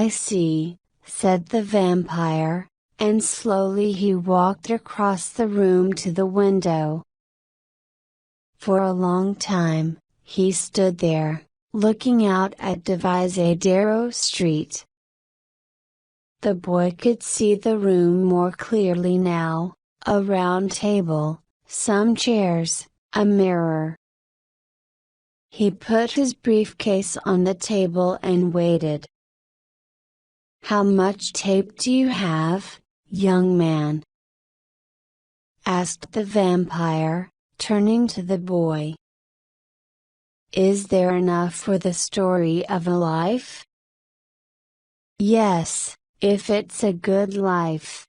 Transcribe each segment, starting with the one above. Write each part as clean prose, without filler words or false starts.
I see, said the vampire, and slowly he walked across the room to the window. For a long time, he stood there, looking out at Divisadero Street. The boy could see the room more clearly now, a round table, some chairs, a mirror. He put his briefcase on the table and waited. "How much tape do you have, young man?" asked the vampire, turning to the boy. "Is there enough for the story of a life?" "Yes, if it's a good life.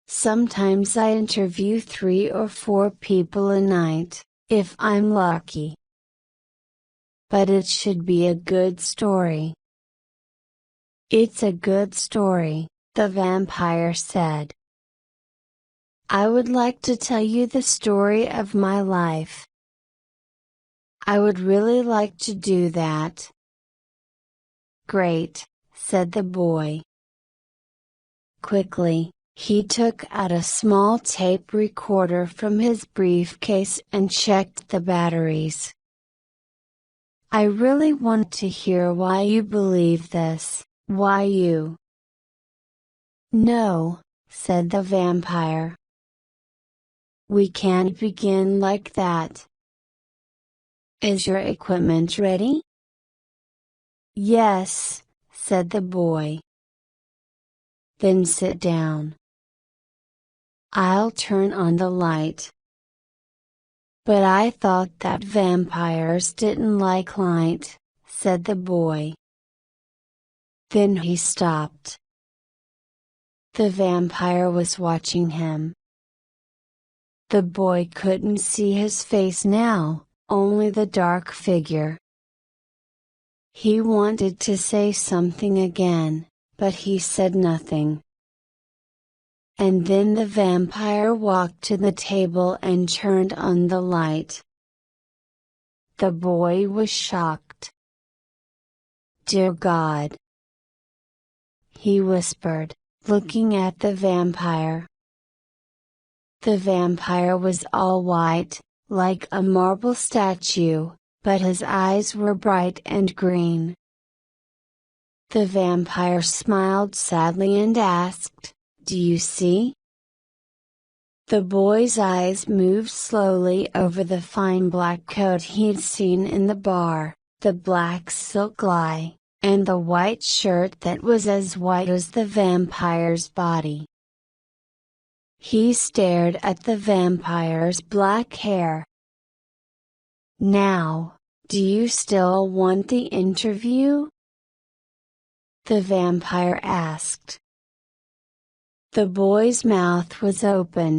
Sometimes I interview 3 or 4 people a night, if I'm lucky. But it should be a good story." "It's a good story," the vampire said. "I would like to tell you the story of my life." "I would really like to do that." "Great," said the boy. Quickly, he took out a small tape recorder from his briefcase and checked the batteries. "I really want to hear why you believe this, why you—" "No," said the vampire. "We can't begin like that. Is your equipment ready?" "Yes," said the boy. "Then sit down. I'll turn on the light." "But I thought that vampires didn't like light," said the boy. Then he stopped. The vampire was watching him. The boy couldn't see his face now, only the dark figure. He wanted to say something again, but he said nothing. And then the vampire walked to the table and turned on the light. The boy was shocked. "Dear God!" he whispered, looking at the vampire. The vampire was all white, like a marble statue, but his eyes were bright and green. The vampire smiled sadly and asked, "Do you see?" The boy's eyes moved slowly over the fine black coat he'd seen in the bar, the black silk tie, and the white shirt that was as white as the vampire's body. He stared at the vampire's black hair. "Now, do you still want the interview?" the vampire asked. The boy's mouth was open.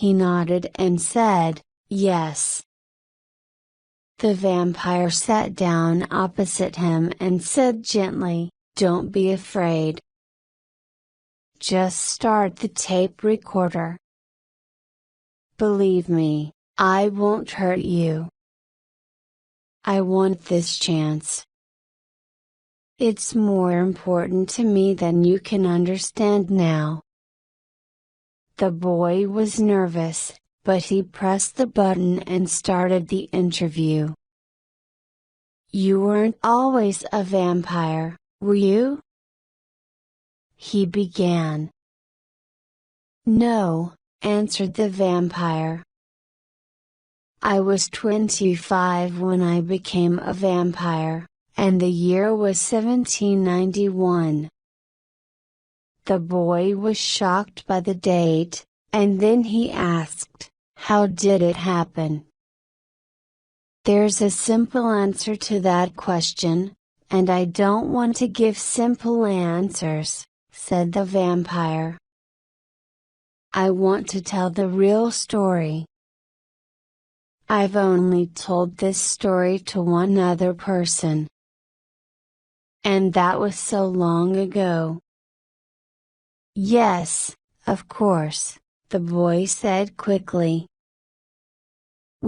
He nodded and said, "Yes." The vampire sat down opposite him and said gently, "Don't be afraid. Just start the tape recorder. Believe me, I won't hurt you. I want this chance. It's more important to me than you can understand now." The boy was nervous, but he pressed the button and started the interview. "You weren't always a vampire, were you?" he began. "No," answered the vampire. "I was 25 when I became a vampire, and the year was 1791. The boy was shocked by the date, and then he asked, "How did it happen?" "There's a simple answer to that question, and I don't want to give simple answers," said the vampire. "I want to tell the real story. I've only told this story to one other person. And that was so long ago." "Yes, of course," the boy said quickly.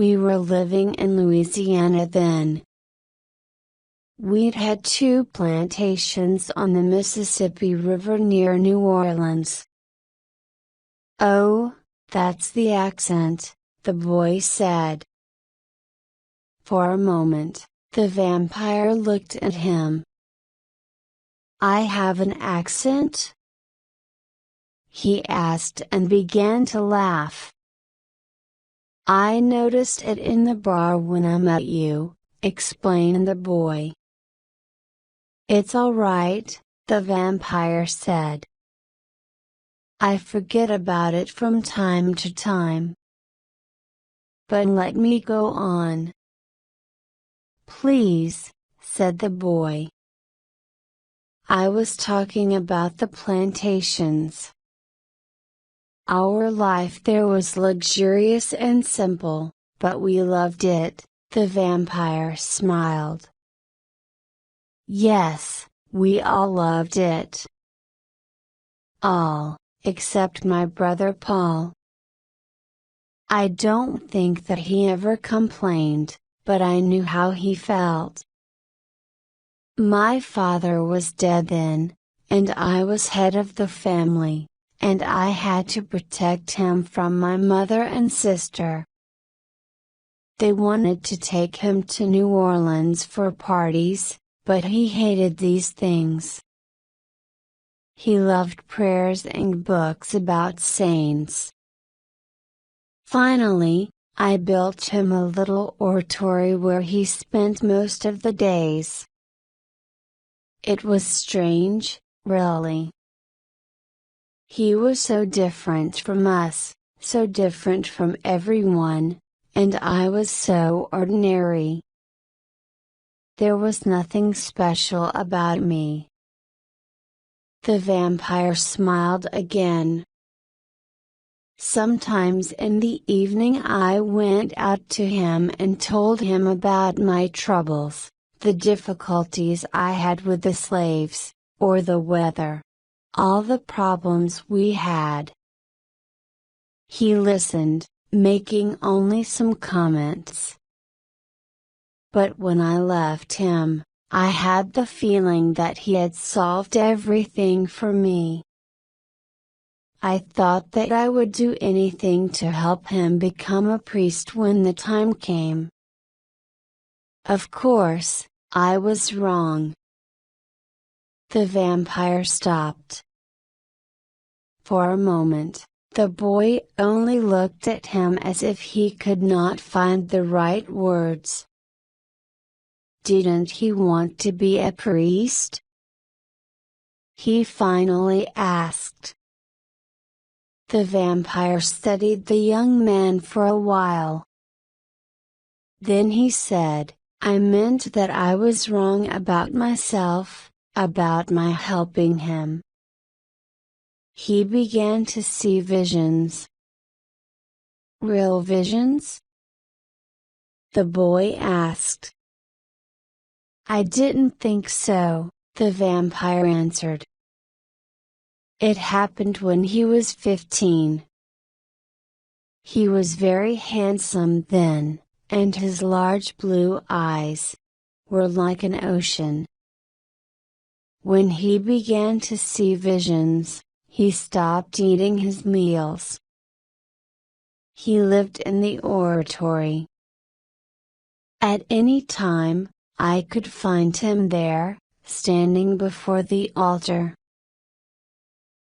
"We were living in Louisiana then." We'd had 2 plantations on the Mississippi River near New Orleans. "Oh, that's the accent," the boy said. For a moment, the vampire looked at him. "I have an accent?" he asked and began to laugh. "I noticed it in the bar when I met you," explained the boy. "It's all right," the vampire said. "I forget about it from time to time. But let me go on." "Please," said the boy. "I was talking about the plantations. Our life there was luxurious and simple, but we loved it," the vampire smiled. "Yes, we all loved it. All, except my brother Paul. I don't think that he ever complained, but I knew how he felt. My father was dead then, and I was head of the family, and I had to protect him from my mother and sister. They wanted to take him to New Orleans for parties, but he hated these things. He loved prayers and books about saints. Finally, I built him a little oratory where he spent most of the days. It was strange, really. He was so different from us, so different from everyone, and I was so ordinary. There was nothing special about me." The vampire smiled again. "Sometimes in the evening I went out to him and told him about my troubles, the difficulties I had with the slaves, or the weather. All the problems we had." He listened, making only some comments. "But when I left him, I had the feeling that he had solved everything for me. I thought that I would do anything to help him become a priest when the time came. Of course, I was wrong." The vampire stopped. For a moment, the boy only looked at him as if he could not find the right words. Didn't he want to be a priest? He finally asked. The vampire studied the young man for a while. Then he said, "I meant that I was wrong about myself, about my helping him." He began to see visions. "Real visions?" the boy asked. "I didn't think so," the vampire answered. "It happened when he was 15. He was very handsome then, and his large blue eyes were like an ocean. When he began to see visions, he stopped eating his meals. He lived in the oratory. At any time, I could find him there, standing before the altar.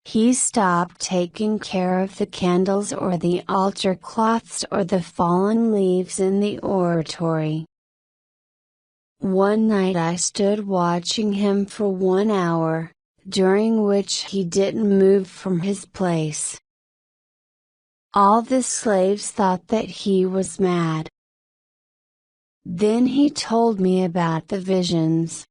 He stopped taking care of the candles or the altar cloths or the fallen leaves in the oratory. One night I stood watching him for 1 hour, during which he didn't move from his place. All the slaves thought that he was mad. Then he told me about the visions.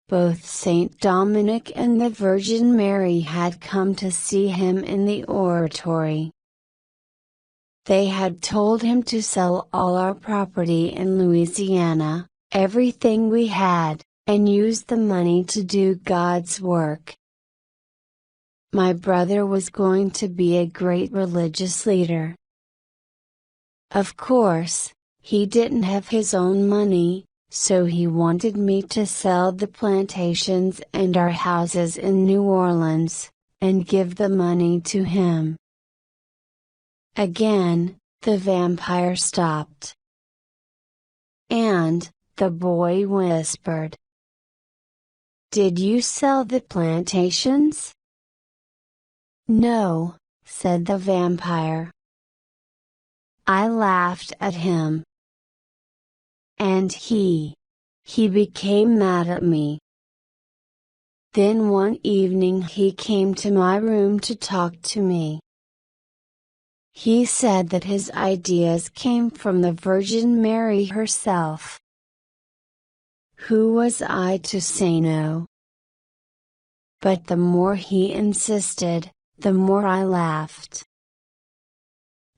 Both Saint Dominic and the Virgin Mary had come to see him in the oratory. They had told him to sell all our property in Louisiana, everything we had, and use the money to do God's work. My brother was going to be a great religious leader. Of course, he didn't have his own money, so he wanted me to sell the plantations and our houses in New Orleans, and give the money to him. Again, the vampire stopped. And, the boy whispered, "Did you sell the plantations?" "No," said the vampire. I laughed at him. And he became mad at me. Then one evening he came to my room to talk to me. He said that his ideas came from the Virgin Mary herself. Who was I to say no? But the more he insisted, the more I laughed.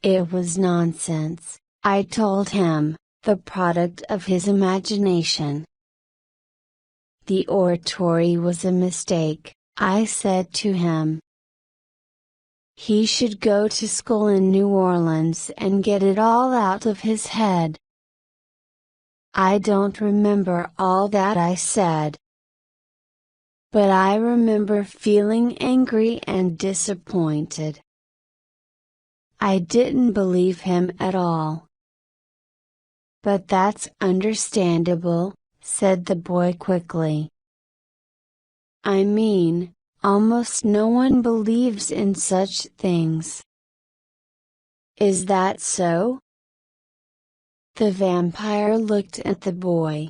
It was nonsense, I told him, the product of his imagination. The oratory was a mistake, I said to him. He should go to school in New Orleans and get it all out of his head. I don't remember all that I said. But I remember feeling angry and disappointed. I didn't believe him at all. "But that's understandable," said the boy quickly. "I mean, almost no one believes in such things." "Is that so?" The vampire looked at the boy.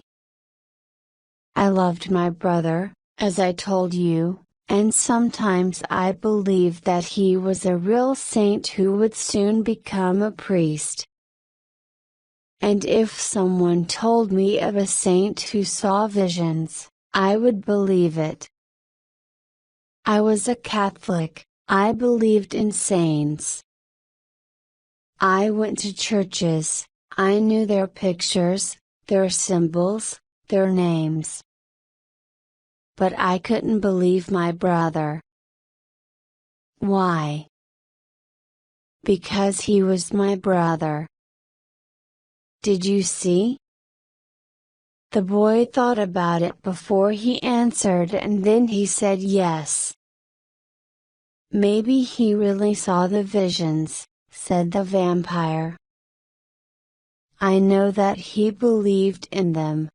"I loved my brother, as I told you, and sometimes I believed that he was a real saint who would soon become a priest. And if someone told me of a saint who saw visions, I would believe it. I was a Catholic, I believed in saints. I went to churches, I knew their pictures, their symbols, their names. But I couldn't believe my brother. Why? Because he was my brother. Did you see?" The boy thought about it before he answered, and then he said yes. "Maybe he really saw the visions," said the vampire. "I know that he believed in them.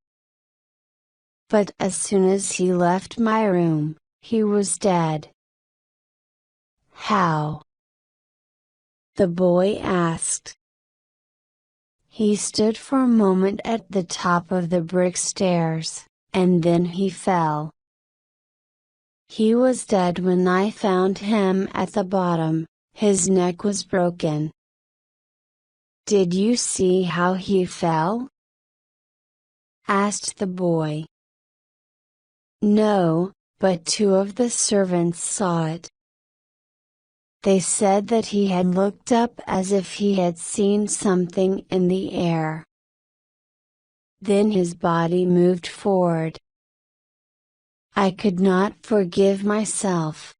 But as soon as he left my room, he was dead." "How?" the boy asked. He stood for a moment at the top of the brick stairs, and then he fell. He was dead when I found him at the bottom, his neck was broken. "Did you see how he fell?" asked the boy. "No, but two of the servants saw it. They said that he had looked up as if he had seen something in the air. Then his body moved forward. I could not forgive myself.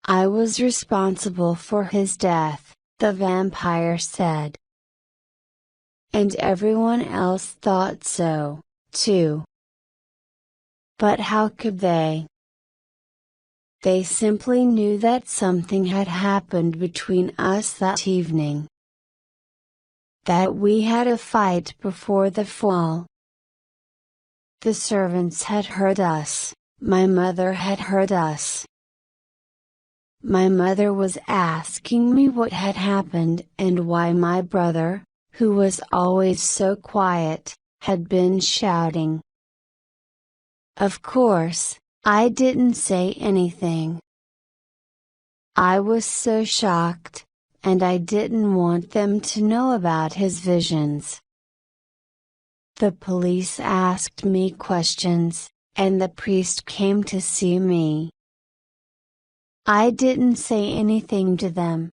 I was responsible for his death," the vampire said. "And everyone else thought so, too. But how could they? They simply knew that something had happened between us that evening. That we had a fight before the fall. The servants had heard us, my mother had heard us. My mother was asking me what had happened and why my brother, who was always so quiet, had been shouting. Of course, I didn't say anything. I was so shocked, and I didn't want them to know about his visions. The police asked me questions, and the priest came to see me. I didn't say anything to them.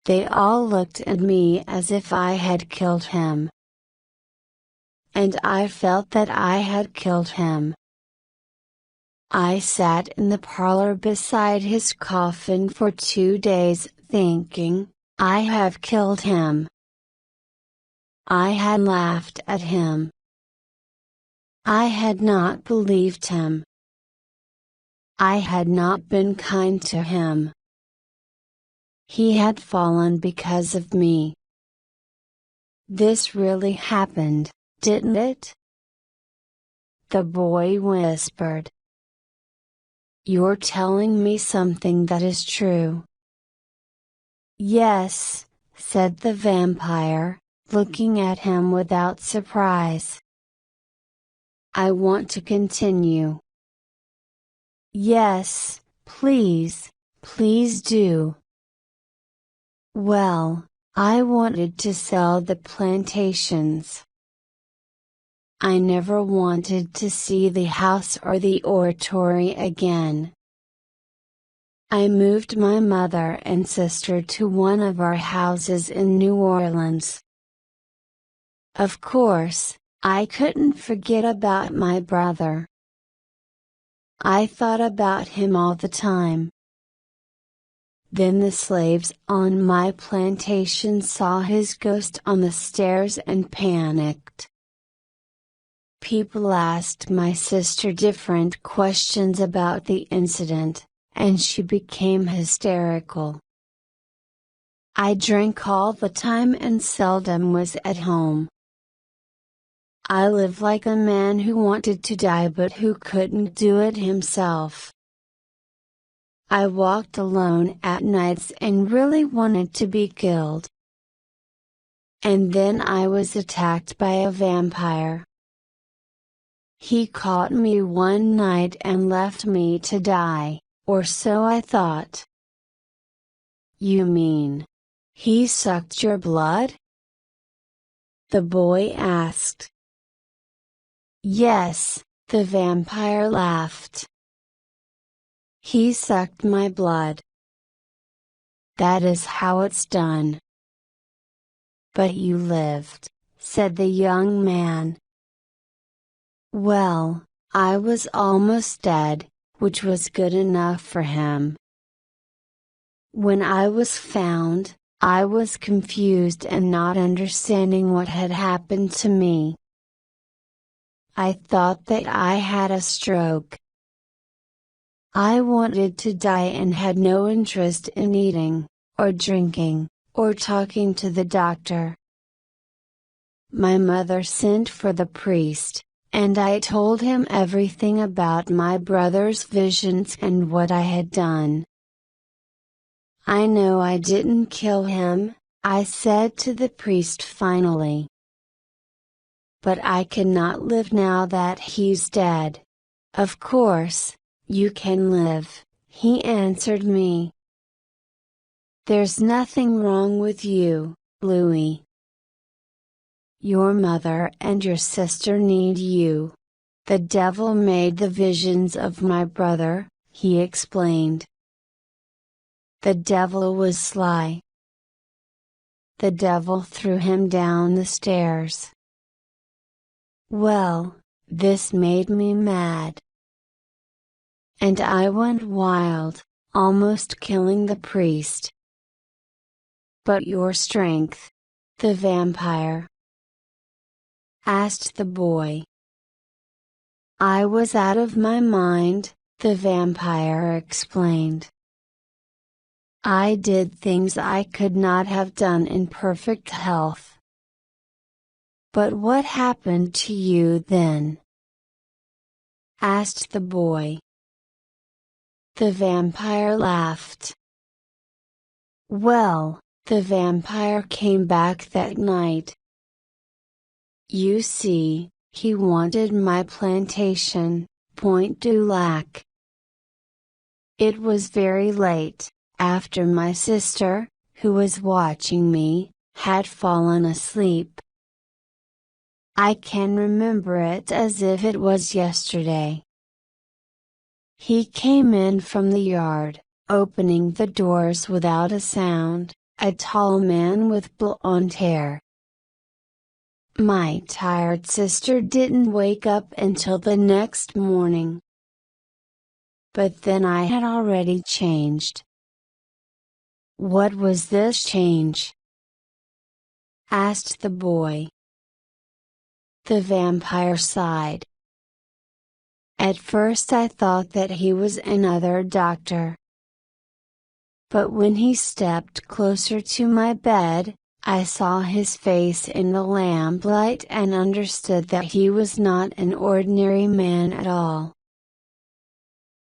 They all looked at me as if I had killed him. And I felt that I had killed him. I sat in the parlor beside his coffin for 2 days thinking, I have killed him. I had laughed at him. I had not believed him. I had not been kind to him. He had fallen because of me. This really happened, didn't it? The boy whispered. You're telling me something that is true. Yes, said the vampire, looking at him without surprise. I want to continue. Yes, please, please do. Well, I wanted to sell the plantations. I never wanted to see the house or the oratory again. I moved my mother and sister to one of our houses in New Orleans. Of course, I couldn't forget about my brother. I thought about him all the time. Then the slaves on my plantation saw his ghost on the stairs and panicked. People asked my sister different questions about the incident, and she became hysterical. I drank all the time and seldom was at home. I lived like a man who wanted to die but who couldn't do it himself. I walked alone at nights and really wanted to be killed. And then I was attacked by a vampire. He caught me one night and left me to die, or so I thought. You mean, he sucked your blood? The boy asked. Yes, the vampire laughed. He sucked my blood. That is how it's done. But you lived, said the young man. Well, I was almost dead, which was good enough for him. When I was found, I was confused and not understanding what had happened to me. I thought that I had a stroke. I wanted to die and had no interest in eating, or drinking, or talking to the doctor. My mother sent for the priest, and I told him everything about my brother's visions and what I had done. I know I didn't kill him, I said to the priest finally. But I cannot live now that he's dead. Of course, you can live, he answered me. There's nothing wrong with you, Louis. Your mother and your sister need you. The devil made the visions of my brother, he explained. The devil was sly. The devil threw him down the stairs. Well, this made me mad. And I went wild, almost killing the priest. But your strength, the vampire? Asked the boy. I was out of my mind, the vampire explained. I did things I could not have done in perfect health. But what happened to you then? Asked the boy. The vampire laughed. Well, the vampire came back that night. You see, he wanted my plantation, Point du Lac. It was very late, after my sister, who was watching me, had fallen asleep. I can remember it as if it was yesterday. He came in from the yard, opening the doors without a sound, a tall man with blonde hair. My tired sister didn't wake up until the next morning. But then I had already changed. What was this change? asked the boy. The vampire sighed. At first I thought that he was another doctor. But when he stepped closer to my bed, I saw his face in the lamplight and understood that he was not an ordinary man at all.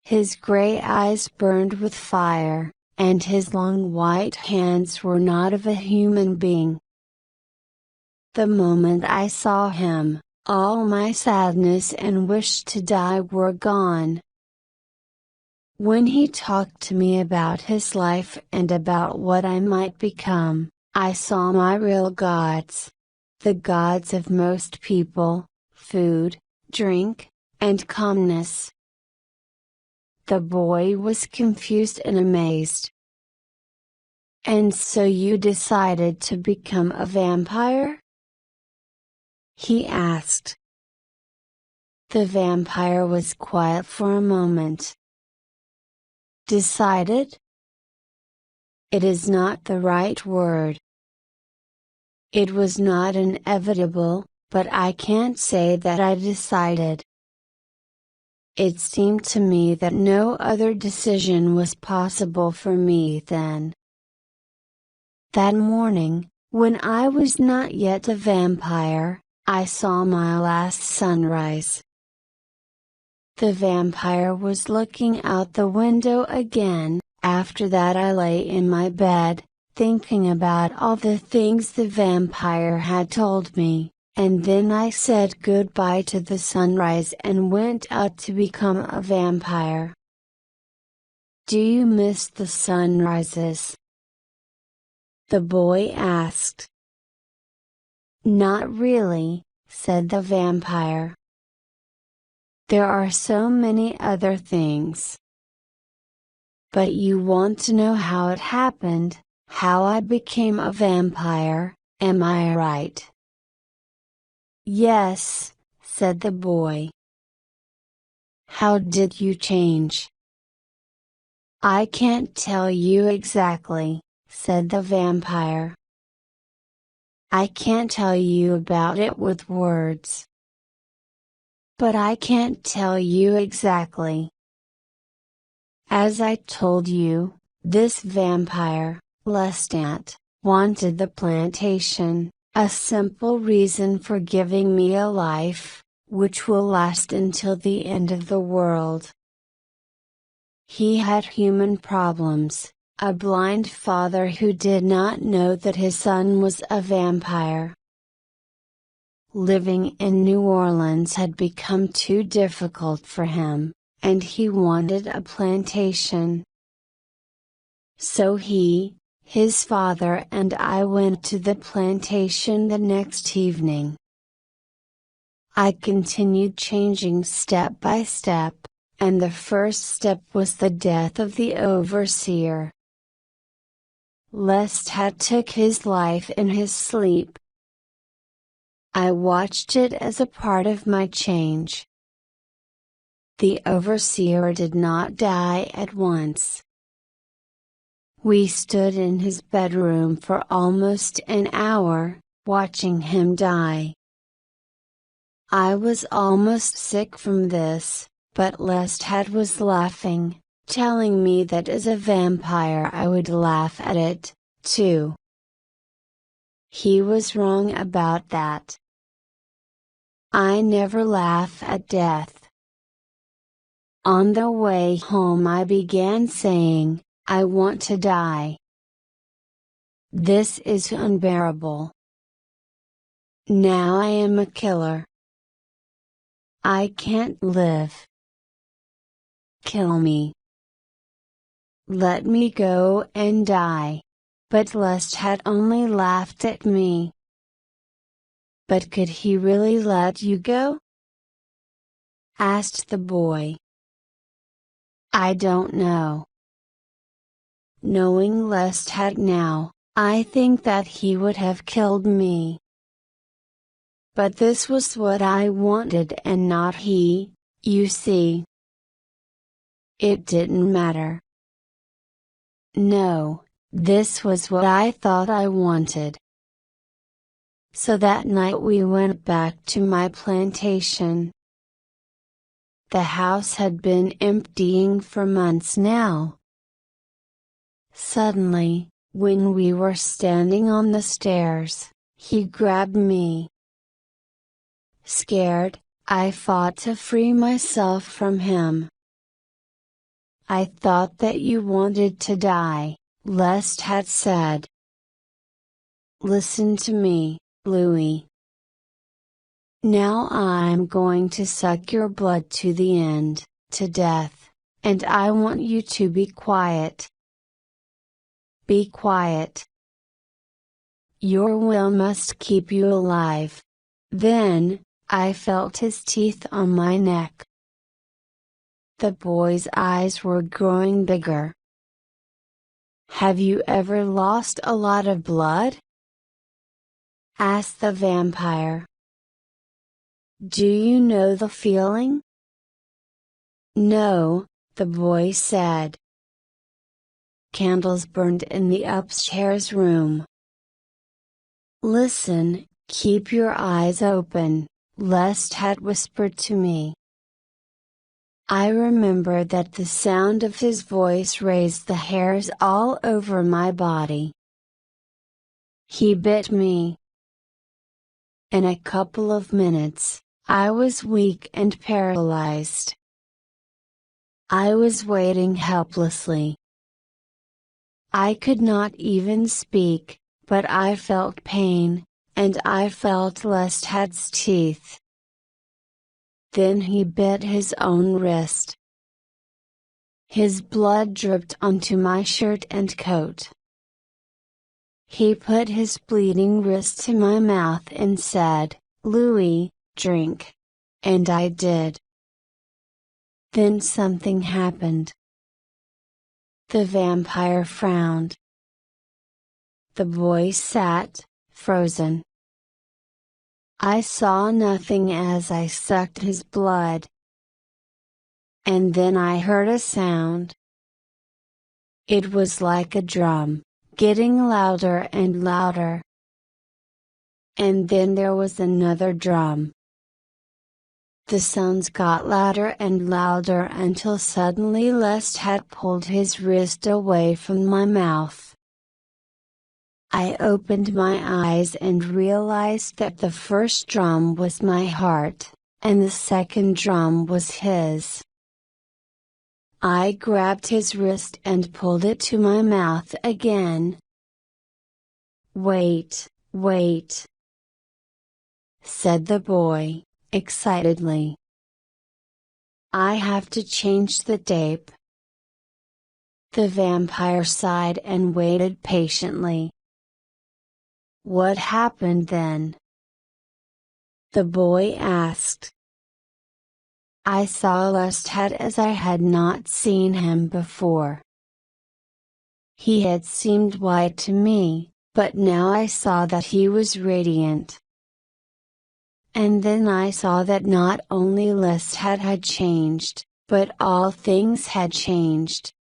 His gray eyes burned with fire, and his long white hands were not of a human being. The moment I saw him, all my sadness and wish to die were gone. When he talked to me about his life and about what I might become, I saw my real gods. The gods of most people: food, drink, and calmness. The boy was confused and amazed. "And so you decided to become a vampire?" he asked. The vampire was quiet for a moment. Decided? It is not the right word. It was not inevitable, but I can't say that I decided. It seemed to me that no other decision was possible for me then. That morning, when I was not yet a vampire, I saw my last sunrise. The vampire was looking out the window again. After that I lay in my bed, thinking about all the things the vampire had told me, and then I said goodbye to the sunrise and went out to become a vampire. Do you miss the sunrises? The boy asked. Not really, said the vampire. There are so many other things. But you want to know how it happened, how I became a vampire, am I right? Yes, said the boy. How did you change? I can't tell you exactly, said the vampire. I can't tell you about it with words. But I can't tell you exactly. As I told you, this vampire, Lestat, wanted the plantation, a simple reason for giving me a life, which will last until the end of the world. He had human problems, a blind father who did not know that his son was a vampire. Living in New Orleans had become too difficult for him, and he wanted a plantation. So he, his father and I went to the plantation the next evening. I continued changing step by step, and the first step was the death of the overseer. Lestat took his life in his sleep. I watched it as a part of my change. The overseer did not die at once. We stood in his bedroom for almost an hour, watching him die. I was almost sick from this, but Lestat was laughing, telling me that as a vampire I would laugh at it, too. He was wrong about that. I never laugh at death. On the way home I began saying, I want to die. This is unbearable. Now I am a killer. I can't live. Kill me. Let me go and die. But Lestat only laughed at me. But could he really let you go? Asked the boy. I don't know. Knowing Lestat now, I think that he would have killed me. But this was what I wanted and not he, you see. It didn't matter. No, this was what I thought I wanted. so that night we went back to my plantation. The house had been emptying for months now. Suddenly, when we were standing on the stairs, he grabbed me. Scared, I fought to free myself from him. "I thought that you wanted to die," Lest had said. "Listen to me, Louis. Now I'm going to suck your blood to the end, to death, and I want you to be quiet. Be quiet. Your will must keep you alive." Then, I felt his teeth on my neck. The boy's eyes were growing bigger. "Have you ever lost a lot of blood?" asked the vampire. "Do you know the feeling?" "No," the boy said. Candles burned in the upstairs room. "Listen, keep your eyes open," Lest had whispered to me. I remember that the sound of his voice raised the hairs all over my body. He bit me. In a couple of minutes, I was weak and paralyzed. I was waiting helplessly. I could not even speak, but I felt pain, and I felt Lestad's teeth. Then he bit his own wrist. His blood dripped onto my shirt and coat. He put his bleeding wrist to my mouth and said, "Louis, drink." And I did. Then something happened. The vampire frowned. The boy sat, frozen. I saw nothing as I sucked his blood. And then I heard a sound. It was like a drum, getting louder and louder. And then there was another drum. The sounds got louder and louder until suddenly Lest had pulled his wrist away from my mouth. I opened my eyes and realized that the first drum was my heart, and the second drum was his. I grabbed his wrist and pulled it to my mouth again. "Wait, wait," said the boy, excitedly. "I have to change the tape." The vampire sighed and waited patiently. "What happened then?" the boy asked. I saw Lestad as I had not seen him before. He had seemed white to me, but now I saw that he was radiant. And then I saw that not only Lestad had changed, but all things had changed.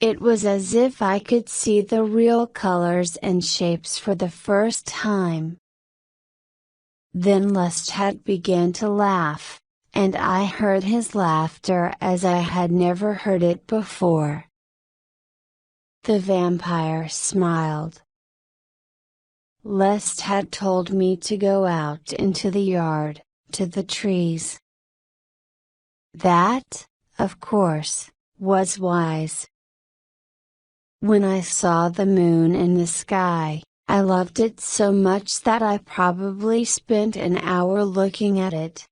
It was as if I could see the real colors and shapes for the first time. Then Lestad began to laugh, and I heard his laughter as I had never heard it before. The vampire smiled. Lestad told me to go out into the yard, to the trees. That, of course, was wise. When I saw the moon in the sky, I loved it so much that I probably spent an hour looking at it.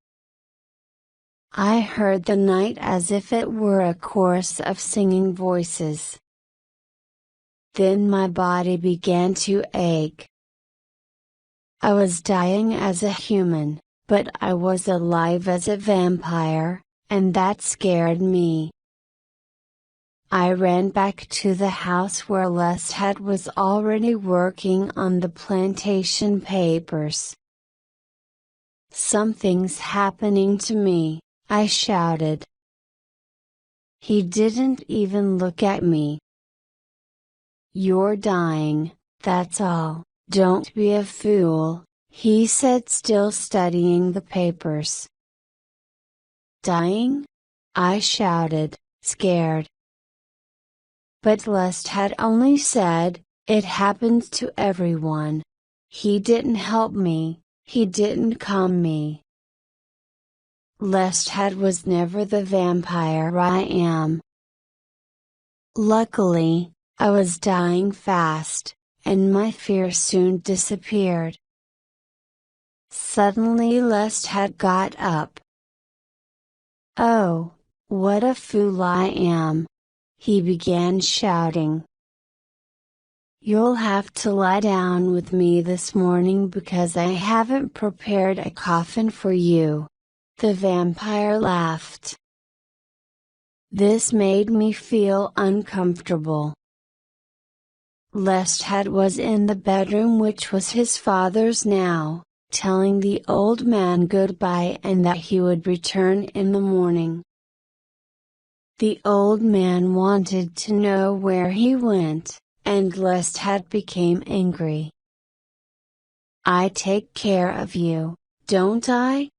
I heard the night as if it were a chorus of singing voices. Then my body began to ache. I was dying as a human, but I was alive as a vampire, and that scared me. I ran back to the house where Lestad was already working on the plantation papers. "Something's happening to me," I shouted. He didn't even look at me. "You're dying, that's all, Don't be a fool, he said, still studying the papers. Dying? I shouted, scared. But Lest had only said, it happens to everyone. He didn't help me, he didn't calm me. Lestat was never the vampire I am. Luckily, I was dying fast, and my fear soon disappeared. Suddenly Lestat got up. Oh, what a fool I am! He began shouting. You'll have to lie down with me this morning because I haven't prepared a coffin for you. The vampire laughed. This made me feel uncomfortable. Lestat was in the bedroom, which was his father's now, telling the old man goodbye and that he would return in the morning. The old man wanted to know where he went, and Lestat became angry. I take care of you, don't I?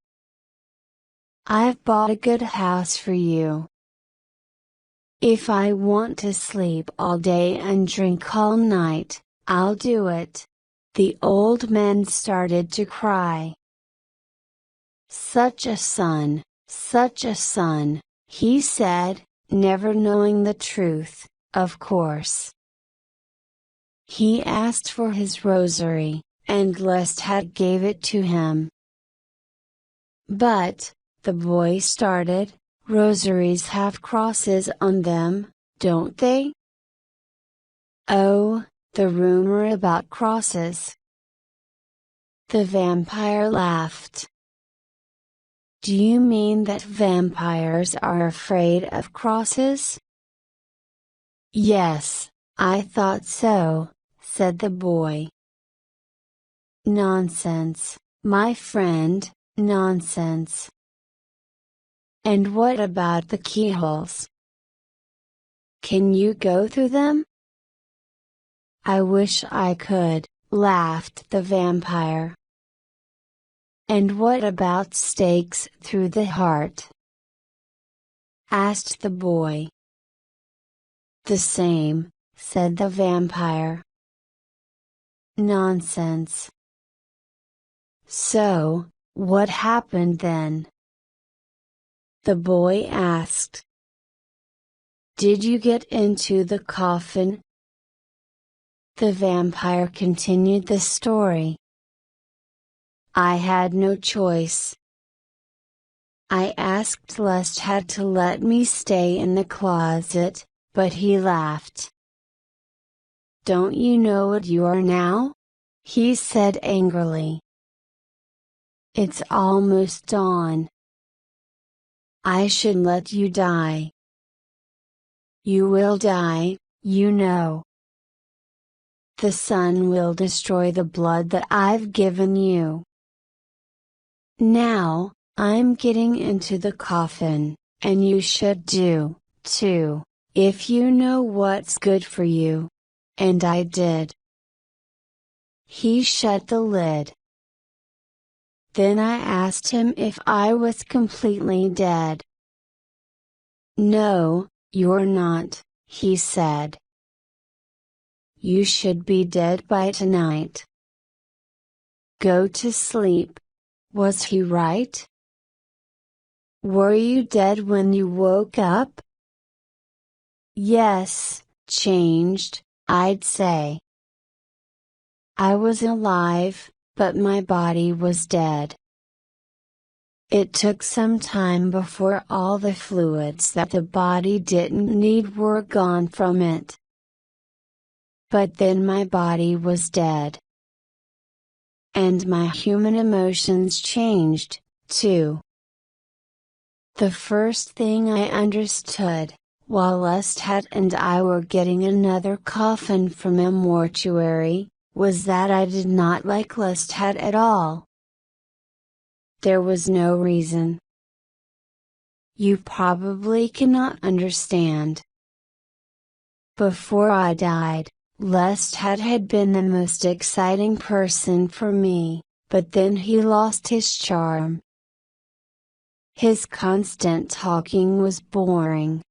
I've bought a good house for you. If I want to sleep all day and drink all night, I'll do it. The old man started to cry. Such a son, he said, never knowing the truth, of course. He asked for his rosary, and Lestat gave it to him. But, the boy started, rosaries have crosses on them, don't they? Oh, the rumor about crosses. The vampire laughed. Do you mean that vampires are afraid of crosses? Yes, I thought so, said the boy. Nonsense, my friend, nonsense. And what about the keyholes? Can you go through them? I wish I could, laughed the vampire. And what about stakes through the heart? Asked the boy. The same, said the vampire. Nonsense. So, what happened then? The boy asked. Did you get into the coffin? The vampire continued the story. I had no choice. I asked Lestat to let me stay in the closet, but he laughed. Don't you know what you are now? He said angrily. It's almost dawn. I should let you die. You will die, you know. The sun will destroy the blood that I've given you. Now, I'm getting into the coffin, and you should do, too, if you know what's good for you. And I did. He shut the lid. Then I asked him if I was completely dead. No, you're not, he said. You should be dead by tonight. Go to sleep. Was he right? Were you dead when you woke up? Yes, changed, I'd say. I was alive, but my body was dead. It took some time before all the fluids that the body didn't need were gone from it. But then my body was dead. And my human emotions changed, too. The first thing I understood, while Lestat and I were getting another coffin from a mortuary, was that I did not like Lestat at all. There was no reason. You probably cannot understand. Before I died, Lestat had been the most exciting person for me, but then he lost his charm. His constant talking was boring.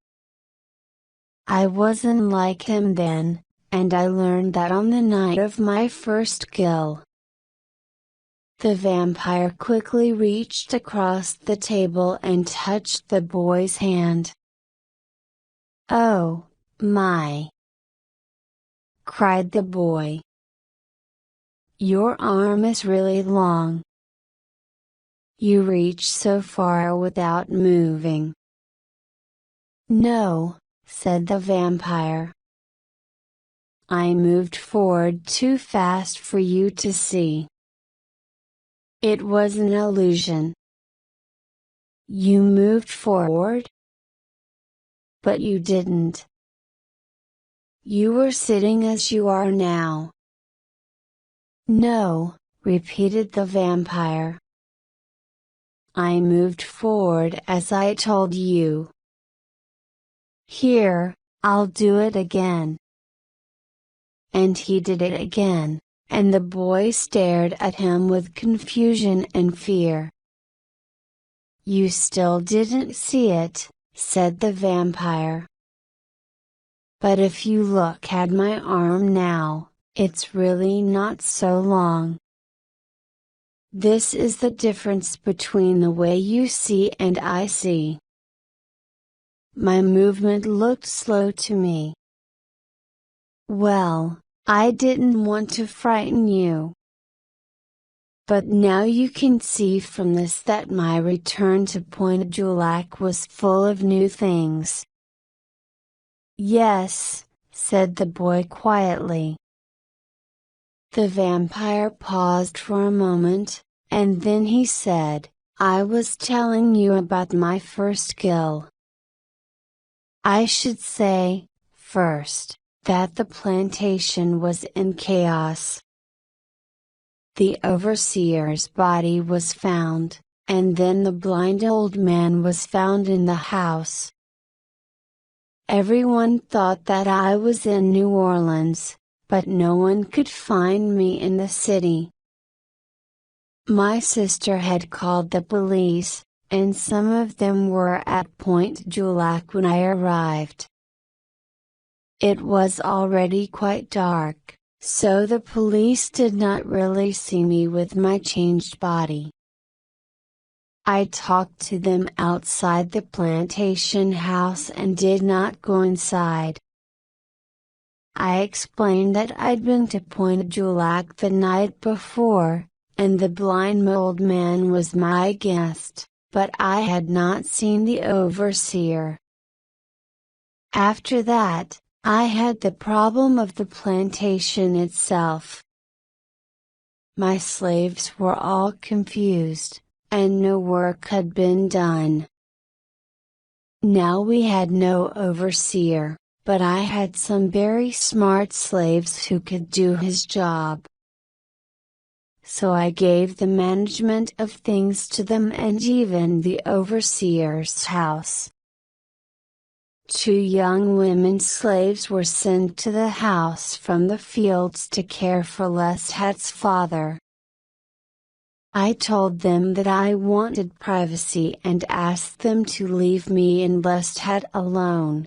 I wasn't like him then, and I learned that on the night of my first kill. The vampire quickly reached across the table and touched the boy's hand. "Oh, my!" cried the boy. "Your arm is really long. You reach so far without moving." "No," said the vampire. "I moved forward too fast for you to see. It was an illusion." "You moved forward? But you didn't. You were sitting as you are now." "No," repeated the vampire. "I moved forward as I told you. Here, I'll do it again." And he did it again, and the boy stared at him with confusion and fear. "You still didn't see it," said the vampire. "But if you look at my arm now, it's really not so long. This is the difference between the way you see and I see. My movement looked slow to me. Well, I didn't want to frighten you. But now you can see from this that my return to Point Julac was full of new things." "Yes," said the boy quietly. The vampire paused for a moment, and then he said, "I was telling you about my first kill. I should say, first, that the plantation was in chaos. The overseer's body was found, and then the blind old man was found in the house. Everyone thought that I was in New Orleans, but no one could find me in the city. My sister had called the police, and some of them were at Point Julac when I arrived. It was already quite dark, so the police did not really see me with my changed body. I talked to them outside the plantation house and did not go inside. I explained that I'd been to Point Julac the night before, and the blind old man was my guest, but I had not seen the overseer. After that, I had the problem of the plantation itself. My slaves were all confused, and no work had been done. Now we had no overseer, but I had some very smart slaves who could do his job. So I gave the management of things to them and even the overseer's house. 2 young women slaves were sent to the house from the fields to care for Lestat's father. I told them that I wanted privacy and asked them to leave me and Lestat alone.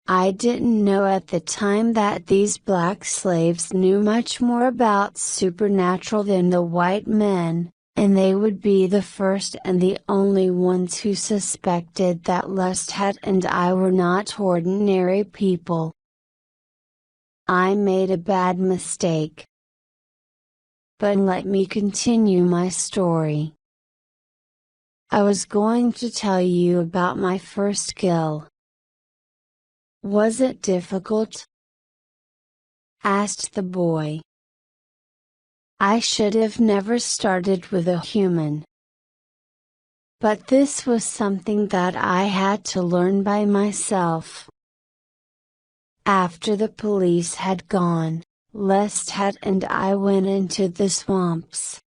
I didn't know at the time that these black slaves knew much more about supernatural than the white men, and they would be the first and the only ones who suspected that Lestat and I were not ordinary people. I made a bad mistake. But let me continue my story. I was going to tell you about my first kill. Was it difficult? Asked the boy. I should have never started with a human. But this was something that I had to learn by myself. After the police had gone, Lestat and I went into the swamps.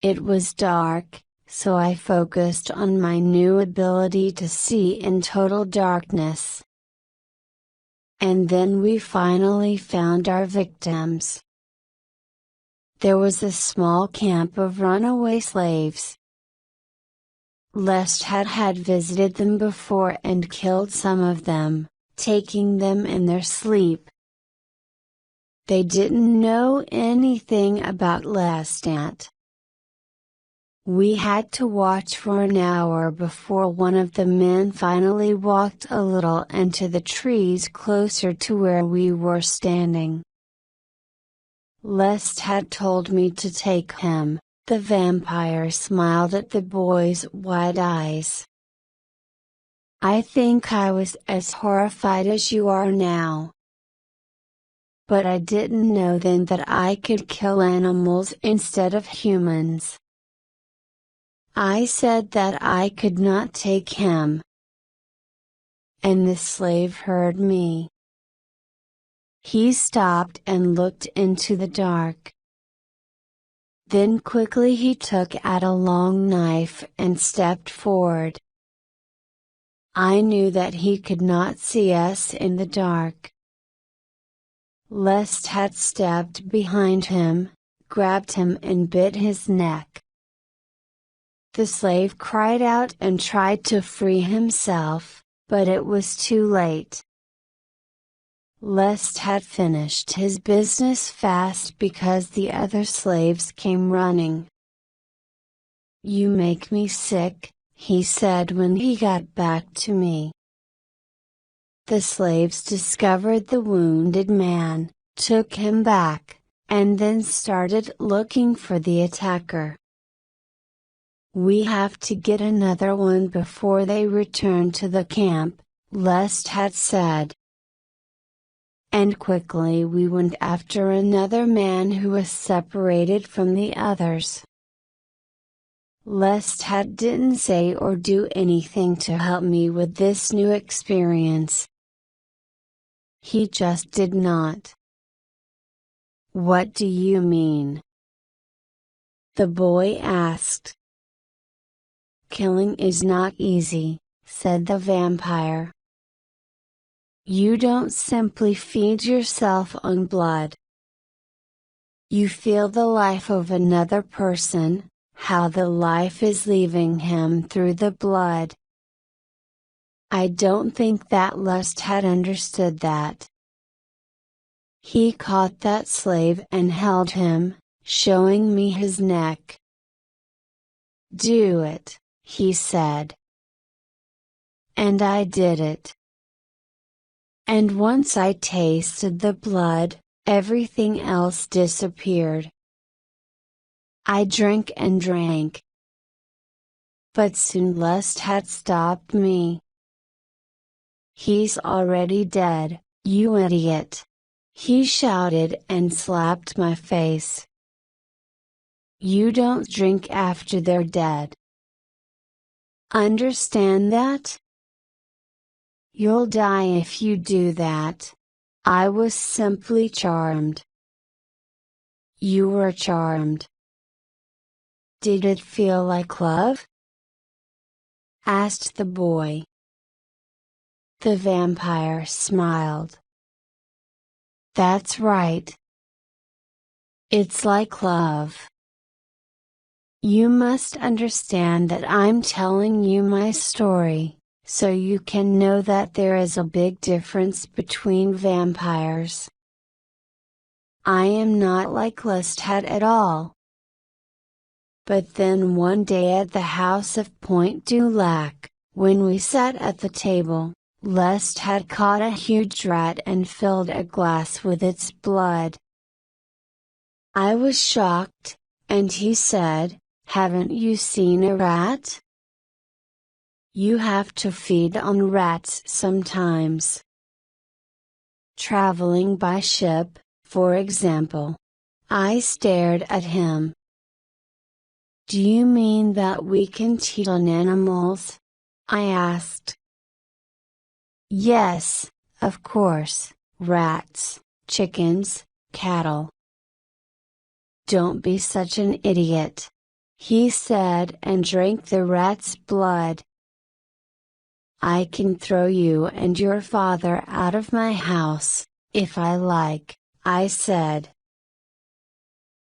It was dark, so I focused on my new ability to see in total darkness. And then we finally found our victims. There was a small camp of runaway slaves. Lestat had visited them before and killed some of them, taking them in their sleep. They didn't know anything about Lestat. We had to watch for an hour before one of the men finally walked a little into the trees closer to where we were standing. Lestat told me to take him. The vampire smiled at the boy's wide eyes. I think I was as horrified as you are now. But I didn't know then that I could kill animals instead of humans. I said that I could not take him. And the slave heard me. He stopped and looked into the dark. Then quickly he took out a long knife and stepped forward. I knew that he could not see us in the dark. Lestat stepped behind him, grabbed him and bit his neck. The slave cried out and tried to free himself, but it was too late. Lestat finished his business fast because the other slaves came running. You make me sick, he said when he got back to me. The slaves discovered the wounded man, took him back, and then started looking for the attacker. We have to get another one before they return to the camp, Lestat said. And quickly we went after another man who was separated from the others. Lestat didn't say or do anything to help me with this new experience. He just did not. What do you mean? The boy asked. Killing is not easy, said the vampire. You don't simply feed yourself on blood. You feel the life of another person, how the life is leaving him through the blood. I don't think that Lestat understood that. He caught that slave and held him, showing me his neck. Do it, he said. And I did it. And once I tasted the blood, everything else disappeared. I drank and drank. But soon Lestat stopped me. He's already dead, you idiot! He shouted and slapped my face. You don't drink after they're dead. Understand that? You'll die if you do that. I was simply charmed. You were charmed. Did it feel like love? Asked the boy. The vampire smiled. That's right. It's like love. You must understand that I'm telling you my story, so you can know that there is a big difference between vampires. I am not like Lestat at all. But then one day at the house of Point du Lac, when we sat at the table, Lestat caught a huge rat and filled a glass with its blood. I was shocked, and he said, "Haven't you seen a rat? You have to feed on rats sometimes. Traveling by ship, for example." I stared at him. Do you mean that we can cheat on animals? I asked. Yes, of course, rats, chickens, cattle. Don't be such an idiot, he said and drank the rat's blood. I can throw you and your father out of my house, if I like, I said.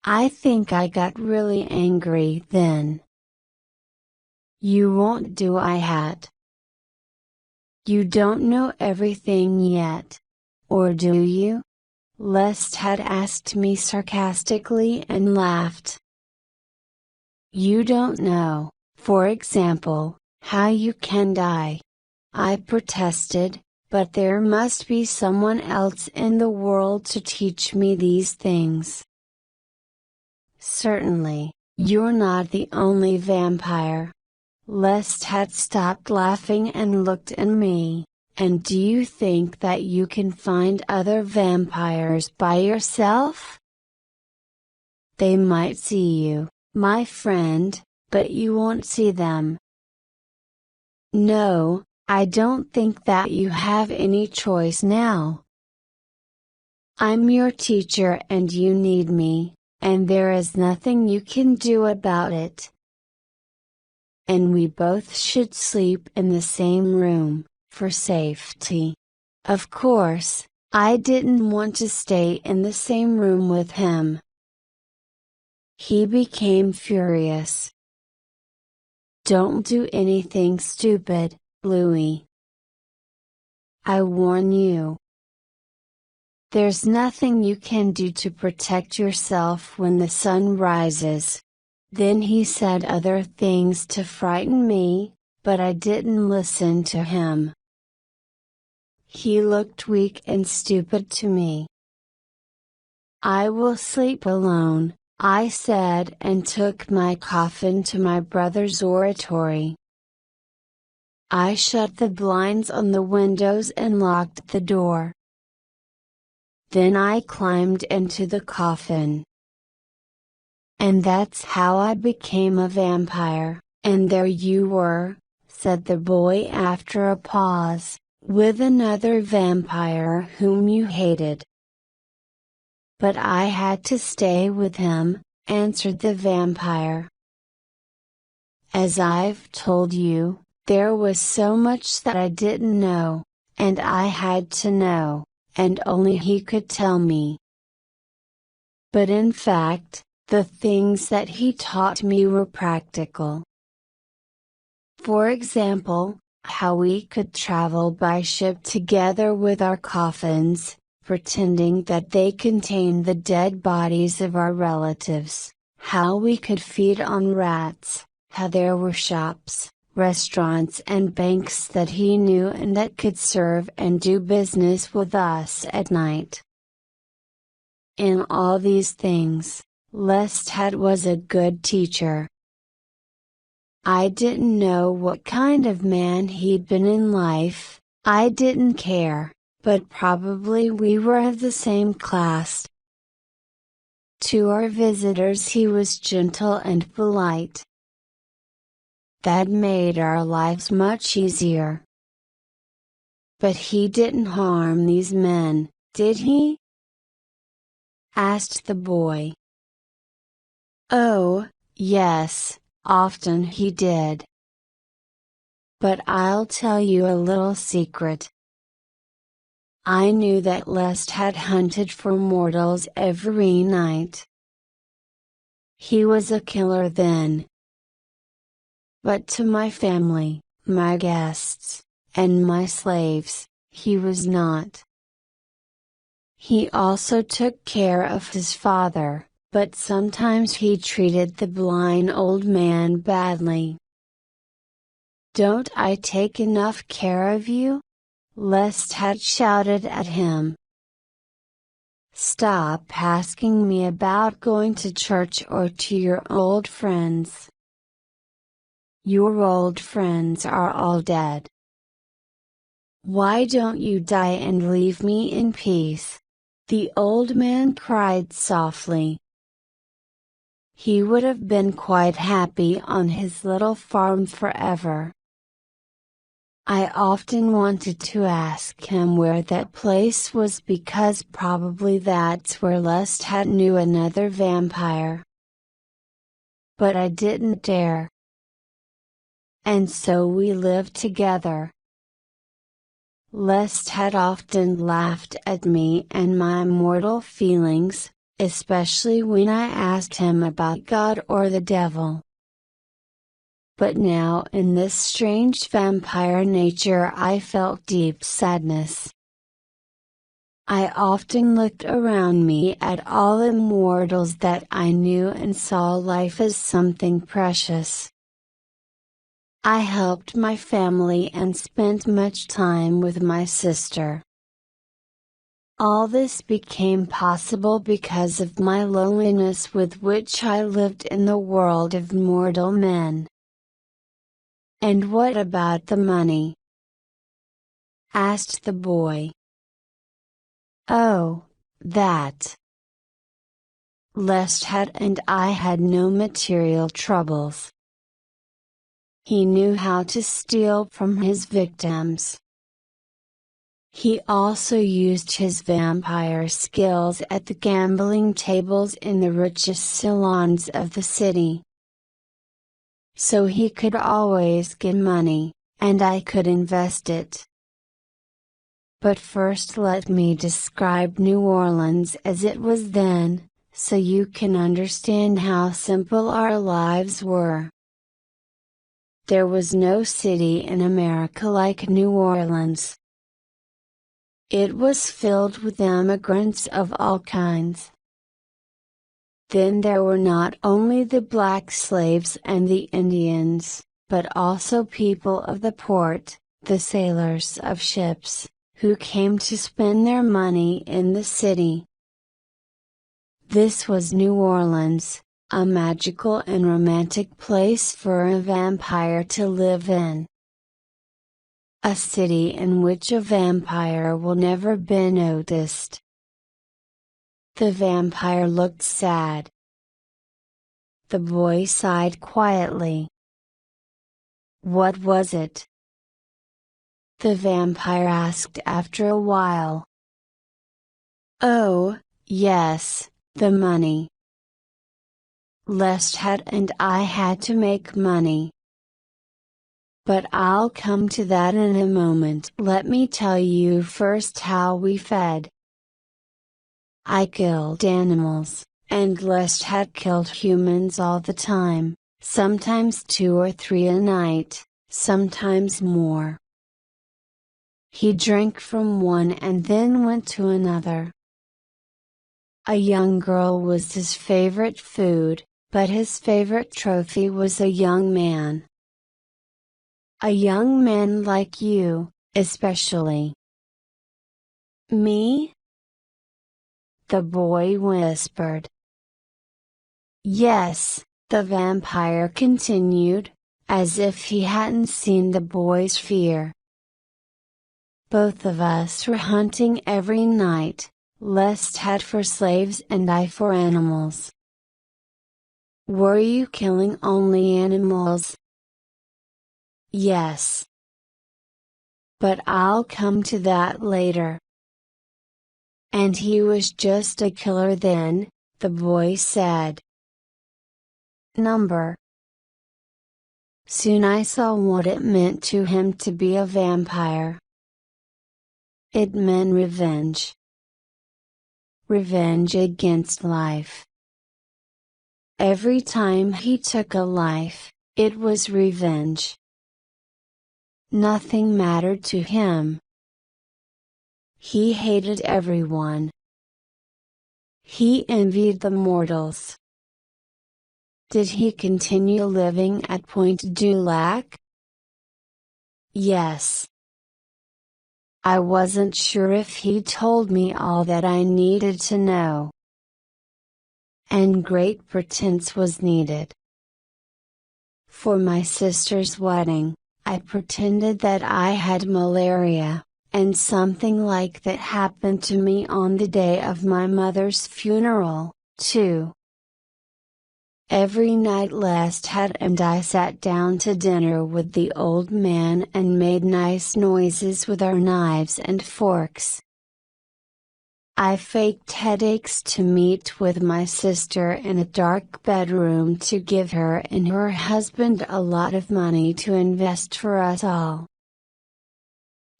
I think I got really angry then. You won't do I had. You don't know everything yet. Or do you? Lest had asked me sarcastically and laughed. You don't know, for example, how you can die. I protested, but there must be someone else in the world to teach me these things. Certainly, you're not the only vampire. Lest had stopped laughing and looked at me. And do you think that you can find other vampires by yourself? They might see you, my friend, but you won't see them. No, I don't think that you have any choice now. I'm your teacher and you need me, and there is nothing you can do about it. And we both should sleep in the same room, for safety. Of course, I didn't want to stay in the same room with him. He became furious. Don't do anything stupid, Louie. I warn you. There's nothing you can do to protect yourself when the sun rises. Then he said other things to frighten me, but I didn't listen to him. He looked weak and stupid to me. I will sleep alone, I said and took my coffin to my brother's oratory. I shut the blinds on the windows and locked the door. Then I climbed into the coffin. And that's how I became a vampire, and there you were, said the boy after a pause, with another vampire whom you hated. But I had to stay with him, answered the vampire. As I've told you, there was so much that I didn't know, and I had to know, and only he could tell me. But in fact, the things that he taught me were practical. For example, how we could travel by ship together with our coffins, pretending that they contained the dead bodies of our relatives, how we could feed on rats, how there were shops, restaurants and banks that he knew and that could serve and do business with us at night. In all these things, Lestat was a good teacher. I didn't know what kind of man he'd been in life, I didn't care, but probably we were of the same class. To our visitors he was gentle and polite. That made our lives much easier. But he didn't harm these men, did he? Asked the boy. Oh, yes, often he did. But I'll tell you a little secret. I knew that Lest had hunted for mortals every night. He was a killer then. But to my family, my guests, and my slaves, he was not. He also took care of his father, but sometimes he treated the blind old man badly. Don't I take enough care of you? Lestat shouted at him. Stop asking me about going to church or to your old friends. Your old friends are all dead. Why don't you die and leave me in peace? The old man cried softly. He would have been quite happy on his little farm forever. I often wanted to ask him where that place was because probably that's where Lestat knew another vampire. But I didn't dare. And so we lived together. Lest had often laughed at me and my mortal feelings, especially when I asked him about God or the devil. But now in this strange vampire nature I felt deep sadness. I often looked around me at all the mortals that I knew and saw life as something precious. I helped my family and spent much time with my sister. All this became possible because of my loneliness with which I lived in the world of mortal men. And what about the money? Asked the boy. Oh, that. Lestat and I had no material troubles. He knew how to steal from his victims. He also used his vampire skills at the gambling tables in the richest salons of the city. So he could always get money, and I could invest it. But first let me describe New Orleans as it was then, so you can understand how simple our lives were. There was no city in America like New Orleans. It was filled with immigrants of all kinds. Then there were not only the black slaves and the Indians, but also people of the port, the sailors of ships, who came to spend their money in the city. This was New Orleans, a magical and romantic place for a vampire to live in. A city in which a vampire will never be noticed. The vampire looked sad. The boy sighed quietly. What was it? The vampire asked after a while. Oh, yes, the money. Lestat and I had to make money. But I'll come to that in a moment. Let me tell you first how we fed. I killed animals, and Lestat killed humans all the time, sometimes 2 or 3 a night, sometimes more. He drank from one and then went to another. A young girl was his favorite food, but his favorite trophy was a young man. A young man like you, especially. Me? The boy whispered. Yes, the vampire continued, as if he hadn't seen the boy's fear. Both of us were hunting every night, Lestat for slaves and I for animals. Were you killing only animals? Yes. But I'll come to that later. And he was just a killer then, the boy said. Number. Soon I saw what it meant to him to be a vampire. It meant revenge. Revenge against life. Every time he took a life, it was revenge. Nothing mattered to him. He hated everyone. He envied the mortals. Did he continue living at Point du Lac? Yes. I wasn't sure if he told me all that I needed to know. And great pretense was needed. For my sister's wedding, I pretended that I had malaria, and something like that happened to me on the day of my mother's funeral, too. Every night Lestat and I sat down to dinner with the old man and made nice noises with our knives and forks. I faked headaches to meet with my sister in a dark bedroom to give her and her husband a lot of money to invest for us all.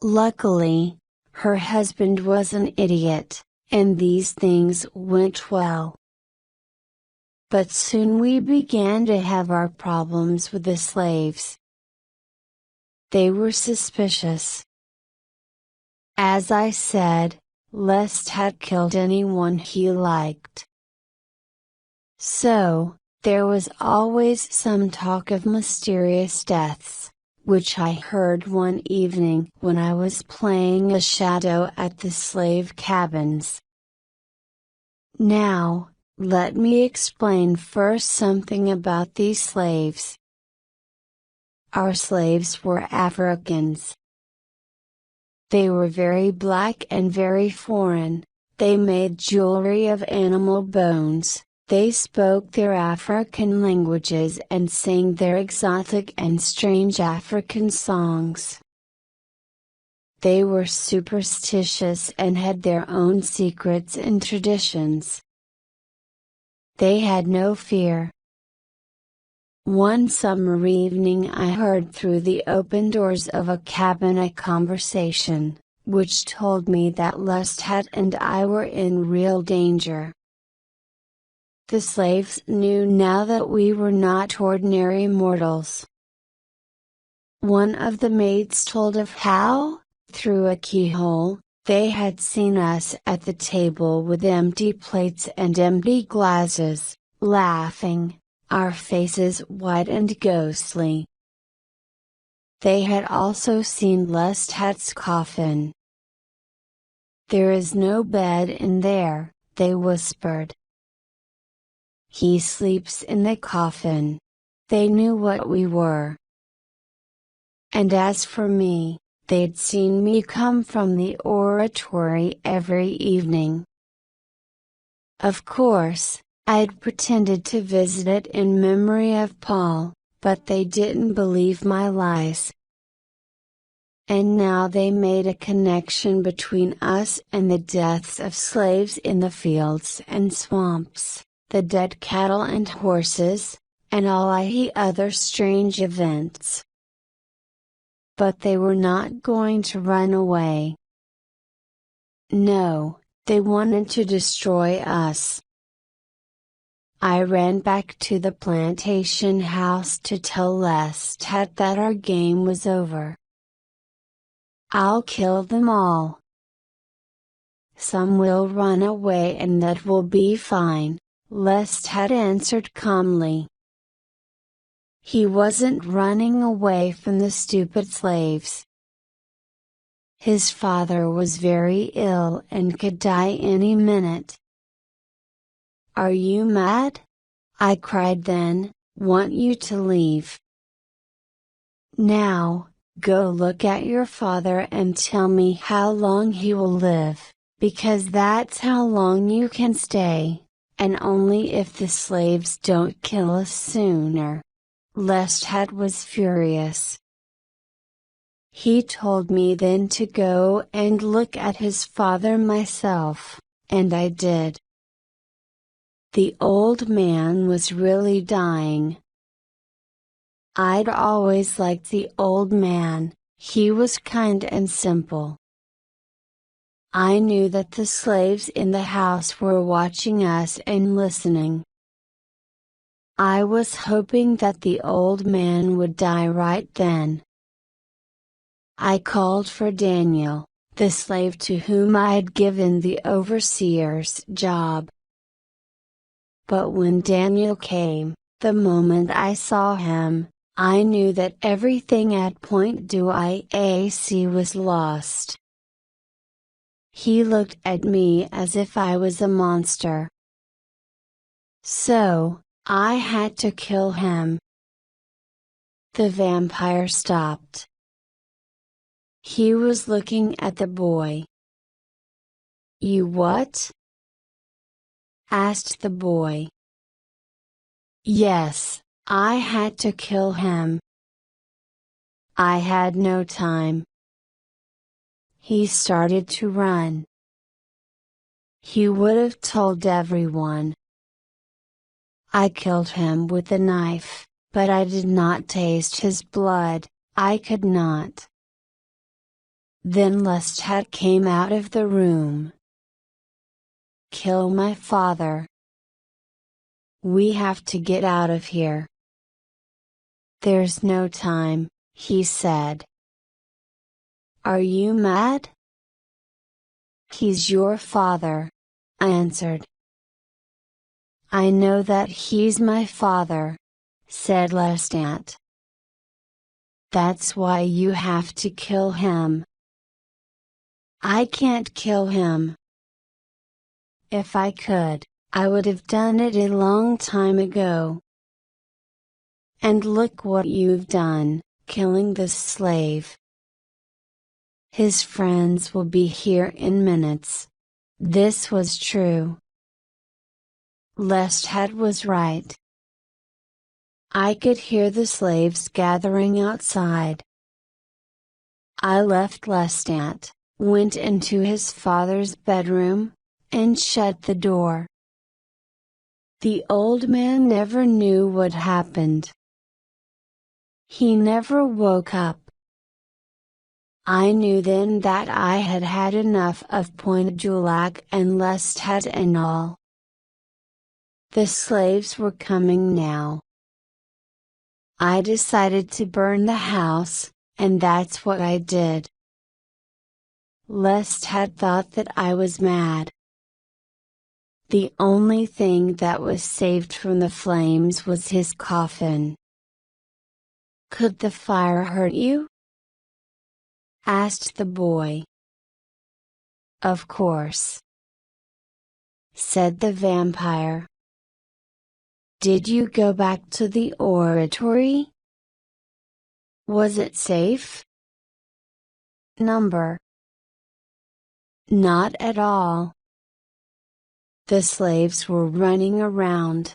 Luckily, her husband was an idiot, and these things went well. But soon we began to have our problems with the slaves. They were suspicious. As I said, Lest had killed anyone he liked. So, there was always some talk of mysterious deaths, which I heard one evening when I was playing a shadow at the slave cabins. Now, let me explain first something about these slaves. Our slaves were Africans. They were very black and very foreign. They made jewelry of animal bones, they spoke their African languages and sang their exotic and strange African songs. They were superstitious and had their own secrets and traditions. They had no fear. One summer evening I heard through the open doors of a cabin a conversation, which told me that Lestat and I were in real danger. The slaves knew now that we were not ordinary mortals. One of the maids told of how, through a keyhole, they had seen us at the table with empty plates and empty glasses, laughing, our faces white and ghostly. They had also seen Lestat's coffin. "There is no bed in there," they whispered. "He sleeps in the coffin." They knew what we were. And as for me, they'd seen me come from the oratory every evening. Of course, I'd pretended to visit it in memory of Paul, but they didn't believe my lies. And now they made a connection between us and the deaths of slaves in the fields and swamps, the dead cattle and horses, and all other strange events. But they were not going to run away. No, they wanted to destroy us. I ran back to the plantation house to tell Lestat that our game was over. "I'll kill them all. Some will run away and that will be fine," Lestat answered calmly. He wasn't running away from the stupid slaves. His father was very ill and could die any minute. "Are you mad?" I cried then, "want you to leave. Now, go look at your father and tell me how long he will live, because that's how long you can stay, and only if the slaves don't kill us sooner." Lestat was furious. He told me then to go and look at his father myself, and I did. The old man was really dying. I'd always liked the old man, he was kind and simple. I knew that the slaves in the house were watching us and listening. I was hoping that the old man would die right then. I called for Daniel, the slave to whom I had given the overseer's job. But when Daniel came, the moment I saw him, I knew that everything at Point du IAC was lost. He looked at me as if I was a monster. So, I had to kill him. The vampire stopped. He was looking at the boy. "You what?" asked the boy. "Yes, I had to kill him. I had no time." He started to run. He would have told everyone. I killed him with a knife, but I did not taste his blood, I could not. Then Lestat came out of the room. "Kill my father. We have to get out of here." "There's no time," he said. "Are you mad?" "He's your father," I answered. "I know that he's my father," said Lestat. "That's why you have to kill him." "I can't kill him. If I could, I would have done it a long time ago. And look what you've done, killing this slave. His friends will be here in minutes." This was true. Lestat was right. I could hear the slaves gathering outside. I left Lestat, went into his father's bedroom, and shut the door. The old man never knew what happened. He never woke up. I knew then that I had had enough of Point Julak and Lestat and all. The slaves were coming now. I decided to burn the house, and that's what I did. Lestat thought that I was mad. The only thing that was saved from the flames was his coffin. "Could the fire hurt you?" asked the boy. "Of course," said the vampire. "Did you go back to the oratory? Was it safe?" "Number. Not at all. The slaves were running around."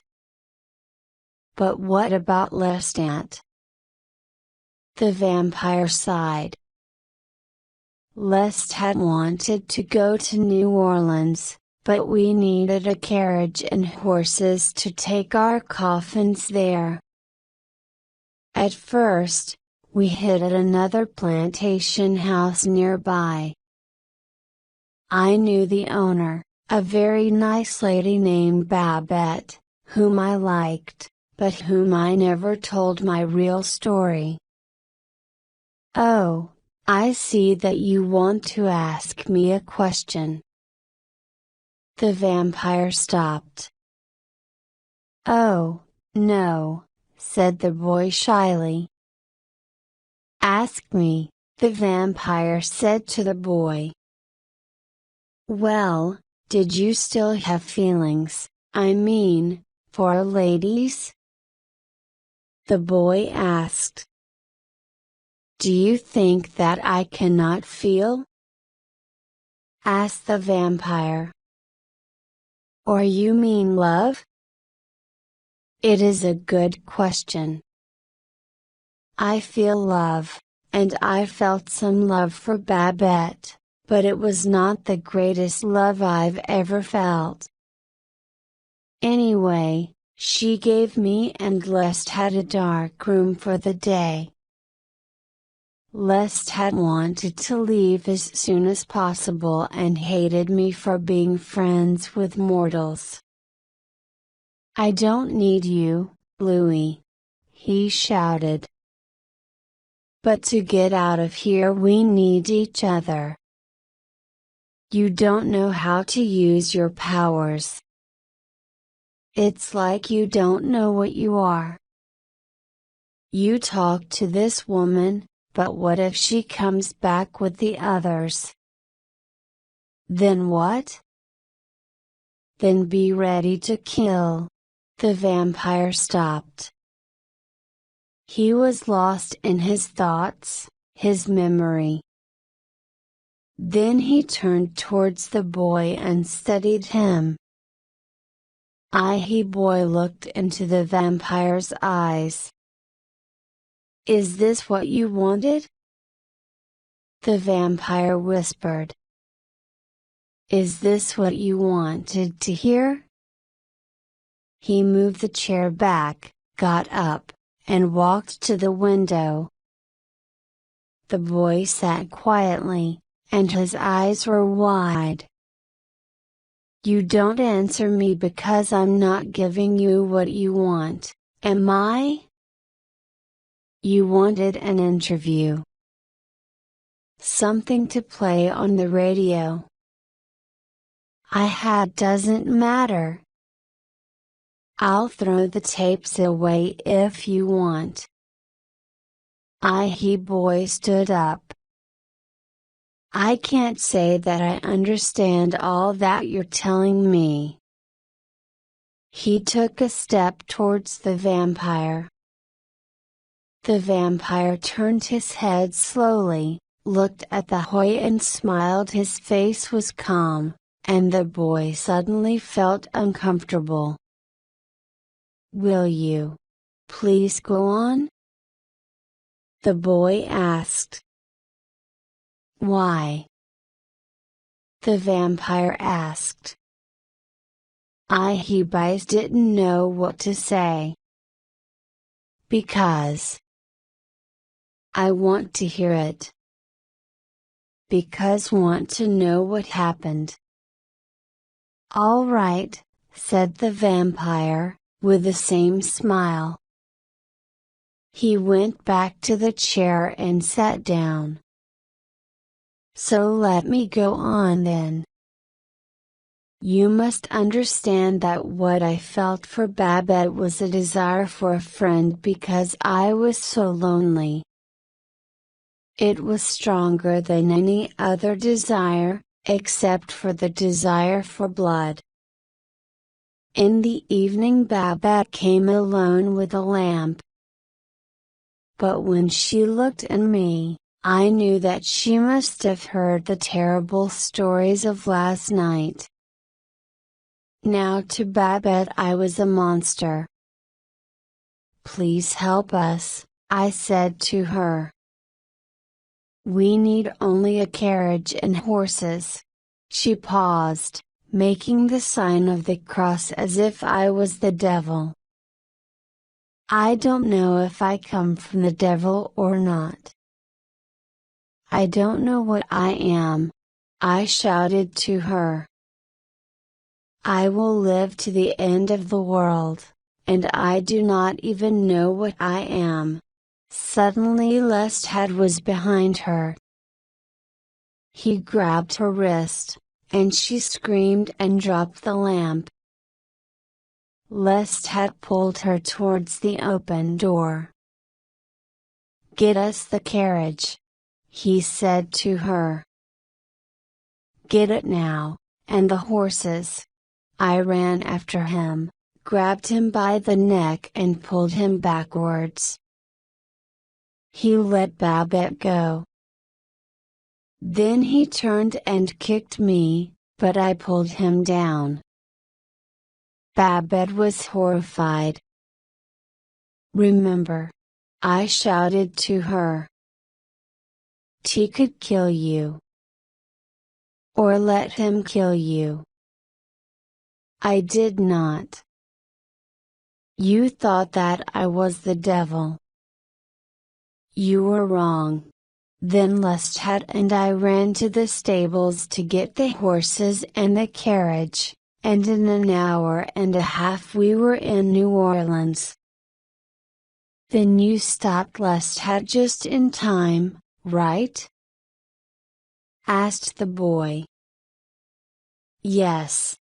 "But what about Lestat?" The vampire sighed. "Lestat wanted to go to New Orleans, but we needed a carriage and horses to take our coffins there. At first, we hid at another plantation house nearby. I knew the owner, a very nice lady named Babette, whom I liked, but whom I never told my real story." "Oh, I see that you want to ask me a question." The vampire stopped. "Oh, no," said the boy shyly. "Ask me," the vampire said to the boy. "Well, did you still have feelings, I mean, for ladies?" the boy asked. "Do you think that I cannot feel?" asked the vampire. "Or you mean love?" "It is a good question. I feel love, and I felt some love for Babette, but it was not the greatest love I've ever felt. Anyway, she gave me and Lestat a dark room for the day. Lestat wanted to leave as soon as possible and hated me for being friends with mortals. 'I don't need you, Louis,' he shouted. 'But to get out of here we need each other. You don't know how to use your powers. It's like you don't know what you are. You talk to this woman, but what if she comes back with the others? Then what? Then be ready to kill.' The vampire stopped. He was lost in his thoughts, his memory. Then he turned towards the boy and studied him. The boy looked into the vampire's eyes. 'Is this what you wanted?' the vampire whispered. 'Is this what you wanted to hear?' He moved the chair back, got up, and walked to the window. The boy sat quietly, and his eyes were wide. You don't answer me because I'm not giving you what you want, am I? You wanted an interview. Something to play on the radio. I had doesn't matter. I'll throw the tapes away if you want. He boy stood up. I can't say that I understand all that you're telling me. He took a step towards the vampire. The vampire turned his head slowly, looked at the boy and smiled. His face was calm, and the boy suddenly felt uncomfortable. Will you please go on? The boy asked. Why? The vampire asked. He boy didn't know what to say. Because. I want to hear it. Because want to know what happened. All right, said the vampire, with the same smile. He went back to the chair and sat down. So let me go on then. You must understand that what I felt for Babette was a desire for a friend because I was so lonely. It was stronger than any other desire, except for the desire for blood. In the evening Babette came alone with a lamp. But when she looked at me, I knew that she must have heard the terrible stories of last night. Now to Babette I was a monster. Please help us, I said to her. We need only a carriage and horses. She paused, making the sign of the cross as if I was the devil. I don't know if I come from the devil or not. I don't know what I am, I shouted to her. I will live to the end of the world, and I do not even know what I am. Suddenly Lestat was behind her. He grabbed her wrist, and she screamed and dropped the lamp. Lestat pulled her towards the open door. Get us the carriage, he said to her. Get it now, and the horses. I ran after him, grabbed him by the neck and pulled him backwards. He let Babette go. Then he turned and kicked me, but I pulled him down. Babette was horrified. Remember, I shouted to her. He could kill you. Or let him kill you. I did not. You thought that I was the devil. You were wrong. Then Lestat and I ran to the stables to get the horses and the carriage, and in an hour and a half we were in New Orleans. Then you stopped Lestat just in time, right? Asked the boy. Yes.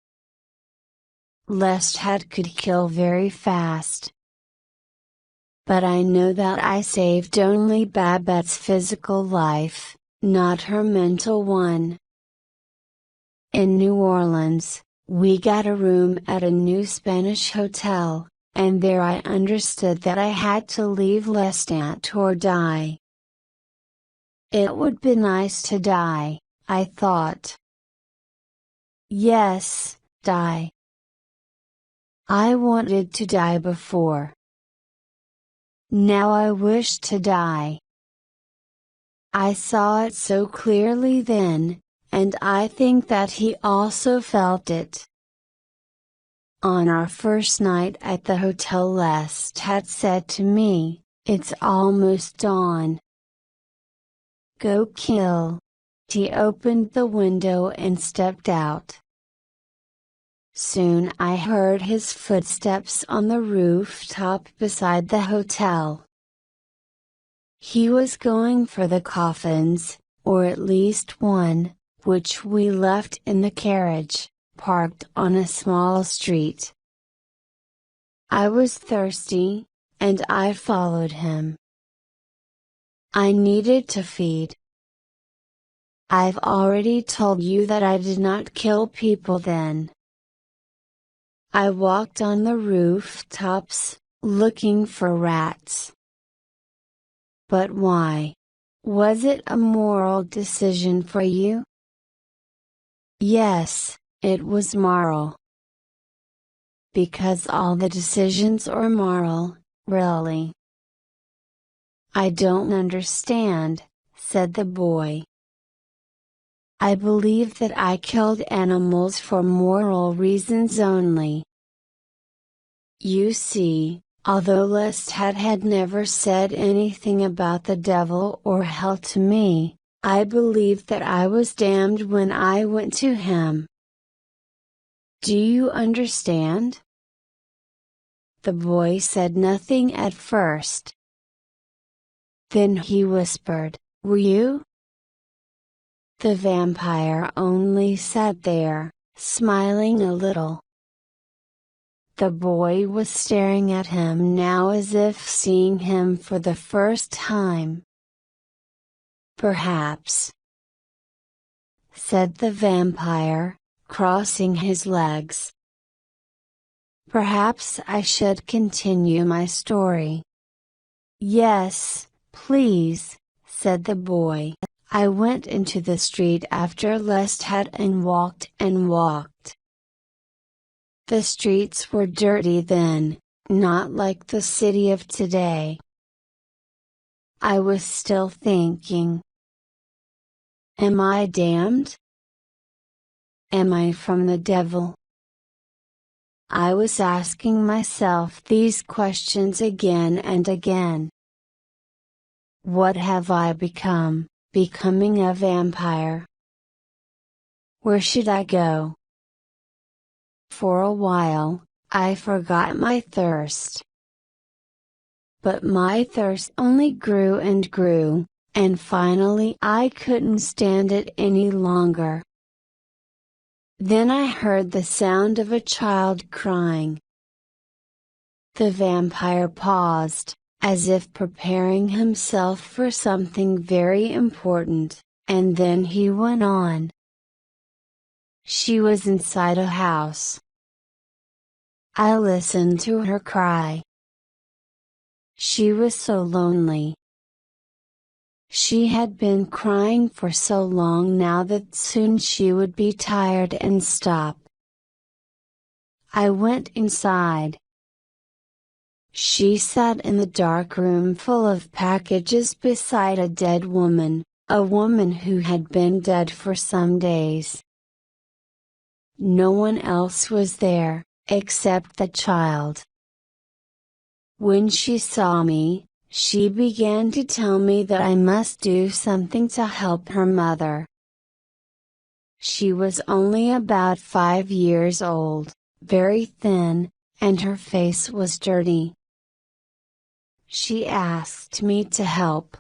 Lestat could kill very fast. But I know that I saved only Babette's physical life, not her mental one. In New Orleans, we got a room at a new Spanish hotel, and there I understood that I had to leave Lestat or die. It would be nice to die, I thought. Yes, die. I wanted to die before. Now I wish to die. I saw it so clearly then, and I think that he also felt it. On our first night at the hotel Lestat said to me, it's almost dawn. Go kill. He opened the window and stepped out. Soon I heard his footsteps on the rooftop beside the hotel. He was going for the coffins, or at least one, which we left in the carriage, parked on a small street. I was thirsty, and I followed him. I needed to feed. I've already told you that I did not kill people then. I walked on the rooftops, looking for rats. But why? Was it a moral decision for you? Yes, it was moral. Because all the decisions are moral, really. I don't understand, said the boy. I believe that I killed animals for moral reasons only. You see, although Lestat had never said anything about the devil or hell to me, I believed that I was damned when I went to him. Do you understand? The boy said nothing at first. Then he whispered, "Were you?" The vampire only sat there, smiling a little. The boy was staring at him now as if seeing him for the first time. "Perhaps," said the vampire, crossing his legs. "Perhaps I should continue my story." "Yes, please," said the boy. I went into the street after Lestat and walked and walked. The streets were dirty then, not like the city of today. I was still thinking. Am I damned? Am I from the devil? I was asking myself these questions again and again. What have I become, becoming a vampire? Where should I go? For a while, I forgot my thirst. But my thirst only grew and grew, and finally I couldn't stand it any longer. Then I heard the sound of a child crying. The vampire paused, as if preparing himself for something very important, and then he went on. She was inside a house. I listened to her cry. She was so lonely. She had been crying for so long now that soon she would be tired and stop. I went inside. She sat in the dark room full of packages beside a dead woman, a woman who had been dead for some days. No one else was there, except the child. When she saw me, she began to tell me that I must do something to help her mother. She was only about 5 years old, very thin, and her face was dirty. She asked me to help.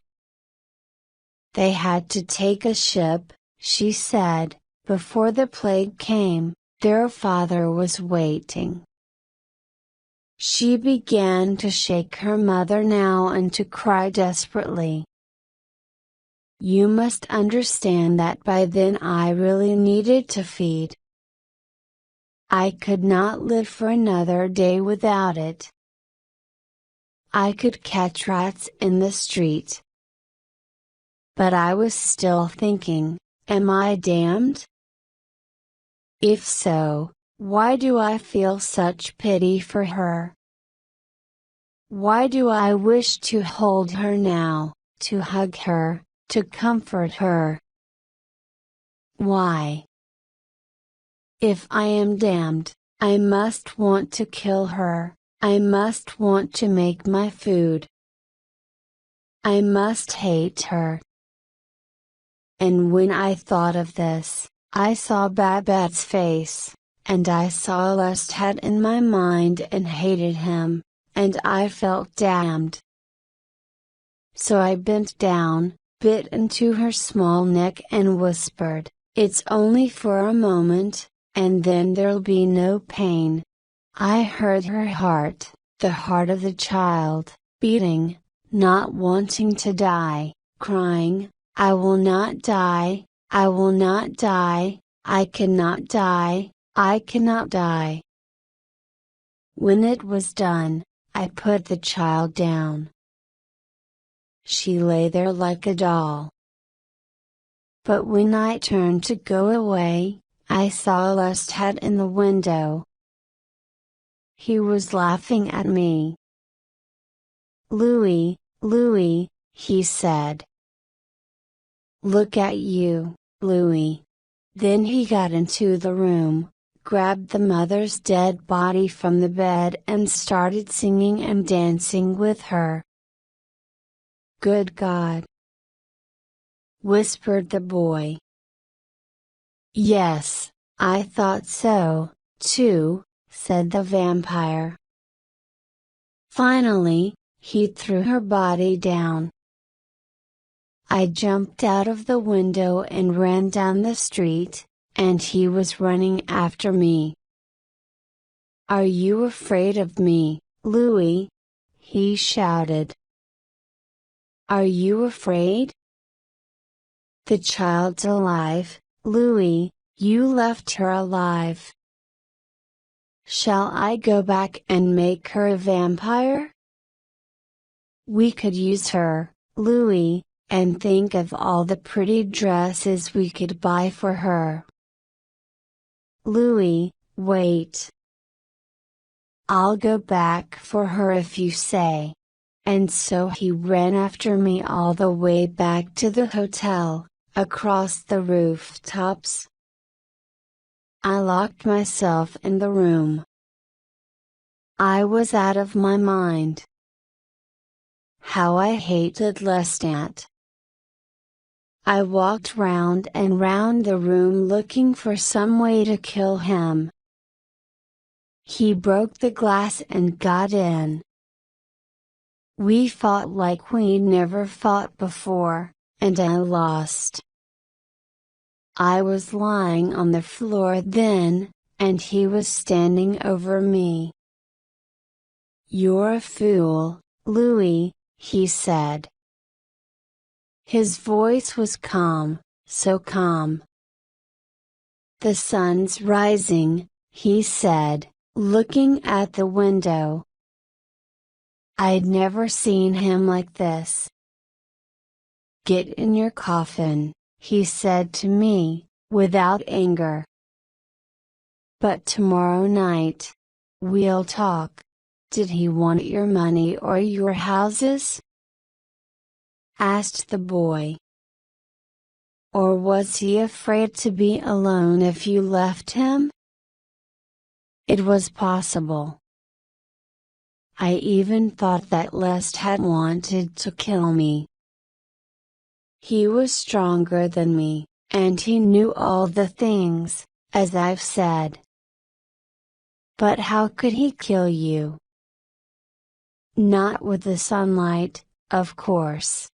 They had to take a ship, she said. Before the plague came, their father was waiting. She began to shake her mother now and to cry desperately. You must understand that by then I really needed to feed. I could not live for another day without it. I could catch rats in the street. But I was still thinking, am I damned? If so, why do I feel such pity for her? Why do I wish to hold her now, to hug her, to comfort her? Why? If I am damned, I must want to kill her, I must want to make my food. I must hate her. and when I thought of this, I saw Babette's face, and I saw Lestat in my mind and hated him, and I felt damned. So I bent down, bit into her small neck and whispered, "It's only for a moment, and then there'll be no pain." I heard her heart, the heart of the child, beating, not wanting to die, crying, "I will not die, I will not die, I cannot die, I cannot die." When it was done, I put the child down. She lay there like a doll. But when I turned to go away, I saw Lestat in the window. He was laughing at me. "Louis, Louis," he said. "Look at you, Louis." Then he got into the room, grabbed the mother's dead body from the bed and started singing and dancing with her. "Good God!" whispered the boy. "Yes, I thought so, too," said the vampire. Finally, he threw her body down. I jumped out of the window and ran down the street, and he was running after me. "Are you afraid of me, Louis?" he shouted. "Are you afraid? The child's alive, Louis, you left her alive. Shall I go back and make her a vampire? We could use her, Louis, and think of all the pretty dresses we could buy for her." "Louis, wait. I'll go back for her if you say." And so he ran after me all the way back to the hotel, across the rooftops. I locked myself in the room. I was out of my mind. How I hated Lestat. I walked round and round the room looking for some way to kill him. He broke the glass and got in. We fought like we'd never fought before, and I lost. I was lying on the floor then, and he was standing over me. "You're a fool, Louis," he said. His voice was calm, so calm. "The sun's rising," he said, looking at the window. I'd never seen him like this. "Get in your coffin," he said to me, without anger. "But tomorrow night, we'll talk." "Did he want your money or your houses?" asked the boy. "Or was he afraid to be alone if you left him?" It was possible. I even thought that Lestat wanted to kill me. He was stronger than me, and he knew all the things, as I've said. But how could he kill you? Not with the sunlight, of course.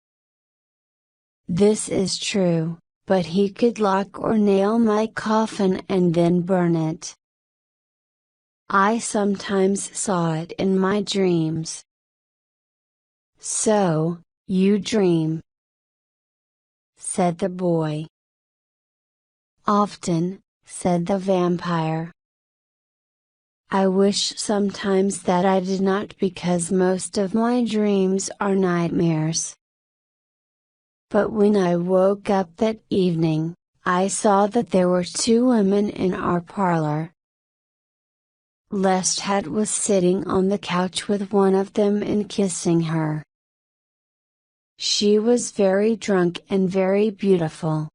This is true, but he could lock or nail my coffin and then burn it. I sometimes saw it in my dreams. "So, you dream?" said the boy. "Often," said the vampire. "I wish sometimes that I did not, because most of my dreams are nightmares. But when I woke up that evening, I saw that there were two women in our parlor. Lestat was sitting on the couch with one of them and kissing her. She was very drunk and very beautiful.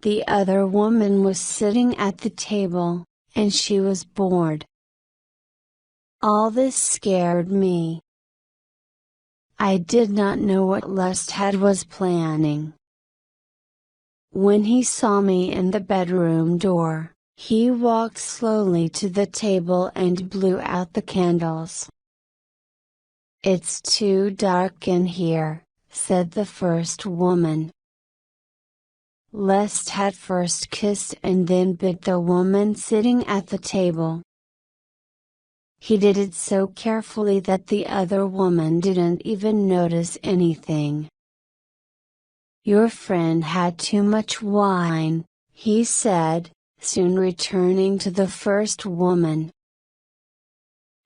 The other woman was sitting at the table, and she was bored. All this scared me. I did not know what Lestat was planning. When he saw me in the bedroom door, he walked slowly to the table and blew out the candles. "It's too dark in here," said the first woman. Lestat first kissed and then bit the woman sitting at the table. He did it so carefully that the other woman didn't even notice anything. "Your friend had too much wine," he said, soon returning to the first woman.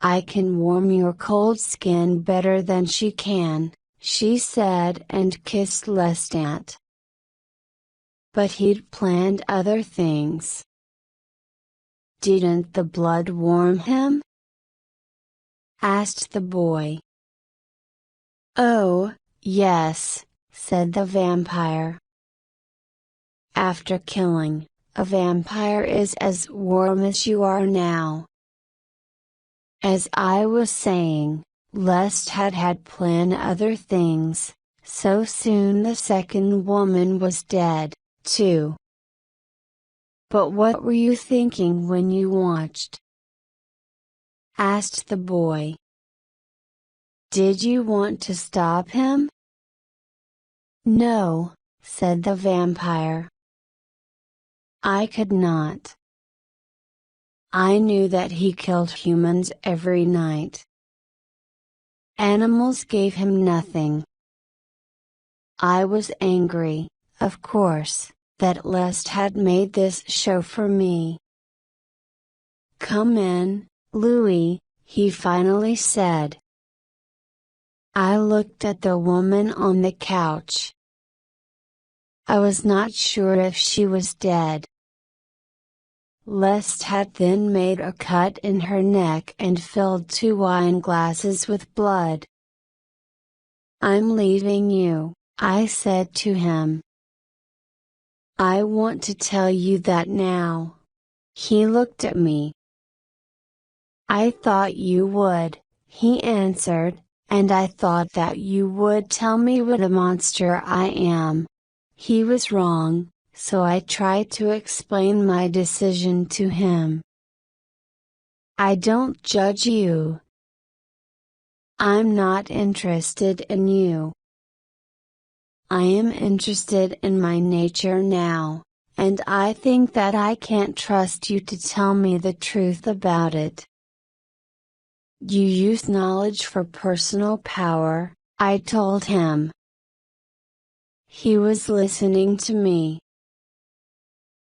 "I can warm your cold skin better than she can," she said and kissed Lestat. But he'd planned other things. "Didn't the blood warm him?" asked the boy. "Oh, yes," said the vampire. "After killing, a vampire is as warm as you are now." As I was saying, Lestat had planned other things, so soon the second woman was dead, too. "But what were you thinking when you watched?" asked the boy. "Did you want to stop him?" "No," said the vampire. "I could not. I knew that he killed humans every night. Animals gave him nothing. I was angry, of course, that Lestat had made this show for me." "Come in, Louis," he finally said. I looked at the woman on the couch. I was not sure if she was dead. Lestat then made a cut in her neck and filled 2 wine glasses with blood. "I'm leaving you," I said to him. "I want to tell you that now." He looked at me. "I thought you would," he answered, "and I thought that you would tell me what a monster I am." He was wrong, so I tried to explain my decision to him. "I don't judge you. I'm not interested in you. I am interested in my nature now, and I think that I can't trust you to tell me the truth about it. You use knowledge for personal power," I told him. He was listening to me.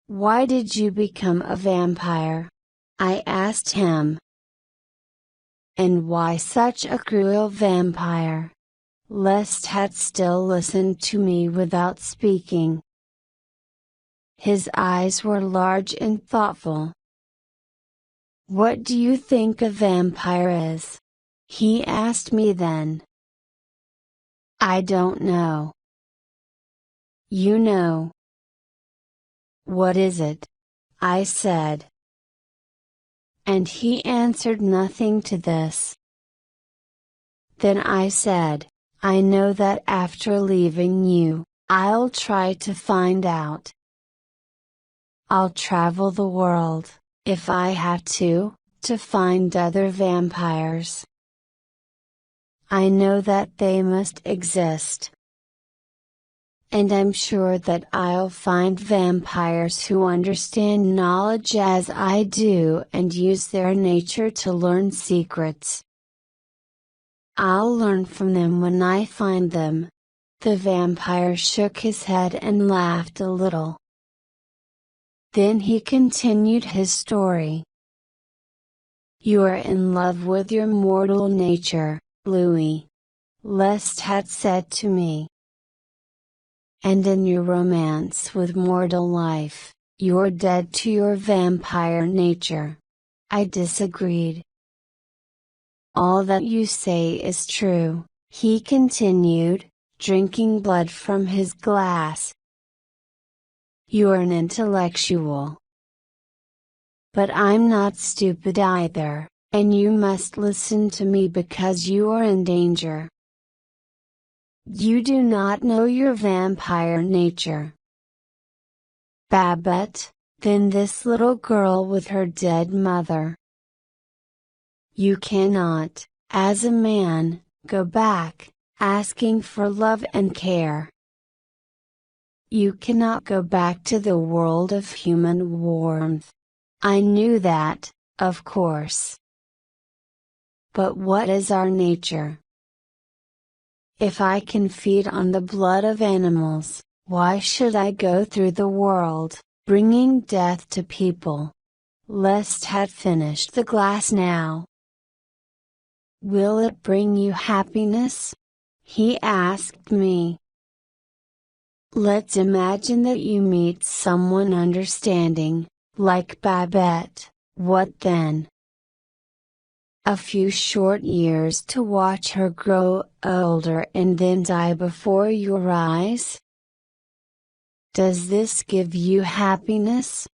"Why did you become a vampire?" I asked him. "And why such a cruel vampire?" Lestat still listened to me without speaking. His eyes were large and thoughtful. "What do you think a vampire is?" he asked me then. "I don't know." "You know." "What is it?" I said. And he answered nothing to this. Then I said, "I know that after leaving you, I'll try to find out. I'll travel the world, if I have to find other vampires. I know that they must exist. And I'm sure that I'll find vampires who understand knowledge as I do and use their nature to learn secrets. I'll learn from them when I find them." The vampire shook his head and laughed a little. Then he continued his story. "You are in love with your mortal nature, Louis," Lestat said to me. "And in your romance with mortal life, you're dead to your vampire nature." I disagreed. "All that you say is true," he continued, drinking blood from his glass. "You're an intellectual. But I'm not stupid either, and you must listen to me because you are in danger. You do not know your vampire nature. Babette, than this little girl with her dead mother. You cannot, as a man, go back, asking for love and care. You cannot go back to the world of human warmth. I knew that, of course. But what is our nature? If I can feed on the blood of animals, why should I go through the world, bringing death to people? Lest had finished the glass now. Will it bring you happiness? He asked me. Let's imagine that you meet someone understanding, like Babette, what then? A few short years to watch her grow older and then die before your eyes? Does this give you happiness?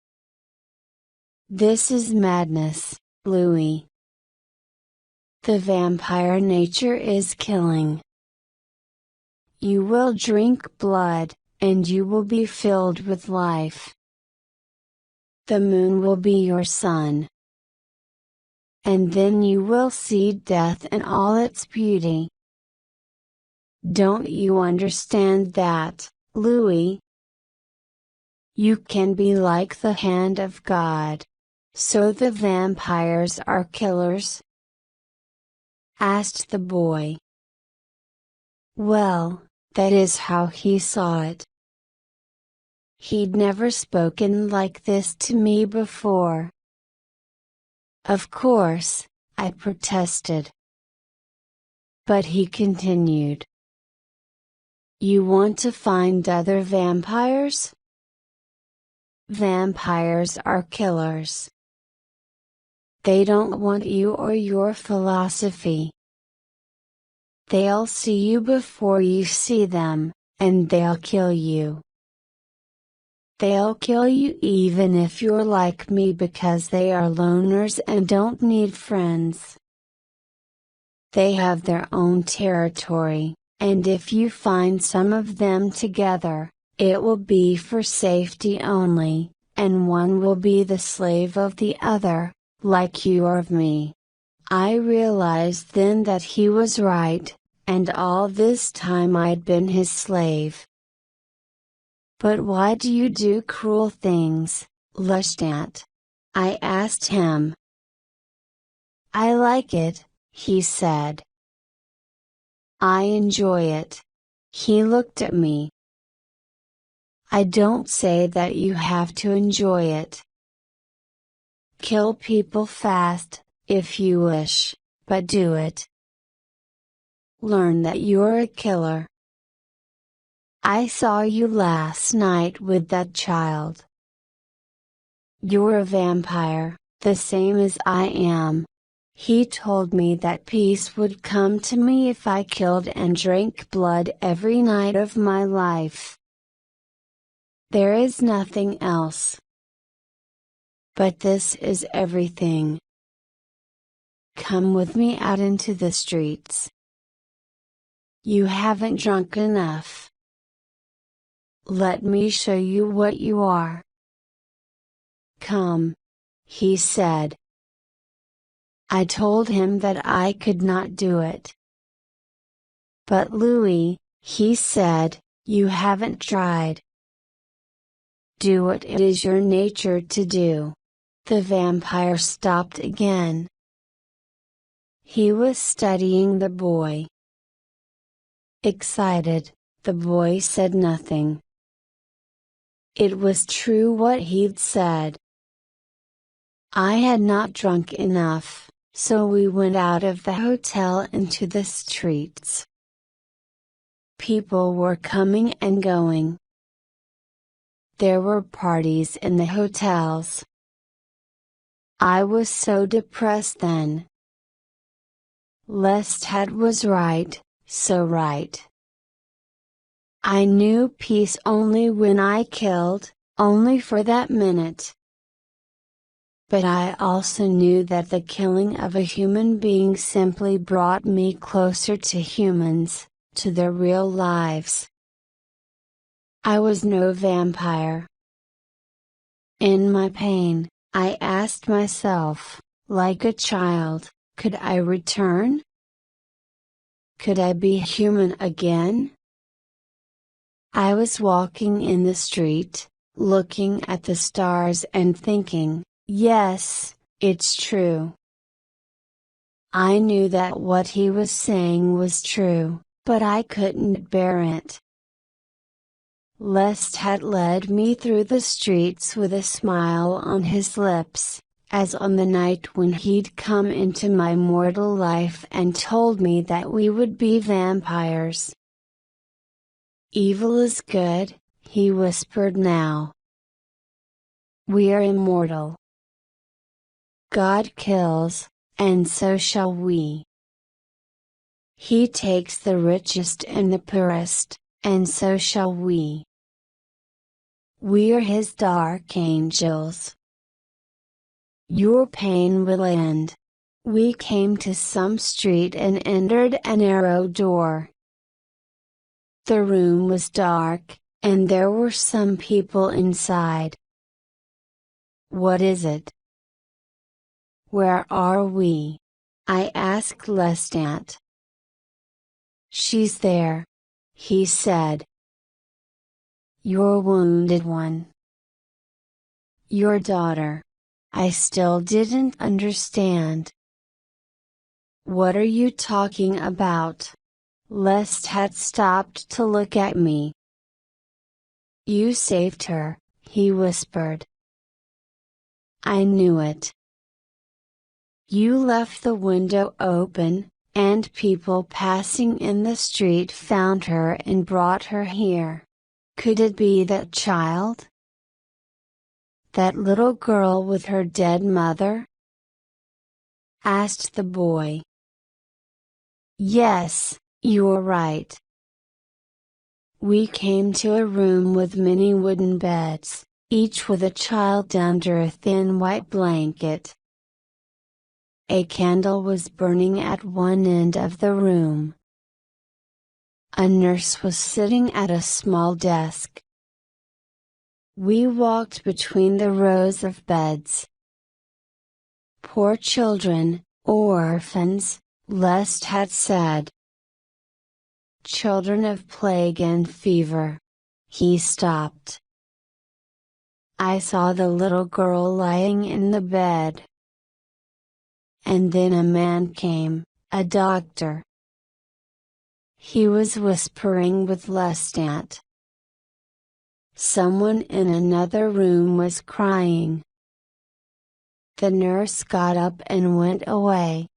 This is madness, Louis. The vampire nature is killing. You will drink blood, and you will be filled with life. The moon will be your sun. And then you will see death in all its beauty. Don't you understand that, Louis? You can be like the hand of God. So the vampires are killers? Asked the boy. Well, that is how he saw it. He'd never spoken like this to me before. Of course, I protested. But he continued. You want to find other vampires? Vampires are killers. They don't want you or your philosophy. They'll see you before you see them, and they'll kill you. They'll kill you even if you're like me because they are loners and don't need friends. They have their own territory, and if you find some of them together, it will be for safety only, and one will be the slave of the other, like you or of me. I realized then that he was right, and all this time I'd been his slave. But why do you do cruel things, Lestat? I asked him. I like it, he said. I enjoy it. He looked at me. I don't say that you have to enjoy it. Kill people fast, if you wish, but do it. Learn that you're a killer. I saw you last night with that child. You're a vampire, the same as I am. He told me that peace would come to me if I killed and drank blood every night of my life. There is nothing else. But this is everything. Come with me out into the streets. You haven't drunk enough. Let me show you what you are. Come, he said. I told him that I could not do it. But Louis, he said, you haven't tried. Do what it is your nature to do. The vampire stopped again. He was studying the boy. Excited, the boy said nothing. It was true what he'd said. I had not drunk enough, so we went out of the hotel into the streets. People were coming and going. There were parties in the hotels. I was so depressed then. Lestat was right, so right. I knew peace only when I killed, only for that minute. But I also knew that the killing of a human being simply brought me closer to humans, to their real lives. I was no vampire. In my pain, I asked myself, like a child, could I return? Could I be human again? I was walking in the street, looking at the stars and thinking, yes, it's true. I knew that what he was saying was true, but I couldn't bear it. Lestat led me through the streets with a smile on his lips, as on the night when he'd come into my mortal life and told me that we would be vampires. Evil is good, he whispered now. We are immortal. God kills, and so shall we. He takes the richest and the poorest, and so shall we. We are his dark angels. Your pain will end. We came to some street and entered a narrow door. The room was dark, and there were some people inside. What is it? Where are we? I asked Lestat. She's there, he said. Your wounded one. Your daughter. I still didn't understand. What are you talking about? Lestat stopped to look at me. You saved her, he whispered. I knew it. You left the window open, and people passing in the street found her and brought her here. Could it be that child? That little girl with her dead mother? Asked the boy. Yes, you're right. We came to a room with many wooden beds, each with a child under a thin white blanket. A candle was burning at one end of the room. A nurse was sitting at a small desk. We walked between the rows of beds. Poor children, orphans, Lestat said. Children of plague and fever. He stopped. I saw the little girl lying in the bed. And then a man came, a doctor. He was whispering with Lestat. Someone in another room was crying. The nurse got up and went away.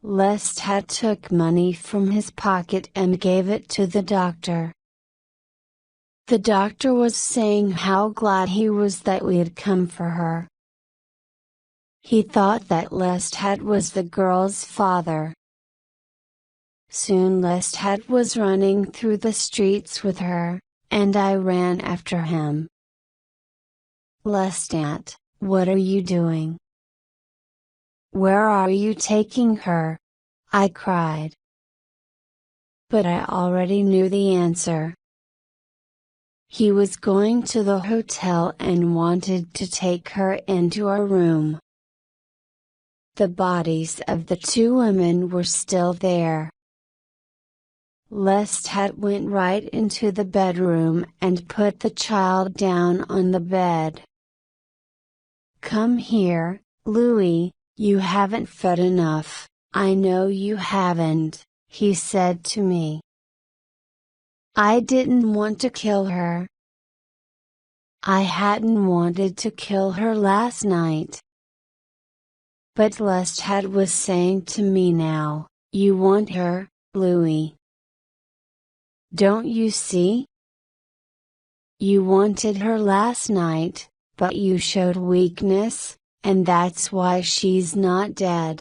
Lestat took money from his pocket and gave it to the doctor. The doctor was saying how glad he was that we had come for her. He thought that Lestat was the girl's father. Soon Lestat was running through the streets with her, and I ran after him. Lestat, what are you doing? Where are you taking her? I cried. But I already knew the answer. He was going to the hotel and wanted to take her into our room. The bodies of the two women were still there. Lestat went right into the bedroom and put the child down on the bed. Come here, Louis, you haven't fed enough, I know you haven't, he said to me. I didn't want to kill her. I hadn't wanted to kill her last night. But Lestat was saying to me now, you want her, Louis. Don't you see? You wanted her last night, but you showed weakness, and that's why she's not dead.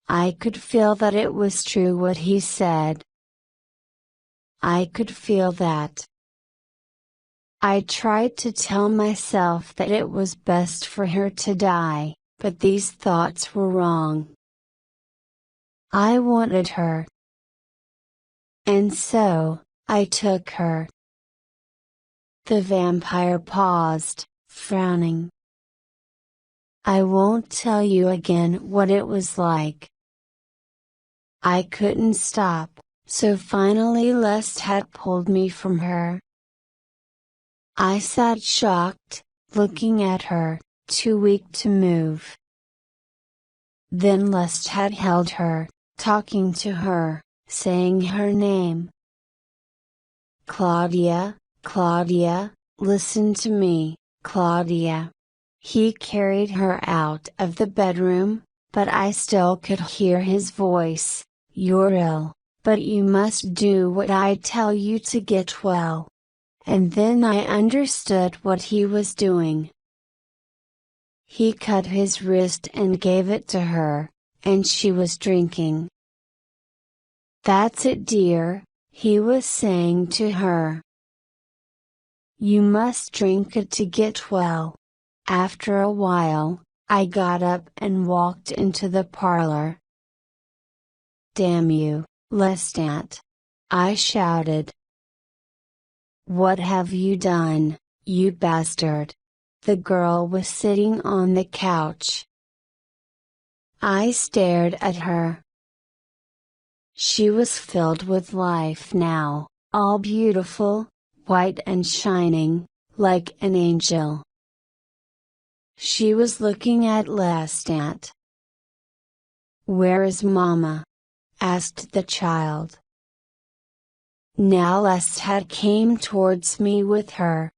I could feel that it was true what he said. I could feel that. I tried to tell myself that it was best for her to die, but these thoughts were wrong. I wanted her. And so, I took her. The vampire paused, frowning. I won't tell you again what it was like. I couldn't stop, so finally Lestat pulled me from her. I sat shocked, looking at her, too weak to move. Then Lestat held her, talking to her, saying her name. Claudia, Claudia, listen to me, Claudia. He carried her out of the bedroom, but I still could hear his voice. You're ill, but you must do what I tell you to get well. And then I understood what he was doing. He cut his wrist and gave it to her, and she was drinking. That's it, dear, he was saying to her. You must drink it to get well. After a while, I got up and walked into the parlor. Damn you, Lestat! I shouted. What have you done, you bastard? The girl was sitting on the couch. I stared at her. She was filled with life now, all beautiful, white and shining, like an angel. She was looking at Lestat. Where is Mama? Asked the child. Now Lestat came towards me with her.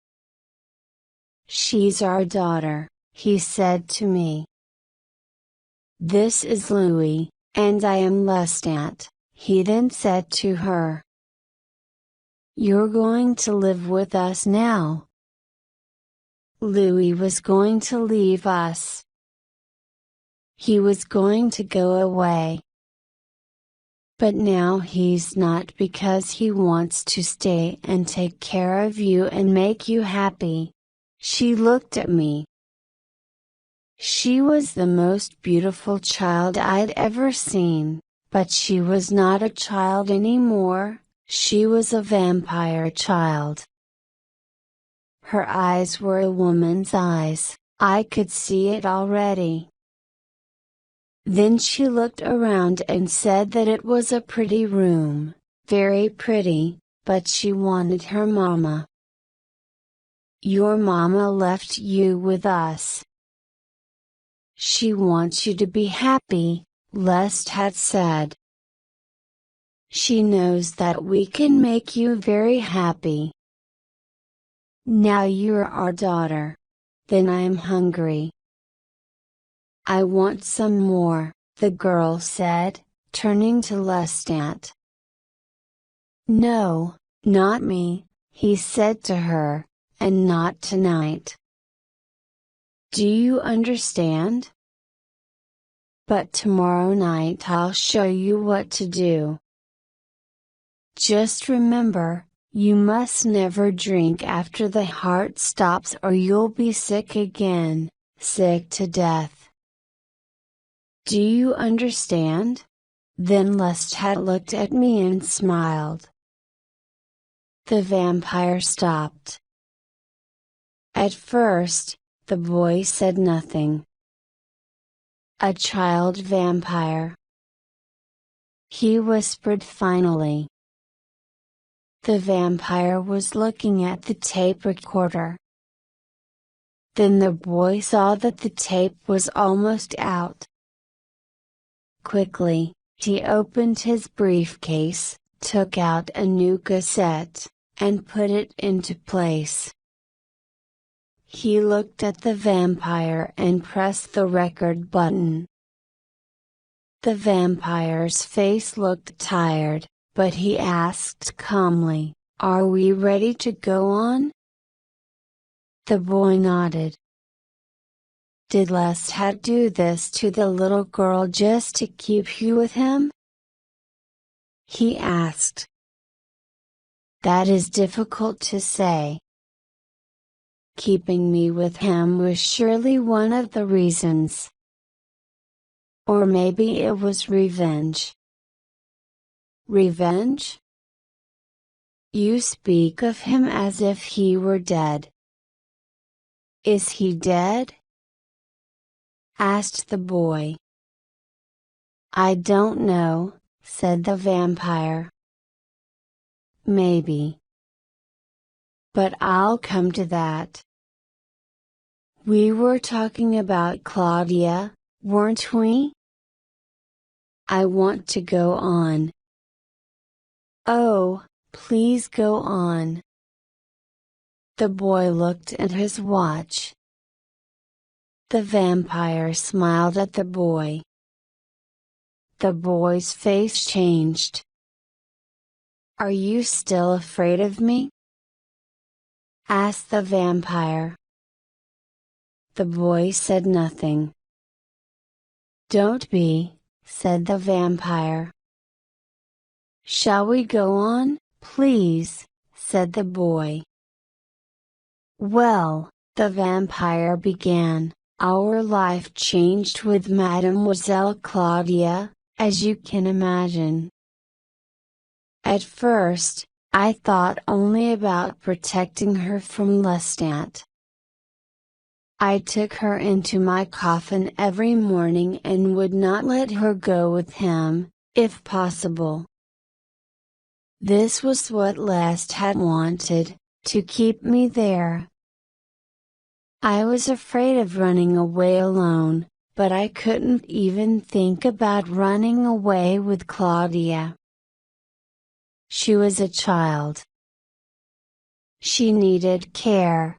She's our daughter, he said to me. This is Louis, and I am Lestat, he then said to her. You're going to live with us now. Louis was going to leave us. He was going to go away. But now he's not, because he wants to stay and take care of you and make you happy. She looked at me. She was the most beautiful child I'd ever seen, but she was not a child anymore, she was a vampire child. Her eyes were a woman's eyes, I could see it already. Then she looked around and said that it was a pretty room, very pretty, but she wanted her mama. Your mama left you with us. She wants you to be happy, Lestat said. She knows that we can make you very happy. Now you're our daughter. Then I'm hungry. I want some more, the girl said, turning to Lestat. No, not me, he said to her, and not tonight. Do you understand? But tomorrow night I'll show you what to do. Just remember, you must never drink after the heart stops or you'll be sick again, sick to death. Do you understand? Then Lestat looked at me and smiled. The vampire stopped. At first, the boy said nothing. A child vampire. He whispered finally. The vampire was looking at the tape recorder. Then the boy saw that the tape was almost out. Quickly, he opened his briefcase, took out a new cassette, and put it into place. He looked at the vampire and pressed the record button. The vampire's face looked tired, but he asked calmly, "Are we ready to go on?" The boy nodded. Did Lestat do this to the little girl just to keep you with him? He asked. That is difficult to say. Keeping me with him was surely one of the reasons. Or maybe it was revenge. Revenge? You speak of him as if he were dead. Is he dead? Asked the boy. I don't know, said the vampire. Maybe. But I'll come to that. We were talking about Claudia, weren't we? I want to go on. Oh, please go on. The boy looked at his watch. The vampire smiled at the boy. The boy's face changed. Are you still afraid of me? Asked the vampire. The boy said nothing. Don't be, said the vampire. Shall we go on, please, said the boy. Well, the vampire began, our life changed with Mademoiselle Claudia, as you can imagine. At first, I thought only about protecting her from Lestat. I took her into my coffin every morning and would not let her go with him, if possible. This was what Lestat wanted, to keep me there. I was afraid of running away alone, but I couldn't even think about running away with Claudia. She was a child. She needed care.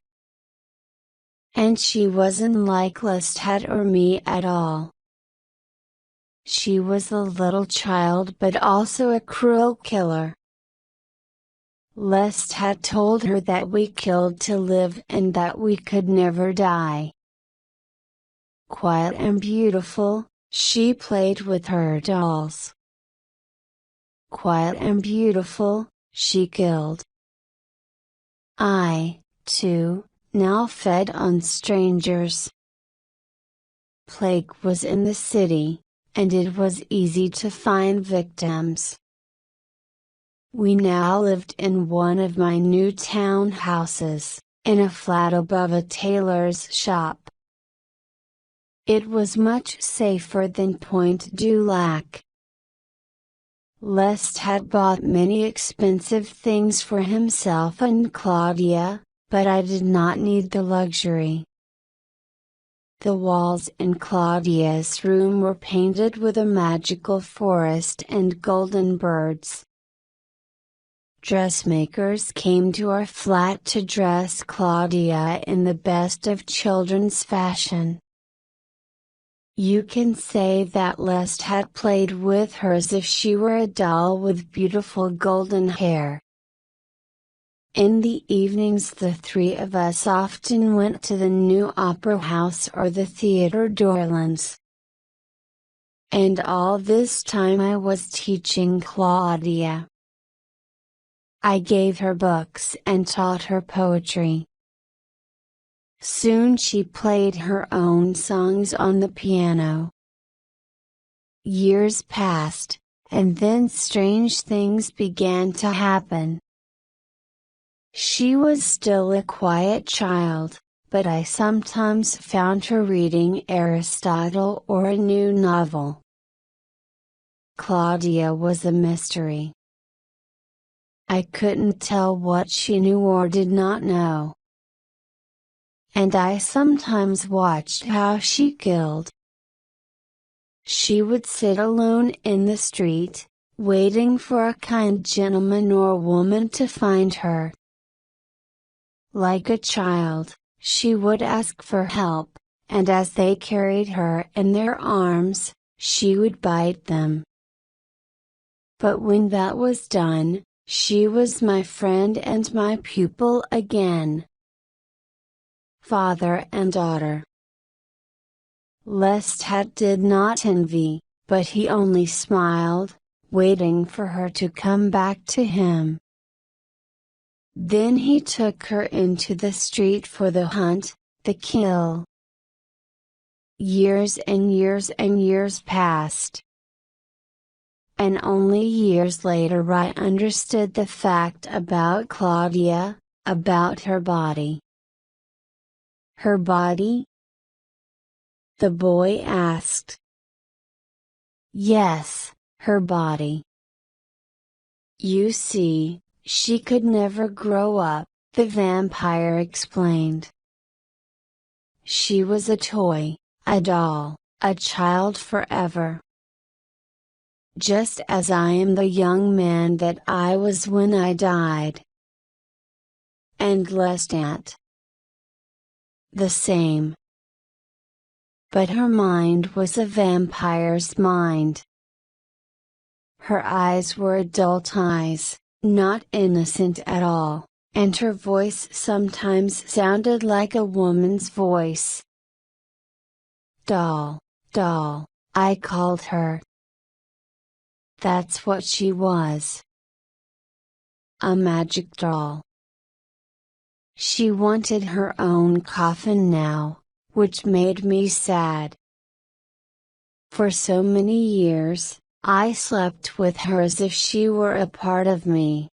And she wasn't like Lestat or me at all. She was a little child but also a cruel killer. Lestat told her that we killed to live and that we could never die. Quiet and beautiful, she played with her dolls. Quiet and beautiful, she killed. I, too, now fed on strangers. Plague was in the city, and it was easy to find victims. We now lived in one of my new townhouses, in a flat above a tailor's shop. It was much safer than Point du Lac. Lestat had bought many expensive things for himself and Claudia, but I did not need the luxury. The walls in Claudia's room were painted with a magical forest and golden birds. Dressmakers came to our flat to dress Claudia in the best of children's fashion. You can say that Lestat had played with her as if she were a doll with beautiful golden hair. In the evenings the three of us often went to the new opera house or the Theatre d'Orleans. And all this time I was teaching Claudia. I gave her books and taught her poetry. Soon she played her own songs on the piano. Years passed, and then strange things began to happen. She was still a quiet child, but I sometimes found her reading Aristotle or a new novel. Claudia was a mystery. I couldn't tell what she knew or did not know. And I sometimes watched how she killed. She would sit alone in the street, waiting for a kind gentleman or woman to find her. Like a child, she would ask for help, and as they carried her in their arms, she would bite them. But when that was done, she was my friend and my pupil again. Father and daughter. Lestat did not envy, but he only smiled, waiting for her to come back to him. Then he took her into the street for the hunt, the kill. Years and years and years passed. And only years later I understood the fact about Claudia, about her body. Her body? The boy asked. Yes, her body. You see, she could never grow up, the vampire explained. She was a toy, a doll, a child forever. Just as I am the young man that I was when I died. And Lestat. The same. But her mind was a vampire's mind. Her eyes were adult eyes, not innocent at all, and her voice sometimes sounded like a woman's voice. Doll, doll, I called her. That's what she was. A magic doll. She wanted her own coffin now, which made me sad. For so many years, I slept with her as if she were a part of me.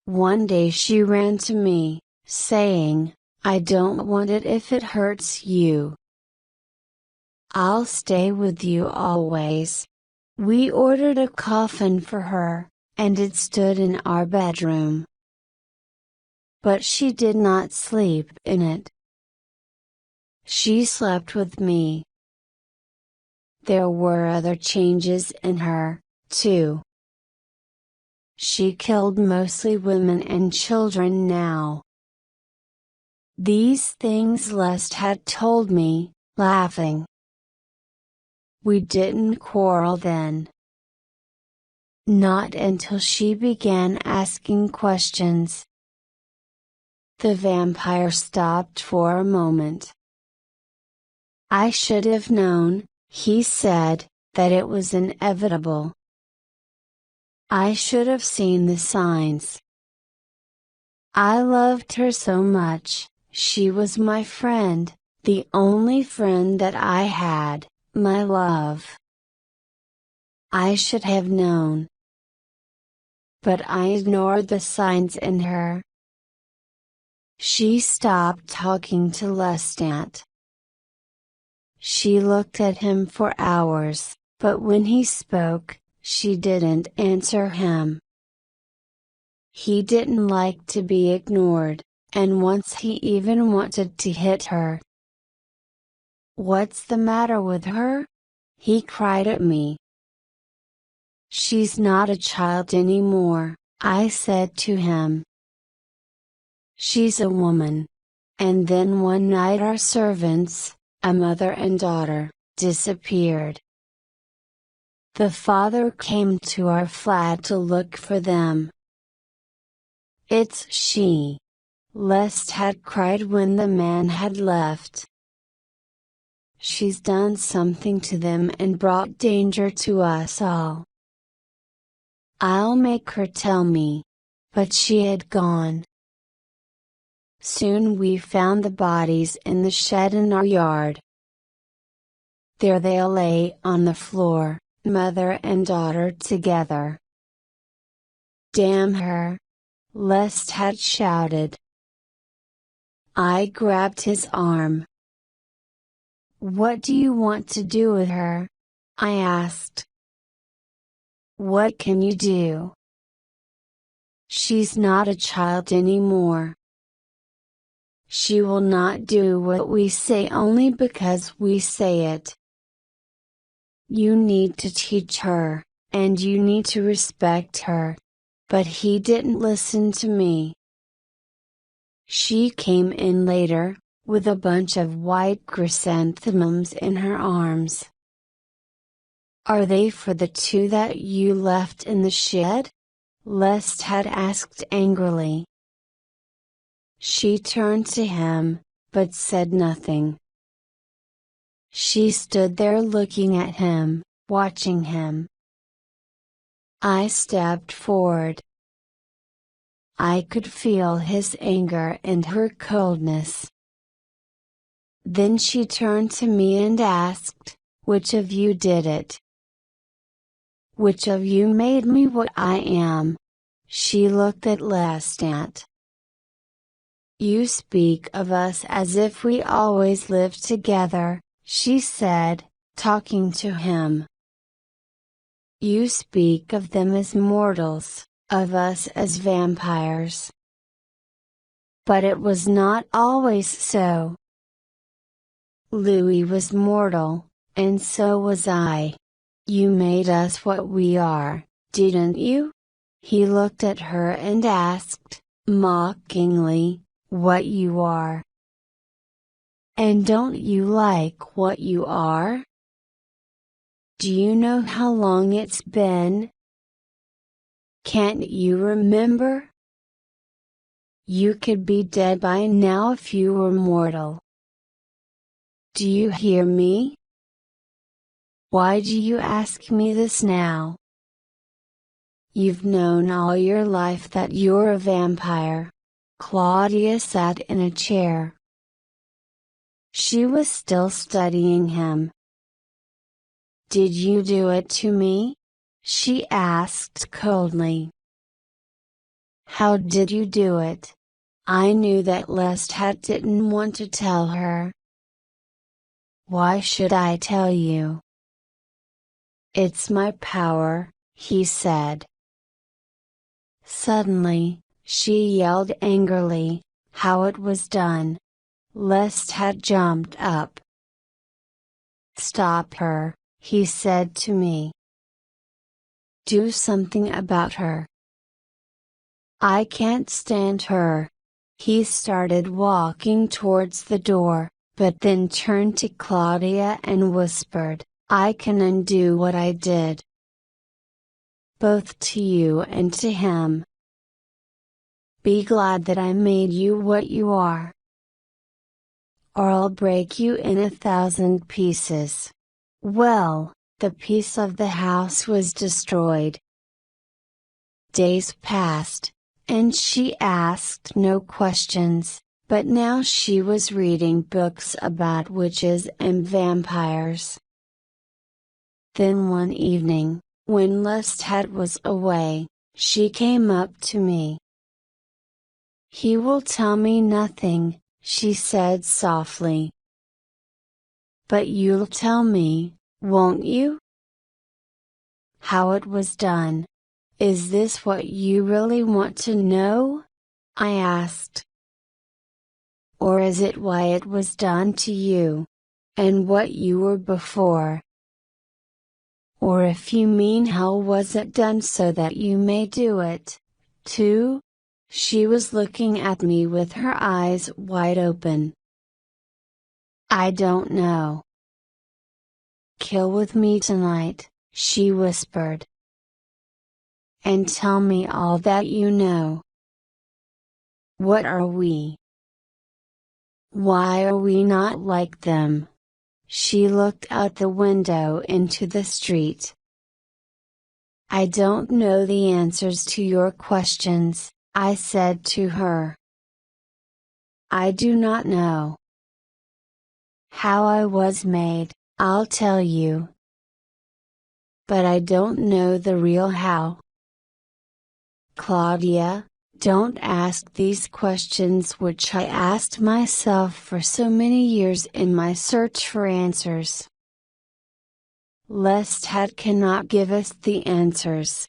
One day she ran to me, saying, I don't want it if it hurts you. I'll stay with you always. We ordered a coffin for her, and it stood in our bedroom. But she did not sleep in it. She slept with me. There were other changes in her, too. She killed mostly women and children now. These things Lest had told me, laughing. We didn't quarrel then. Not until she began asking questions. The vampire stopped for a moment. I should have known, he said, that it was inevitable. I should have seen the signs. I loved her so much, she was my friend, the only friend that I had, my love. I should have known. But I ignored the signs in her. She stopped talking to Lestat. She looked at him for hours, but when he spoke, she didn't answer him. He didn't like to be ignored, and once he even wanted to hit her. What's the matter with her? He cried at me. She's not a child anymore, I said to him. She's a woman. And then one night our servants, a mother and daughter, disappeared. The father came to our flat to look for them. It's she. Lest had cried when the man had left. She's done something to them and brought danger to us all. I'll make her tell me. But she had gone. Soon we found the bodies in the shed in our yard. There they lay on the floor, mother and daughter together. Damn her! Lest had shouted. I grabbed his arm. What do you want to do with her? I asked. What can you do? She's not a child anymore. She will not do what we say only because we say it. You need to teach her, and you need to respect her. But he didn't listen to me. She came in later, with a bunch of white chrysanthemums in her arms. Are they for the two that you left in the shed? Lest had asked angrily. She turned to him, but said nothing. She stood there looking at him, watching him. I stepped forward. I could feel his anger and her coldness. Then she turned to me and asked, which of you did it? Which of you made me what I am? She looked at Lestat. You speak of us as if we always lived together, she said, talking to him. You speak of them as mortals, of us as vampires. But it was not always so. Louis was mortal, and so was I. You made us what we are, didn't you? He looked at her and asked, mockingly, what you are. And don't you like what you are? Do you know how long it's been? Can't you remember? You could be dead by now if you were mortal. Do you hear me? Why do you ask me this now? You've known all your life that you're a vampire. Claudia sat in a chair. She was still studying him. Did you do it to me? She asked coldly. How did you do it? I knew that Lestat didn't want to tell her. Why should I tell you? It's my power, he said. Suddenly, she yelled angrily, how it was done. Lestat jumped up. Stop her, he said to me. Do something about her. I can't stand her. He started walking towards the door, but then turned to Claudia and whispered, I can undo what I did. Both to you and to him. Be glad that I made you what you are. Or I'll break you in 1,000 pieces. Well, the piece of the house was destroyed. Days passed, and she asked no questions, but now she was reading books about witches and vampires. Then one evening, when Lestat was away, she came up to me. He will tell me nothing, she said softly. But you'll tell me, won't you? How it was done. Is this what you really want to know? I asked. Or is it why it was done to you? And what you were before? Or if you mean how was it done so that you may do it, too? She was looking at me with her eyes wide open. I don't know. Kill with me tonight, she whispered. And tell me all that you know. What are we? Why are we not like them? She looked out the window into the street. I don't know the answers to your questions, I said to her. I do not know. How I was made, I'll tell you. But I don't know the real how. Claudia, don't ask these questions which I asked myself for so many years in my search for answers. Lestat cannot give us the answers.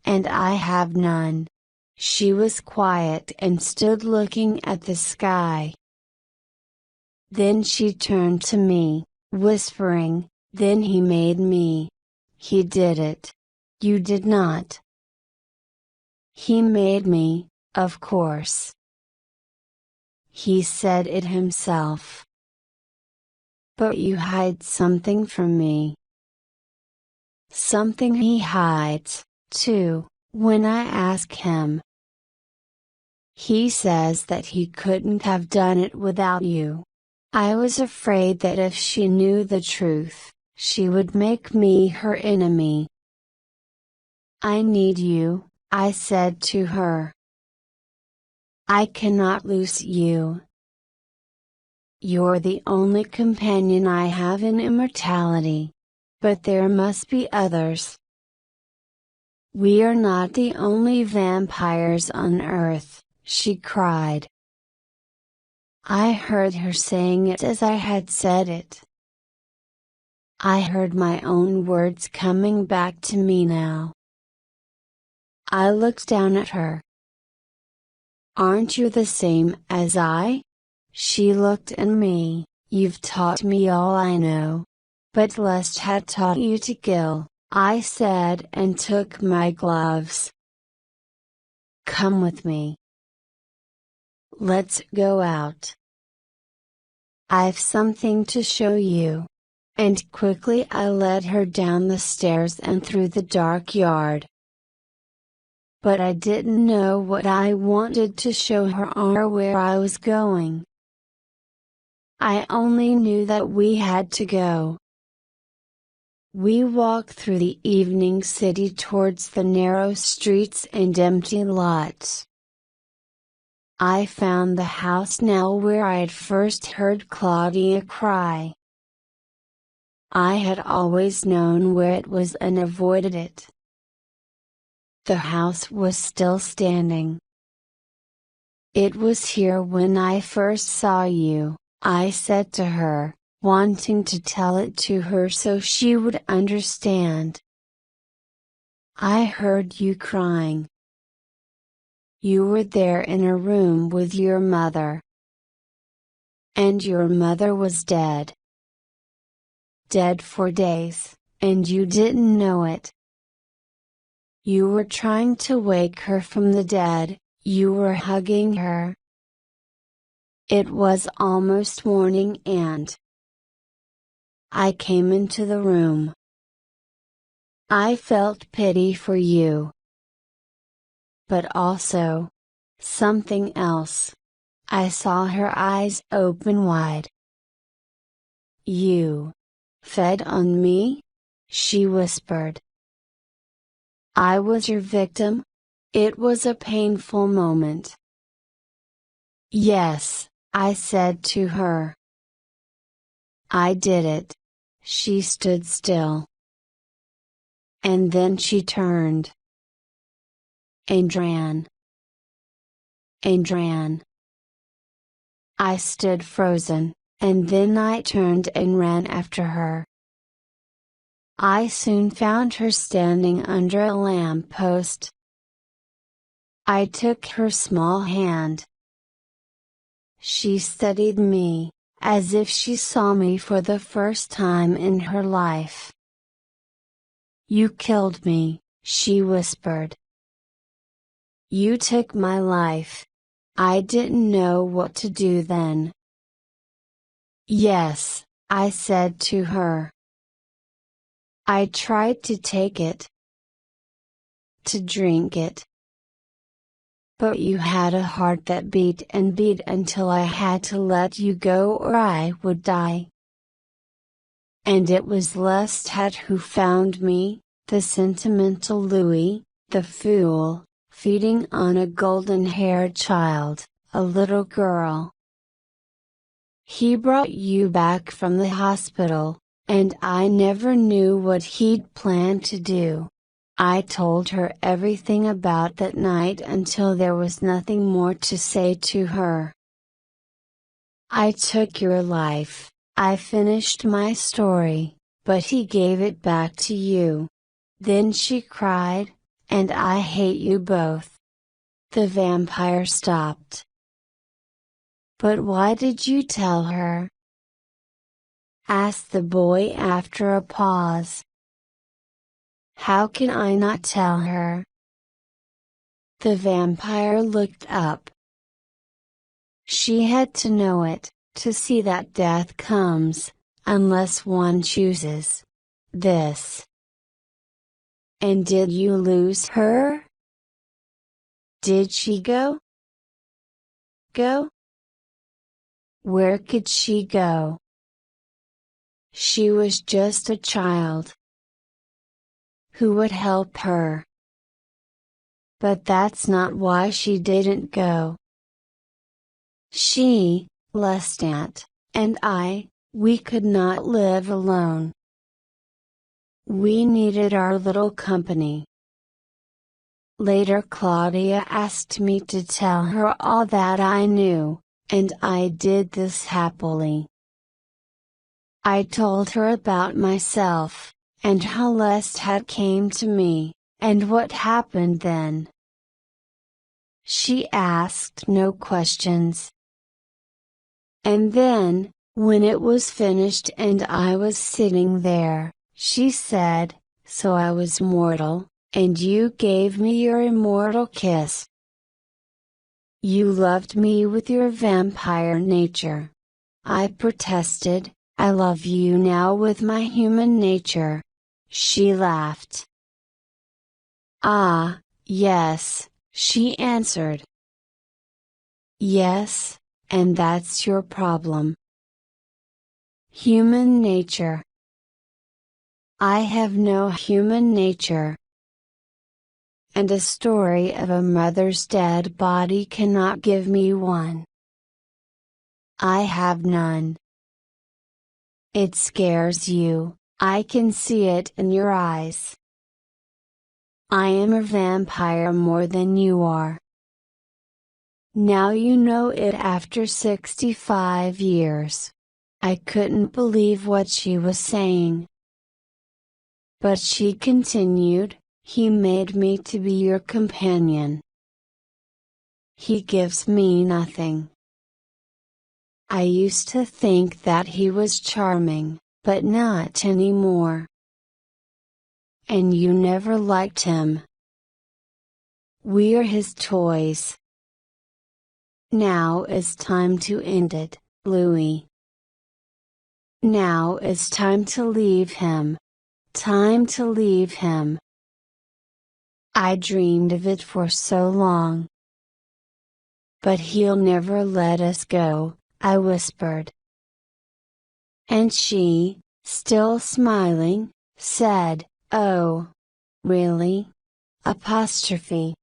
And I have none. She was quiet and stood looking at the sky. Then she turned to me, whispering, then he made me. He did it. You did not. He made me, of course. He said it himself. But you hide something from me. Something he hides, too, when I ask him. He says that he couldn't have done it without you. I was afraid that if she knew the truth, she would make me her enemy. I need you, I said to her. I cannot lose you. You're the only companion I have in immortality. But there must be others. We are not the only vampires on Earth, she cried. I heard her saying it as I had said it. I heard my own words coming back to me now. I looked down at her. Aren't you the same as I? She looked at me. You've taught me all I know. But lust had taught you to kill, I said and took my gloves. Come with me. Let's go out. I've something to show you. And quickly I led her down the stairs and through the dark yard. But I didn't know what I wanted to show her or where I was going. I only knew that we had to go. We walked through the evening city towards the narrow streets and empty lots. I found the house now where I had first heard Claudia cry. I had always known where it was and avoided it. The house was still standing. It was here when I first saw you, I said to her, wanting to tell it to her so she would understand. I heard you crying. You were there in a room with your mother. And your mother was dead. Dead for days, and you didn't know it. You were trying to wake her from the dead, you were hugging her. It was almost morning and I came into the room. I felt pity for you. But also, something else. I saw her eyes open wide. You fed on me? She whispered. I was your victim? It was a painful moment. Yes, I said to her. I did it. She stood still. And then she turned. And ran. And ran. I stood frozen, and then I turned and ran after her. I soon found her standing under a lamp post. I took her small hand. She studied me, as if she saw me for the first time in her life. You killed me, she whispered. You took my life. I didn't know what to do then. Yes, I said to her. I tried to take it. To drink it. But you had a heart that beat and beat until I had to let you go or I would die. And it was Lestat who found me, the sentimental Louis, the fool, feeding on a golden-haired child, a little girl. He brought you back from the hospital, and I never knew what he'd planned to do. I told her everything about that night until there was nothing more to say to her. I took your life, I finished my story, but he gave it back to you. Then she cried, and I hate you both. The vampire stopped. But why did you tell her? Asked the boy after a pause. How can I not tell her? The vampire looked up. She had to know it, to see that death comes, unless one chooses this. And did you lose her? Did she go? Go? Where could she go? She was just a child. Who would help her? But that's not why she didn't go. She, Lestat, and I, we could not live alone. We needed our little company. Later Claudia asked me to tell her all that I knew, and I did this happily. I told her about myself, and how Lestat came to me, and what happened then. She asked no questions. And then, when it was finished and I was sitting there, she said, "So I was mortal, and you gave me your immortal kiss. You loved me with your vampire nature." I protested, "I love you now with my human nature." She laughed. "Ah, yes," she answered. "Yes, and that's your problem. Human nature. I have no human nature. And a story of a mother's dead body cannot give me one. I have none. It scares you, I can see it in your eyes. I am a vampire more than you are. Now you know it after 65 years. I couldn't believe what she was saying. But she continued, "He made me to be your companion. He gives me nothing. I used to think that he was charming, but not anymore. And you never liked him. We're his toys. Now is time to end it, Louis. Now is time to leave him. Time to leave him. I dreamed of it for so long. But he'll never let us go," I whispered. And she, still smiling, said, "Oh, really?" Apostrophe.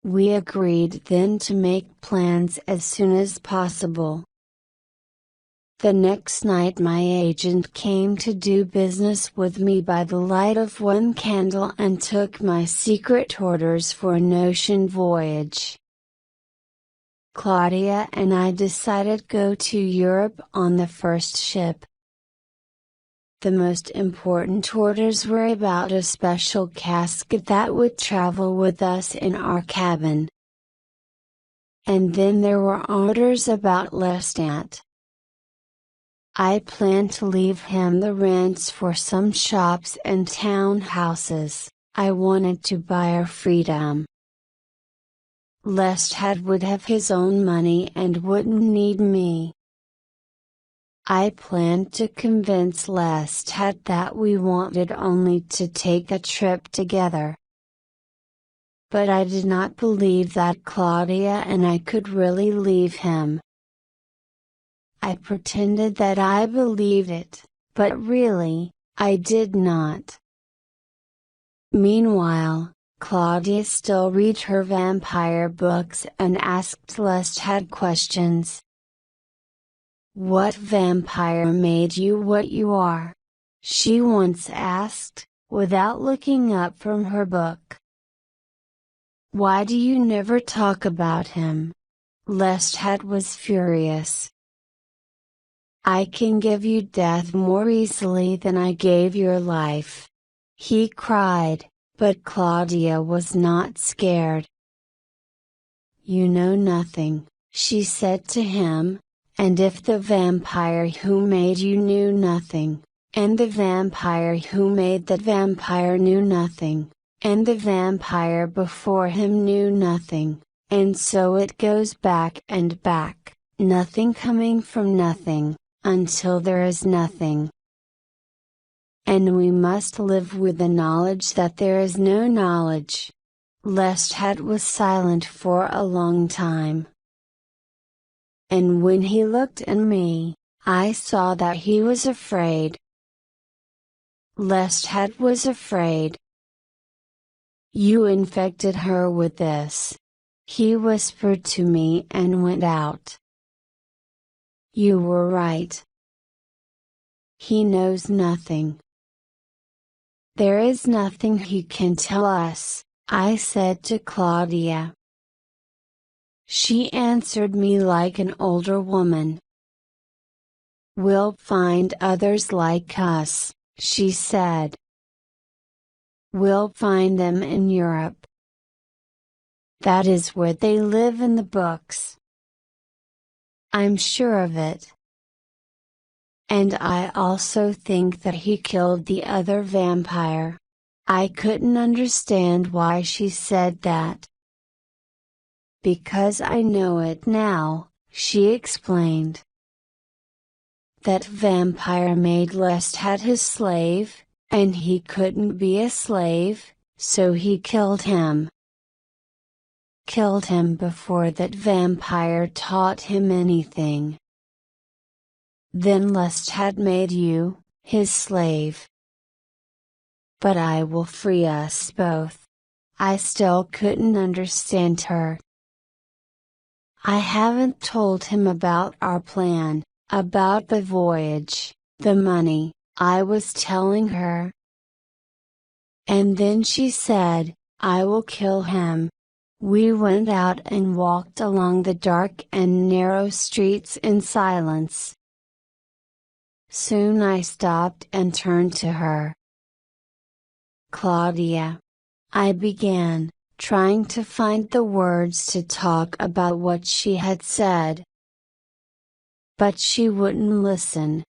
We agreed then to make plans as soon as possible. The next night my agent came to do business with me by the light of one candle and took my secret orders for an ocean voyage. Claudia and I decided go to Europe on the first ship. The most important orders were about a special casket that would travel with us in our cabin. And then there were orders about Lestat. I planned to leave him the rents for some shops and townhouses. I wanted to buy our freedom. Lestat would have his own money and wouldn't need me. I planned to convince Lestat that we wanted only to take a trip together. But I did not believe that Claudia and I could really leave him. I pretended that I believed it, but really, I did not. Meanwhile, Claudia still read her vampire books and asked Lestat questions. "What vampire made you what you are?" she once asked, without looking up from her book. "Why do you never talk about him?" Lestat was furious. "I can give you death more easily than I gave your life," he cried, but Claudia was not scared. "You know nothing," she said to him, "and if the vampire who made you knew nothing, and the vampire who made that vampire knew nothing, and the vampire before him knew nothing, and so it goes back and back, nothing coming from nothing, until there is nothing. And we must live with the knowledge that there is no knowledge." Lestat was silent for a long time. And when he looked at me, I saw that he was afraid. Lestat was afraid. "You infected her with this," he whispered to me and went out. You were right. He knows nothing. There is nothing he can tell us, I said to Claudia. She answered me like an older woman. We'll find others like us, she said. We'll find them in Europe. That is where they live in the books. I'm sure of it. And I also think that he killed the other vampire. I couldn't understand why she said that. Because I know it now, she explained. That vampire made Lestat his slave, and he couldn't be a slave, so he killed him. Killed him before that vampire taught him anything. Then Lestat made you, his slave. But I will free us both. I still couldn't understand her. I haven't told him about our plan, about the voyage, the money, I was telling her. And then she said, I will kill him. We went out and walked along the dark and narrow streets in silence. Soon I stopped and turned to her. Claudia. I began, trying to find the words to talk about what she had said. But she wouldn't listen.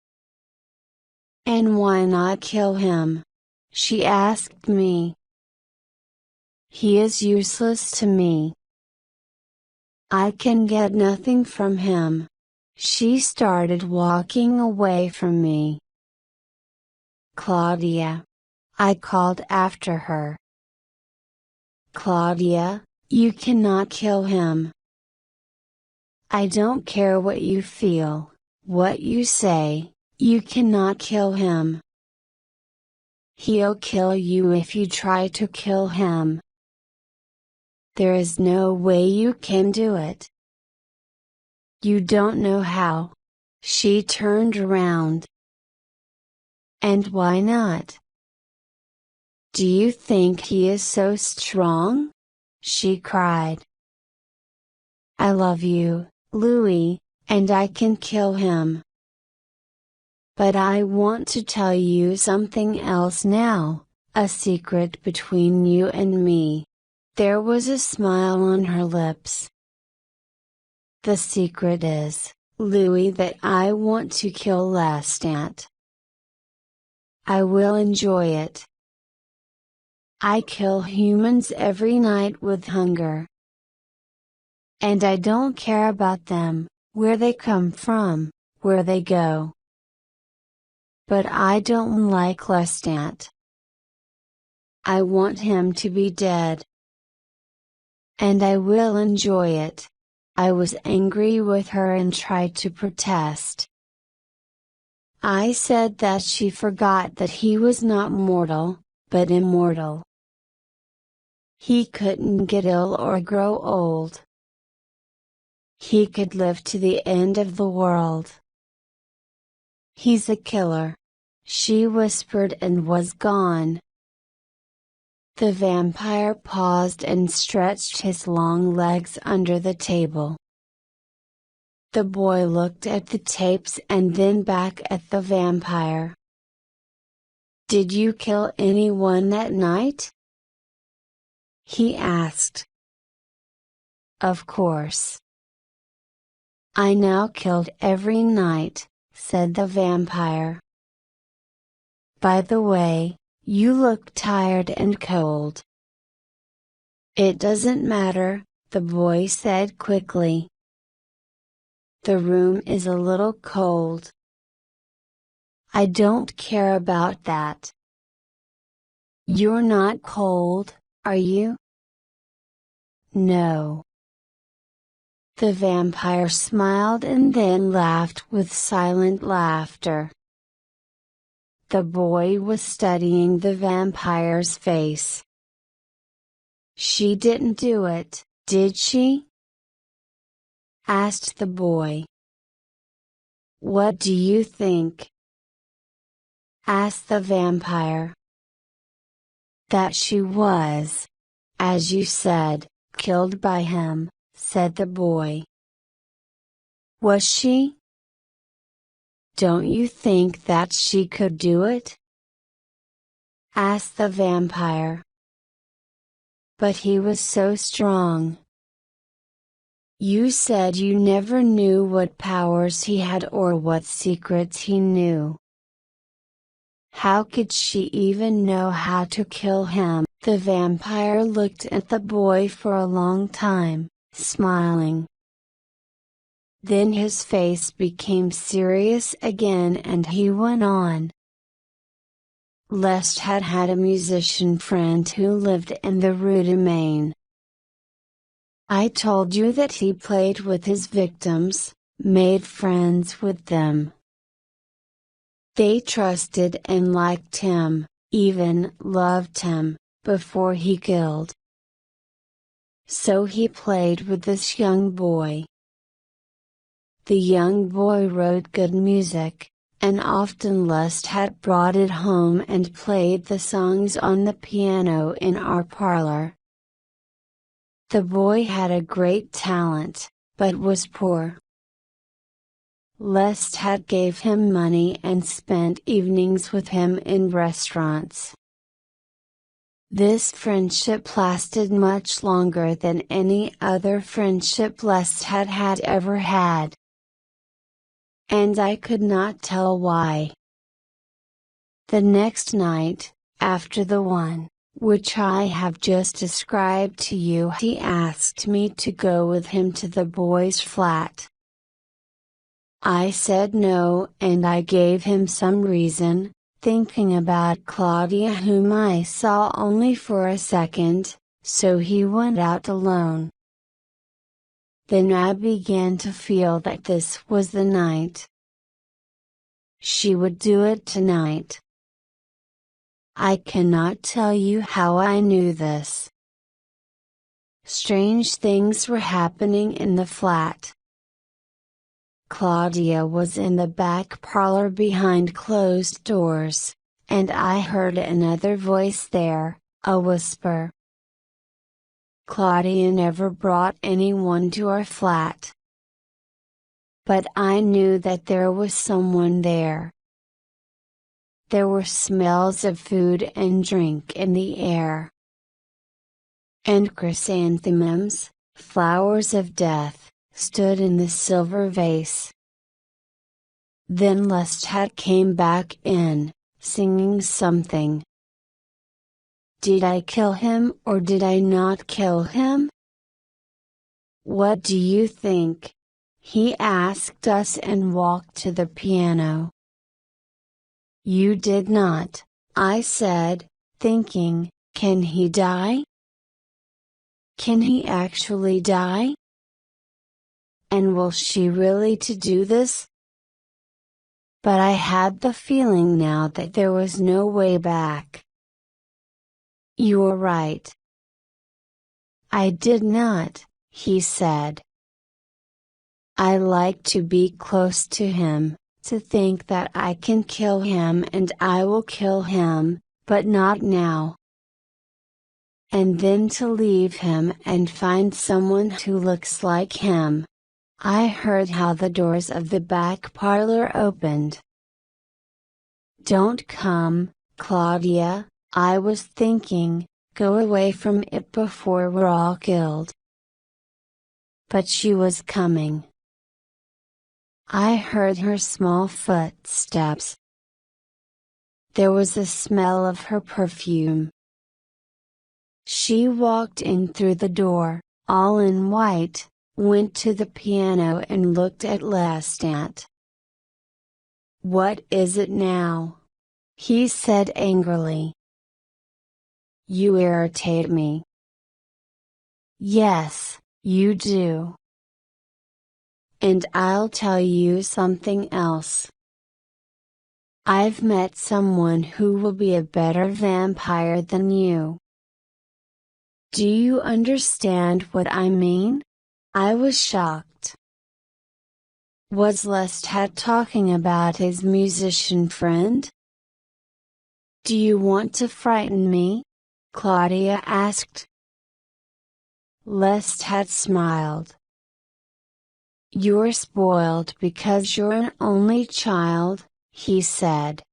And why not kill him? She asked me. He is useless to me. I can get nothing from him. She started walking away from me. Claudia. I called after her. Claudia, you cannot kill him. I don't care what you feel, what you say, you cannot kill him. He'll kill you if you try to kill him. There is no way you can do it. You don't know how. She turned around. And why not? Do you think he is so strong? She cried. I love you, Louis, and I can kill him. But I want to tell you something else now, a secret between you and me. There was a smile on her lips. The secret is, Louis, that I want to kill Lestat. I will enjoy it. I kill humans every night with hunger. And I don't care about them, where they come from, where they go. But I don't like Lestat. I want him to be dead. And I will enjoy it. I was angry with her and tried to protest. I said that she forgot that he was not mortal, but immortal. He couldn't get ill or grow old. He could live to the end of the world. He's a killer, she whispered and was gone. The vampire paused and stretched his long legs under the table. The boy looked at the tapes and then back at the vampire. Did you kill anyone that night? He asked. Of course. I now killed every night, said the vampire. By the way, you look tired and cold. It doesn't matter, the boy said quickly. The room is a little cold. I don't care about that. You're not cold, are you? No. The vampire smiled and then laughed with silent laughter. The boy was studying the vampire's face. She didn't do it, did she? Asked the boy. What do you think? Asked the vampire. That she was. as you said, killed by him," said the boy. "Was she? Don't you think that she could do it?" asked the vampire. "But he was so strong. You said you never knew what powers he had or what secrets he knew. How could she even know how to kill him?" The vampire looked at the boy for a long time, smiling. Then his face became serious again and he went on. Lestat had a musician friend who lived in the Rue de Maine. I told you that he played with his victims, made friends with them. They trusted and liked him, even loved him, before he killed. So he played with this young boy. The young boy wrote good music, and often Lestat brought it home and played the songs on the piano in our parlor. The boy had a great talent, but was poor. Lestat gave him money and spent evenings with him in restaurants. This friendship lasted much longer than any other friendship Lestat had ever had. And I could not tell why. The next night, after the one, which I have just described to you, he asked me to go with him to the boy's flat. I said no and I gave him some reason, thinking about Claudia whom I saw only for a second, so he went out alone. Then I began to feel that this was the night. She would do it tonight. I cannot tell you how I knew this. Strange things were happening in the flat. Claudia was in the back parlor behind closed doors, and I heard another voice there, a whisper. Claudia never brought anyone to our flat. But I knew that there was someone there. There were smells of food and drink in the air. And chrysanthemums, flowers of death, stood in the silver vase. Then Lestat came back in, singing something. Did I kill him or did I not kill him? What do you think? He asked us and walked to the piano. You did not, I said, thinking, can he die? Can he actually die? And will she really to do this? But I had the feeling now that there was no way back. You're right. I did not, he said. I like to be close to him, to think that I can kill him and I will kill him, but not now. And then to leave him and find someone who looks like him. I heard how the doors of the back parlor opened. Don't come, Claudia, I was thinking, go away from it before we're all killed. But she was coming. I heard her small footsteps. There was a smell of her perfume. She walked in through the door, all in white, went to the piano and looked at Lestat. What is it now? He said angrily. You irritate me. Yes, you do. And I'll tell you something else. I've met someone who will be a better vampire than you. Do you understand what I mean? I was shocked. Was Lestat talking about his musician friend? Do you want to frighten me? Claudia asked. Lestat smiled. You're spoiled because you're an only child, he said.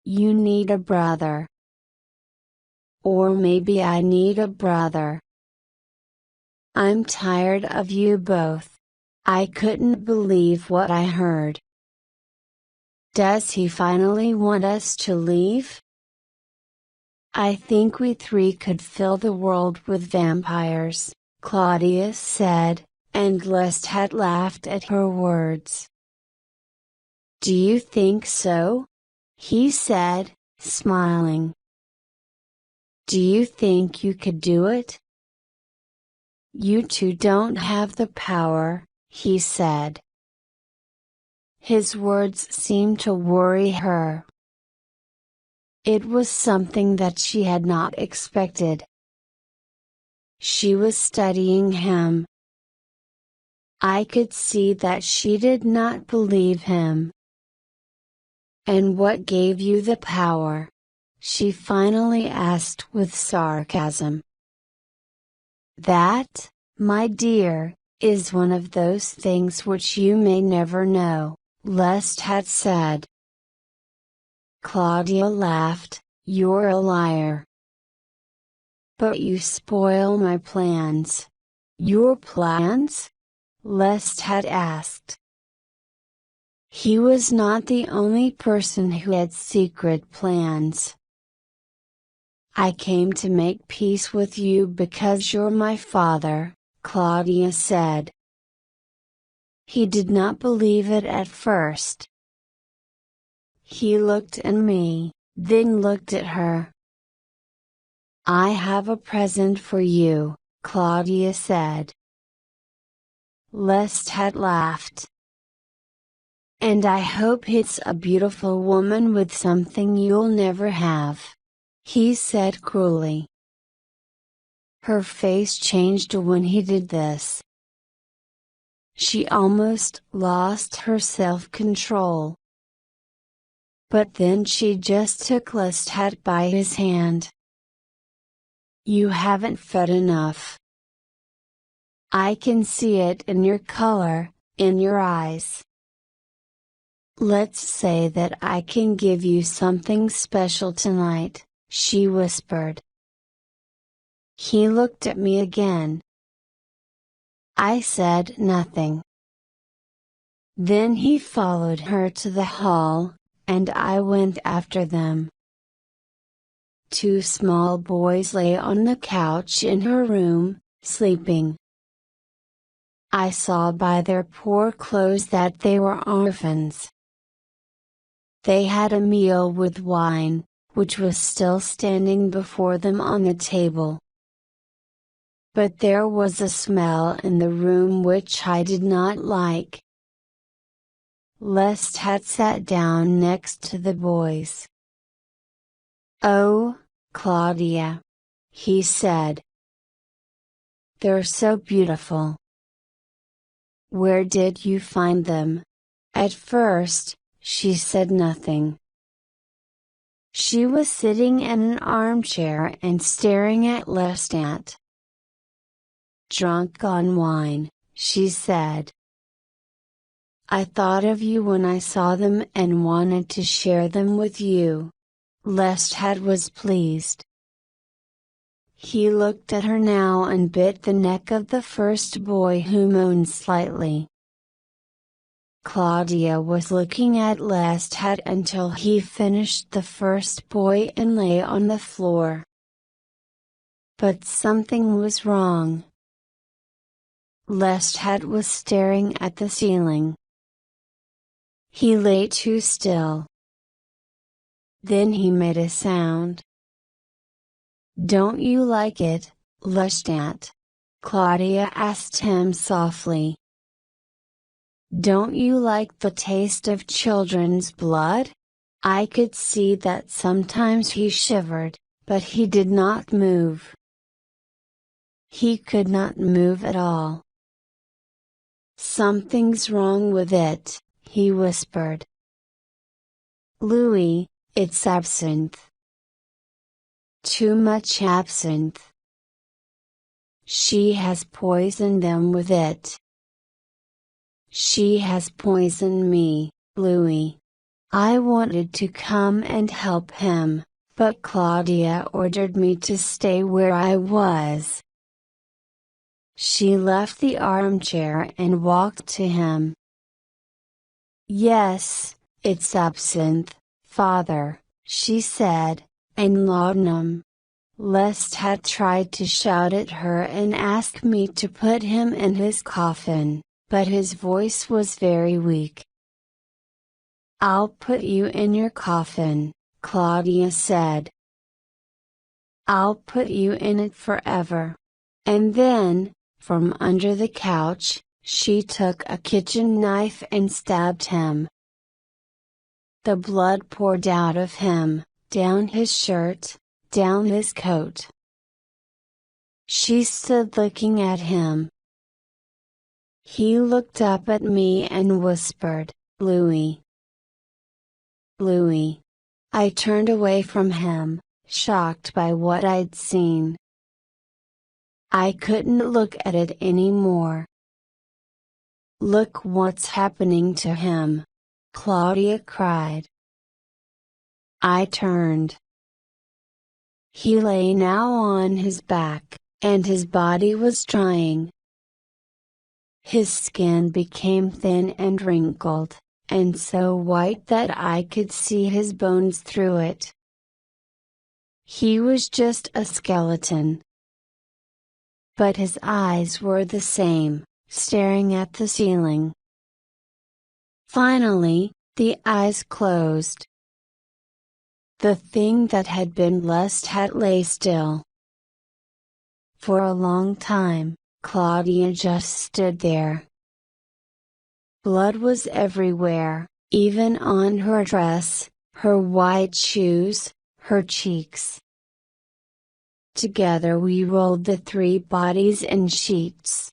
You need a brother. Or maybe I need a brother. I'm tired of you both. I couldn't believe what I heard. Does he finally want us to leave? I think we three could fill the world with vampires, Claudia said, and Lestat laughed at her words. Do you think so? He said, smiling. Do you think you could do it? You two don't have the power, he said. His words seemed to worry her. It was something that she had not expected. She was studying him. I could see that she did not believe him. And what gave you the power? She finally asked with sarcasm. That, my dear, is one of those things which you may never know, Lestat said. Claudia laughed, you're a liar. But you spoil my plans. Your plans? Lestat asked. He was not the only person who had secret plans. I came to make peace with you because you're my father, Claudia said. He did not believe it at first. He looked at me, then looked at her. I have a present for you, Claudia said. Lestat laughed. And I hope it's a beautiful woman with something you'll never have, he said cruelly. Her face changed when he did this. She almost lost her self-control. But then she just took Lestat by his hand. You haven't fed enough. I can see it in your color, in your eyes. Let's say that I can give you something special tonight, she whispered. He looked at me again. I said nothing. Then he followed her to the hall, and I went after them. Two small boys lay on the couch in her room, sleeping. I saw by their poor clothes that they were orphans. They had a meal with wine, which was still standing before them on the table. But there was a smell in the room which I did not like. Lestat sat down next to the boys. Oh, Claudia, he said. They're so beautiful. Where did you find them? At first, she said nothing. She was sitting in an armchair and staring at Lestat. Drunk on wine, she said. I thought of you when I saw them and wanted to share them with you. Lestat was pleased. He looked at her now and bit the neck of the first boy, who moaned slightly. Claudia was looking at Lestat until he finished the first boy and lay on the floor. But something was wrong. Lestat was staring at the ceiling. He lay too still. Then he made a sound. Don't you like it, Lestat? Claudia asked him softly. Don't you like the taste of children's blood? I could see that sometimes he shivered, but he did not move. He could not move at all. Something's wrong with it, he whispered. Louis, it's absinthe. Too much absinthe. She has poisoned them with it. She has poisoned me, Louis. I wanted to come and help him, but Claudia ordered me to stay where I was. She left the armchair and walked to him. Yes, it's absinthe, father, she said, and laudanum. Lestat tried to shout at her and ask me to put him in his coffin, but his voice was very weak. I'll put you in your coffin, Claudia said. I'll put you in it forever. And then, from under the couch, she took a kitchen knife and stabbed him. The blood poured out of him, down his shirt, down his coat. She stood looking at him. He looked up at me and whispered, Louis. Louis. I turned away from him, shocked by what I'd seen. I couldn't look at it anymore. Look what's happening to him, Claudia cried. I turned. He lay now on his back, and his body was drying. His skin became thin and wrinkled, and so white that I could see his bones through it. He was just a skeleton. But his eyes were the same, staring at the ceiling. Finally, the eyes closed. The thing that had been Lestat lay still. For a long time, Claudia just stood there. Blood was everywhere, even on her dress, her white shoes, her cheeks. Together we rolled the three bodies in sheets.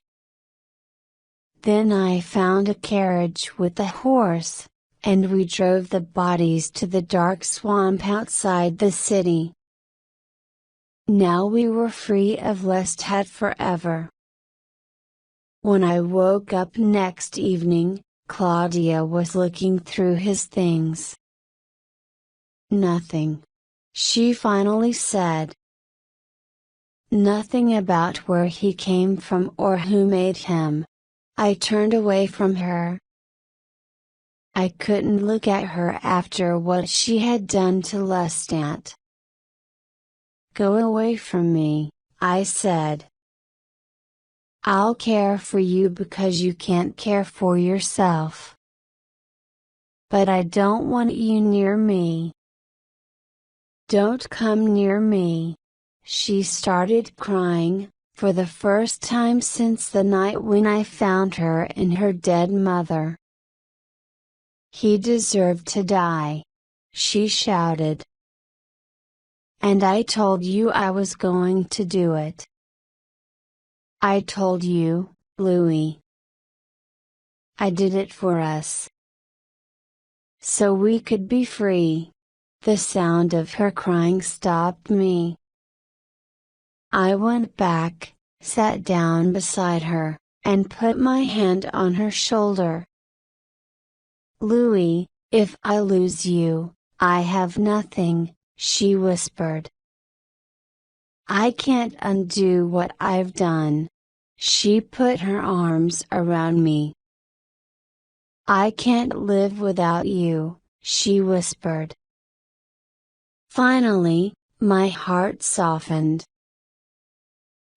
Then I found a carriage with a horse, and we drove the bodies to the dark swamp outside the city. Now we were free of Lestat forever. When I woke up next evening, Claudia was looking through his things. Nothing. She finally said. Nothing about where he came from or who made him. I turned away from her. I couldn't look at her after what she had done to Lestat. Go away from me, I said. I'll care for you because you can't care for yourself. But I don't want you near me. Don't come near me. She started crying, for the first time since the night when I found her in her dead mother. He deserved to die, she shouted. And I told you I was going to do it. I told you, Louis. I did it for us. So we could be free. The sound of her crying stopped me. I went back, sat down beside her, and put my hand on her shoulder. Louis, if I lose you, I have nothing, she whispered. I can't undo what I've done. She put her arms around me. I can't live without you, she whispered. Finally, my heart softened.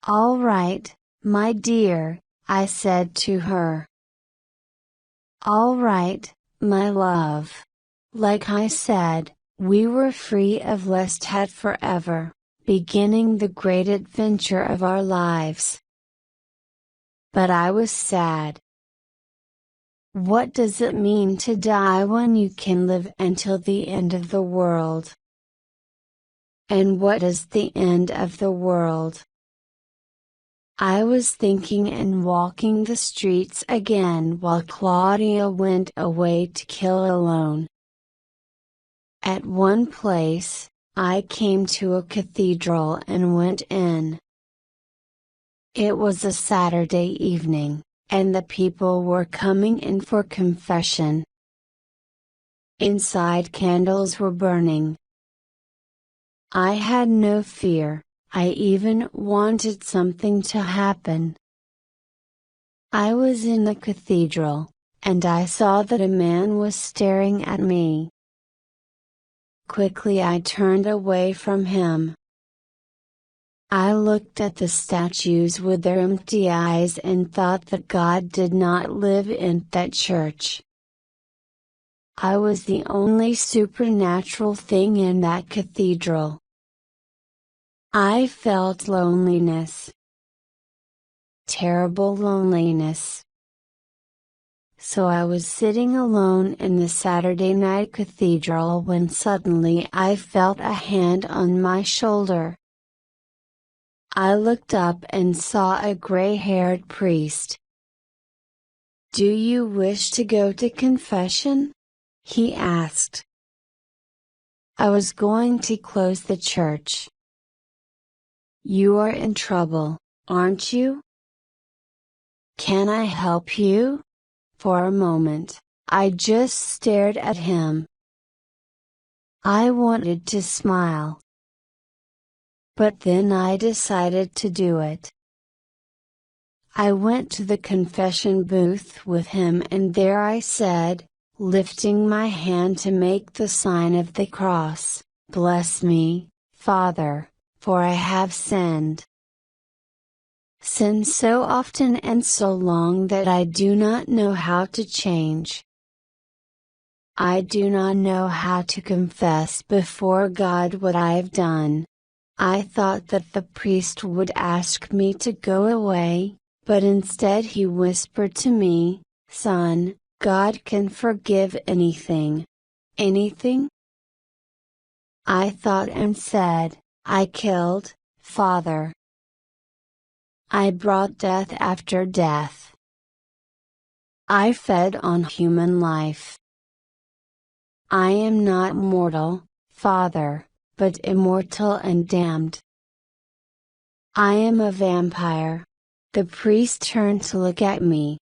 All right, my dear, I said to her. All right, my love. Like I said, we were free of Lestat forever, beginning the great adventure of our lives. But I was sad. What does it mean to die when you can live until the end of the world? And what is the end of the world? I was thinking and walking the streets again while Claudia went away to kill alone. At one place, I came to a cathedral and went in. It was a Saturday evening, and the people were coming in for confession. Inside candles were burning. I had no fear, I even wanted something to happen. I was in the cathedral, and I saw that a man was staring at me. Quickly I turned away from him. I looked at the statues with their empty eyes and thought that God did not live in that church. I was the only supernatural thing in that cathedral. I felt loneliness. Terrible loneliness. So I was sitting alone in the Saturday night cathedral when suddenly I felt a hand on my shoulder. I looked up and saw a gray-haired priest. "Do you wish to go to confession?" he asked. I was going to close the church. "You are in trouble, aren't you? Can I help you?" For a moment, I just stared at him. I wanted to smile. But then I decided to do it. I went to the confession booth with him and there I said, lifting my hand to make the sign of the cross, "Bless me, Father, for I have sinned. Sinned so often and so long that I do not know how to change. I do not know how to confess before God what I have done." I thought that the priest would ask me to go away, but instead he whispered to me, "Son, God can forgive anything." "Anything?" I thought and said, "I killed, Father. I brought death after death. I fed on human life. I am not mortal, Father, but immortal and damned. I am a vampire." The priest turned to look at me.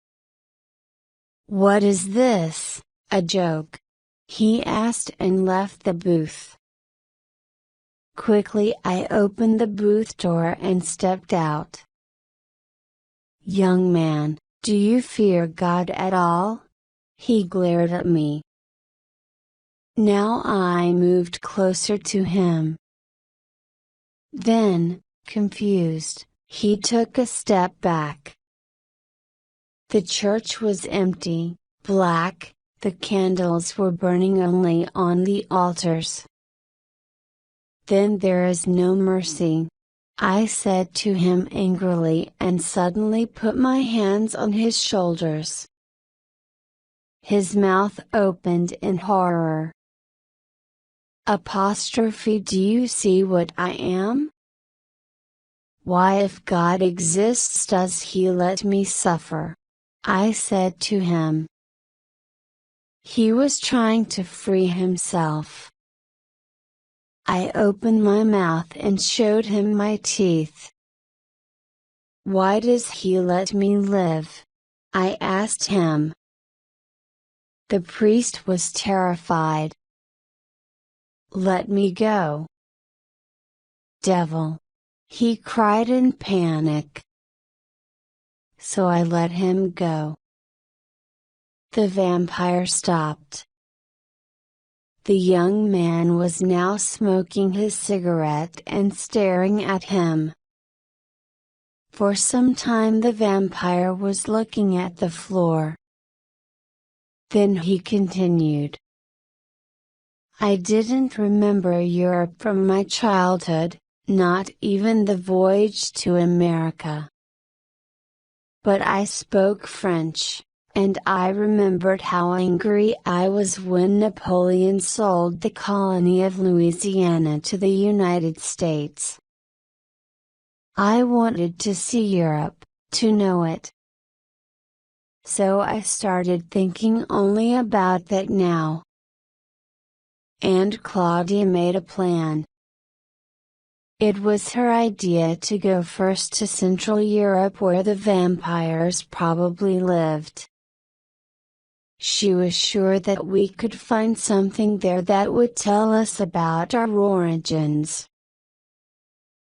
"What is this, a joke?" he asked and left the booth. Quickly I opened the booth door and stepped out. "Young man, do you fear God at all?" he glared at me. Now I moved closer to him. Then, confused, he took a step back. The church was empty, black, the candles were burning only on the altars. "Then there is no mercy," I said to him angrily and suddenly put my hands on his shoulders. His mouth opened in horror. "Do you see what I am? Why, if God exists, does He let me suffer?" I said to him. He was trying to free himself. I opened my mouth and showed him my teeth. "Why does He let me live?" I asked him. The priest was terrified. "Let me go, devil!" he cried in panic. So I let him go. The vampire stopped. The young man was now smoking his cigarette and staring at him. For some time the vampire was looking at the floor. Then he continued. "I didn't remember Europe from my childhood, not even the voyage to America. But I spoke French, and I remembered how angry I was when Napoleon sold the colony of Louisiana to the United States. I wanted to see Europe, to know it. So I started thinking only about that now." And Claudia made a plan. It was her idea to go first to Central Europe where the vampires probably lived. She was sure that we could find something there that would tell us about our origins.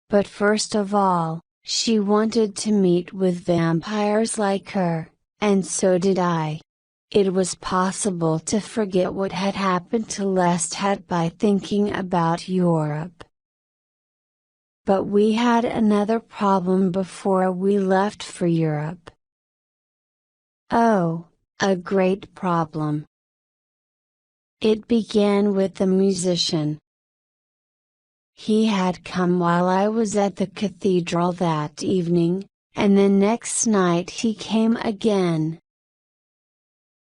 But first of all, she wanted to meet with vampires like her, and so did I. It was possible to forget what had happened to Lestat by thinking about Europe. But we had another problem before we left for Europe. Oh, a great problem. It began with the musician. He had come while I was at the cathedral that evening, and the next night he came again.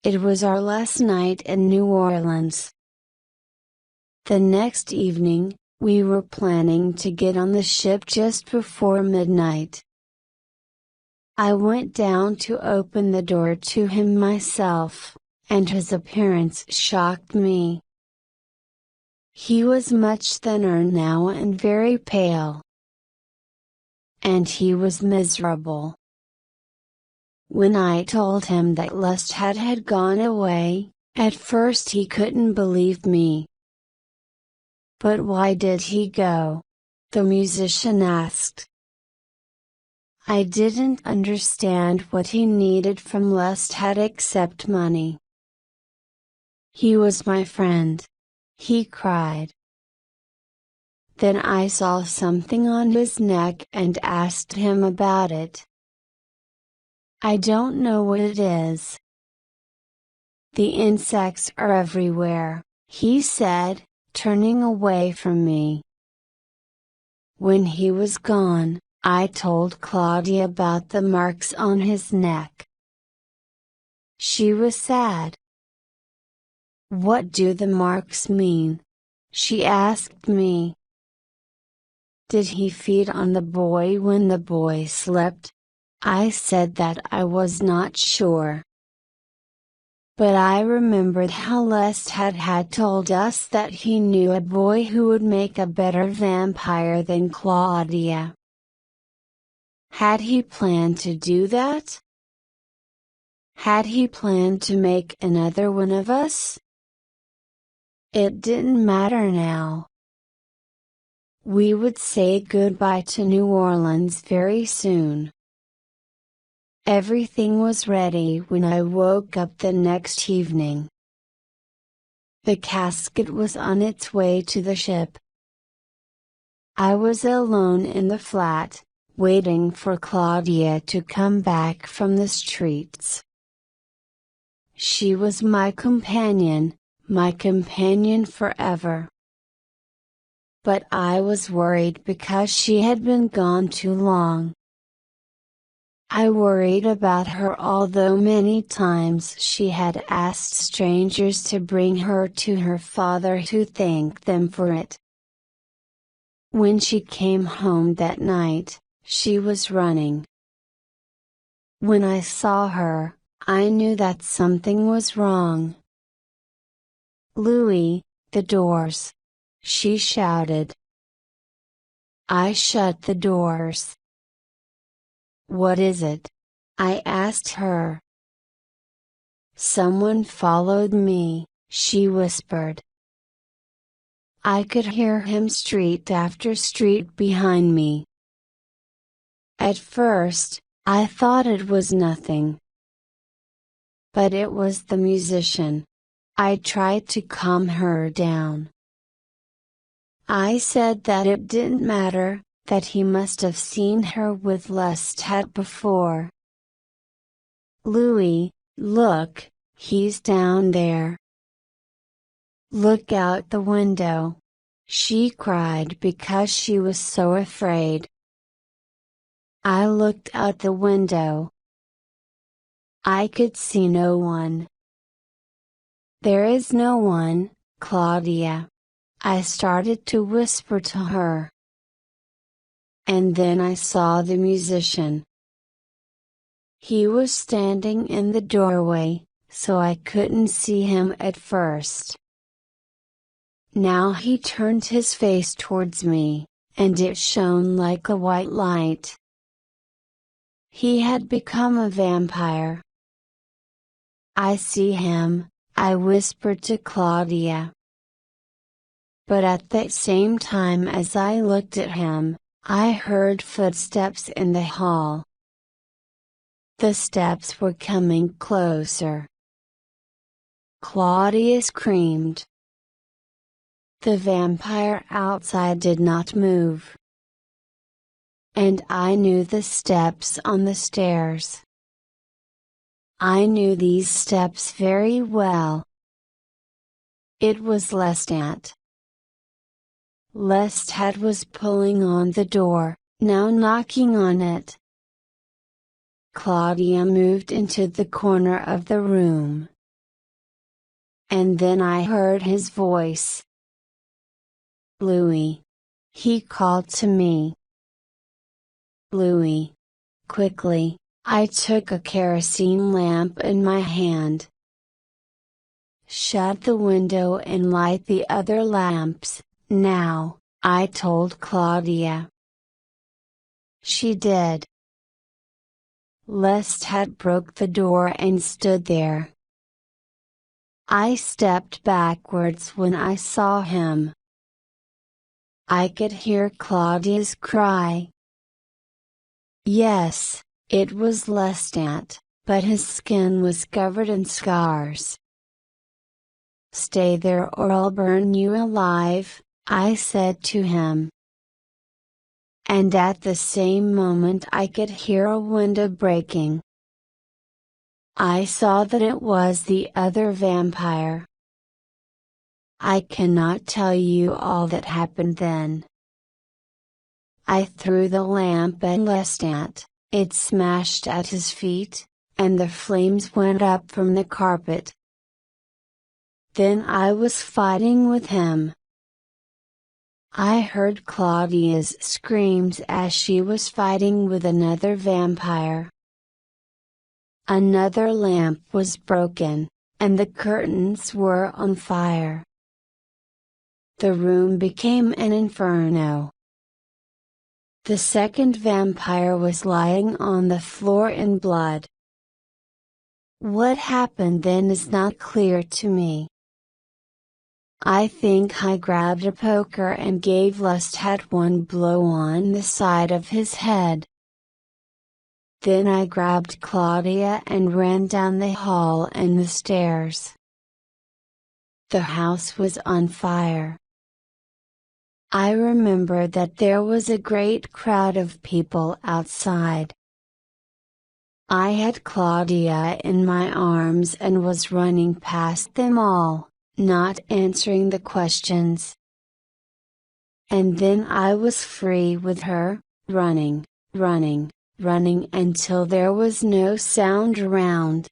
It was our last night in New Orleans. The next evening, we were planning to get on the ship just before midnight. I went down to open the door to him myself, and his appearance shocked me. He was much thinner now and very pale. And he was miserable. When I told him that Lestat had gone away, at first he couldn't believe me. But why did he go? The musician asked. I didn't understand what he needed from Lestat except money. He was my friend. He cried. Then I saw something on his neck and asked him about it. I don't know what it is. The insects are everywhere, he said, turning away from me. When he was gone, I told Claudia about the marks on his neck. She was sad. What do the marks mean? She asked me. Did he feed on the boy when the boy slept? I said that I was not sure. But I remembered how Lestat had told us that he knew a boy who would make a better vampire than Claudia. Had he planned to do that? Had he planned to make another one of us? It didn't matter now. We would say goodbye to New Orleans very soon. Everything was ready when I woke up the next evening. The casket was on its way to the ship. I was alone in the flat, waiting for Claudia to come back from the streets. She was my companion forever. But I was worried because she had been gone too long. I worried about her although many times she had asked strangers to bring her to her father to thank them for it. When she came home that night, she was running. When I saw her, I knew that something was wrong. Louis, the doors! She shouted. I shut the doors. What is it? I asked her. Someone followed me, she whispered. I could hear him street after street behind me. At first, I thought it was nothing. But it was the musician. I tried to calm her down. I said that it didn't matter, that he must have seen her with Lestat before. Louis, look, he's down there. Look out the window. She cried because she was so afraid. I looked out the window. I could see no one. There is no one, Claudia. I started to whisper to her. And then I saw the musician. He was standing in the doorway, so I couldn't see him at first. Now he turned his face towards me, and it shone like a white light. He had become a vampire. "I see him," I whispered to Claudia. But at the same time as I looked at him, I heard footsteps in the hall. The steps were coming closer. Claudia screamed. The vampire outside did not move. And I knew the steps on the stairs. I knew these steps very well. It was Lestat. Lestat was pulling on the door, now knocking on it. Claudia moved into the corner of the room. And then I heard his voice. "Louis." He called to me. "Louis." Quickly, I took a kerosene lamp in my hand. "Shut the window and light the other lamps, now," I told Claudia. She did. Lestat broke the door and stood there. I stepped backwards when I saw him. I could hear Claudia's cry. Yes, it was Lestat, but his skin was covered in scars. "Stay there or I'll burn you alive," I said to him. And at the same moment I could hear a window breaking. I saw that it was the other vampire. I cannot tell you all that happened then. I threw the lamp at Lestat, it smashed at his feet, and the flames went up from the carpet. Then I was fighting with him. I heard Claudia's screams as she was fighting with another vampire. Another lamp was broken, and the curtains were on fire. The room became an inferno. The second vampire was lying on the floor in blood. What happened then is not clear to me. I think I grabbed a poker and gave Lestat one blow on the side of his head. Then I grabbed Claudia and ran down the hall and the stairs. The house was on fire. I remember that there was a great crowd of people outside. I had Claudia in my arms and was running past them all, not answering the questions. And then I was free with her, running, running, running until there was no sound around.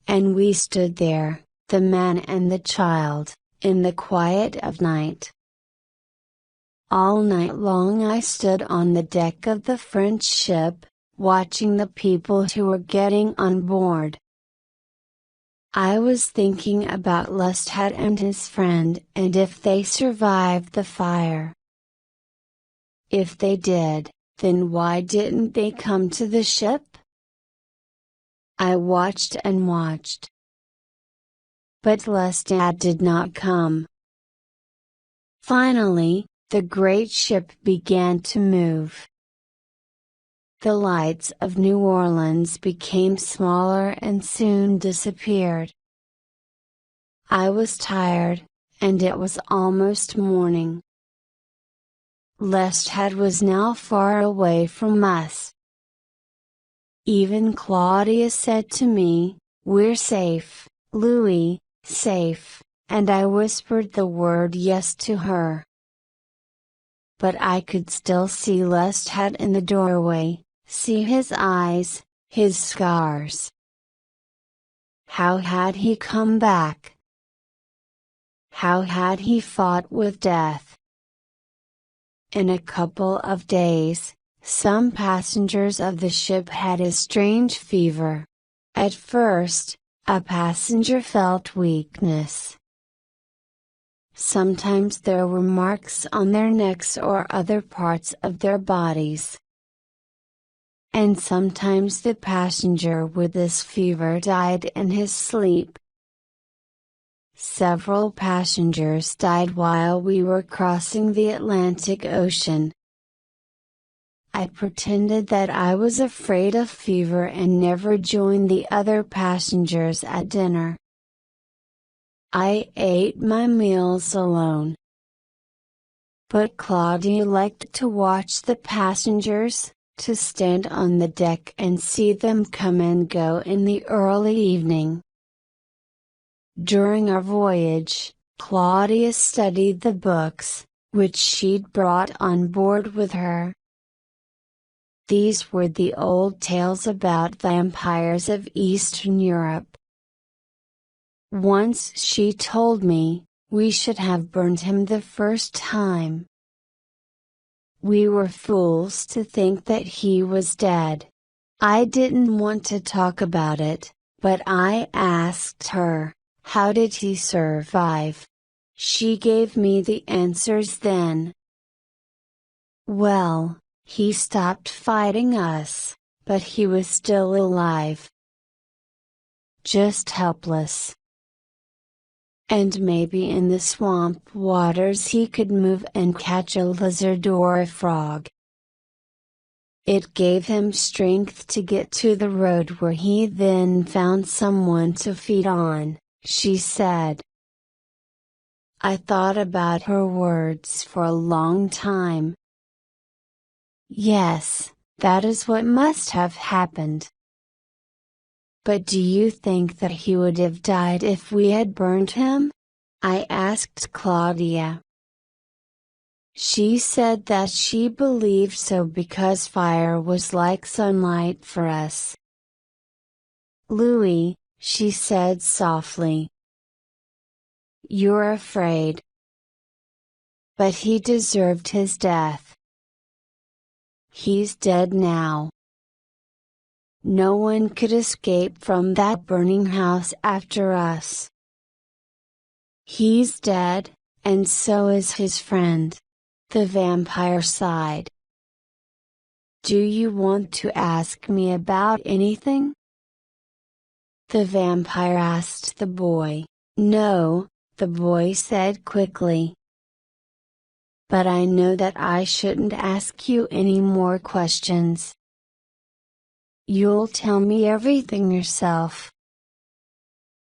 And we stood there, the man and the child, in the quiet of night. All night long I stood on the deck of the French ship, watching the people who were getting on board. I was thinking about Lestat and his friend and if they survived the fire. If they did, then why didn't they come to the ship? I watched and watched. But Lestat did not come. Finally, the great ship began to move. The lights of New Orleans became smaller and soon disappeared. I was tired, and it was almost morning. Lestat was now far away from us. Even Claudia said to me, "We're safe, Louis, safe," and I whispered the word yes to her. But I could still see Lestat in the doorway, see his eyes, his scars. How had he come back? How had he fought with death? In a couple of days, some passengers of the ship had a strange fever. At first, a passenger felt weakness. Sometimes there were marks on their necks or other parts of their bodies. And sometimes the passenger with this fever died in his sleep. Several passengers died while we were crossing the Atlantic Ocean. I pretended that I was afraid of fever and never joined the other passengers at dinner. I ate my meals alone. But Claudia liked to watch the passengers, to stand on the deck and see them come and go in the early evening. During our voyage, Claudia studied the books, which she'd brought on board with her. These were the old tales about vampires of Eastern Europe. Once she told me, we should have burned him the first time. We were fools to think that he was dead. I didn't want to talk about it, but I asked her, how did he survive? She gave me the answers then. Well, he stopped fighting us, but he was still alive. Just helpless. And maybe in the swamp waters he could move and catch a lizard or a frog. It gave him strength to get to the road where he then found someone to feed on, she said. I thought about her words for a long time. Yes, that is what must have happened. But do you think that he would have died if we had burned him? I asked Claudia. She said that she believed so because fire was like sunlight for us. Louis, she said softly. You're afraid. But he deserved his death. He's dead now. No one could escape from that burning house after us. He's dead, and so is his friend. The vampire sighed. Do you want to ask me about anything? The vampire asked the boy. No, the boy said quickly. But I know that I shouldn't ask you any more questions. You'll tell me everything yourself.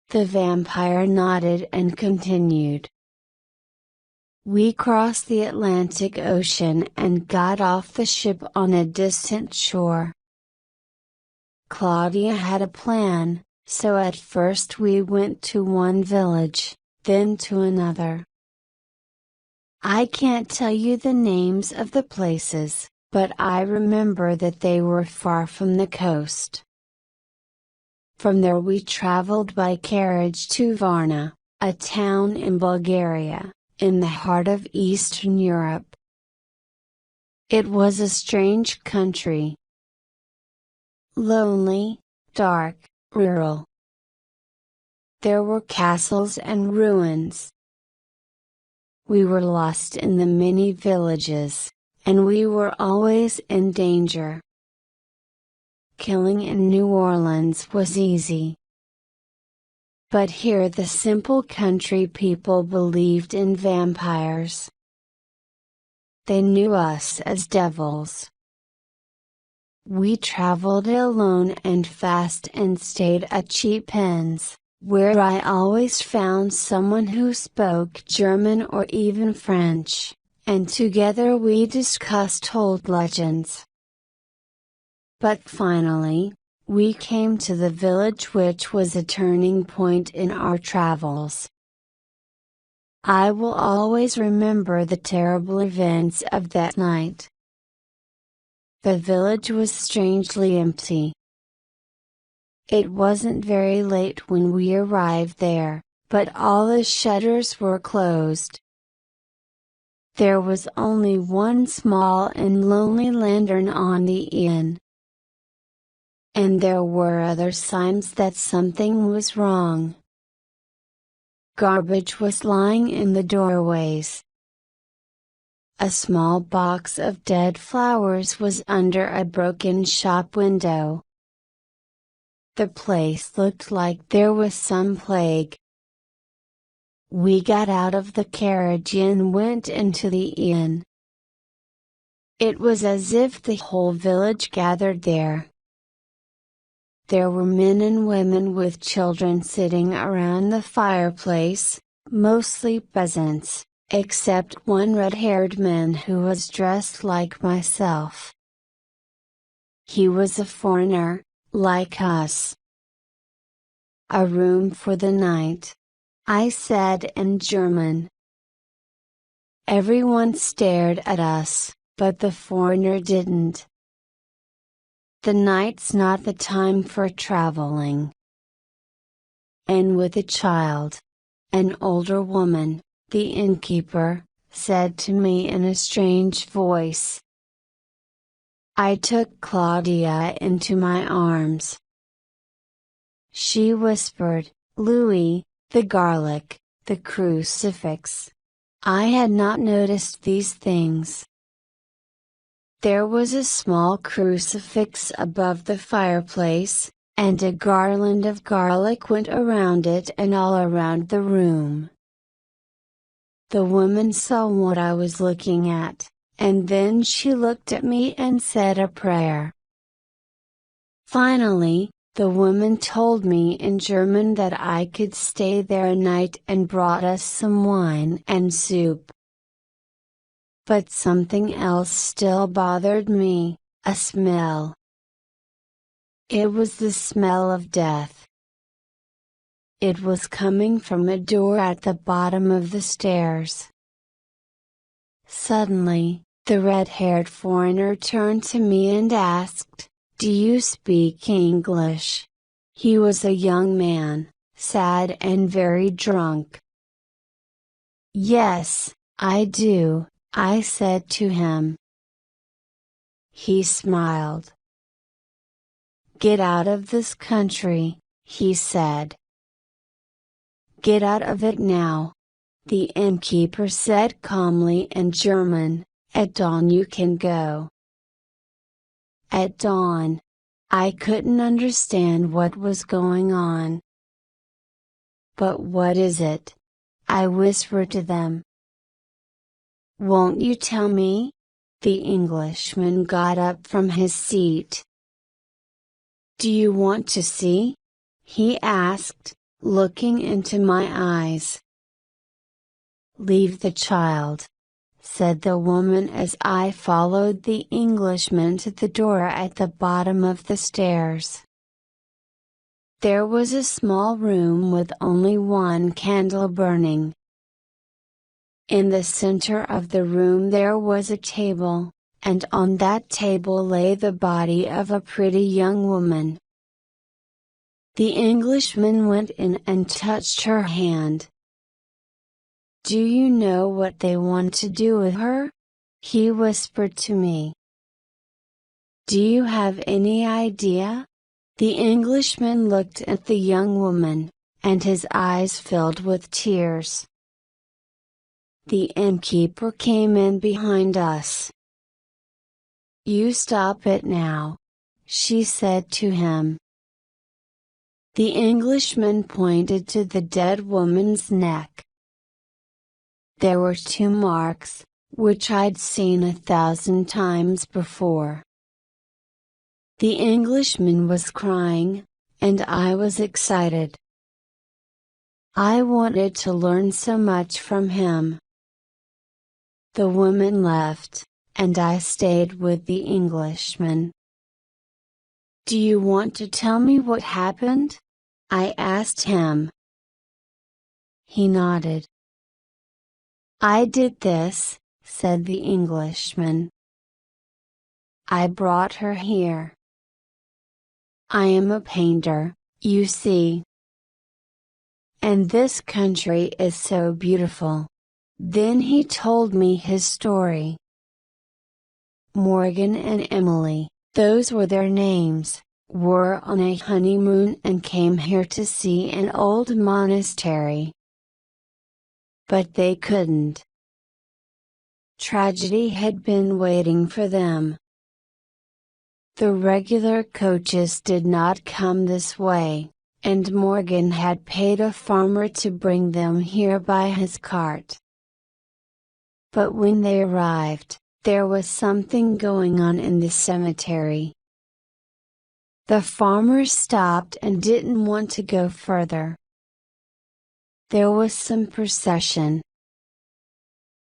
The vampire nodded and continued. We crossed the Atlantic Ocean and got off the ship on a distant shore. Claudia had a plan, so at first we went to one village, then to another. I can't tell you the names of the places, but I remember that they were far from the coast. From there we traveled by carriage to Varna, a town in Bulgaria, in the heart of Eastern Europe. It was a strange country. Lonely, dark, rural. There were castles and ruins. We were lost in the many villages, and we were always in danger. Killing in New Orleans was easy. But here the simple country people believed in vampires. They knew us as devils. We traveled alone and fast and stayed at cheap inns, where I always found someone who spoke German or even French, and together we discussed old legends. But finally, we came to the village which was a turning point in our travels. I will always remember the terrible events of that night. The village was strangely empty. It wasn't very late when we arrived there, but all the shutters were closed. There was only one small and lonely lantern on the inn. And there were other signs that something was wrong. Garbage was lying in the doorways. A small box of dead flowers was under a broken shop window. The place looked like there was some plague. We got out of the carriage and went into the inn. It was as if the whole village gathered there. There were men and women with children sitting around the fireplace, mostly peasants, except one red-haired man who was dressed like myself. He was a foreigner, like us. "A room for the night," I said in German. Everyone stared at us, but the foreigner didn't. "The night's not the time for traveling." And with a child, an older woman, the innkeeper, said to me in a strange voice. I took Claudia into my arms. She whispered, "Louis, the garlic, the crucifix." I had not noticed these things. There was a small crucifix above the fireplace, and a garland of garlic went around it and all around the room. The woman saw what I was looking at, and then she looked at me and said a prayer. Finally, the woman told me in German that I could stay there a night and brought us some wine and soup. But something else still bothered me, a smell. It was the smell of death. It was coming from a door at the bottom of the stairs. Suddenly, the red-haired foreigner turned to me and asked, "Do you speak English?" He was a young man, sad and very drunk. "Yes, I do," I said to him. He smiled. "Get out of this country," he said. "Get out of it now." The innkeeper said calmly in German, "At dawn you can go." At dawn. I couldn't understand what was going on. "But what is it?" I whispered to them. "Won't you tell me?" The Englishman got up from his seat. "Do you want to see?" he asked, looking into my eyes. "Leave the child," said the woman as I followed the Englishman to the door at the bottom of the stairs. There was a small room with only one candle burning. In the center of the room there was a table, and on that table lay the body of a pretty young woman. The Englishman went in and touched her hand. "Do you know what they want to do with her?" he whispered to me. "Do you have any idea?" The Englishman looked at the young woman, and his eyes filled with tears. The innkeeper came in behind us. "You stop it now," she said to him. The Englishman pointed to the dead woman's neck. There were 2 marks, which I'd seen 1,000 times before. The Englishman was crying, and I was excited. I wanted to learn so much from him. The woman left, and I stayed with the Englishman. "Do you want to tell me what happened?" I asked him. He nodded. "I did this," said the Englishman. "I brought her here. I am a painter, you see. And this country is so beautiful." Then he told me his story. Morgan and Emily, those were their names, were on a honeymoon and came here to see an old monastery. but they couldn't. Tragedy had been waiting for them. The regular coaches did not come this way, and Morgan had paid a farmer to bring them here by his cart. But when they arrived, there was something going on in the cemetery. The farmer stopped and didn't want to go further. There was some procession.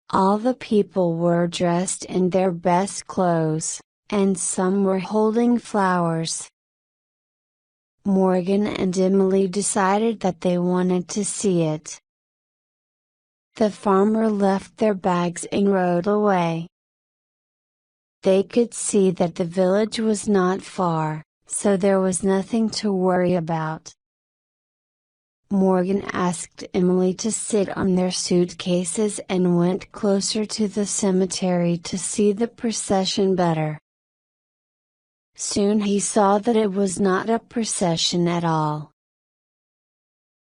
All the people were dressed in their best clothes, and some were holding flowers. Morgan and Emily decided that they wanted to see it. The farmer left their bags and rode away. They could see that the village was not far, so there was nothing to worry about. Morgan asked Emily to sit on their suitcases and went closer to the cemetery to see the procession better. Soon he saw that it was not a procession at all.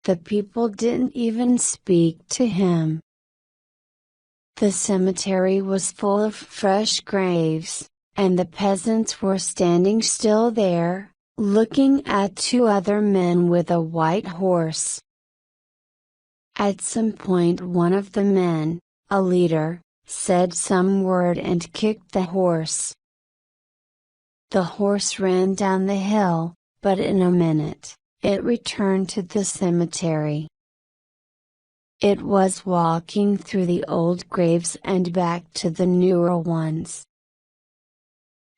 The people didn't even speak to him. The cemetery was full of fresh graves, and the peasants were standing still there, looking at two other men with a white horse. At some point one of the men, a leader, said some word and kicked the horse. The horse ran down the hill, but in a minute, it returned to the cemetery. It was walking through the old graves and back to the newer ones.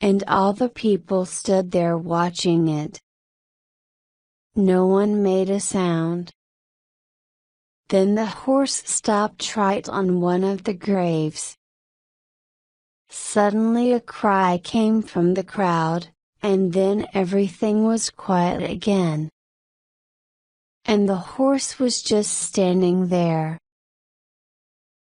And all the people stood there watching it. No one made a sound. Then the horse stopped right on one of the graves. Suddenly a cry came from the crowd, and then everything was quiet again. And the horse was just standing there.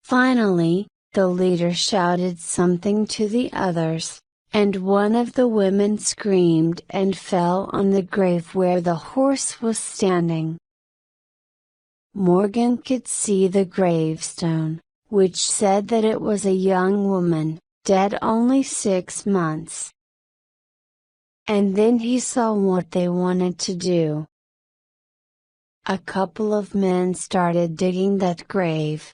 Finally, the leader shouted something to the others, and one of the women screamed and fell on the grave where the horse was standing. Morgan could see the gravestone, which said that it was a young woman, dead only 6 months. And then he saw what they wanted to do. A couple of men started digging that grave.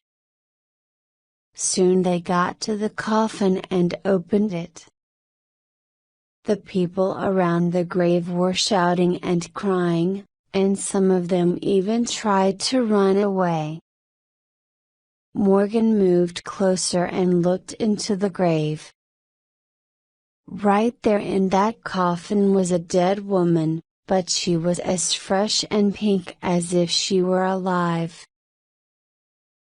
Soon they got to the coffin and opened it. The people around the grave were shouting and crying, and some of them even tried to run away. Morgan moved closer and looked into the grave. Right there in that coffin was a dead woman, but she was as fresh and pink as if she were alive.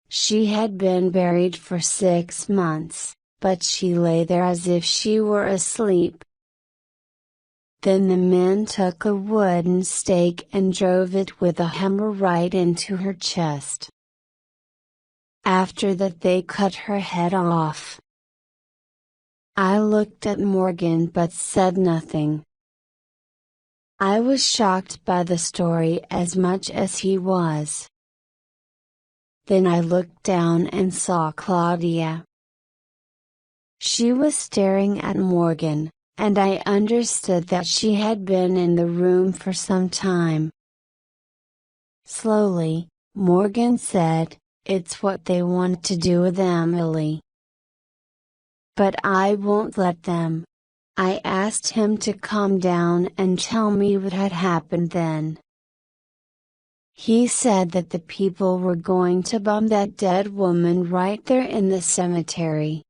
She had been buried for 6 months, but she lay there as if she were asleep. Then the men took a wooden stake and drove it with a hammer right into her chest. After that they cut her head off. I looked at Morgan but said nothing. I was shocked by the story as much as he was. Then I looked down and saw Claudia. She was staring at Morgan, and I understood that she had been in the room for some time. Slowly, Morgan said, "It's what they want to do with Emily. But I won't let them." I asked him to calm down and tell me what had happened then. He said that the people were going to bomb that dead woman right there in the cemetery.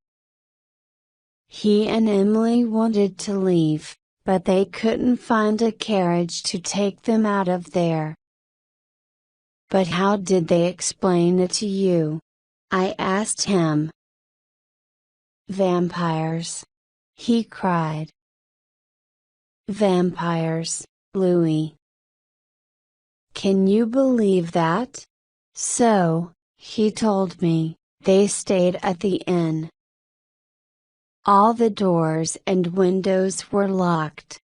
He and Emily wanted to leave, but they couldn't find a carriage to take them out of there. "But how did they explain it to you?" I asked him. "Vampires!" he cried. "Vampires, Louis. Can you believe that? So, he told me, they stayed at the inn. All the doors and windows were locked.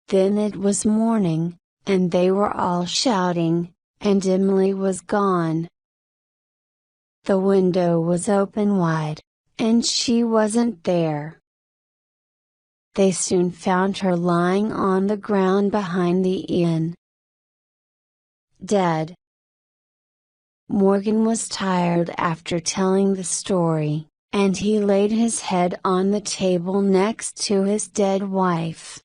Then it was morning, and they were all shouting, and Emily was gone. The window was open wide, and she wasn't there. They soon found her lying on the ground behind the inn. Dead. Morgan was tired after telling the story, and he laid his head on the table next to his dead wife.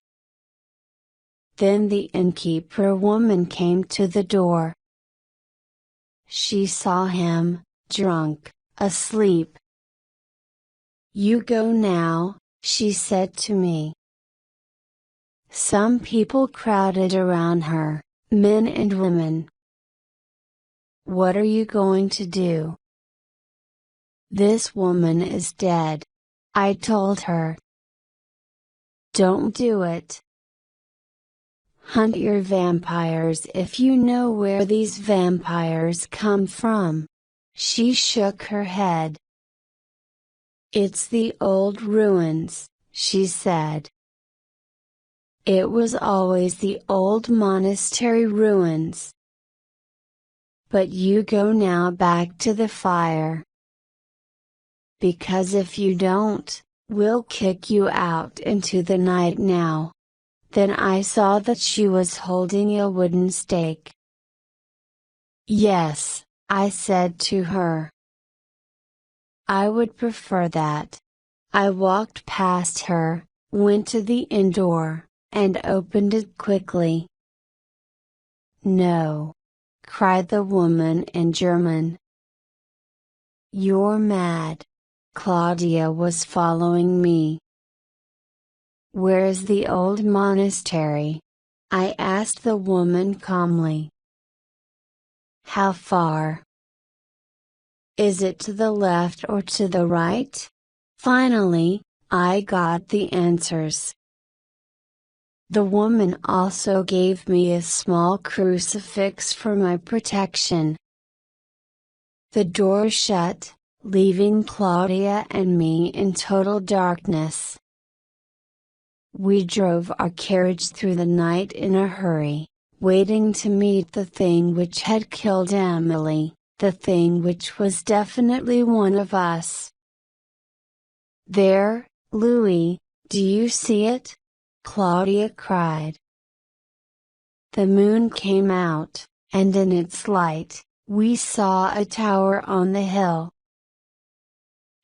Then the innkeeper woman came to the door. She saw him, drunk, asleep. "You go now," she said to me. Some people crowded around her, men and women. "What are you going to do?" "This woman is dead," I told her. "Don't do it. Hunt your vampires if you know where these vampires come from." She shook her head. "It's the old ruins," she said. "It was always the old monastery ruins. But you go now back to the fire. Because if you don't, we'll kick you out into the night now." Then I saw that she was holding a wooden stake. "Yes," I said to her. "I would prefer that." I walked past her, went to the inn door, and opened it quickly. "No!" cried the woman in German. "You're mad." Claudia was following me. "Where is the old monastery?" I asked the woman calmly. "How far? Is it to the left or to the right?" Finally, I got the answers. The woman also gave me a small crucifix for my protection. The door shut, leaving Claudia and me in total darkness. We drove our carriage through the night in a hurry, waiting to meet the thing which had killed Emily, the thing which was definitely one of us. "There, Louis, do you see it?" Claudia cried. The moon came out, and in its light, we saw a tower on the hill.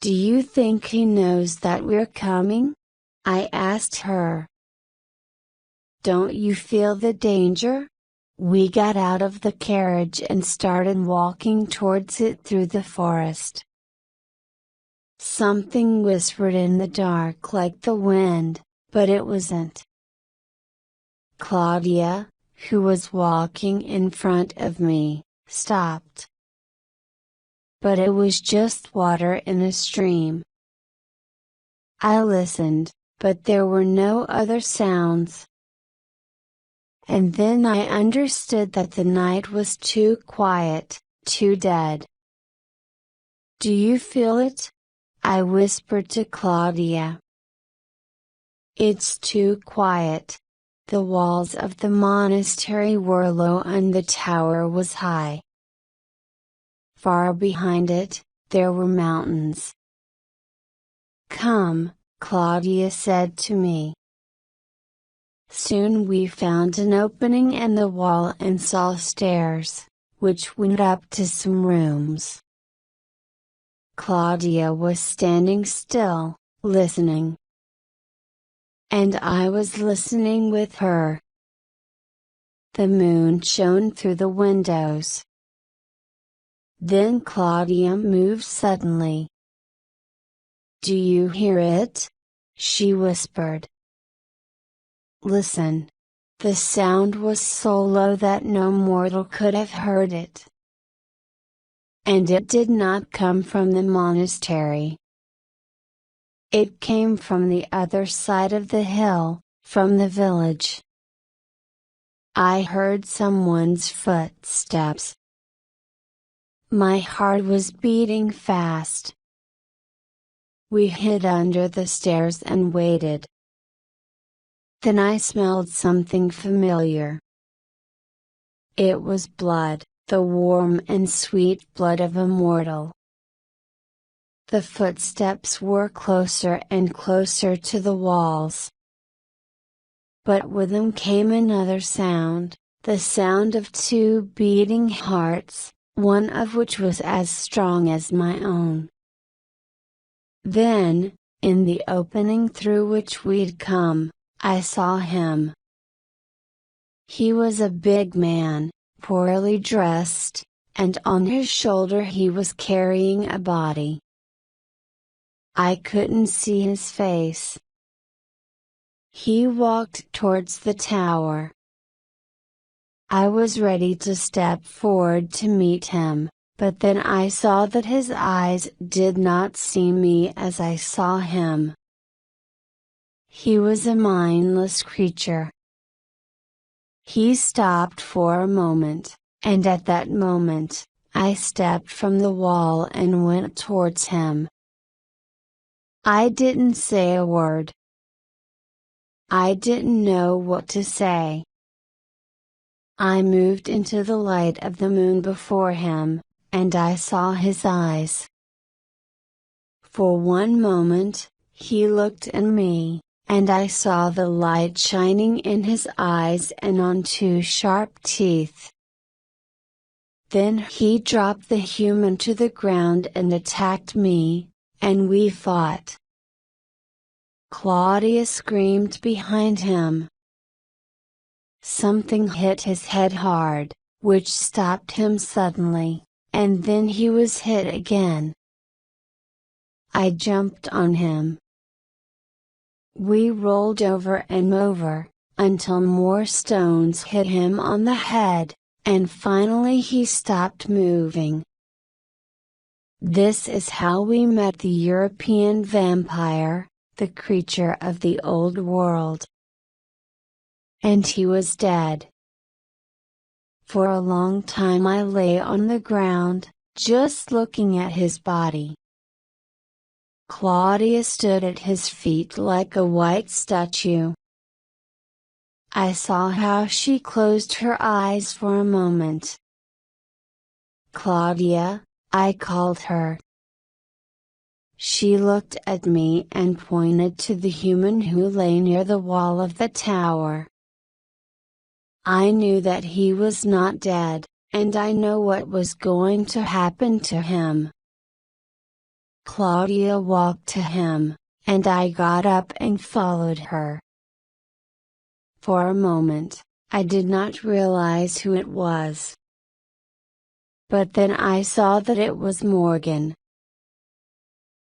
"Do you think he knows that we're coming?" I asked her. "Don't you feel the danger?" We got out of the carriage and started walking towards it through the forest. Something whispered in the dark like the wind, but it wasn't. Claudia, who was walking in front of me, stopped. But it was just water in a stream. I listened, but there were no other sounds. And then I understood that the night was too quiet, too dead. "Do you feel it?" I whispered to Claudia. "It's too quiet." The walls of the monastery were low and the tower was high. Far behind it, there were mountains. "Come," Claudia said to me. Soon we found an opening in the wall and saw stairs, which went up to some rooms. Claudia was standing still, listening. And I was listening with her. The moon shone through the windows. Then Claudia moved suddenly. "Do you hear it?" she whispered. "Listen." The sound was so low that no mortal could have heard it. And it did not come from the monastery. It came from the other side of the hill, from the village. I heard someone's footsteps. My heart was beating fast. We hid under the stairs and waited. Then I smelled something familiar. It was blood, the warm and sweet blood of a mortal. The footsteps were closer and closer to the walls. But with them came another sound, the sound of two beating hearts, one of which was as strong as my own. Then, in the opening through which we'd come, I saw him. He was a big man, poorly dressed, and on his shoulder he was carrying a body. I couldn't see his face. He walked towards the tower. I was ready to step forward to meet him, but then I saw that his eyes did not see me as I saw him. He was a mindless creature. He stopped for a moment, and at that moment, I stepped from the wall and went towards him. I didn't say a word. I didn't know what to say. I moved into the light of the moon before him, and I saw his eyes. For one moment, he looked at me, and I saw the light shining in his eyes and on two sharp teeth. Then he dropped the human to the ground and attacked me, and we fought. Claudia screamed behind him. Something hit his head hard, which stopped him suddenly, and then he was hit again. I jumped on him. We rolled over and over, until more stones hit him on the head, and finally he stopped moving. This is how we met the European vampire, the creature of the old world. And he was dead. For a long time I lay on the ground, just looking at his body. Claudia stood at his feet like a white statue. I saw how she closed her eyes for a moment. Claudia, I called her. She looked at me and pointed to the human who lay near the wall of the tower. I knew that he was not dead, and I know what was going to happen to him. Claudia walked to him, and I got up and followed her. For a moment, I did not realize who it was. But then I saw that it was Morgan.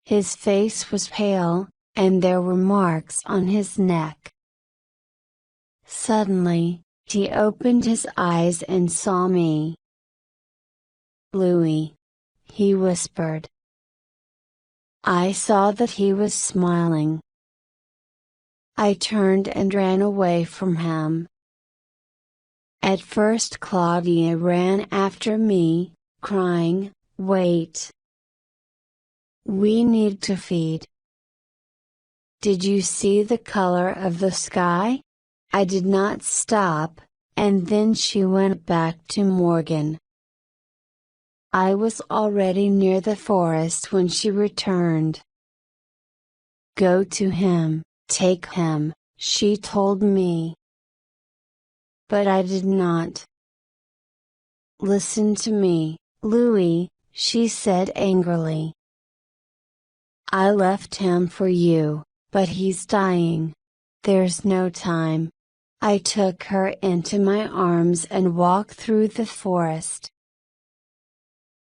His face was pale, and there were marks on his neck. Suddenly, he opened his eyes and saw me. "Louis," he whispered. I saw that he was smiling. I turned and ran away from him. At first Claudia ran after me, crying, "Wait! We need to feed." "Did you see the color of the sky?" I did not stop, and then she went back to Morgan. I was already near the forest when she returned. "Go to him, take him," she told me. But I did not. "Listen to me, Louis," she said angrily. "I left him for you, but he's dying. There's no time." I took her into my arms and walked through the forest.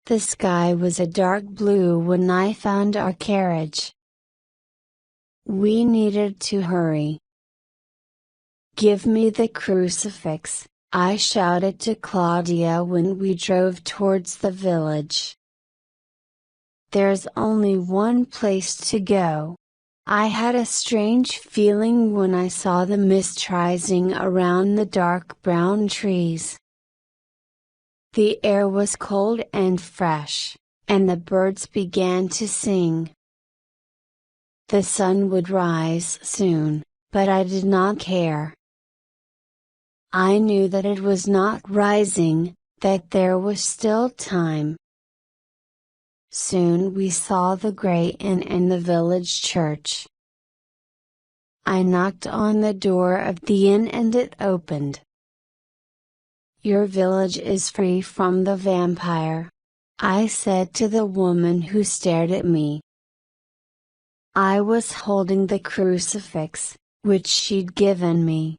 The sky was a dark blue when I found our carriage. We needed to hurry. "Give me the crucifix," I shouted to Claudia when we drove towards the village. "There's only one place to go." I had a strange feeling when I saw the mist rising around the dark brown trees. The air was cold and fresh, and the birds began to sing. The sun would rise soon, but I did not care. I knew that it was not rising, that there was still time. Soon we saw the gray inn and the village church. I knocked on the door of the inn and it opened. "Your village is free from the vampire," I said to the woman who stared at me. I was holding the crucifix, which she'd given me.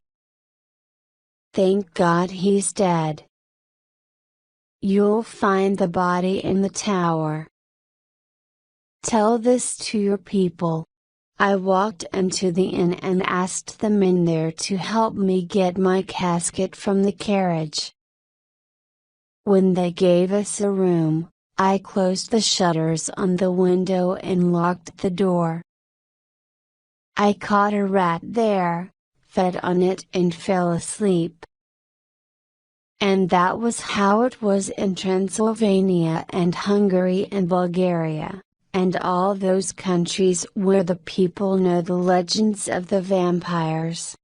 "Thank God he's dead. You'll find the body in the tower. Tell this to your people." I walked into the inn and asked the men there to help me get my casket from the carriage. When they gave us a room, I closed the shutters on the window and locked the door. I caught a rat there, fed on it and fell asleep. And that was how it was in Transylvania and Hungary and Bulgaria, and all those countries where the people know the legends of the vampires.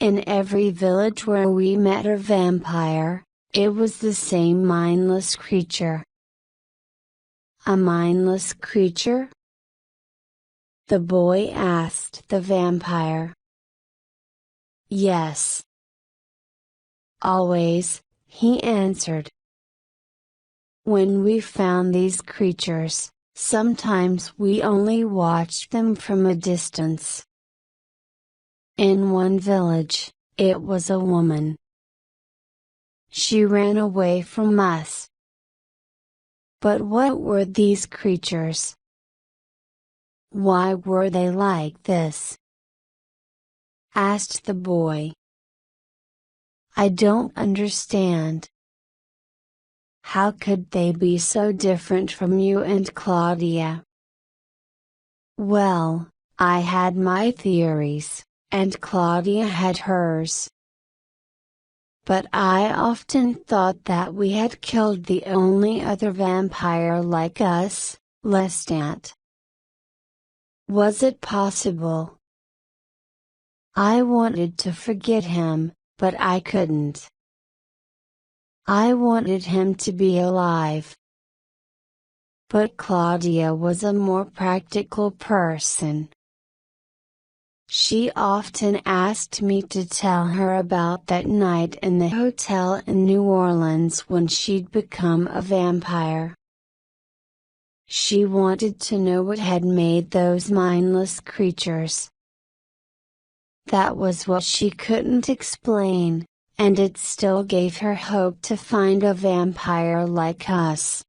In every village where we met a vampire, it was the same mindless creature. A mindless creature? The boy asked the vampire. "Yes. Always," he answered. When we found these creatures, sometimes we only watched them from a distance. In one village, it was a woman. She ran away from us. But what were these creatures? Why were they like this? Asked the boy. "I don't understand. How could they be so different from you and Claudia?" Well, I had my theories, and Claudia had hers. But I often thought that we had killed the only other vampire like us, Lestat. Was it possible? I wanted to forget him, but I couldn't. I wanted him to be alive. But Claudia was a more practical person. She often asked me to tell her about that night in the hotel in New Orleans when she'd become a vampire. She wanted to know what had made those mindless creatures. That was what she couldn't explain, and it still gave her hope to find a vampire like us.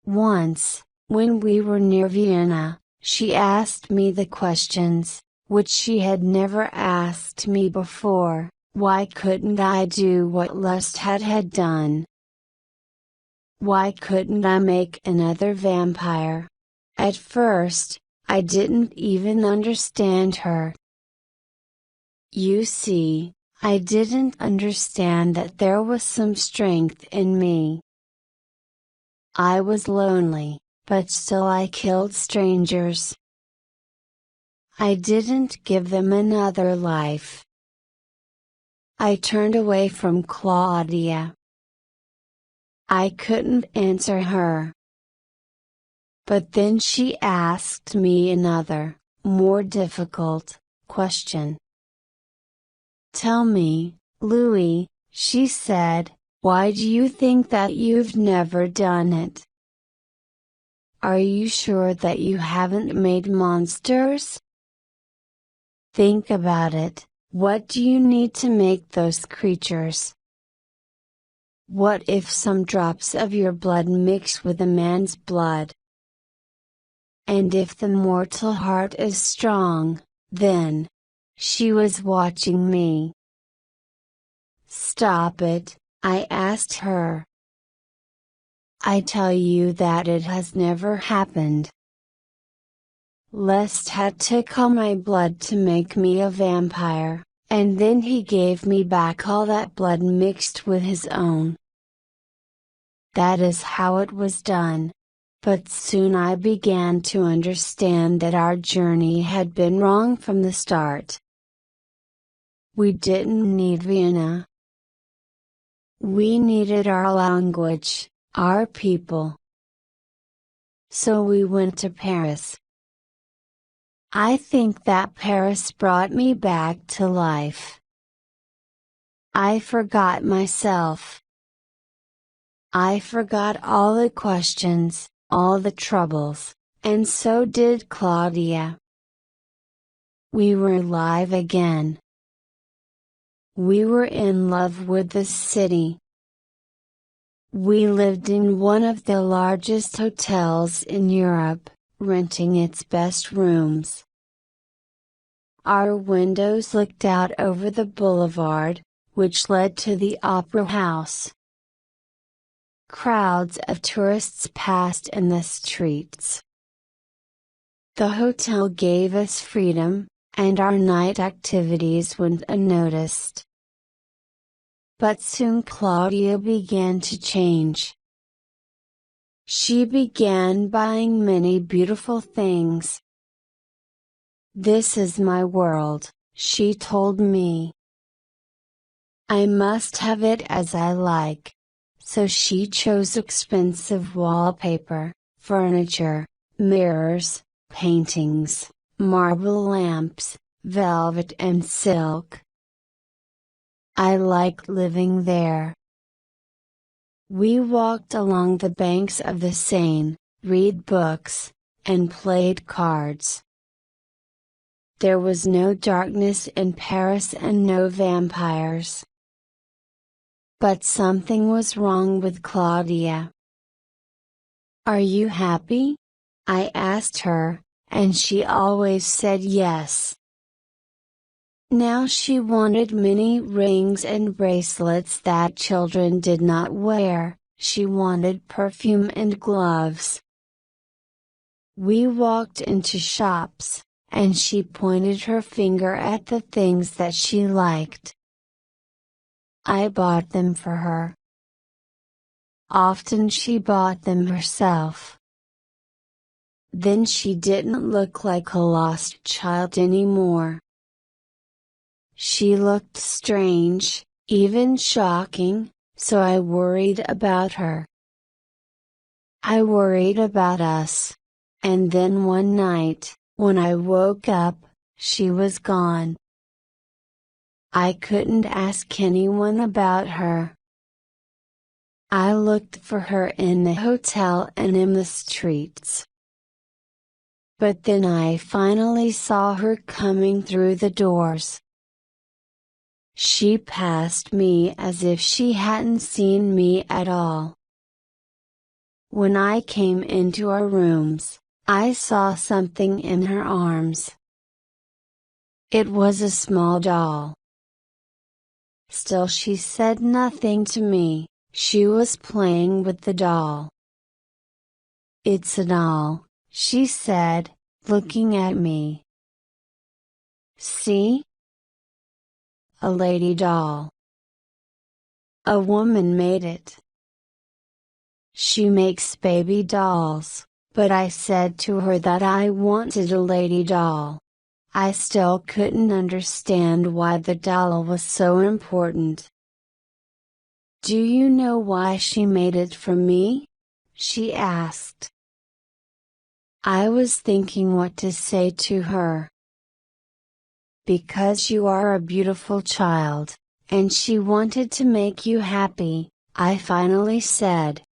Once, when we were near Vienna, she asked me the questions, which she had never asked me before. Why couldn't I do what Lestat had done? Why couldn't I make another vampire? At first, I didn't even understand her. You see, I didn't understand that there was some strength in me. I was lonely, but still I killed strangers. I didn't give them another life. I turned away from Claudia. I couldn't answer her. But then she asked me another, more difficult, question. "Tell me, Louis," she said, "why do you think that you've never done it? Are you sure that you haven't made monsters? Think about it, what do you need to make those creatures? What if some drops of your blood mix with a man's blood? And if the mortal heart is strong, then..." She was watching me. "Stop it," I asked her. "I tell you that it has never happened. Lestat took all my blood to make me a vampire, and then he gave me back all that blood mixed with his own. That is how it was done. But soon I began to understand that our journey had been wrong from the start. We didn't need Vienna. We needed our language, our people. So we went to Paris. I think that Paris brought me back to life. I forgot myself. I forgot all the questions, all the troubles, and so did Claudia. We were alive again. We were in love with the city. We lived in one of the largest hotels in Europe, renting its best rooms. Our windows looked out over the boulevard, which led to the opera house. Crowds of tourists passed in the streets. The hotel gave us freedom, and our night activities went unnoticed. But soon Claudia began to change. She began buying many beautiful things. "This is my world," she told me. I must have it as I like. So she chose expensive wallpaper, furniture, mirrors, paintings, marble lamps, velvet and silk. I liked living there. We walked along the banks of the Seine, read books, and played cards. There was no darkness in Paris and no vampires. But something was wrong with Claudia. "Are you happy?" I asked her, and she always said yes. Now she wanted many rings and bracelets that children did not wear, she wanted perfume and gloves. We walked into shops, and she pointed her finger at the things that she liked. I bought them for her. Often she bought them herself. Then she didn't look like a lost child anymore. She looked strange, even shocking, so I worried about her. I worried about us. And then one night, when I woke up, she was gone. I couldn't ask anyone about her. I looked for her in the hotel and in the streets. But then I finally saw her coming through the doors. She passed me as if she hadn't seen me at all. When I came into our rooms, I saw something in her arms. It was a small doll. Still she said nothing to me, she was playing with the doll. "It's a doll," she said, looking at me. "See? A lady doll. A woman made it. She makes baby dolls," but I said to her that I wanted a lady doll. I still couldn't understand why the doll was so important. "Do you know why she made it for me?" she asked. I was thinking what to say to her. "Because you are a beautiful child, and she wanted to make you happy," I finally said.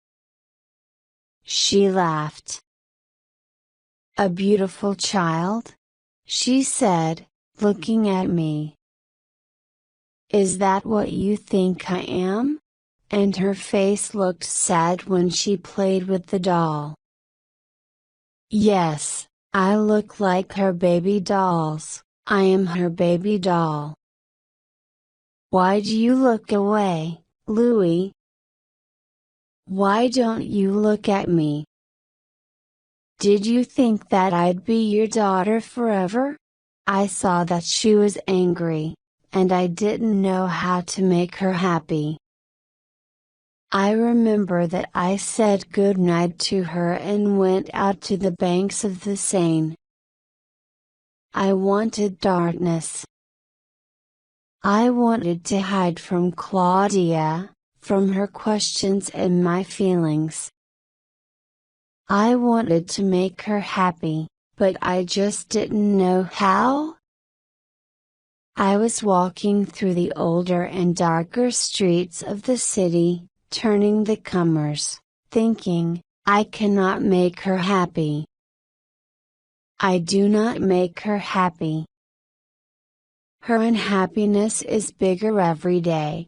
She laughed. "A beautiful child?" she said, looking at me. "Is that what you think I am?" And her face looked sad when she played with the doll. "Yes, I look like her baby dolls. I am her baby doll." "Why do you look away, Louie? Why don't you look at me? Did you think that I'd be your daughter forever?" I saw that she was angry, and I didn't know how to make her happy. I remember that I said good night to her and went out to the banks of the Seine. I wanted darkness. I wanted to hide from Claudia, from her questions and my feelings. I wanted to make her happy, but I just didn't know how. I was walking through the older and darker streets of the city, turning the corners, thinking, I cannot make her happy. I do not make her happy. Her unhappiness is bigger every day.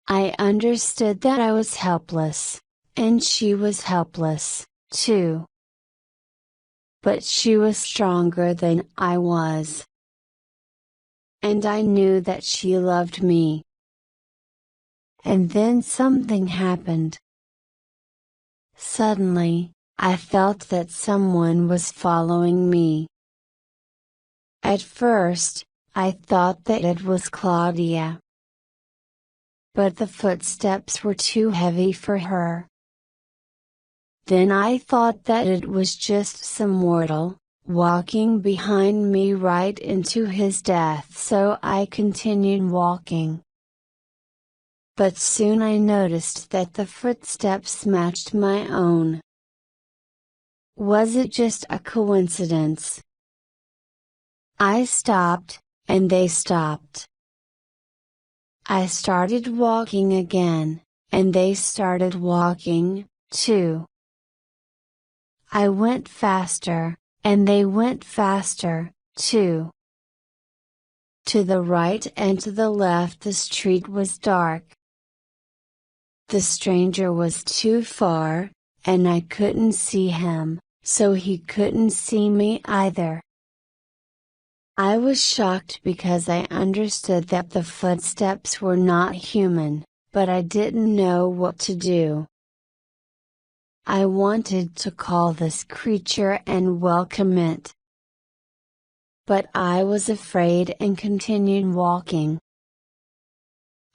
I understood that I was helpless, and she was helpless, too. But she was stronger than I was. And I knew that she loved me. And then something happened. Suddenly, I felt that someone was following me. At first, I thought that it was Claudia. But the footsteps were too heavy for her. Then I thought that it was just some mortal, walking behind me right into his death, so I continued walking. But soon I noticed that the footsteps matched my own. Was it just a coincidence? I stopped, and they stopped. I started walking again, and they started walking, too. I went faster, and they went faster, too. To the right and to the left the street was dark. The stranger was too far, and I couldn't see him, so he couldn't see me either. I was shocked because I understood that the footsteps were not human, but I didn't know what to do. I wanted to call this creature and welcome it. But I was afraid and continued walking.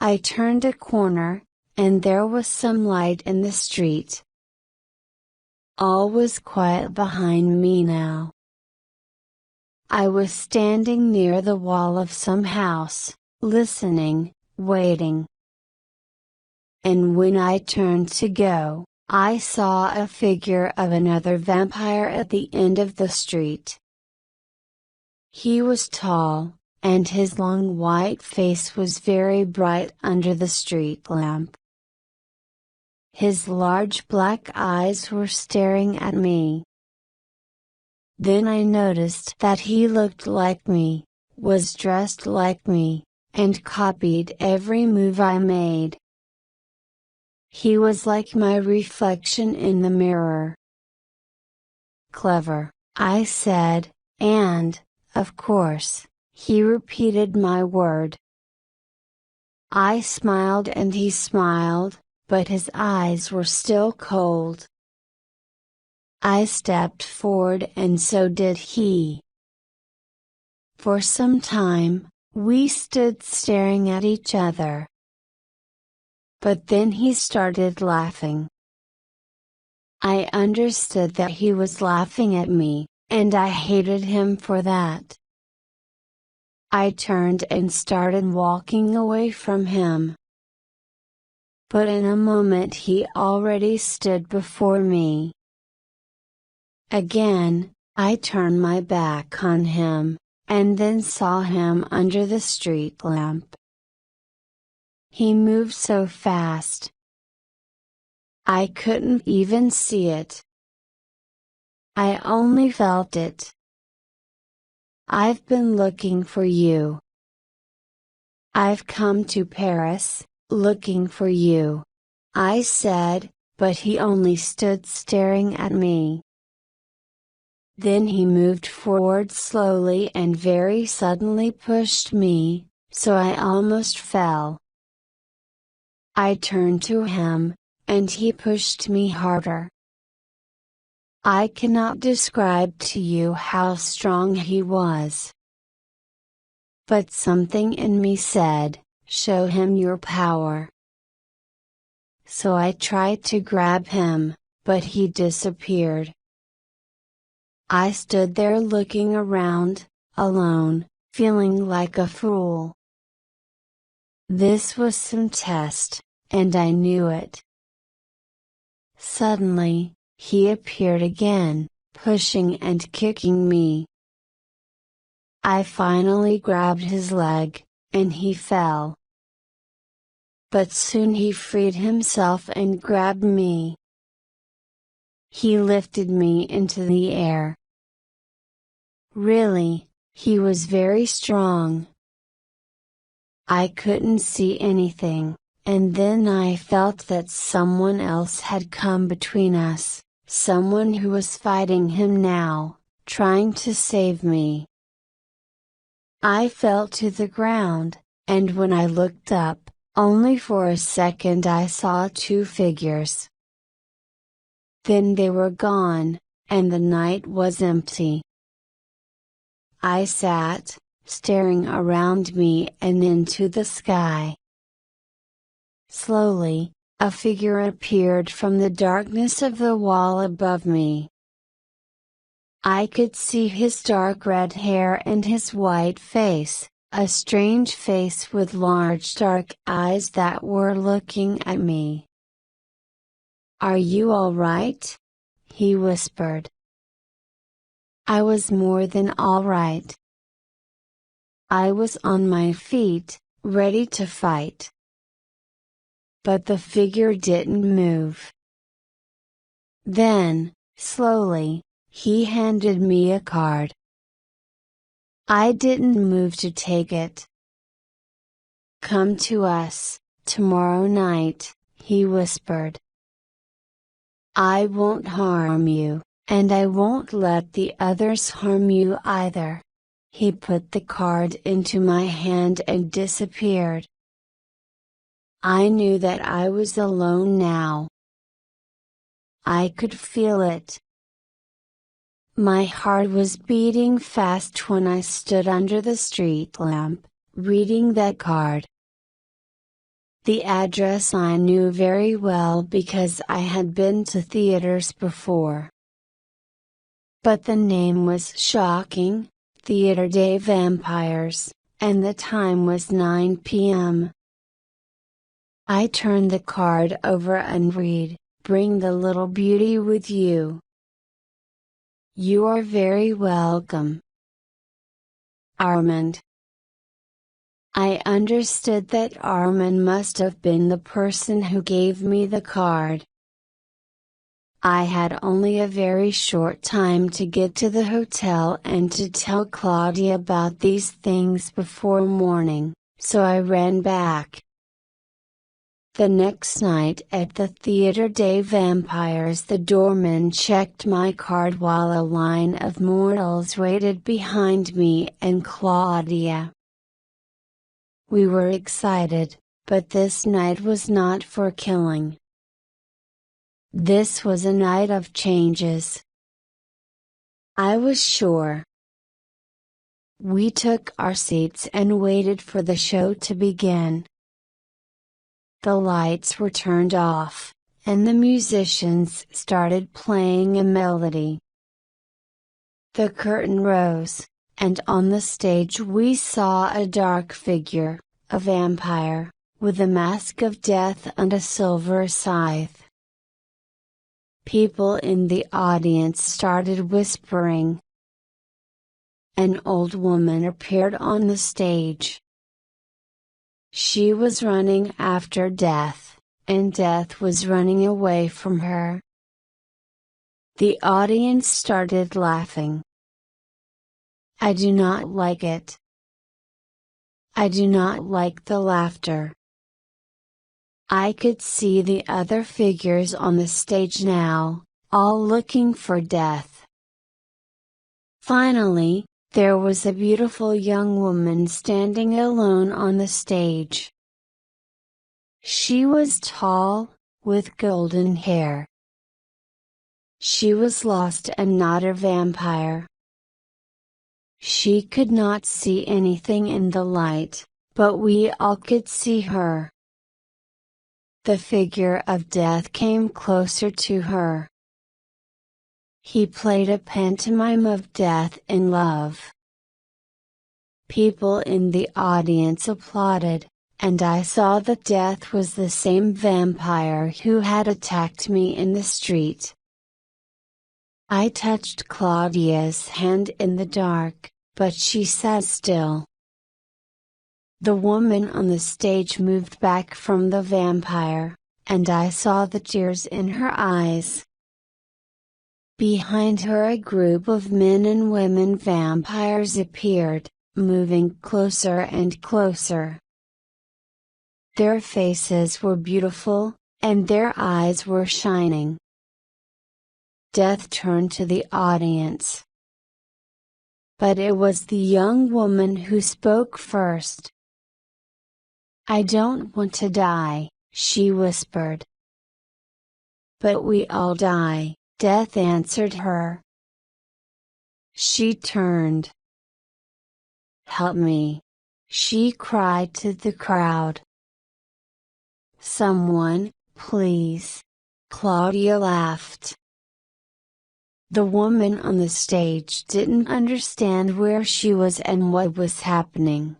I turned a corner, and there was some light in the street. All was quiet behind me now. I was standing near the wall of some house, listening, waiting. And when I turned to go, I saw a figure of another vampire at the end of the street. He was tall, and his long white face was very bright under the street lamp. His large black eyes were staring at me. Then I noticed that he looked like me, was dressed like me, and copied every move I made. He was like my reflection in the mirror. Clever, I said, and, of course, he repeated my word. I smiled and he smiled, but his eyes were still cold. I stepped forward and so did he. For some time, we stood staring at each other. But then he started laughing. I understood that he was laughing at me, and I hated him for that. I turned and started walking away from him. But in a moment he already stood before me. Again, I turned my back on him, and then saw him under the street lamp. He moved so fast. I couldn't even see it. I only felt it. I've been looking for you. I've come to Paris, looking for you, I said, but he only stood staring at me. Then he moved forward slowly and very suddenly pushed me, so I almost fell. I turned to him, and he pushed me harder. I cannot describe to you how strong he was. But something in me said, show him your power. So I tried to grab him, but he disappeared. I stood there looking around, alone, feeling like a fool. This was some test, and I knew it. Suddenly, he appeared again, pushing and kicking me. I finally grabbed his leg, and he fell. But soon he freed himself and grabbed me. He lifted me into the air. Really, he was very strong. I couldn't see anything, and then I felt that someone else had come between us, someone who was fighting him now, trying to save me. I fell to the ground, and when I looked up, only for a second I saw two figures. Then they were gone, and the night was empty. I sat, staring around me and into the sky. Slowly, a figure appeared from the darkness of the wall above me. I could see his dark red hair and his white face, a strange face with large dark eyes that were looking at me. "Are you all right?" he whispered. I was more than all right. I was on my feet, ready to fight. But the figure didn't move. Then, slowly, he handed me a card. I didn't move to take it. "Come to us, tomorrow night," he whispered. "I won't harm you, and I won't let the others harm you either." He put the card into my hand and disappeared. I knew that I was alone now. I could feel it. My heart was beating fast when I stood under the street lamp, reading that card. The address I knew very well because I had been to theaters before. But the name was shocking, Theater des Vampires, and the time was 9 p.m. I turned the card over and read, "Bring the little beauty with you. You are very welcome. Armand." I understood that Armand must have been the person who gave me the card. I had only a very short time to get to the hotel and to tell Claudia about these things before morning, so I ran back. The next night at the Theater des Vampires, the doorman checked my card while a line of mortals waited behind me and Claudia. We were excited, but this night was not for killing. This was a night of changes. I was sure. We took our seats and waited for the show to begin. The lights were turned off, and the musicians started playing a melody. The curtain rose, and on the stage we saw a dark figure, a vampire, with a mask of death and a silver scythe. People in the audience started whispering. An old woman appeared on the stage. She was running after death, and death was running away from her. The audience started laughing. I do not like it. I do not like the laughter. I could see the other figures on the stage now, all looking for death. Finally, there was a beautiful young woman standing alone on the stage. She was tall, with golden hair. She was lost and not a vampire. She could not see anything in the light, but we all could see her. The figure of death came closer to her. He played a pantomime of death and love. People in the audience applauded, and I saw that Death was the same vampire who had attacked me in the street. I touched Claudia's hand in the dark, but she sat still. The woman on the stage moved back from the vampire, and I saw the tears in her eyes. Behind her a group of men and women vampires appeared, moving closer and closer. Their faces were beautiful, and their eyes were shining. Death turned to the audience. But it was the young woman who spoke first. "I don't want to die," she whispered. "But we all die," Death answered her. She turned. "Help me!" she cried to the crowd. "Someone, please!" Claudia laughed. The woman on the stage didn't understand where she was and what was happening.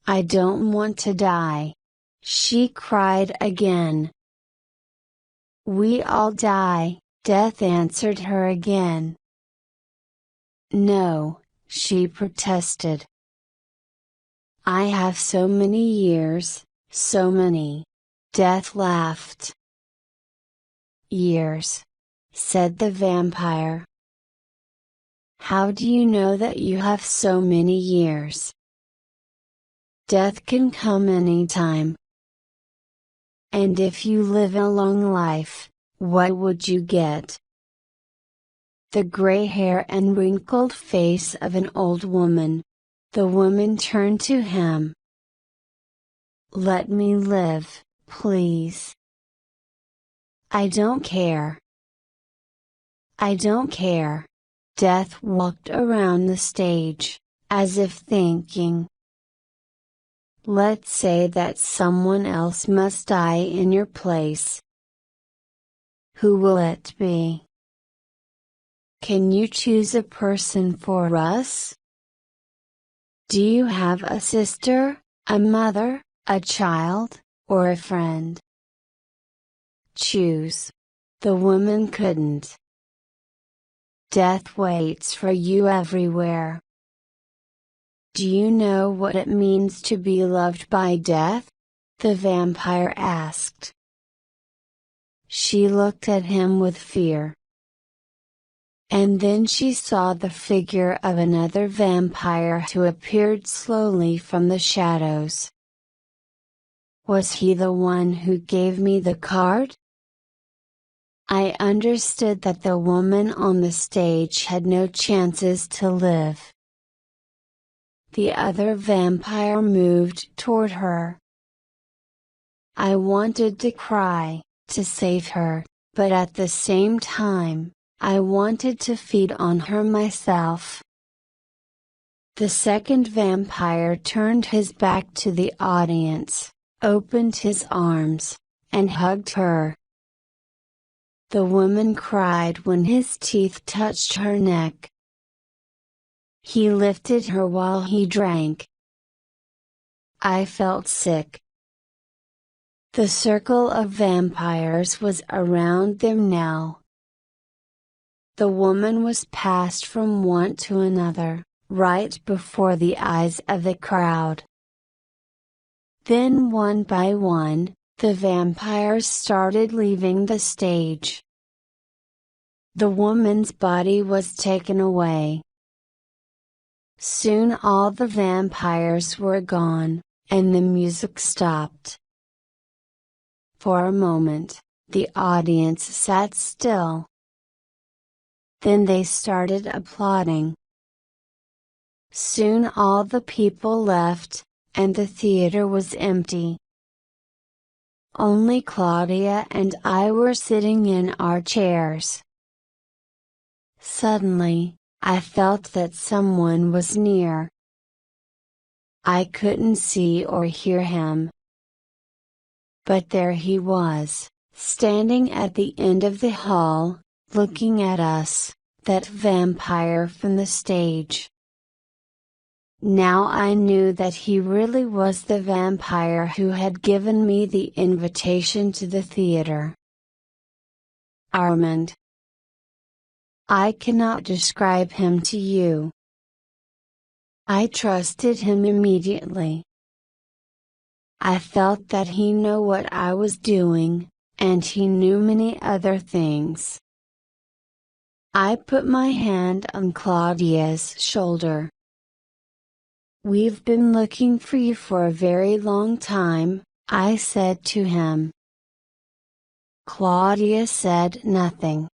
"I don't want to die," she cried again. "We all die," Death answered her again. "No," she protested. "I have so many years, so many." Death laughed. "Years," said the vampire. "How do you know that you have so many years? Death can come anytime. And if you live a long life, what would you get?" The gray hair and wrinkled face of an old woman. The woman turned to him. "Let me live, please." "I don't care. I don't care." Death walked around the stage, as if thinking. "Let's say that someone else must die in your place. Who will it be? Can you choose a person for us? Do you have a sister, a mother, a child, or a friend? Choose." The woman couldn't. "Death waits for you everywhere." "Do you know what it means to be loved by death?" the vampire asked. She looked at him with fear. And then she saw the figure of another vampire who appeared slowly from the shadows. Was he the one who gave me the card? I understood that the woman on the stage had no chances to live. The other vampire moved toward her. I wanted to cry, to save her, but at the same time, I wanted to feed on her myself. The second vampire turned his back to the audience, opened his arms, and hugged her. The woman cried when his teeth touched her neck. He lifted her while he drank. I felt sick. The circle of vampires was around them now. The woman was passed from one to another, right before the eyes of the crowd. Then one by one, the vampires started leaving the stage. The woman's body was taken away. Soon all the vampires were gone, and the music stopped. For a moment, the audience sat still. Then they started applauding. Soon all the people left, and the theater was empty. Only Claudia and I were sitting in our chairs. Suddenly, I felt that someone was near. I couldn't see or hear him. But there he was, standing at the end of the hall, looking at us, that vampire from the stage. Now I knew that he really was the vampire who had given me the invitation to the theater. Armand. I cannot describe him to you. I trusted him immediately. I felt that he knew what I was doing, and he knew many other things. I put my hand on Claudia's shoulder. We've been looking for you for a very long time, I said to him. Claudia said nothing.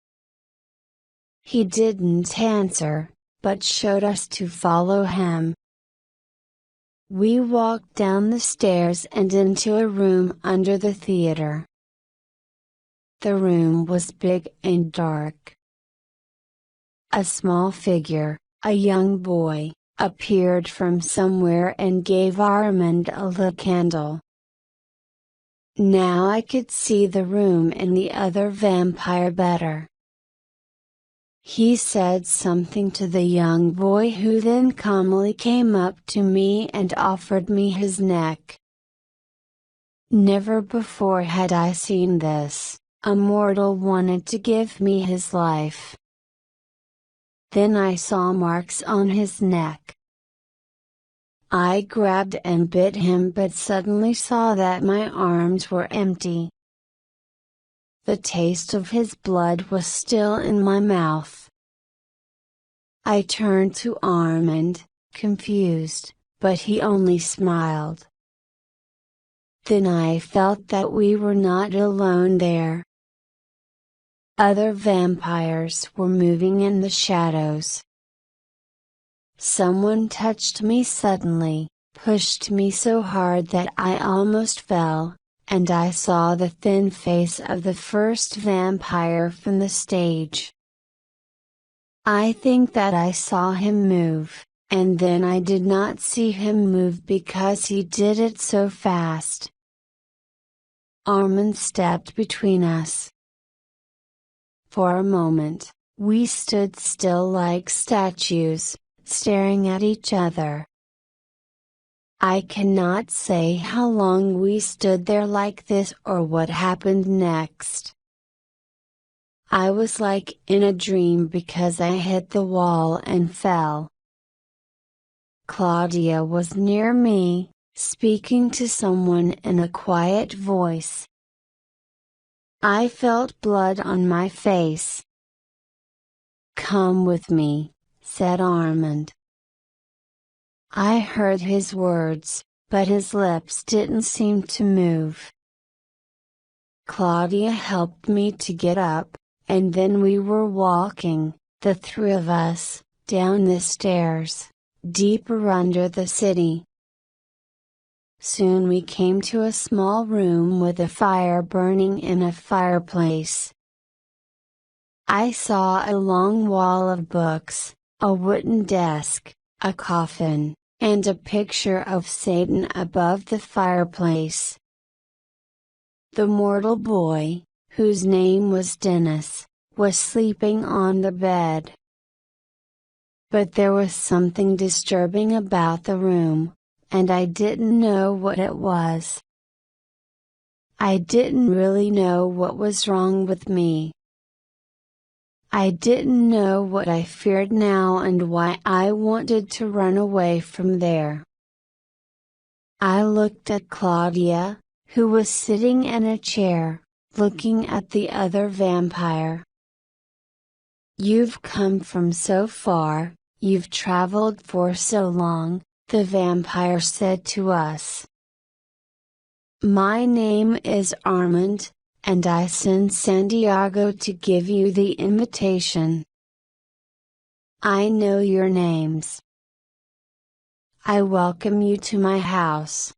He didn't answer, but showed us to follow him. We walked down the stairs and into a room under the theater. The room was big and dark. A small figure, a young boy, appeared from somewhere and gave Armand a lit candle. Now I could see the room and the other vampire better. He said something to the young boy, who then calmly came up to me and offered me his neck. Never before had I seen this. A mortal wanted to give me his life. Then I saw marks on his neck. I grabbed and bit him, but suddenly saw that my arms were empty. The taste of his blood was still in my mouth. I turned to Armand, confused, but he only smiled. Then I felt that we were not alone there. Other vampires were moving in the shadows. Someone touched me suddenly, pushed me so hard that I almost fell, and I saw the thin face of the first vampire from the stage. I think that I saw him move, and then I did not see him move because he did it so fast. Armand stepped between us. For a moment, we stood still like statues, staring at each other. I cannot say how long we stood there like this or what happened next. I was like in a dream because I hit the wall and fell. Claudia was near me, speaking to someone in a quiet voice. I felt blood on my face. Come with me, said Armand. I heard his words, but his lips didn't seem to move. Claudia helped me to get up, and then we were walking, the three of us, down the stairs, deeper under the city. Soon we came to a small room with a fire burning in a fireplace. I saw a long wall of books, a wooden desk, a coffin, and a picture of Satan above the fireplace. The mortal boy, whose name was Dennis, was sleeping on the bed. But there was something disturbing about the room, and I didn't know what it was. I didn't really know what was wrong with me. I didn't know what I feared now and why I wanted to run away from there. I looked at Claudia, who was sitting in a chair, looking at the other vampire. You've come from so far, you've traveled for so long, the vampire said to us. My name is Armand, and I sent Santiago to give you the invitation. I know your names. I welcome you to my house.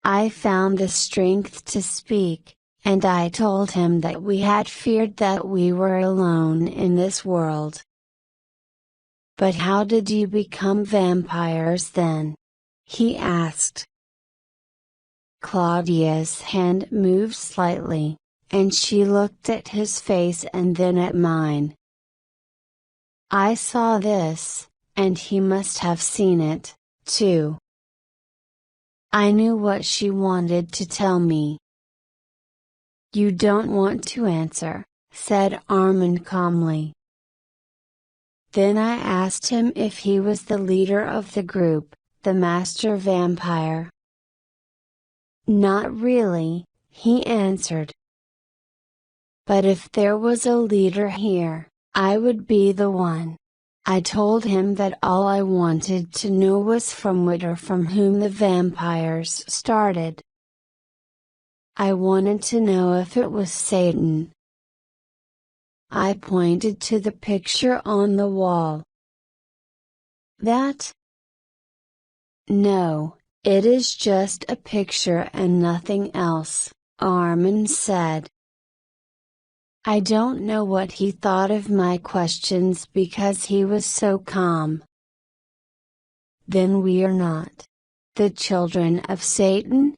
I found the strength to speak, and I told him that we had feared that we were alone in this world. But how did you become vampires then? He asked. Claudia's hand moved slightly, and she looked at his face and then at mine. I saw this, and he must have seen it, 2. I knew what she wanted to tell me. You don't want to answer, said Armand calmly. Then I asked him if he was the leader of the group, the master vampire. Not really, he answered. But if there was a leader here, I would be the one. I told him that all I wanted to know was from what or from whom the vampires started. I wanted to know if it was Satan. I pointed to the picture on the wall. That? No, it is just a picture and nothing else, Armand said. I don't know what he thought of my questions because he was so calm. Then we are not the children of Satan?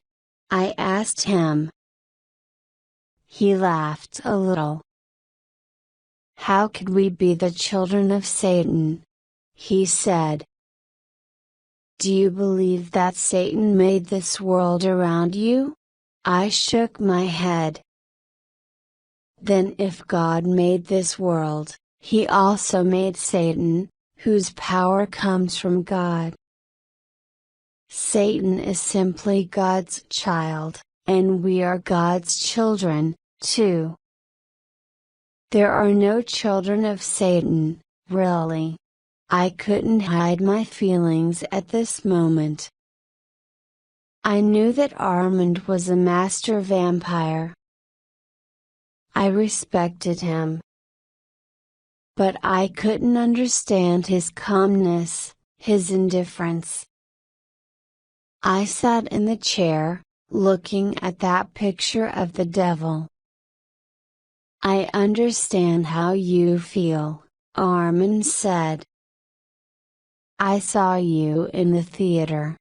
I asked him. He laughed a little. How could we be the children of Satan? He said. Do you believe that Satan made this world around you? I shook my head. Then if God made this world, He also made Satan, whose power comes from God. Satan is simply God's child, and we are God's children, too. There are no children of Satan, really. I couldn't hide my feelings at this moment. I knew that Armand was a master vampire. I respected him. But I couldn't understand his calmness, his indifference. I sat in the chair, looking at that picture of the devil. I understand how you feel, Armand said. I saw you in the theater.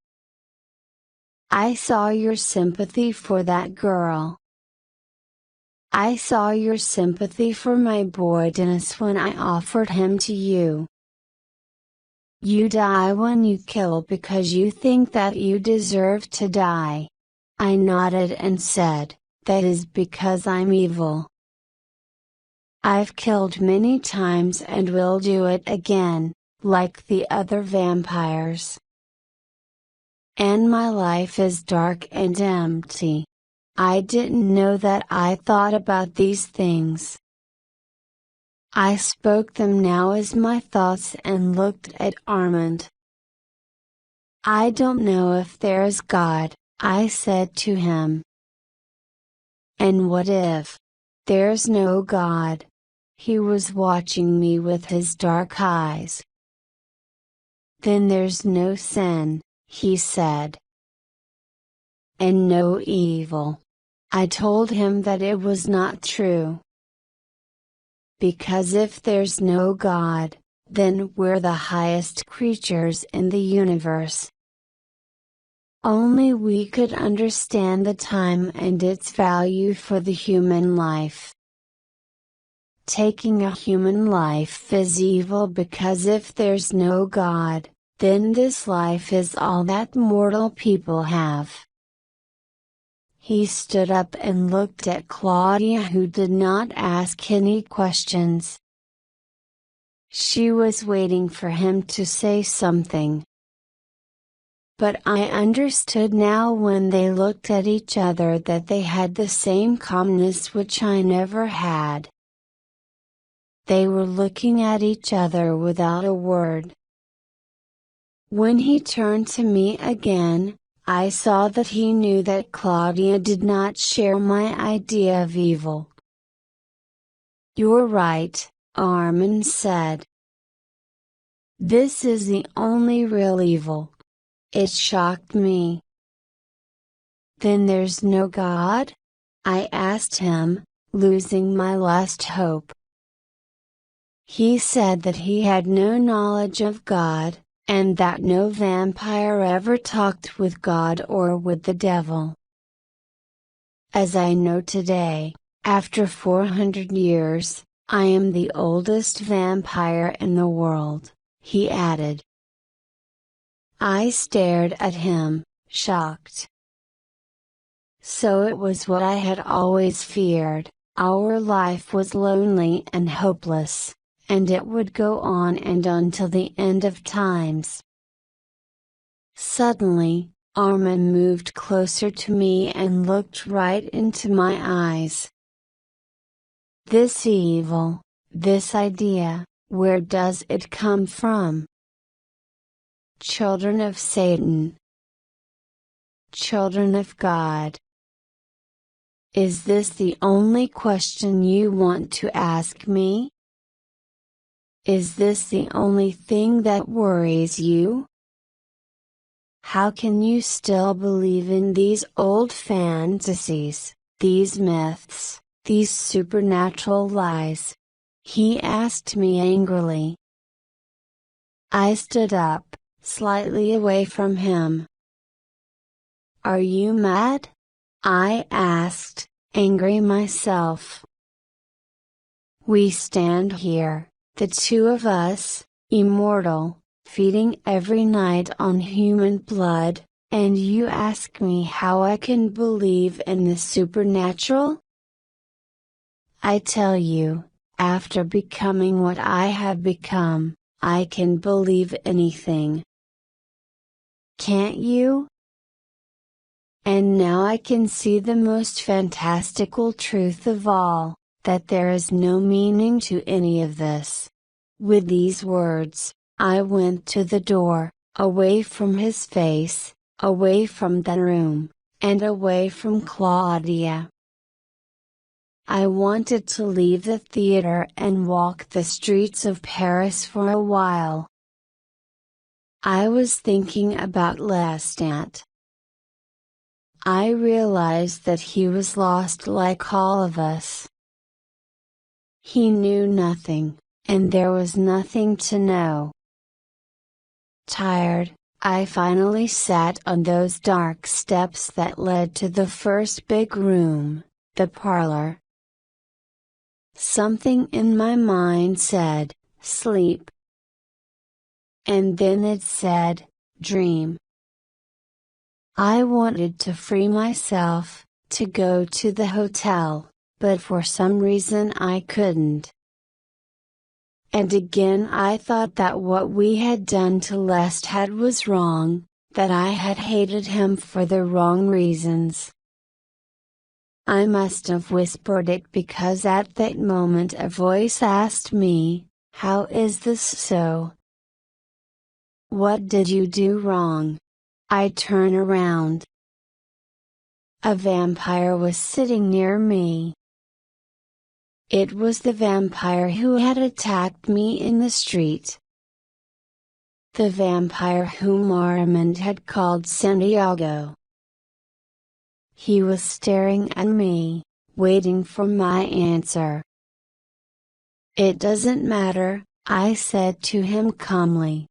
I saw your sympathy for that girl. I saw your sympathy for my boy Dennis when I offered him to you. You die when you kill because you think that you deserve to die. I nodded and said, that is because I'm evil. I've killed many times and will do it again, like the other vampires. And my life is dark and empty. I didn't know that I thought about these things. I spoke them now as my thoughts and looked at Armand. I don't know if there is God, I said to him. And what if there's no God? He was watching me with his dark eyes. Then there's no sin, he said. And no evil. I told him that it was not true. Because if there's no God, then we're the highest creatures in the universe. Only we could understand the time and its value for the human life. Taking a human life is evil because if there's no God, then this life is all that mortal people have. He stood up and looked at Claudia, who did not ask any questions. She was waiting for him to say something. But I understood now when they looked at each other that they had the same calmness which I never had. They were looking at each other without a word. When he turned to me again, I saw that he knew that Claudia did not share my idea of evil. You're right, Armand said. This is the only real evil. It shocked me. Then there's no God? I asked him, losing my last hope. He said that he had no knowledge of God, and that no vampire ever talked with God or with the devil. As I know today, after 400 years, I am the oldest vampire in the world, he added. I stared at him, shocked. So it was what I had always feared. Our life was lonely and hopeless, and it would go on and on till the end of times. Suddenly, Armin moved closer to me and looked right into my eyes. This evil, this idea, where does it come from? Children of Satan. Children of God. Is this the only question you want to ask me? Is this the only thing that worries you? How can you still believe in these old fantasies, these myths, these supernatural lies? He asked me angrily. I stood up, slightly away from him. Are you mad? I asked, angry myself. We stand here, the two of us, immortal, feeding every night on human blood, and you ask me how I can believe in the supernatural? I tell you, after becoming what I have become, I can believe anything. Can't you? And now I can see the most fantastical truth of all, that there is no meaning to any of this. With these words, I went to the door, away from his face, away from the room, and away from Claudia. I wanted to leave the theater and walk the streets of Paris for a while. I was thinking about Lestat. I realized that he was lost like all of us. He knew nothing, and there was nothing to know. Tired, I finally sat on those dark steps that led to the first big room, the parlor. Something in my mind said, sleep. And then it said, dream. I wanted to free myself, to go to the hotel, but for some reason I couldn't. And again I thought that what we had done to Lestat was wrong, that I had hated him for the wrong reasons. I must have whispered it because at that moment a voice asked me, how is this so? What did you do wrong? I turn around. A vampire was sitting near me. It was the vampire who had attacked me in the street. The vampire whom Armand had called Santiago. He was staring at me, waiting for my answer. It doesn't matter, I said to him calmly.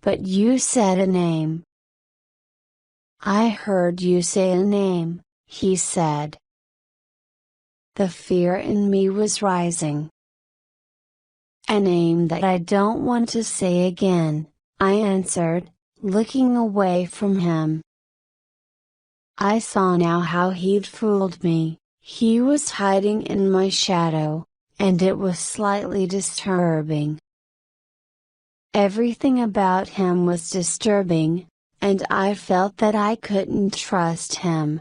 But you said a name. I heard you say a name, he said. The fear in me was rising. A name that I don't want to say again, I answered, looking away from him. I saw now how he'd fooled me. He was hiding in my shadow, and it was slightly disturbing. Everything about him was disturbing, and I felt that I couldn't trust him.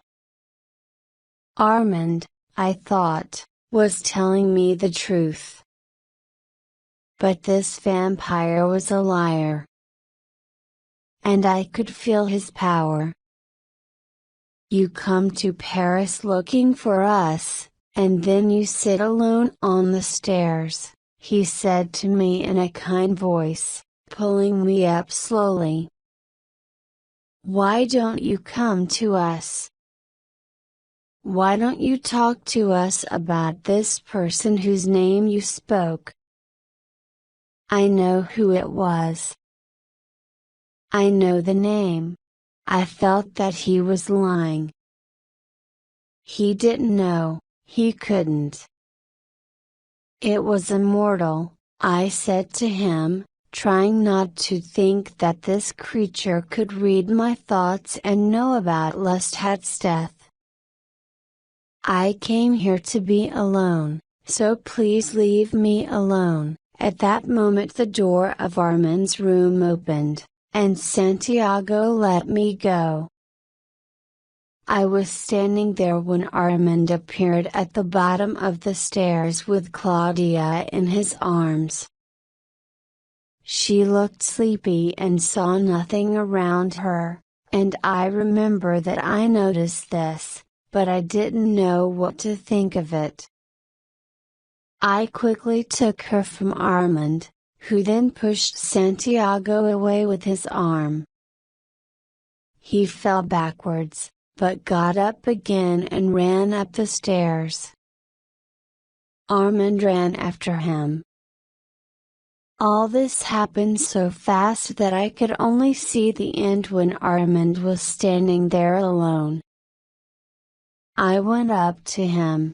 Armand, I thought, was telling me the truth. But this vampire was a liar. And I could feel his power. You come to Paris looking for us, and then you sit alone on the stairs, he said to me in a kind voice, pulling me up slowly. Why don't you come to us? Why don't you talk to us about this person whose name you spoke? I know who it was. I know the name. I felt that he was lying. He didn't know, he couldn't. It was immortal, I said to him, trying not to think that this creature could read my thoughts and know about Lestat's death. I came here to be alone, so please leave me alone. At that moment the door of Armand's room opened, and Santiago let me go. I was standing there when Armand appeared at the bottom of the stairs with Claudia in his arms. She looked sleepy and saw nothing around her, and I remember that I noticed this, but I didn't know what to think of it. I quickly took her from Armand, who then pushed Santiago away with his arm. He fell backwards, but got up again and ran up the stairs. Armand ran after him. All this happened so fast that I could only see the end when Armand was standing there alone. I went up to him.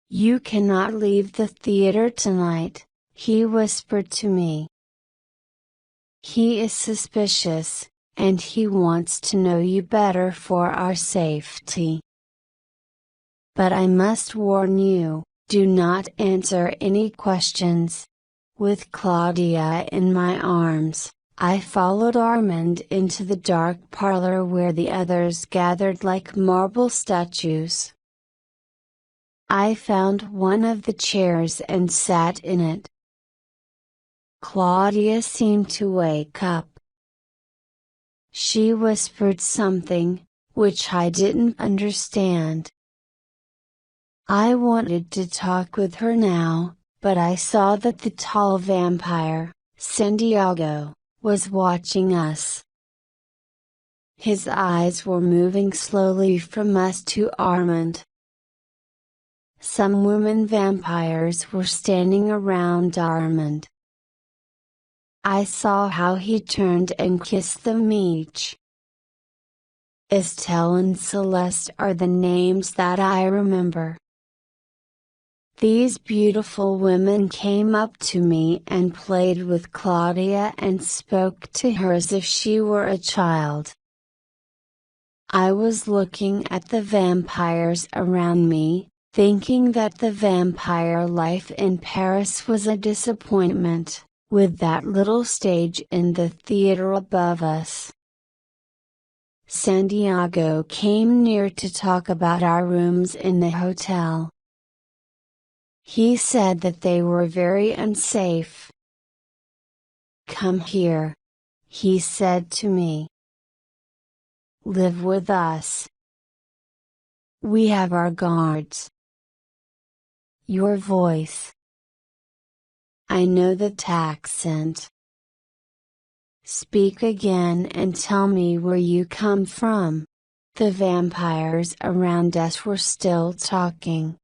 "You cannot leave the theater tonight," he whispered to me. "He is suspicious, and he wants to know you better for our safety. But I must warn you, do not answer any questions." With Claudia in my arms, I followed Armand into the dark parlor where the others gathered like marble statues. I found one of the chairs and sat in it. Claudia seemed to wake up. She whispered something, which I didn't understand. I wanted to talk with her now, but I saw that the tall vampire, Santiago, was watching us. His eyes were moving slowly from us to Armand. Some women vampires were standing around Armand. I saw how he turned and kissed them each. Estelle and Celeste are the names that I remember. These beautiful women came up to me and played with Claudia and spoke to her as if she were a child. I was looking at the vampires around me, thinking that the vampire life in Paris was a disappointment, with that little stage in the theater above us. Santiago came near to talk about our rooms in the hotel. He said that they were very unsafe. "Come here," he said to me. "Live with us. We have our guards." Your voice. I know that accent. Speak again and tell me where you come from. The vampires around us were still talking.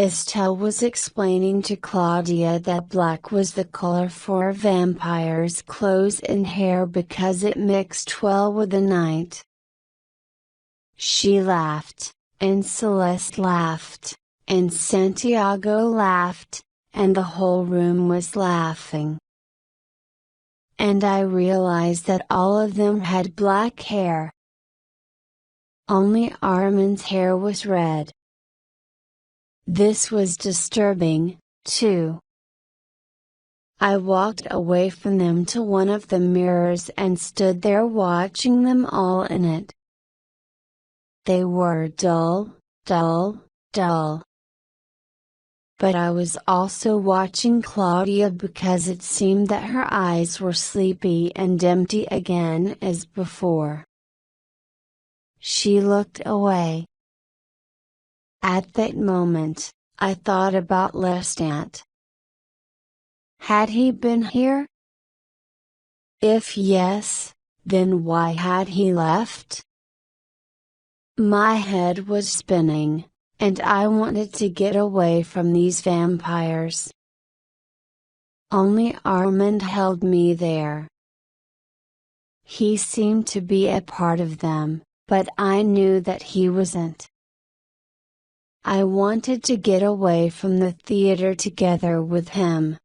Estelle was explaining to Claudia that black was the color for a vampire's clothes and hair because it mixed well with the night. She laughed, and Celeste laughed, and Santiago laughed, and the whole room was laughing. And I realized that all of them had black hair. Only Armand's hair was red. This was disturbing, too. I walked away from them to one of the mirrors and stood there watching them all in it. They were dull, dull, dull. But I was also watching Claudia because it seemed that her eyes were sleepy and empty again as before. She looked away. At that moment, I thought about Lestat. Had he been here? If yes, then why had he left? My head was spinning, and I wanted to get away from these vampires. Only Armand held me there. He seemed to be a part of them, but I knew that he wasn't. I wanted to get away from the theater together with him.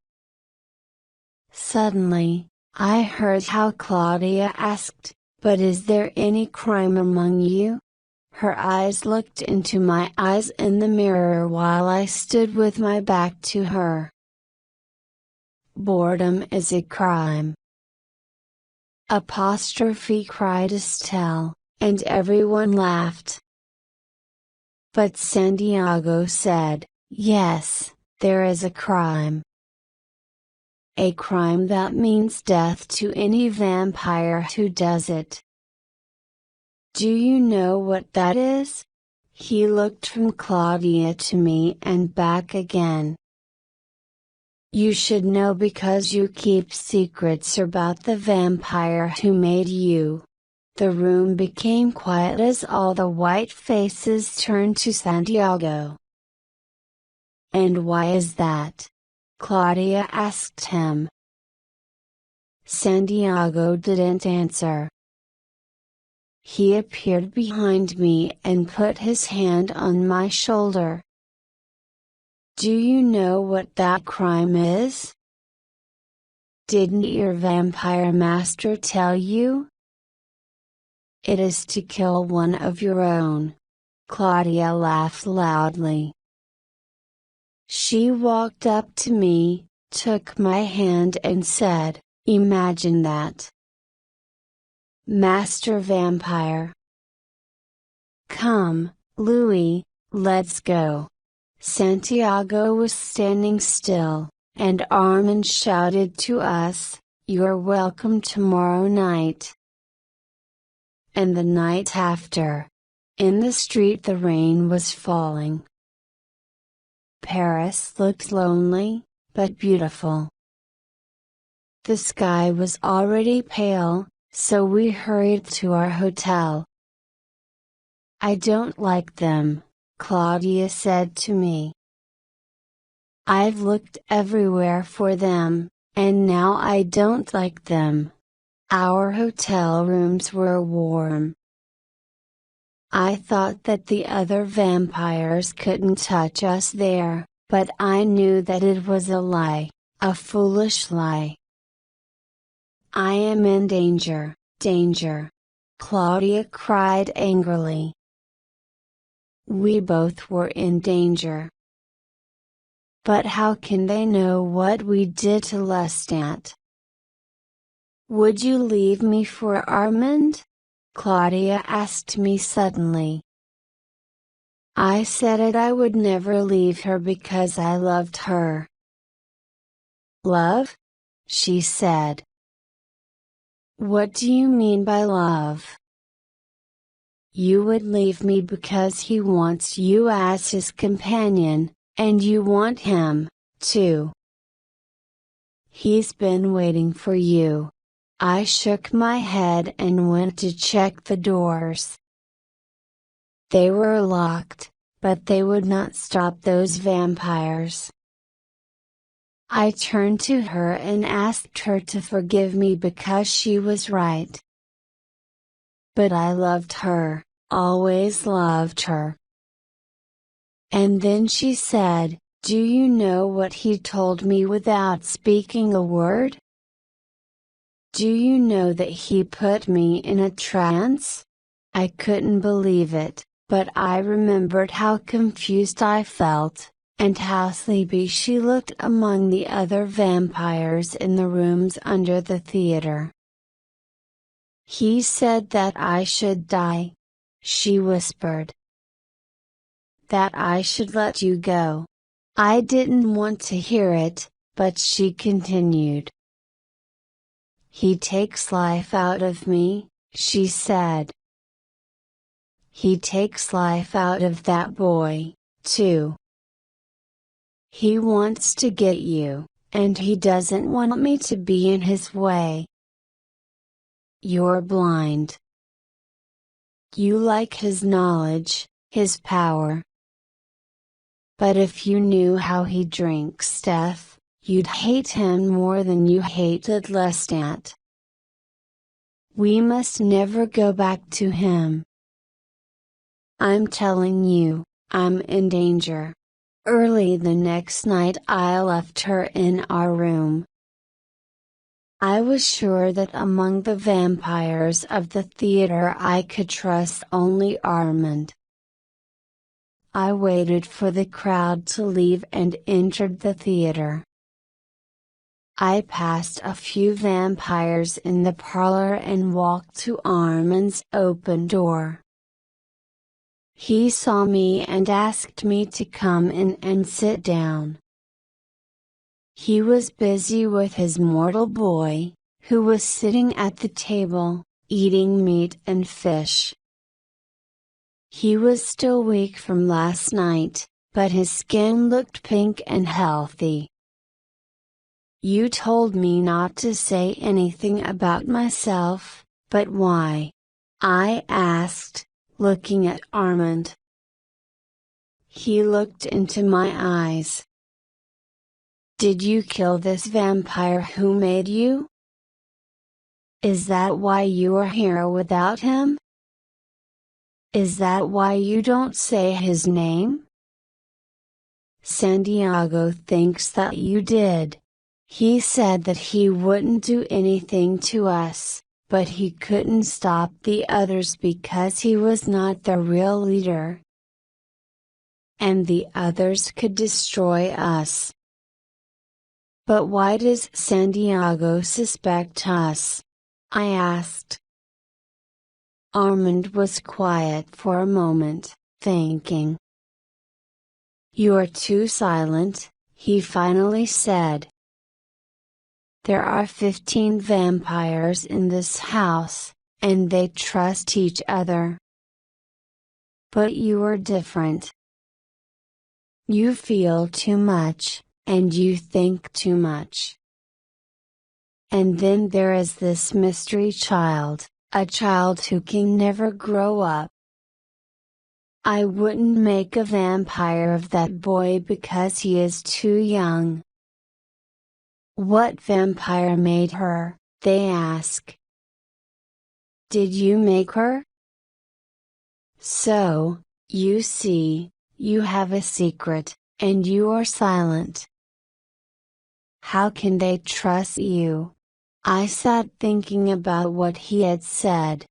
Suddenly, I heard how Claudia asked, "But is there any crime among you?" Her eyes looked into my eyes in the mirror while I stood with my back to her. "Boredom is a crime," cried Estelle, and everyone laughed. But Santiago said, "Yes, there is a crime. A crime that means death to any vampire who does it. Do you know what that is?" He looked from Claudia to me and back again. "You should know because you keep secrets about the vampire who made you." The room became quiet as all the white faces turned to Santiago. "And why is that?" Claudia asked him. Santiago didn't answer. He appeared behind me and put his hand on my shoulder. "Do you know what that crime is? Didn't your vampire master tell you? It is to kill one of your own." Claudia laughed loudly. She walked up to me, took my hand and said, "Imagine that. Master Vampire. Come, Louis, let's go." Santiago was standing still, and Armand shouted to us, "You're welcome tomorrow night." And the night after. In the street the rain was falling. Paris looked lonely, but beautiful. The sky was already pale, so we hurried to our hotel. "I don't like them," Claudia said to me. "I've looked everywhere for them, and now I don't like them." Our hotel rooms were warm. I thought that the other vampires couldn't touch us there, but I knew that it was a lie, a foolish lie. "I am in danger, danger!" Claudia cried angrily. We both were in danger. But how can they know what we did to Lestat? "Would you leave me for Armand?" Claudia asked me suddenly. I said I would never leave her because I loved her. "Love?" she said. "What do you mean by love?" "You would leave me because he wants you as his companion, and you want him, too. He's been waiting for you." I shook my head and went to check the doors. They were locked, but they would not stop those vampires. I turned to her and asked her to forgive me because she was right. But I loved her, always loved her. And then she said, "Do you know what he told me without speaking a word? Do you know that he put me in a trance?" I couldn't believe it, but I remembered how confused I felt, and how sleepy she looked among the other vampires in the rooms under the theater. "He said that I should die," she whispered. "That I should let you go." I didn't want to hear it, but she continued. "He takes life out of me," she said. "He takes life out of that boy, too. He wants to get you, and he doesn't want me to be in his way. You're blind. You like his knowledge, his power. But if you knew how he drinks death, you'd hate him more than you hated Lestat. We must never go back to him. I'm telling you, I'm in danger." Early the next night I left her in our room. I was sure that among the vampires of the theater I could trust only Armand. I waited for the crowd to leave and entered the theater. I passed a few vampires in the parlor and walked to Armand's open door. He saw me and asked me to come in and sit down. He was busy with his mortal boy, who was sitting at the table, eating meat and fish. He was still weak from last night, but his skin looked pink and healthy. You told me not to say anything about myself, but why? I asked, looking at Armand. He looked into my eyes. Did you kill this vampire who made you? Is that why you are here without him? Is that why you don't say his name? Santiago thinks that you did. He said that he wouldn't do anything to us, but he couldn't stop the others because he was not the real leader. And the others could destroy us. But why does Santiago suspect us? I asked. Armand was quiet for a moment, thinking. You are too silent, he finally said. There are 15 vampires in this house, and they trust each other. But you are different. You feel too much, and you think too much. And then there is this mystery child, a child who can never grow up. I wouldn't make a vampire of that boy because he is too young. What vampire made her? They ask. Did you make her? So, you see, you have a secret, and you are silent. How can they trust you? I sat thinking about what he had said.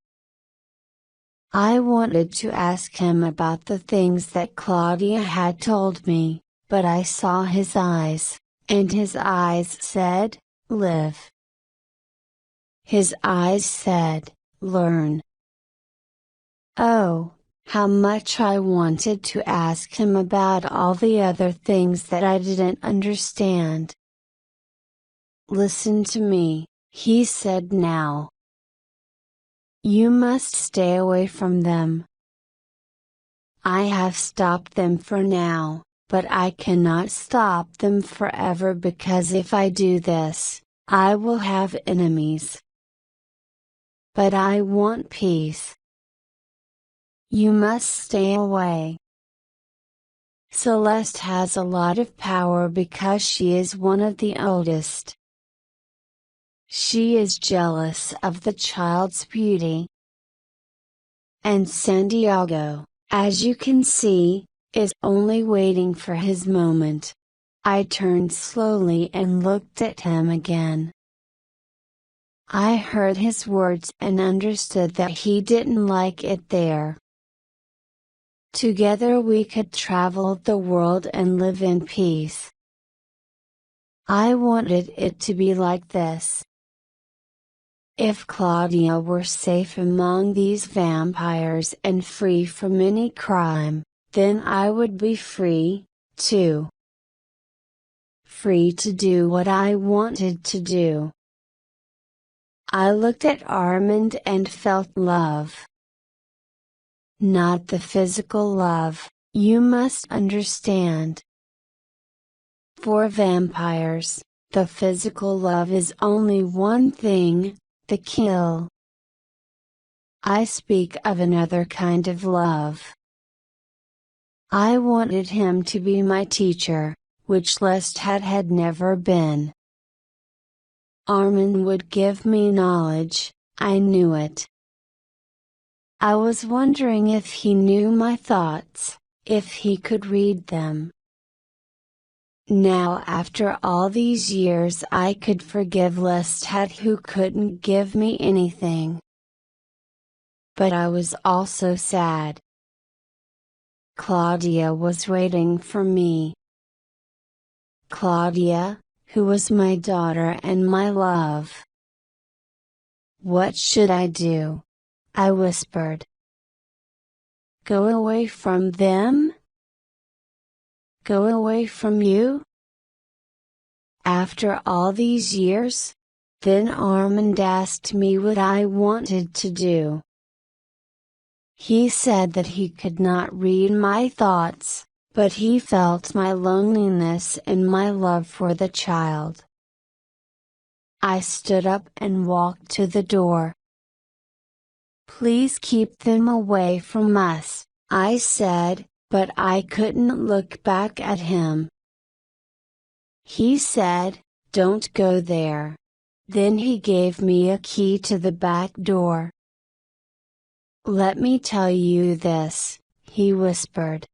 I wanted to ask him about the things that Claudia had told me, but I saw his eyes, and his eyes said, live. His eyes said, learn. Oh, how much I wanted to ask him about all the other things that I didn't understand. Listen to me, he said now. You must stay away from them. I have stopped them for now, but I cannot stop them forever because if I do this, I will have enemies. But I want peace. You must stay away. Celeste has a lot of power because she is one of the oldest. She is jealous of the child's beauty. And Santiago, as you can see, is only waiting for his moment. I turned slowly and looked at him again. I heard his words and understood that he didn't like it there. Together we could travel the world and live in peace. I wanted it to be like this. If Claudia were safe among these vampires and free from any crime, then I would be free, too. Free to do what I wanted to do. I looked at Armand and felt love. Not the physical love, you must understand. For vampires, the physical love is only one thing, the kill. I speak of another kind of love. I wanted him to be my teacher, which Lestat had never been. Armand would give me knowledge, I knew it. I was wondering if he knew my thoughts, if he could read them. Now after all these years I could forgive Lestat who couldn't give me anything. But I was also sad. Claudia was waiting for me. Claudia, who was my daughter and my love. What should I do? I whispered. Go away from them? Go away from you? After all these years? Then Armand asked me what I wanted to do. He said that he could not read my thoughts, but he felt my loneliness and my love for the child. I stood up and walked to the door. Please keep them away from us, I said, but I couldn't look back at him. He said, don't go there. Then he gave me a key to the back door. Let me tell you this, he whispered.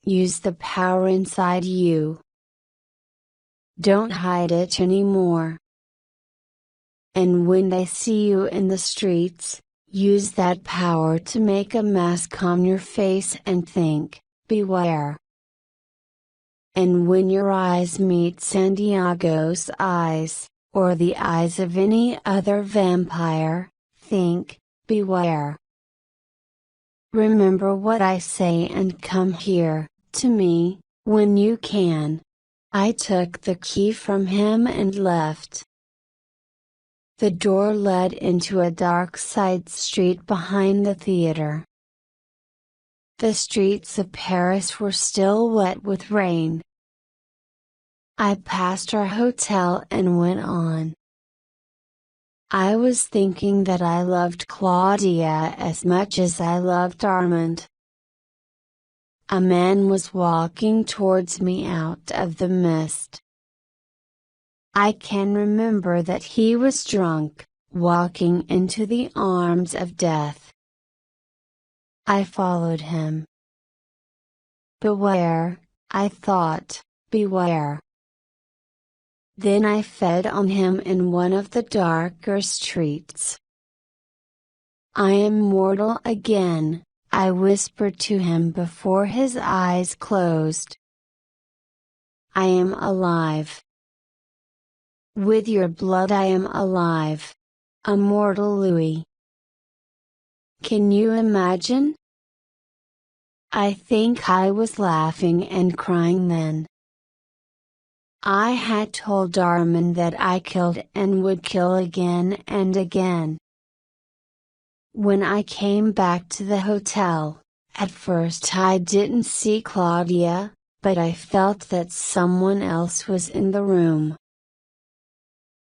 Use the power inside you. Don't hide it anymore. And when they see you in the streets, use that power to make a mask on your face and think, beware. And when your eyes meet Santiago's eyes, or the eyes of any other vampire, think, beware. Remember what I say and come here, to me, when you can. I took the key from him and left. The door led into a dark side street behind the theater. The streets of Paris were still wet with rain. I passed our hotel and went on. I was thinking that I loved Claudia as much as I loved Armand. A man was walking towards me out of the mist. I can remember that he was drunk, walking into the arms of death. I followed him. Beware, I thought, beware. Then I fed on him in one of the darker streets. I am mortal again, I whispered to him before his eyes closed. I am alive. With your blood I am alive. Immortal Louis. Can you imagine? I think I was laughing and crying then. I had told Armand that I killed and would kill again and again. When I came back to the hotel, at first I didn't see Claudia, but I felt that someone else was in the room.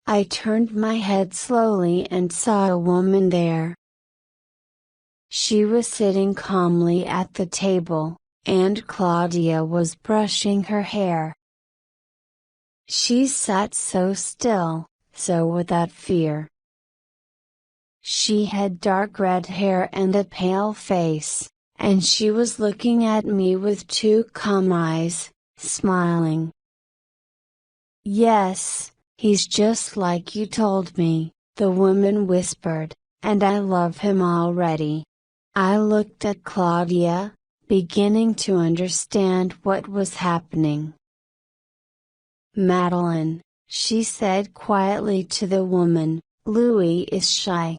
I turned my head slowly and saw a woman there. She was sitting calmly at the table, and Claudia was brushing her hair. She sat so still, so without fear. She had dark red hair and a pale face, and she was looking at me with two calm eyes, smiling. Yes, he's just like you told me, the woman whispered, and I love him already. I looked at Claudia, beginning to understand what was happening. Madeline, she said quietly to the woman, Louis is shy.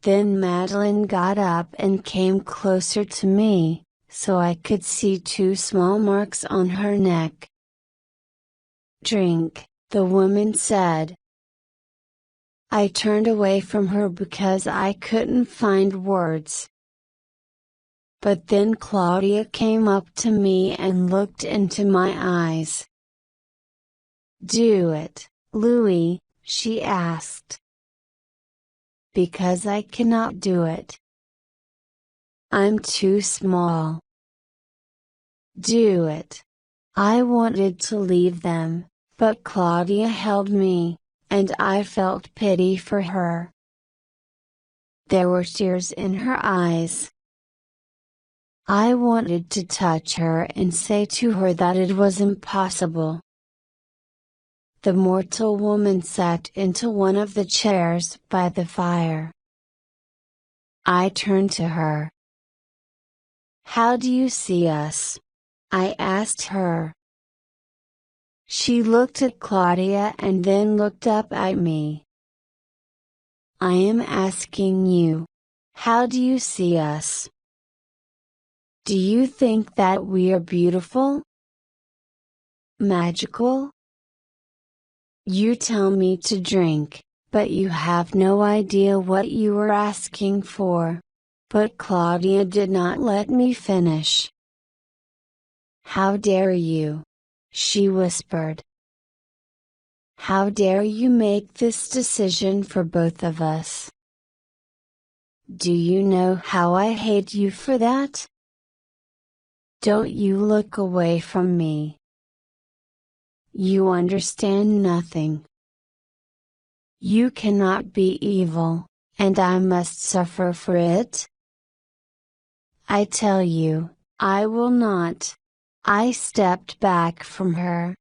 Then Madeline got up and came closer to me, so I could see two small marks on her neck. Drink, the woman said. I turned away from her because I couldn't find words. But then Claudia came up to me and looked into my eyes. Do it, Louis, she asked. Because I cannot do it. I'm too small. Do it. I wanted to leave them, but Claudia held me, and I felt pity for her. There were tears in her eyes. I wanted to touch her and say to her that it was impossible. The mortal woman sat into one of the chairs by the fire. I turned to her. "How do you see us?" I asked her. She looked at Claudia and then looked up at me. "I am asking you, how do you see us? Do you think that we are beautiful? Magical? You tell me to drink, but you have no idea what you are asking for." But Claudia did not let me finish. "How dare you?" she whispered. "How dare you make this decision for both of us? Do you know how I hate you for that? Don't you look away from me. You understand nothing. You cannot be evil, and I must suffer for it? I tell you, I will not." I stepped back from her.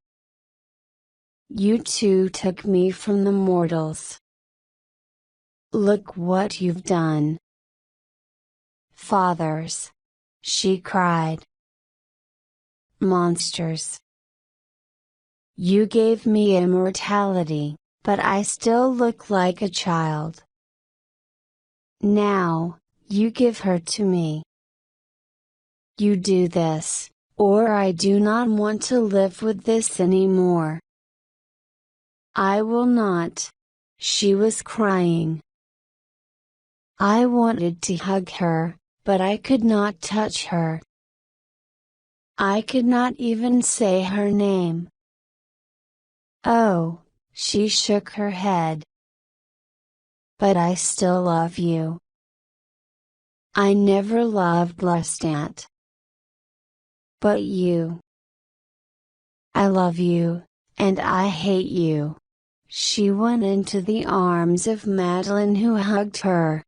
"You two took me from the mortals. Look what you've done." "Fathers!" she cried. "Monsters! You gave me immortality, but I still look like a child. Now, you give her to me. You do this, or I do not want to live with this anymore." "I will not." She was crying. I wanted to hug her, but I could not touch her. I could not even say her name. "Oh," she shook her head. "But I still love you. I never loved Lestat. But you. I love you, and I hate you." She went into the arms of Madeline, who hugged her.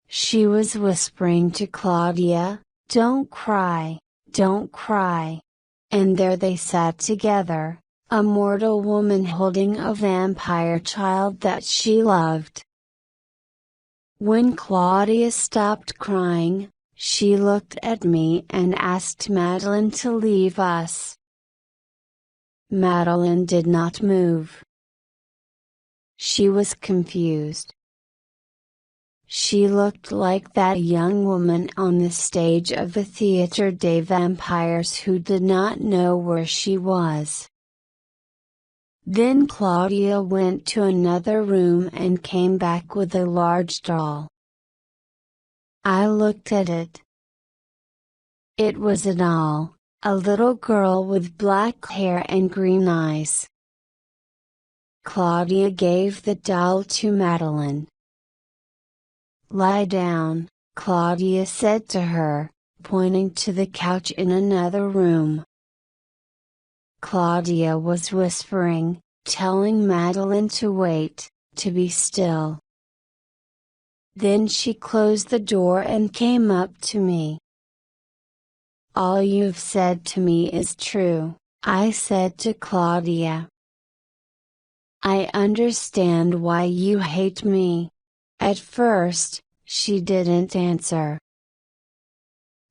She was whispering to Claudia, "Don't cry, don't cry." And there they sat together, a mortal woman holding a vampire child that she loved. When Claudia stopped crying, she looked at me and asked Madeline to leave us. Madeline did not move. She was confused. She looked like that young woman on the stage of the Theatre des Vampires who did not know where she was. Then Claudia went to another room and came back with a large doll. I looked at it. It was a doll, a little girl with black hair and green eyes. Claudia gave the doll to Madeline. "Lie down," Claudia said to her, pointing to the couch in another room. Claudia was whispering, telling Madeline to wait, to be still. Then she closed the door and came up to me. "All you've said to me is true," I said to Claudia. "I understand why you hate me." At first, she didn't answer.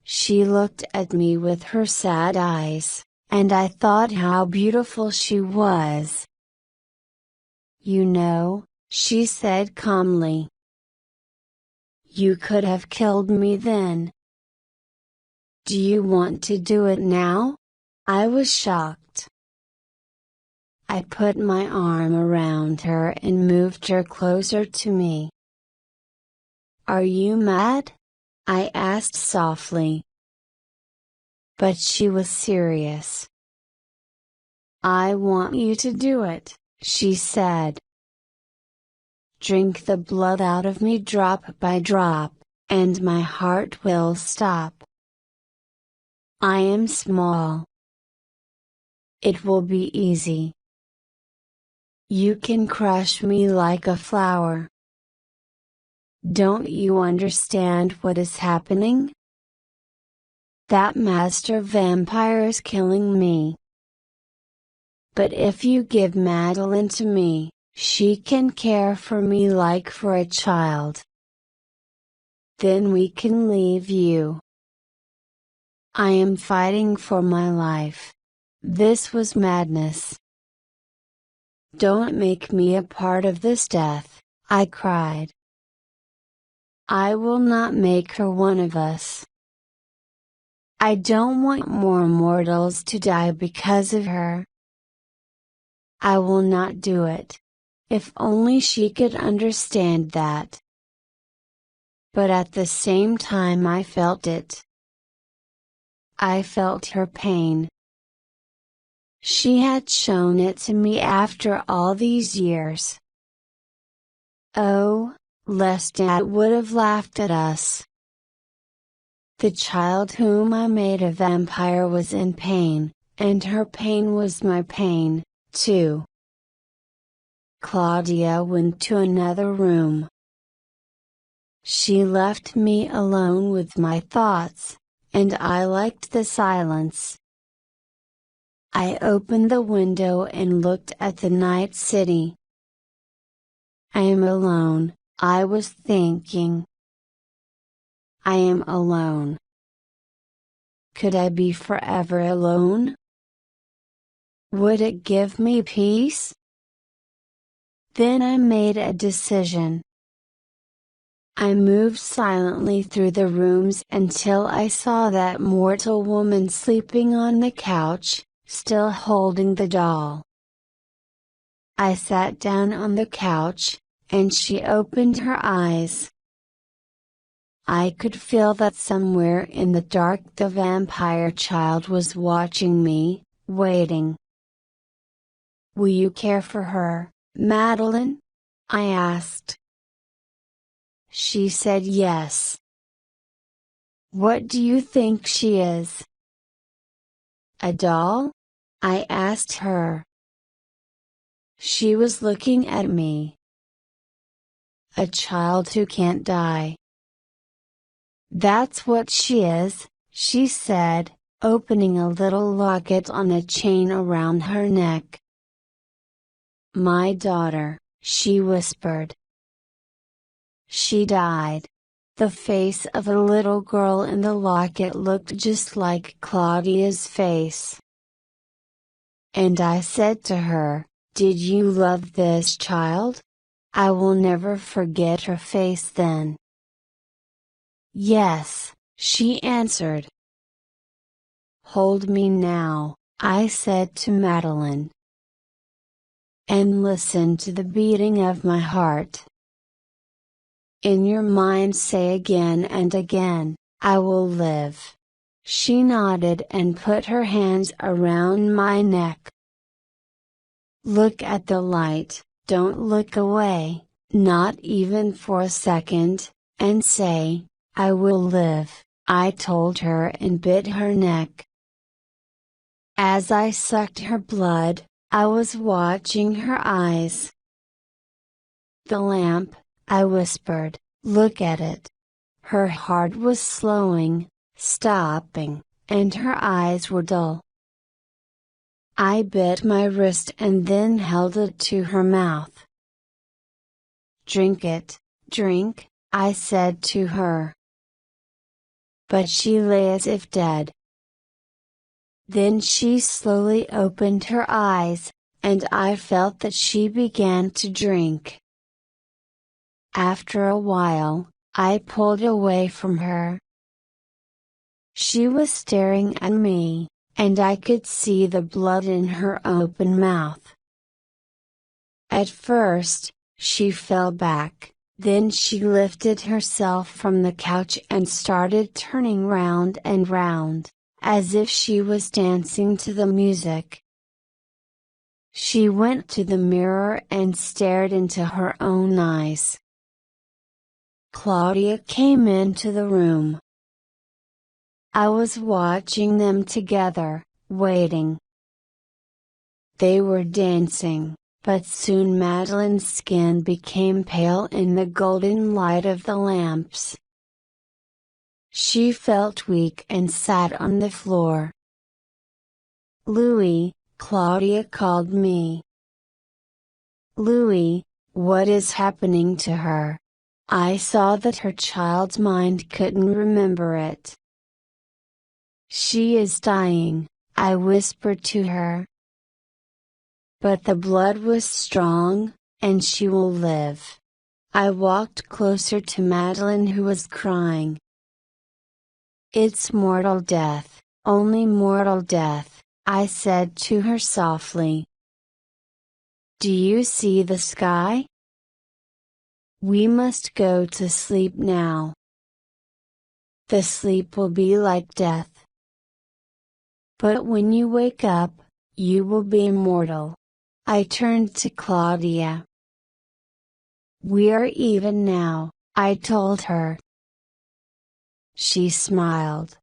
She looked at me with her sad eyes, and I thought how beautiful she was. "You know," she said calmly. "You could have killed me then. Do you want to do it now?" I was shocked. I put my arm around her and moved her closer to me. "Are you mad?" I asked softly. But she was serious. "I want you to do it," she said. "Drink the blood out of me drop by drop, and my heart will stop. I am small. It will be easy. You can crush me like a flower. Don't you understand what is happening? That master vampire is killing me. But if you give Madeline to me, she can care for me like for a child. Then we can leave you. I am fighting for my life. This was madness. Don't make me a part of this death, I cried. I will not make her one of us. I don't want more mortals to die because of her. I will not do it. If only she could understand that. But at the same time I felt it. I felt her pain. She had shown it to me after all these years. Oh, Lestat would have laughed at us. The child whom I made a vampire was in pain, and her pain was my pain, too. Claudia went to another room. She left me alone with my thoughts, and I liked the silence. I opened the window and looked at the night city. I am alone, I was thinking. I am alone. Could I be forever alone? Would it give me peace? Then I made a decision. I moved silently through the rooms until I saw that mortal woman sleeping on the couch, still holding the doll. I sat down on the couch, and she opened her eyes. I could feel that somewhere in the dark the vampire child was watching me, waiting. Will you care for her, Madeline? I asked. She said yes. What do you think she is? A doll? I asked her. She was looking at me. A child who can't die. That's what she is, she said, opening a little locket on a chain around her neck. My daughter, she whispered. She died. The face of a little girl in the locket looked just like Claudia's face. And I said to her, did you love this child? I will never forget her face then. Yes, she answered. Hold me now, I said to Madeline. And listen to the beating of my heart. In your mind say again and again, I will live. She nodded and put her hands around my neck. Look at the light, don't look away, not even for a second, and say, I will live, I told her and bit her neck. As I sucked her blood, I was watching her eyes. The lamp, I whispered, look at it. Her heart was slowing, stopping, and her eyes were dull. I bit my wrist and then held it to her mouth. Drink it, drink, I said to her. But she lay as if dead. Then she slowly opened her eyes, and I felt that she began to drink. After a while, I pulled away from her. She was staring at me, and I could see the blood in her open mouth. At first, she fell back, then she lifted herself from the couch and started turning round and round, as if she was dancing to the music. She went to the mirror and stared into her own eyes. Claudia came into the room. I was watching them together, waiting. They were dancing, but soon Madeline's skin became pale in the golden light of the lamps. She felt weak and sat on the floor. "Louis," Claudia called me. "Louis, what is happening to her?" I saw that her child's mind couldn't remember it. "She is dying," I whispered to her. "But the blood was strong, and she will live." I walked closer to Madeline, who was crying. "It's mortal death, only mortal death," I said to her softly. "Do you see the sky? We must go to sleep now. The sleep will be like death. But when you wake up, you will be immortal." I turned to Claudia. "We are even now," I told her. She smiled.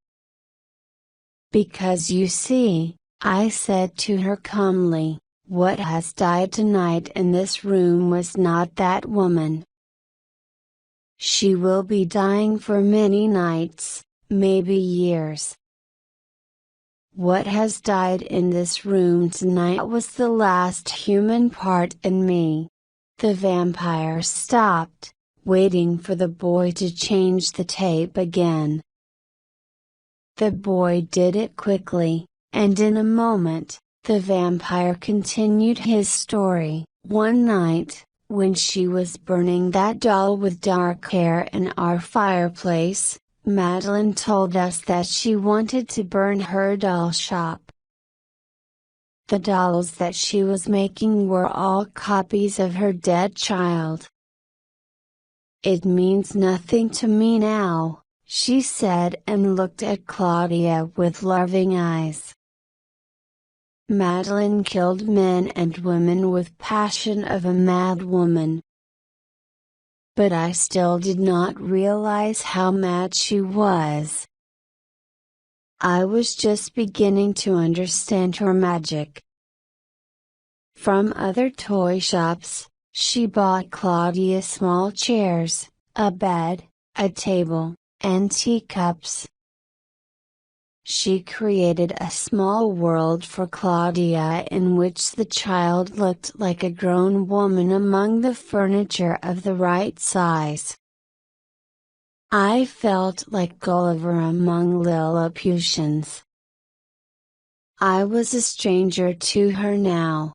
"Because you see," I said to her calmly, "what has died tonight in this room was not that woman. She will be dying for many nights, maybe years. What has died in this room tonight was the last human part in me." The vampire stopped, waiting for the boy to change the tape again. The boy did it quickly, and in a moment, the vampire continued his story. "One night, when she was burning that doll with dark hair in our fireplace, Madeline told us that she wanted to burn her doll shop. The dolls that she was making were all copies of her dead child. It means nothing to me now," she said, and looked at Claudia with loving eyes. Madeline killed men and women with passion of a mad woman. But I still did not realize how mad she was. I was just beginning to understand her magic. From other toy shops, she bought Claudia small chairs, a bed, a table, and teacups. She created a small world for Claudia in which the child looked like a grown woman among the furniture of the right size. I felt like Gulliver among Lilliputians. I was a stranger to her now.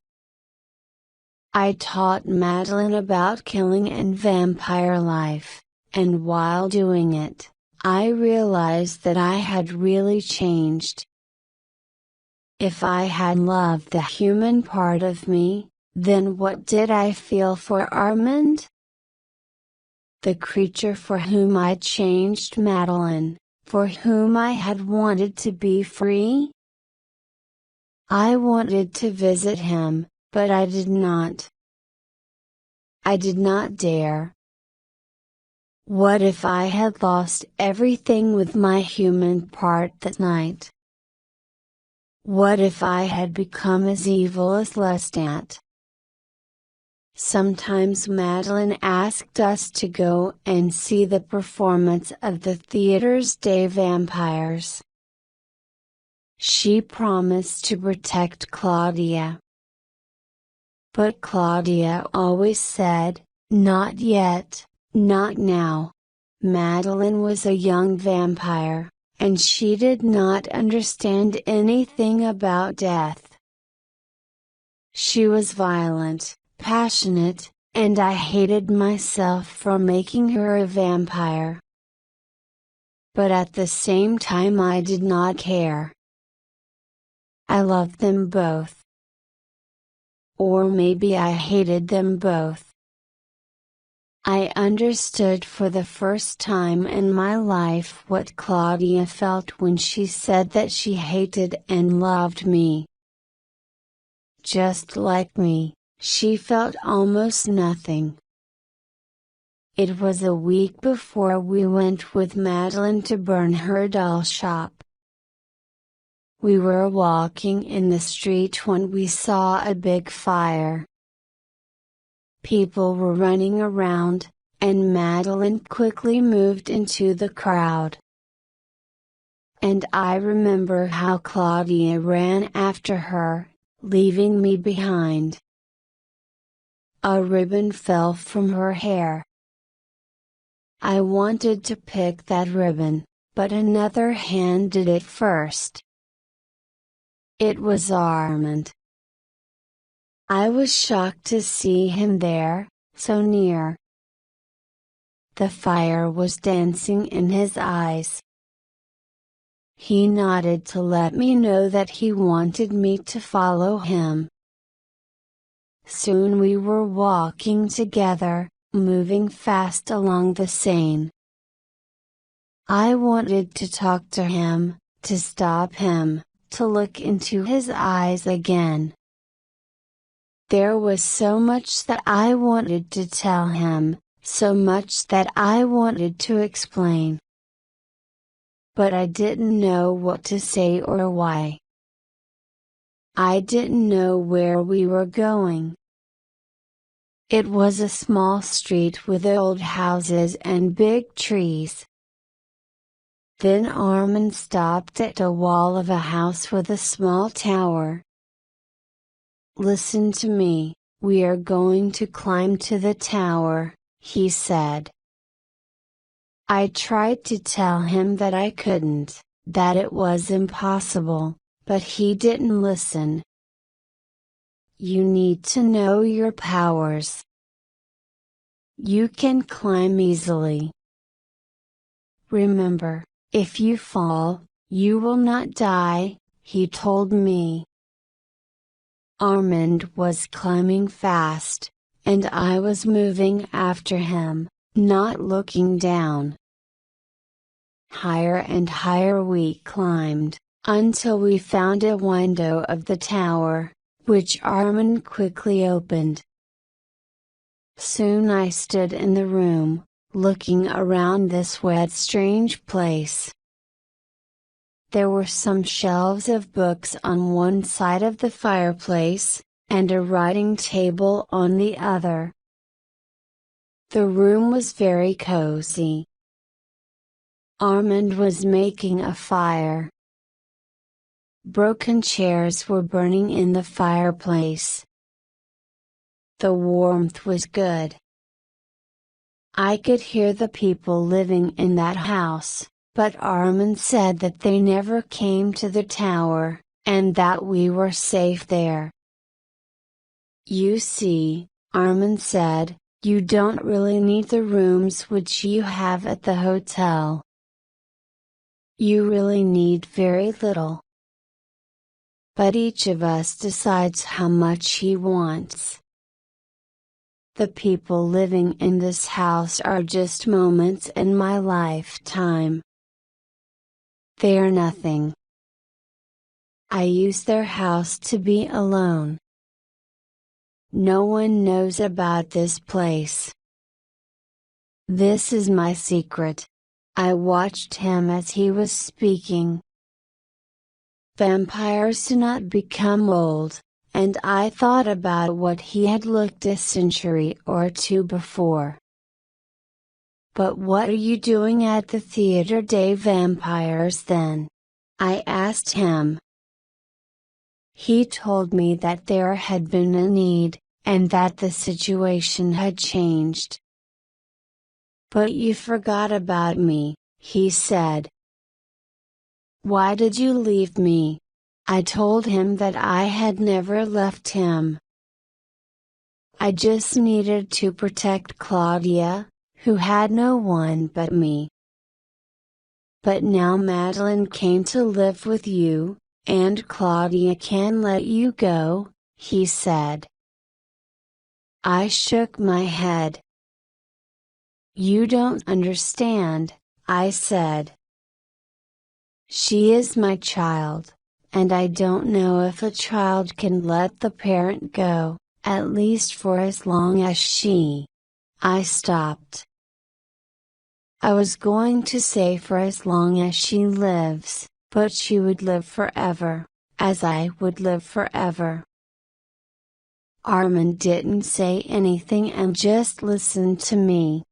I taught Madeline about killing and vampire life, and while doing it, I realized that I had really changed. If I had loved the human part of me, then what did I feel for Armand? The creature for whom I changed Madeline, for whom I had wanted to be free? I wanted to visit him, but I did not. I did not dare. What if I had lost everything with my human part that night? What if I had become as evil as Lestat? Sometimes Madeline asked us to go and see the performance of the theater's Day Vampires. She promised to protect Claudia. But Claudia always said, "Not yet, not now." Madeline was a young vampire, and she did not understand anything about death. She was violent, passionate, and I hated myself for making her a vampire. But at the same time I did not care. I loved them both. Or maybe I hated them both. I understood for the first time in my life what Claudia felt when she said that she hated and loved me. Just like me, she felt almost nothing. It was a week before we went with Madeline to burn her doll shop. We were walking in the street when we saw a big fire. People were running around, and Madeline quickly moved into the crowd. and I remember how Claudia ran after her, leaving me behind. A ribbon fell from her hair. I wanted to pick that ribbon, but another hand did it first. It was Armand. I was shocked to see him there, so near. The fire was dancing in his eyes. He nodded to let me know that he wanted me to follow him. Soon we were walking together, moving fast along the Seine. I wanted to talk to him, to stop him, to look into his eyes again. There was so much that I wanted to tell him, so much that I wanted to explain. But I didn't know what to say or why. I didn't know where we were going. It was a small street with old houses and big trees. Then Armand stopped at a wall of a house with a small tower. "Listen to me, we are going to climb to the tower," he said. I tried to tell him that I couldn't, that it was impossible, but he didn't listen. You need to know your powers. You can climb easily. Remember, if you fall, you will not die, he told me. Armand was climbing fast, and I was moving after him, not looking down. Higher and higher we climbed, until we found a window of the tower, which Armand quickly opened. Soon I stood in the room, looking around this wet, strange place. There were some shelves of books on one side of the fireplace, and a writing table on the other. The room was very cozy. Armand was making a fire. Broken chairs were burning in the fireplace. The warmth was good. I could hear the people living in that house, but Armand said that they never came to the tower, and that we were safe there. You see, Armand said, you don't really need the rooms which you have at the hotel. You really need very little. But each of us decides how much he wants. The people living in this house are just moments in my lifetime. They are nothing. I use their house to be alone. No one knows about this place. This is my secret. I watched him as he was speaking. Vampires do not become old, and I thought about what he had looked a century or two before. But what are you doing at the Theatre des Vampires then? I asked him. He told me that there had been a need, and that the situation had changed. But you forgot about me, he said. Why did you leave me? I told him that I had never left him. I just needed to protect Claudia, who had no one but me. But now Madeline came to live with you, and Claudia can let you go, he said. I shook my head. You don't understand, I said. She is my child, and I don't know if a child can let the parent go, at least for as long as she. I stopped. I was going to say for as long as she lives, but she would live forever, as I would live forever. Armand didn't say anything and just listened to me.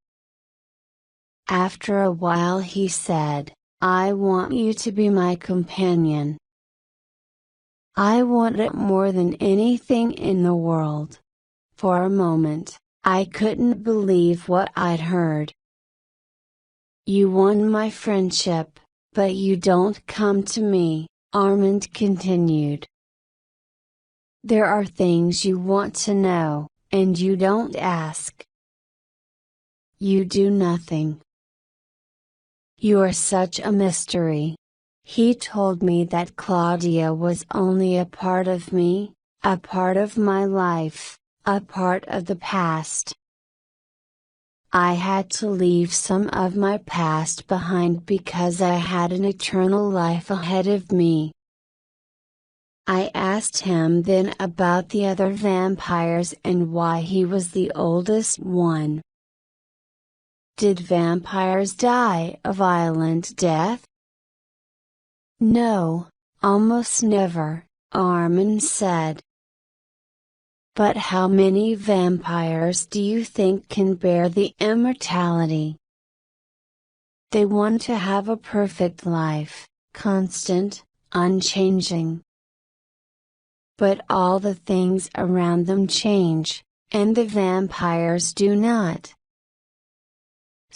After a while he said, I want you to be my companion. I want it more than anything in the world." For a moment, I couldn't believe what I'd heard. "You won my friendship, but you don't come to me," Armand continued. "There are things you want to know, and you don't ask. You do nothing. You're such a mystery." He told me that Claudia was only a part of me, a part of my life, a part of the past. I had to leave some of my past behind because I had an eternal life ahead of me. I asked him then about the other vampires and why he was the oldest one. "Did vampires die a violent death?" "No, almost never," Armin said. "But how many vampires do you think can bear the immortality? They want to have a perfect life, constant, unchanging. But all the things around them change, and the vampires do not.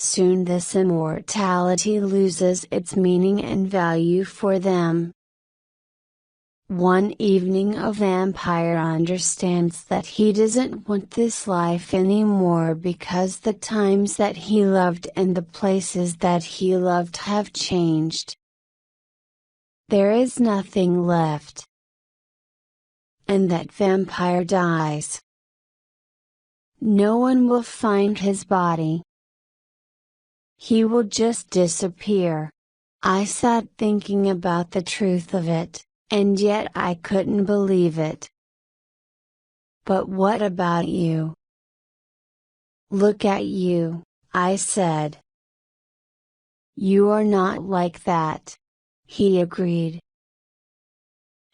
Soon this immortality loses its meaning and value for them. One evening a vampire understands that he doesn't want this life anymore because the times that he loved and the places that he loved have changed. There is nothing left. And that vampire dies. No one will find his body. He will just disappear." I sat thinking about the truth of it, and yet I couldn't believe it. "But what about you?" "Look at you," I said. "You are not like that," he agreed.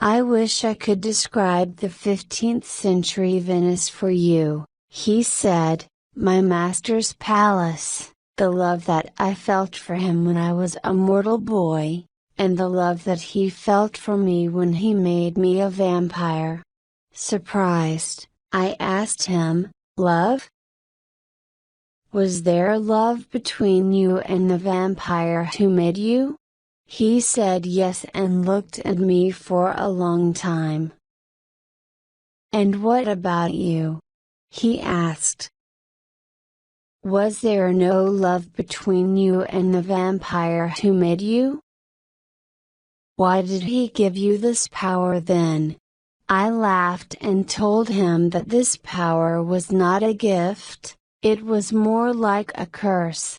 "I wish I could describe the 15th century Venice for you," he said, "my master's palace. The love that I felt for him when I was a mortal boy, and the love that he felt for me when he made me a vampire." Surprised, I asked him, "Love? Was there love between you and the vampire who made you?" He said yes and looked at me for a long time. "And what about you?" he asked. "Was there no love between you and the vampire who made you? Why did he give you this power then?" I laughed and told him that this power was not a gift, it was more like a curse.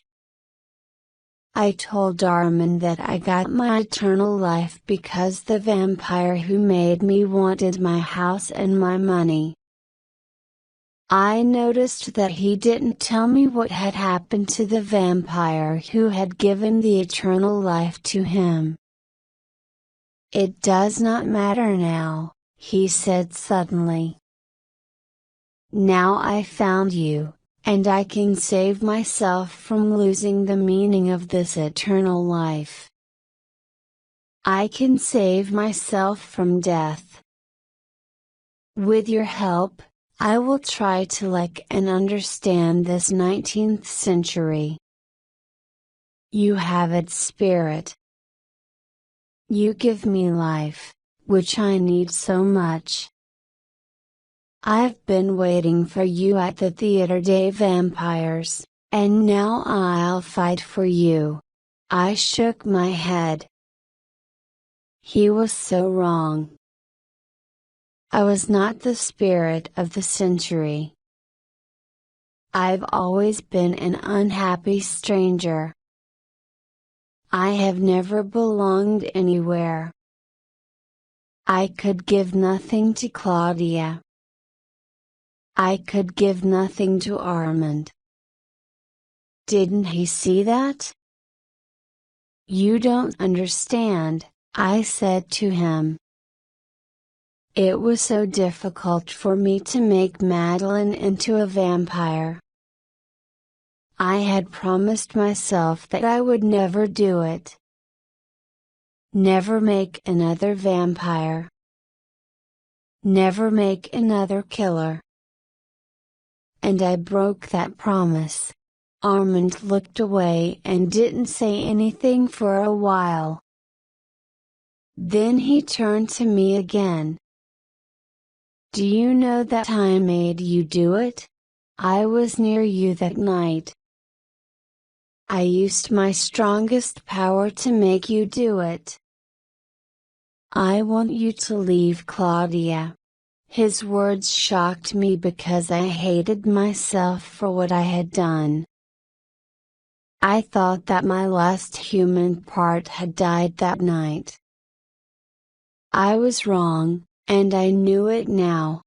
I told Armin that I got my eternal life because the vampire who made me wanted my house and my money. I noticed that he didn't tell me what had happened to the vampire who had given the eternal life to him. "It does not matter now," he said suddenly. "Now I found you, and I can save myself from losing the meaning of this eternal life. I can save myself from death. With your help, I will try to like and understand this 19th century. You have its spirit. You give me life, which I need so much. I've been waiting for you at the Theatre des Vampires, and now I'll fight for you." I shook my head. He was so wrong. I was not the spirit of the century. I've always been an unhappy stranger. I have never belonged anywhere. I could give nothing to Claudia. I could give nothing to Armand. Didn't he see that? "You don't understand," I said to him. "It was so difficult for me to make Madeline into a vampire. I had promised myself that I would never do it. Never make another vampire. Never make another killer. And I broke that promise. Armand looked away and didn't say anything for a while. Then he turned to me again. Do you know that I made you do it? I was near you that night. I used my strongest power to make you do it. I want you to leave Claudia. His words shocked me because I hated myself for what I had done. I thought that my last human part had died that night. I was wrong, and I knew it now.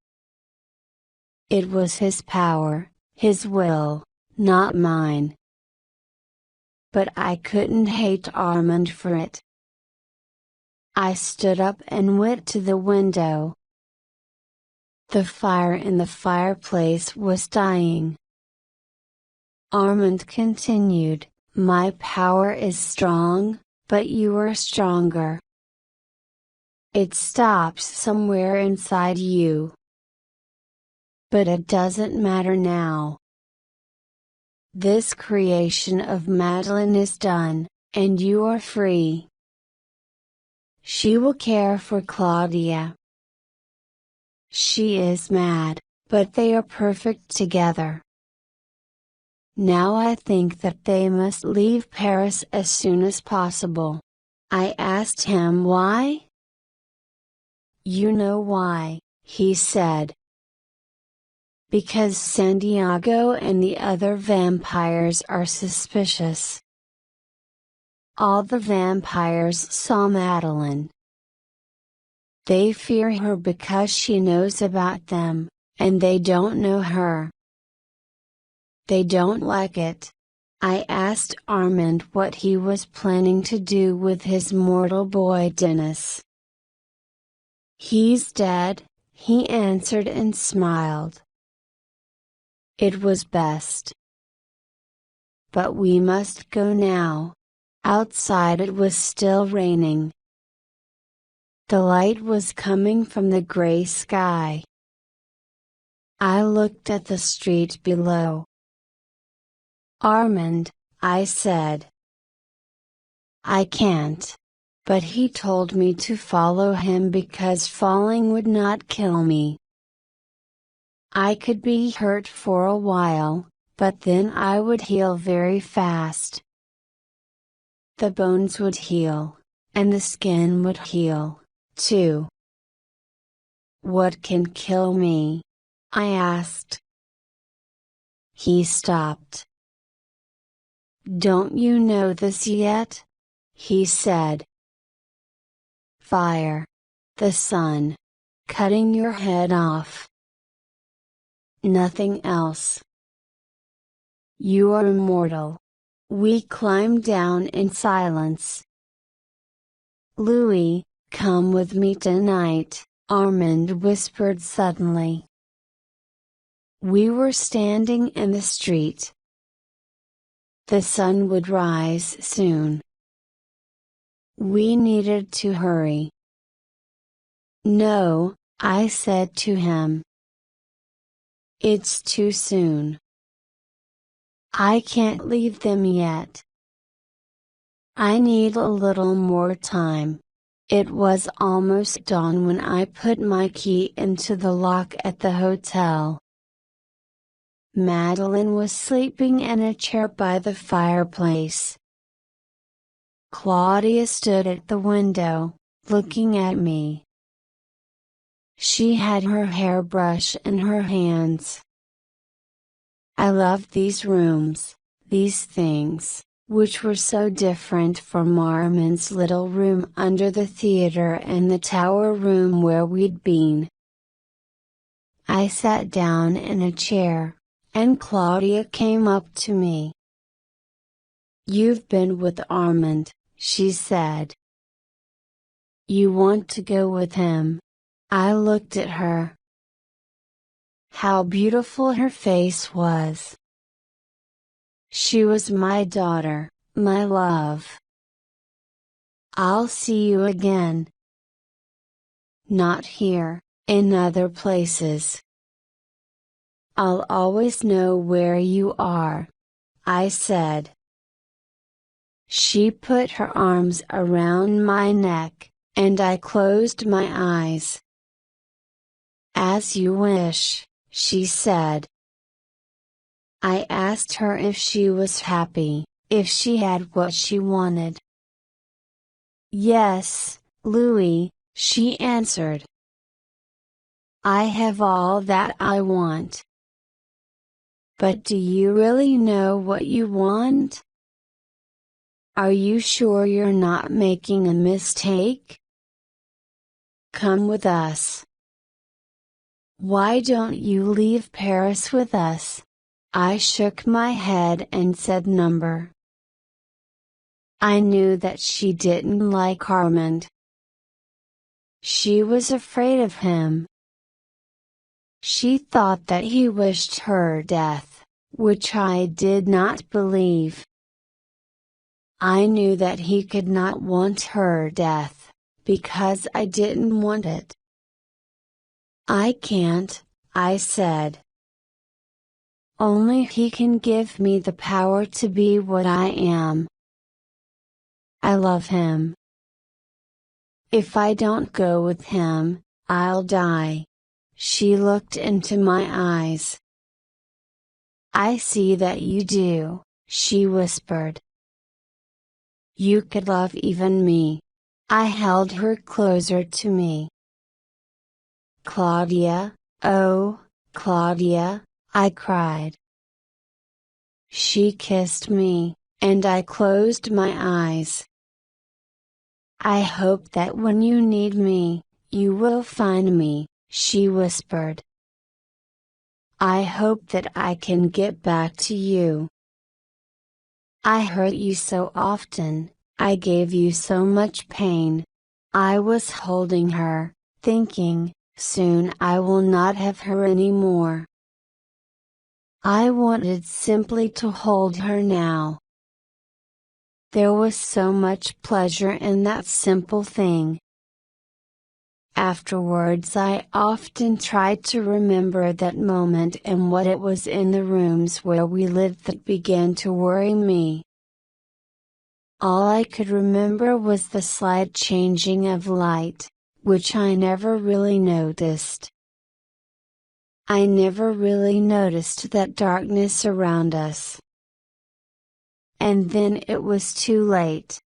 It was his power, his will, not mine. But I couldn't hate Armand for it. I stood up and went to the window. The fire in the fireplace was dying. Armand continued, my power is strong, but you are stronger. It stops somewhere inside you. But it doesn't matter now. This creation of Madeline is done, and you are free. She will care for Claudia. She is mad, but they are perfect together. Now I think that they must leave Paris as soon as possible. I asked him why. You know why, he said. Because Santiago and the other vampires are suspicious. All the vampires saw Madeline. They fear her because she knows about them, and they don't know her. They don't like it. I asked Armand what he was planning to do with his mortal boy Dennis. He's dead, he answered and smiled. It was best. But we must go now. Outside it was still raining. The light was coming from the gray sky. I looked at the street below. Armand, I said. I can't. But he told me to follow him because falling would not kill me. I could be hurt for a while, but then I would heal very fast. The bones would heal, and the skin would heal, too. What can kill me? I asked. He stopped. Don't you know this yet? He said. Fire. The sun. Cutting your head off. Nothing else. You are immortal. We climbed down in silence. Louis, come with me tonight, Armand whispered suddenly. We were standing in the street. The sun would rise soon. We needed to hurry. No, I said to him. It's too soon. I can't leave them yet. I need a little more time. It was almost dawn when I put my key into the lock at the hotel. Madeline was sleeping in a chair by the fireplace. Claudia stood at the window, looking at me. She had her hairbrush in her hands. I loved these rooms, these things, which were so different from Armand's little room under the theater and the tower room where we'd been. I sat down in a chair, and Claudia came up to me. You've been with Armand, she said. You want to go with him? I looked at her. How beautiful her face was. She was my daughter, my love. I'll see you again. Not here, in other places. I'll always know where you are, I said. She put her arms around my neck, and I closed my eyes. As you wish, she said. I asked her if she was happy, if she had what she wanted. Yes, Louis, she answered. I have all that I want. But do you really know what you want? Are you sure you're not making a mistake? Come with us. Why don't you leave Paris with us? I shook my head and said number. I knew that she didn't like Armand. She was afraid of him. She thought that he wished her death, which I did not believe. I knew that he could not want her death, because I didn't want it. I can't, I said. Only he can give me the power to be what I am. I love him. If I don't go with him, I'll die. She looked into my eyes. I see that you do, she whispered. You could love even me. I held her closer to me. Claudia, oh, Claudia, I cried. She kissed me, and I closed my eyes. I hope that when you need me, you will find me, she whispered. I hope that I can get back to you. I hurt you so often, I gave you so much pain. I was holding her, thinking, soon I will not have her anymore. I wanted simply to hold her now. There was so much pleasure in that simple thing. Afterwards I often tried to remember that moment and what it was in the rooms where we lived that began to worry me. All I could remember was the slight changing of light, which I never really noticed. I never really noticed that darkness around us. And then it was too late.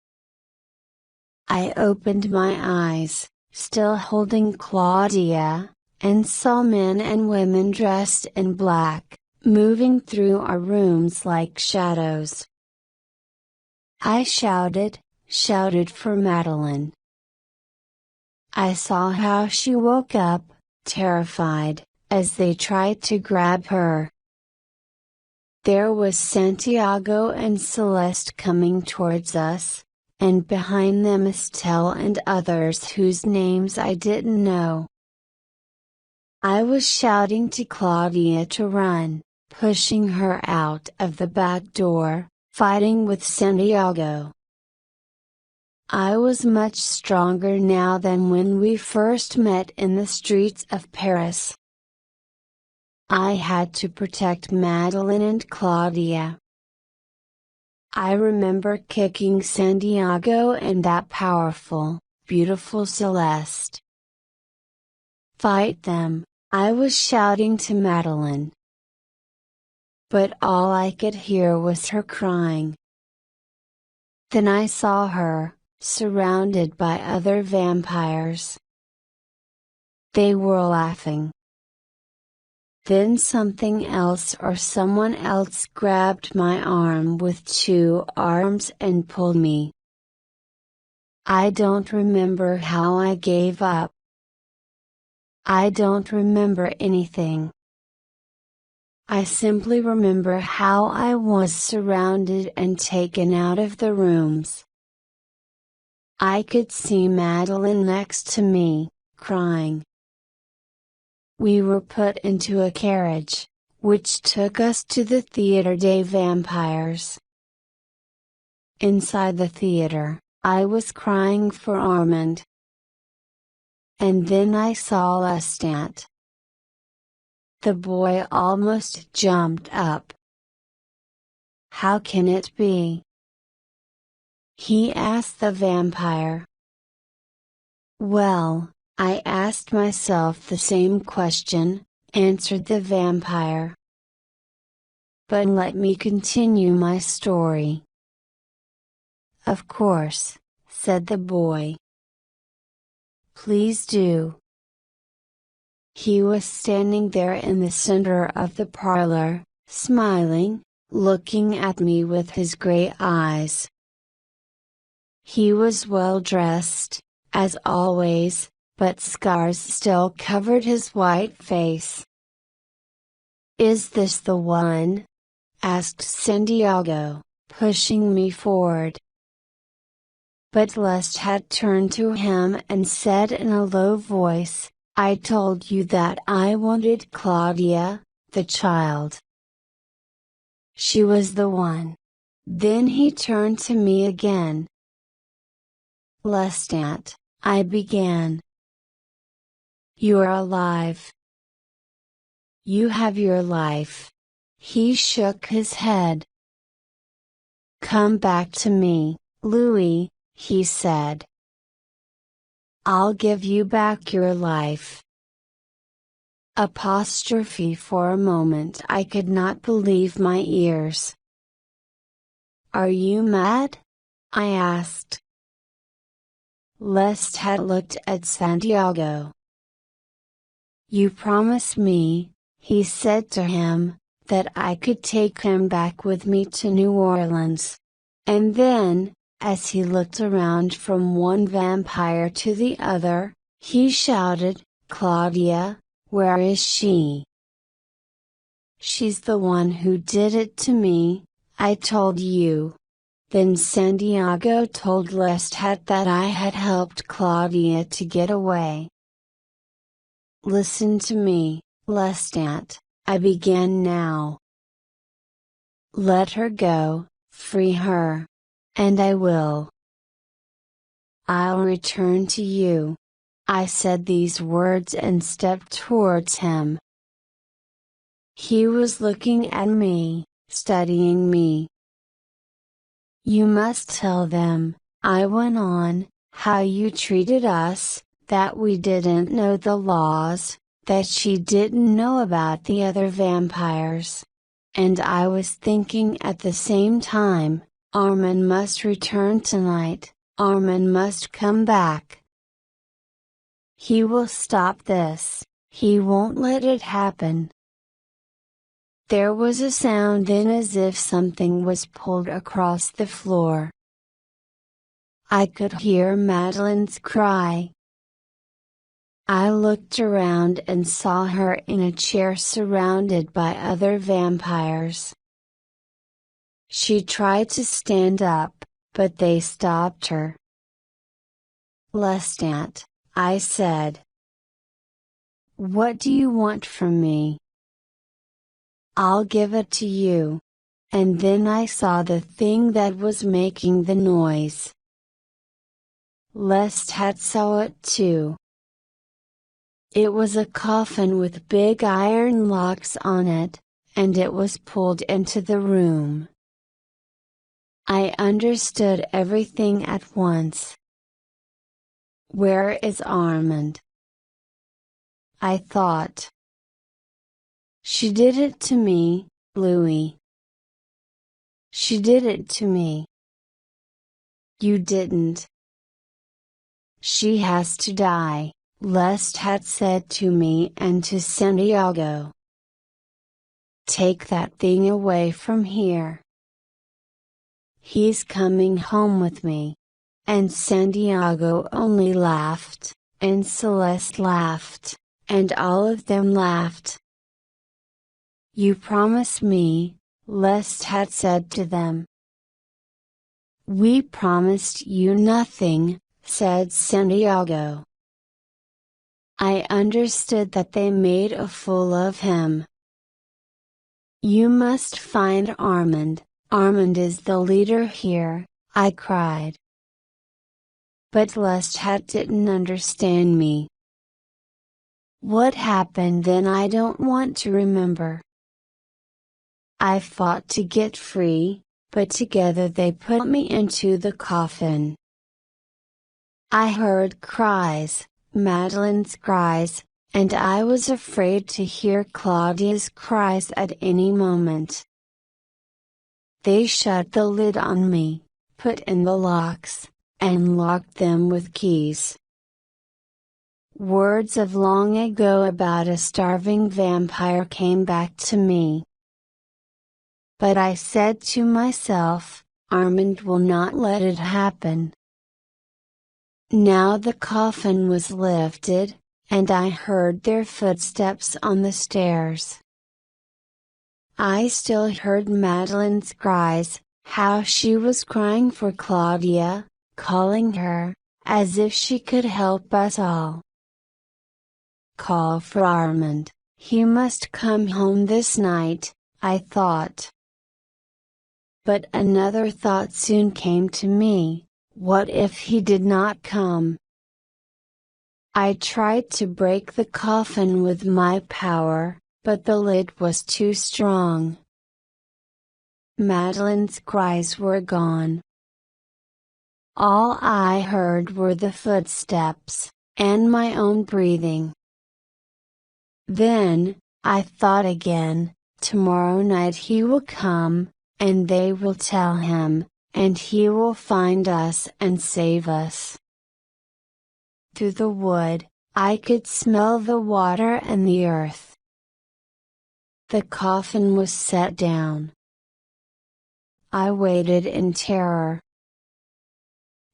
I opened my eyes, still holding Claudia, and saw men and women dressed in black, moving through our rooms like shadows. I shouted for Madeline. I saw how she woke up, terrified, as they tried to grab her. There was Santiago and Celeste coming towards us, and behind them Estelle and others whose names I didn't know. I was shouting to Claudia to run, pushing her out of the back door, fighting with Santiago. I was much stronger now than when we first met in the streets of Paris. I had to protect Madeline and Claudia. I remember kicking Santiago and that powerful, beautiful Celeste. Fight them, I was shouting to Madeline. But all I could hear was her crying. Then I saw her, surrounded by other vampires. They were laughing. Then something else or someone else grabbed my arm with 2 arms and pulled me. I don't remember how I gave up. I don't remember anything. I simply remember how I was surrounded and taken out of the rooms. I could see Madeline next to me, crying. We were put into a carriage, which took us to the Theatre des Vampires. Inside the theater, I was crying for Armand. And then I saw Lestat. The boy almost jumped up. How can it be? He asked the vampire. Well, I asked myself the same question, answered the vampire. But let me continue my story. Of course, said the boy. Please do. He was standing there in the center of the parlor, smiling, looking at me with his gray eyes. He was well dressed, as always, but scars still covered his white face. Is this the one? Asked Santiago, pushing me forward. But Lestat turned to him and said in a low voice, I told you that I wanted Claudia, the child. She was the one. Then he turned to me again. Lestat, I began. You're alive. You have your life. He shook his head. Come back to me, Louis, he said. I'll give you back your life. Apostrophe. For a moment I could not believe my ears. Are you mad? I asked. Lestat looked at Santiago. You promised me, he said to him, that I could take him back with me to New Orleans. And then, as he looked around from one vampire to the other, he shouted, Claudia, where is she? She's the one who did it to me, I told you. Then Santiago told Lestat that I had helped Claudia to get away. Listen to me, Lestat, I began now. Let her go, free her. And I will. I'll return to you. I said these words and stepped towards him. He was looking at me, studying me. You must tell them, I went on, how you treated us, that we didn't know the laws, that she didn't know about the other vampires. And I was thinking at the same time, Armand must return tonight, Armand must come back. He will stop this, he won't let it happen. There was a sound then as if something was pulled across the floor. I could hear Madeleine's cry. I looked around and saw her in a chair surrounded by other vampires. She tried to stand up, but they stopped her. Lestat, I said. What do you want from me? I'll give it to you. And then I saw the thing that was making the noise. Lestat saw it too. It was a coffin with big iron locks on it, and it was pulled into the room. I understood everything at once. Where is Armand? I thought. She did it to me, Louis. She did it to me. You didn't. She has to die, Lestat said to me and to Santiago. Take that thing away from here. He's coming home with me. And Santiago only laughed, and Celeste laughed, and all of them laughed. You promise me, Lestat said to them. We promised you nothing, said Santiago. I understood that they made a fool of him. You must find Armand, Armand is the leader here, I cried. but Lestat didn't understand me. What happened then I don't want to remember. I fought to get free, but together they put me into the coffin. I heard cries, Madeline's cries, and I was afraid to hear Claudia's cries at any moment. They shut the lid on me, put in the locks, and locked them with keys. Words of long ago about a starving vampire came back to me. But I said to myself, Armand will not let it happen. Now the coffin was lifted, and I heard their footsteps on the stairs. I still heard Madeline's cries, how she was crying for Claudia, calling her, as if she could help us all. Call for Armand, he must come home this night, I thought. But another thought soon came to me, what if he did not come? I tried to break the coffin with my power, but the lid was too strong. Madeline's cries were gone. All I heard were the footsteps, and my own breathing. Then, I thought again, tomorrow night he will come, and they will tell him, and he will find us and save us. Through the wood, I could smell the water and the earth. The coffin was set down. I waited in terror.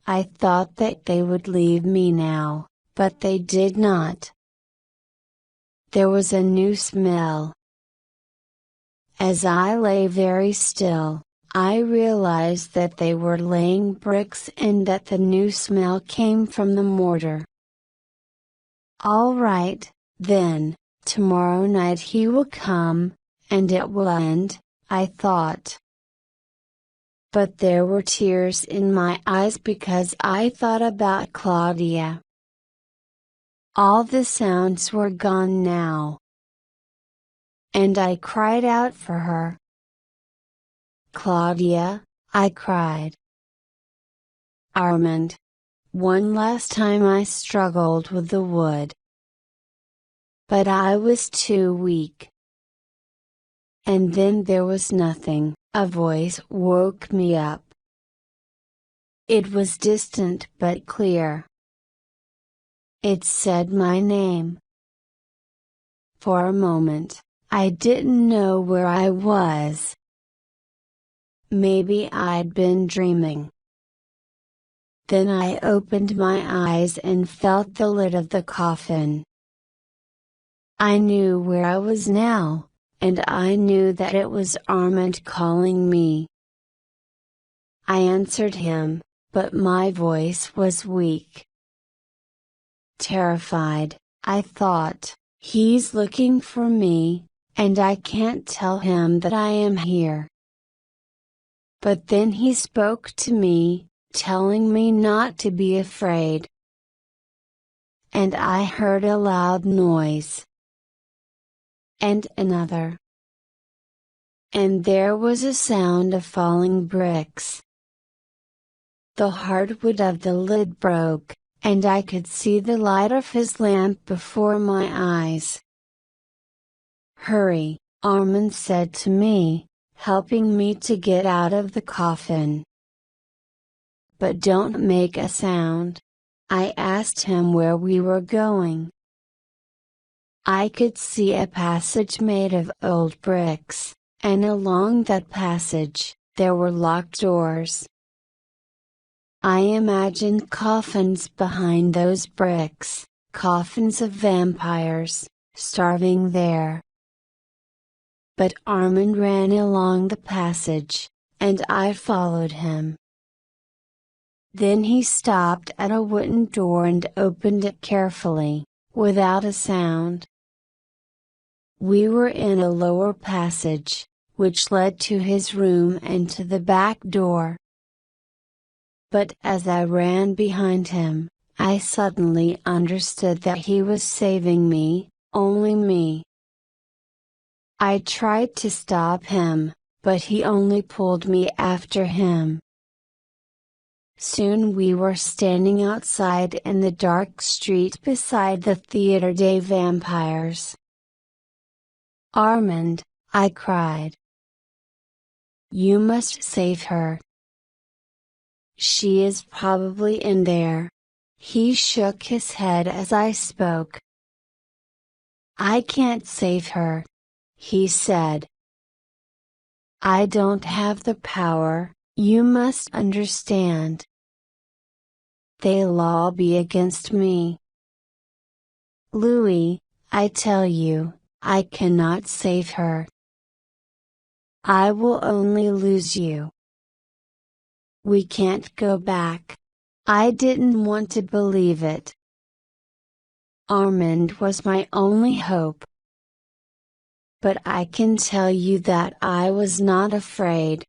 I thought that they would leave me now, but they did not. There was a new smell. As I lay very still, I realized that they were laying bricks and that the new smell came from the mortar. All right, then, tomorrow night he will come, and it will end, I thought. But there were tears in my eyes because I thought about Claudia. All the sounds were gone now. And I cried out for her. Claudia, I cried. Armand. One last time I struggled with the wood. But I was too weak. And then there was nothing, a voice woke me up. It was distant but clear. It said my name. For a moment, I didn't know where I was. Maybe I'd been dreaming. Then I opened my eyes and felt the lid of the coffin. I knew where I was now, and I knew that it was Armand calling me. I answered him, but my voice was weak. Terrified, I thought, he's looking for me, and I can't tell him that I am here. But then he spoke to me, telling me not to be afraid. And I heard a loud noise. And another. And there was a sound of falling bricks. The hardwood of the lid broke, and I could see the light of his lamp before my eyes. Hurry, Armand said to me, helping me to get out of the coffin. But don't make a sound. I asked him where we were going. I could see a passage made of old bricks, and along that passage, there were locked doors. I imagined coffins behind those bricks, coffins of vampires, starving there. But Armand ran along the passage, and I followed him. Then he stopped at a wooden door and opened it carefully, without a sound. We were in a lower passage, which led to his room and to the back door. but as I ran behind him, I suddenly understood that he was saving me, only me. I tried to stop him, but he only pulled me after him. Soon we were standing outside in the dark street beside the Theatre des Vampires. "Armand," I cried. "You must save her. She is probably in there." He shook his head as I spoke. "I can't save her," he said. "I don't have the power, you must understand. They'll all be against me. Louis, I tell you, I cannot save her. I will only lose you. We can't go back." I didn't want to believe it. Armand was my only hope. But I can tell you that I was not afraid.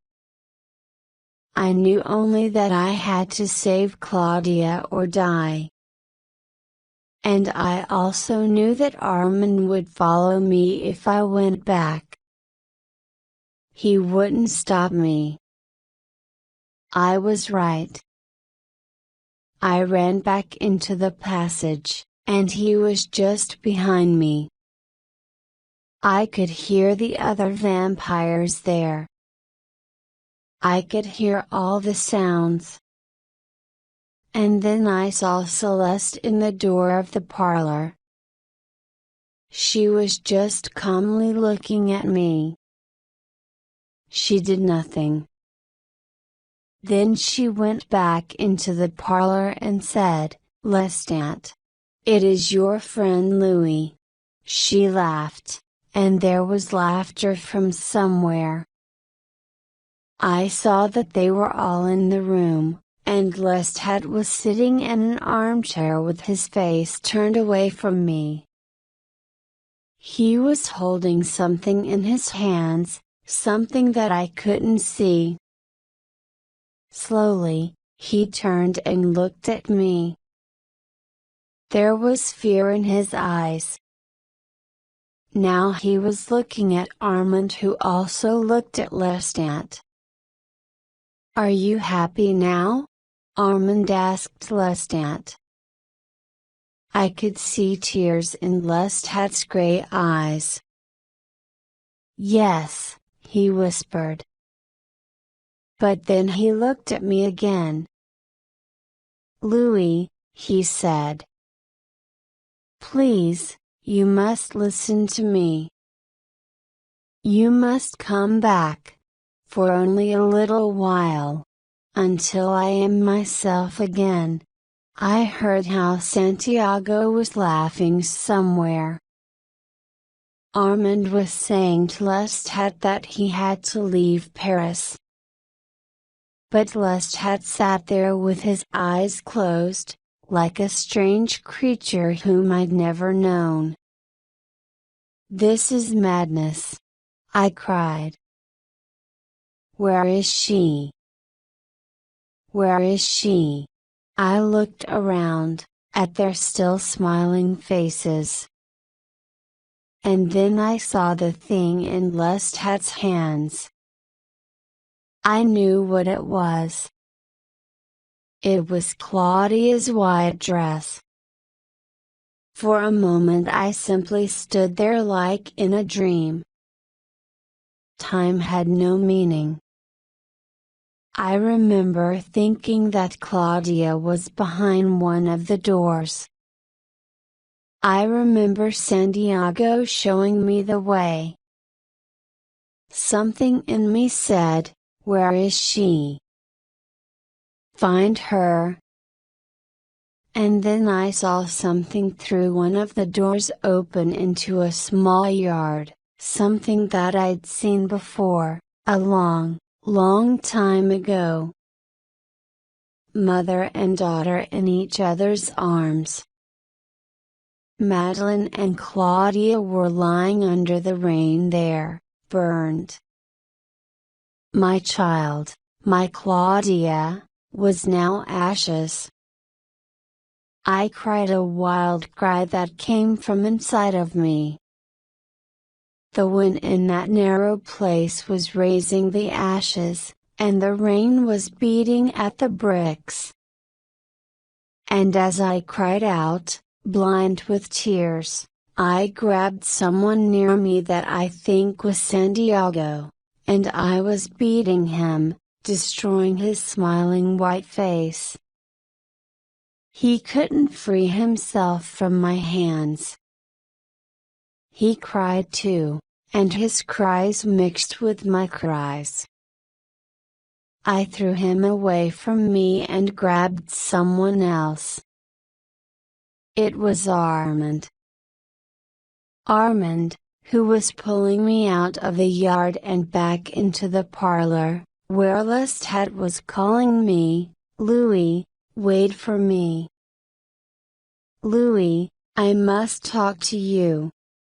I knew only that I had to save Claudia or die. And I also knew that Armand would follow me if I went back. He wouldn't stop me. I was right. I ran back into the passage, and he was just behind me. I could hear the other vampires there. I could hear all the sounds. And then I saw Celeste in the door of the parlor. She was just calmly looking at me. She did nothing. Then she went back into the parlor and said, "Lestat. It is your friend Louis." She laughed, and there was laughter from somewhere. I saw that they were all in the room, and Lestat was sitting in an armchair with his face turned away from me. He was holding something in his hands, something that I couldn't see. Slowly, he turned and looked at me. There was fear in his eyes. Now he was looking at Armand, who also looked at Lestat. "Are you happy now?" Armand asked Lestat. I could see tears in Lestat's gray eyes. "Yes," he whispered. But then he looked at me again. "Louis," he said. "Please, you must listen to me. You must come back. For only a little while. Until I am myself again." I heard how Santiago was laughing somewhere. Armand was saying to Lestat that he had to leave Paris. But Lestat sat there with his eyes closed, like a strange creature whom I'd never known. "This is madness!" I cried. "Where is she? Where is she?" I looked around, at their still smiling faces. And then I saw the thing in Lestat's hands. I knew what it was. It was Claudia's white dress. For a moment I simply stood there like in a dream. Time had no meaning. I remember thinking that Claudia was behind one of the doors. I remember Santiago showing me the way. Something in me said, "Where is she? Find her." And then I saw something through one of the doors open into a small yard, something that I'd seen before, a long time ago. Mother and daughter in each other's arms. Madeline and Claudia were lying under the rain there, burned. My child, my Claudia, was now ashes. I cried a wild cry that came from inside of me. The wind in that narrow place was raising the ashes, and the rain was beating at the bricks. And as I cried out, blind with tears, I grabbed someone near me that I think was Santiago, and I was beating him, destroying his smiling white face. He couldn't free himself from my hands. He cried too, and his cries mixed with my cries. I threw him away from me and grabbed someone else. It was Armand. Armand, who was pulling me out of the yard and back into the parlor, where Lestat was calling me, "Louis, wait for me. Louis, I must talk to you."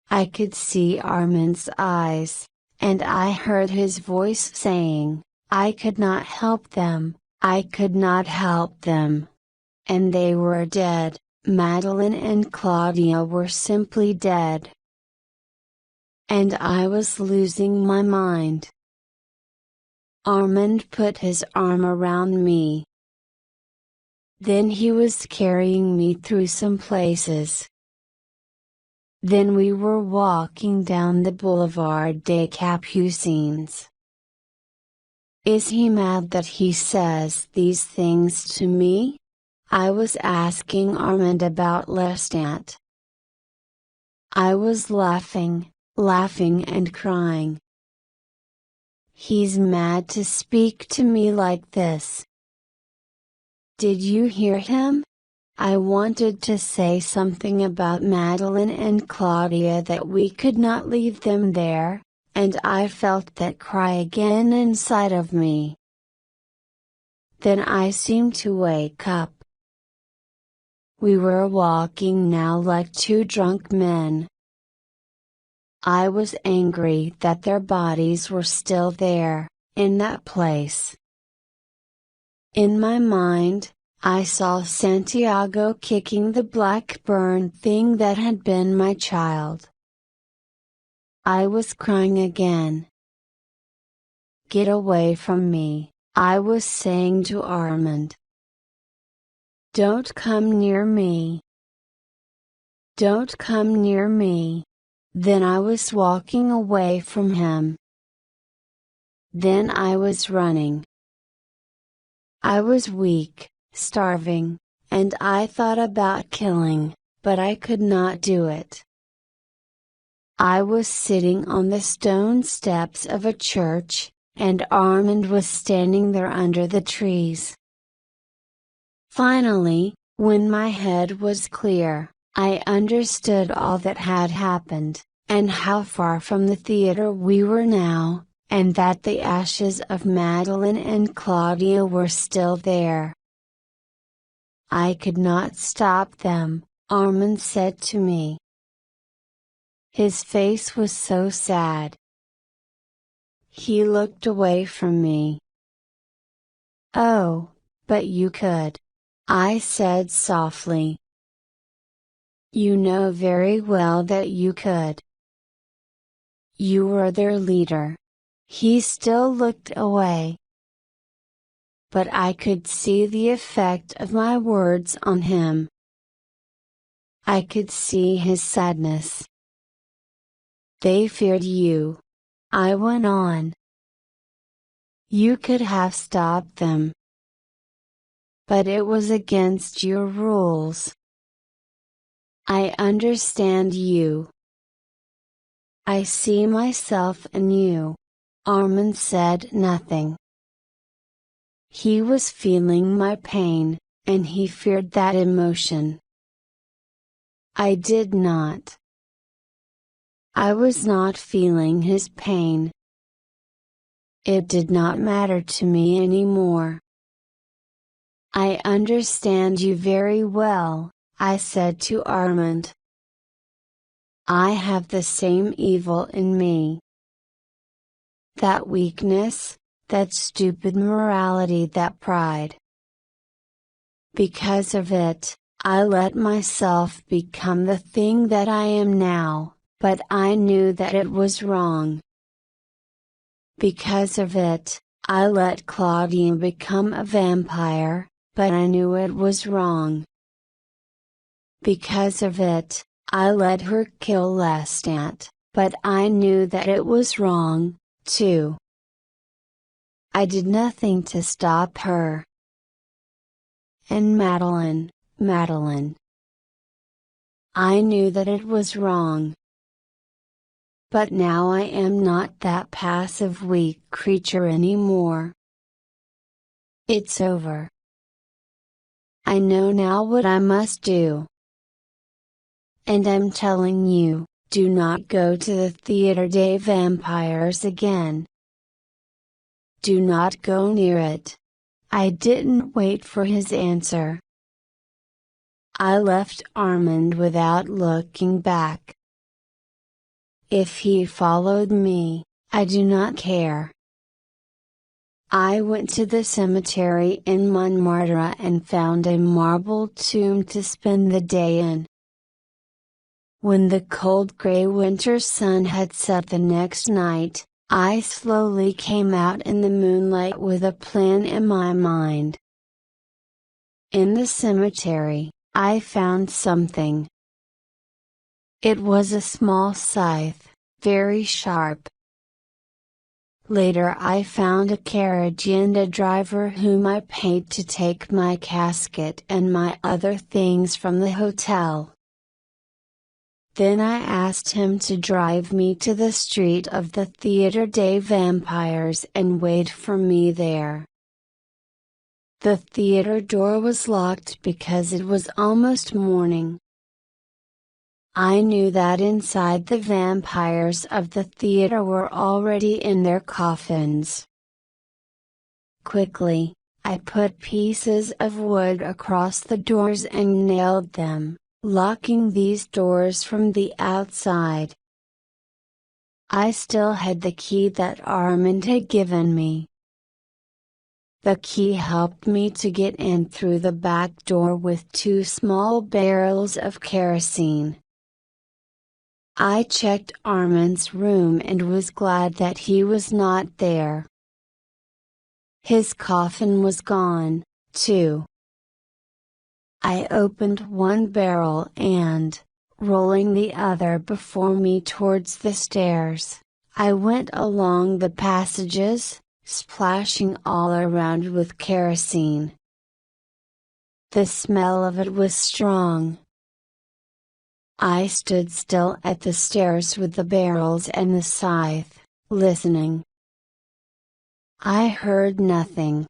I could see Armand's eyes, and I heard his voice saying, "I could not help them, I could not help them." And they were dead, Madeline and Claudia were simply dead. And I was losing my mind. Armand put his arm around me. Then he was carrying me through some places. Then we were walking down the Boulevard des Capucines. Is he mad that he says these things to me? I was asking Armand about Lestat. I was laughing and crying. He's mad to speak to me like this. Did you hear him? I wanted to say something about Madeline and Claudia, that we could not leave them there, and I felt that cry again inside of me. Then I seemed to wake up. We were walking now like two drunk men. I was angry that their bodies were still there, in that place. In my mind, I saw Santiago kicking the black burned thing that had been my child. I was crying again. "Get away from me," I was saying to Armand. "Don't come near me. Don't come near me." Then I was walking away from him. Then I was running. I was weak, starving, and I thought about killing, but I could not do it. I was sitting on the stone steps of a church, and Armand was standing there under the trees. Finally, when my head was clear, I understood all that had happened, and how far from the theater we were now, and that the ashes of Madeline and Claudia were still there. "I could not stop them," Armand said to me. His face was so sad. He looked away from me. "Oh, but you could," I said softly. "You know very well that you could. You were their leader." He still looked away. But I could see the effect of my words on him. I could see his sadness. "They feared you," I went on. "You could have stopped them. But it was against your rules. I understand you. I see myself in you." Armand said nothing. He was feeling my pain, and he feared that emotion. I did not. I was not feeling his pain. It did not matter to me anymore. "I understand you very well," I said to Armand. "I have the same evil in me. That weakness, that stupid morality, that pride. Because of it, I let myself become the thing that I am now, but I knew that it was wrong. Because of it, I let Claudia become a vampire, but I knew it was wrong. Because of it, I let her kill Lestat, but I knew that it was wrong, too. I did nothing to stop her. And Madeline. I knew that it was wrong. But now I am not that passive weak creature anymore. It's over. I know now what I must do. And I'm telling you, do not go to the Theatre des Vampires again. Do not go near it. I didn't wait for his answer. I left Armand without looking back. If he followed me, I do not care. I went to the cemetery in Montmartre and found a marble tomb to spend the day in. When the cold gray winter sun had set the next night, I slowly came out in the moonlight with a plan in my mind. In the cemetery, I found something. It was a small scythe, very sharp. Later I found a carriage and a driver whom I paid to take my casket and my other things from the hotel. Then I asked him to drive me to the street of the Theatre des Vampires and wait for me there. The theater door was locked because it was almost morning. I knew that inside the vampires of the theater were already in their coffins. Quickly, I put pieces of wood across the doors and nailed them, locking these doors from the outside. I still had the key that Armand had given me. The key helped me to get in through the back door with 2 small barrels of kerosene. I checked Armand's room and was glad that he was not there. His coffin was gone, too. I opened one barrel and, rolling the other before me towards the stairs, I went along the passages, splashing all around with kerosene. The smell of it was strong. I stood still at the stairs with the barrels and the scythe, listening. I heard nothing.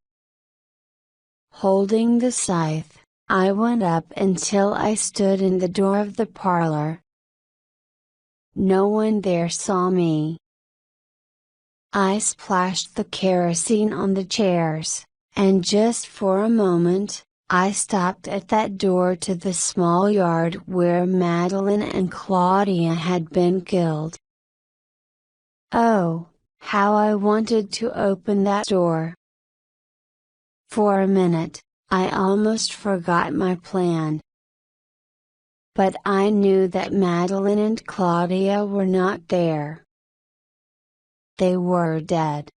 Holding the scythe, I went up until I stood in the door of the parlor. No one there saw me. I splashed the kerosene on the chairs, and just for a moment, I stopped at that door to the small yard where Madeline and Claudia had been killed. Oh, how I wanted to open that door! For a minute, I almost forgot my plan. But I knew that Madeline and Claudia were not there. They were dead.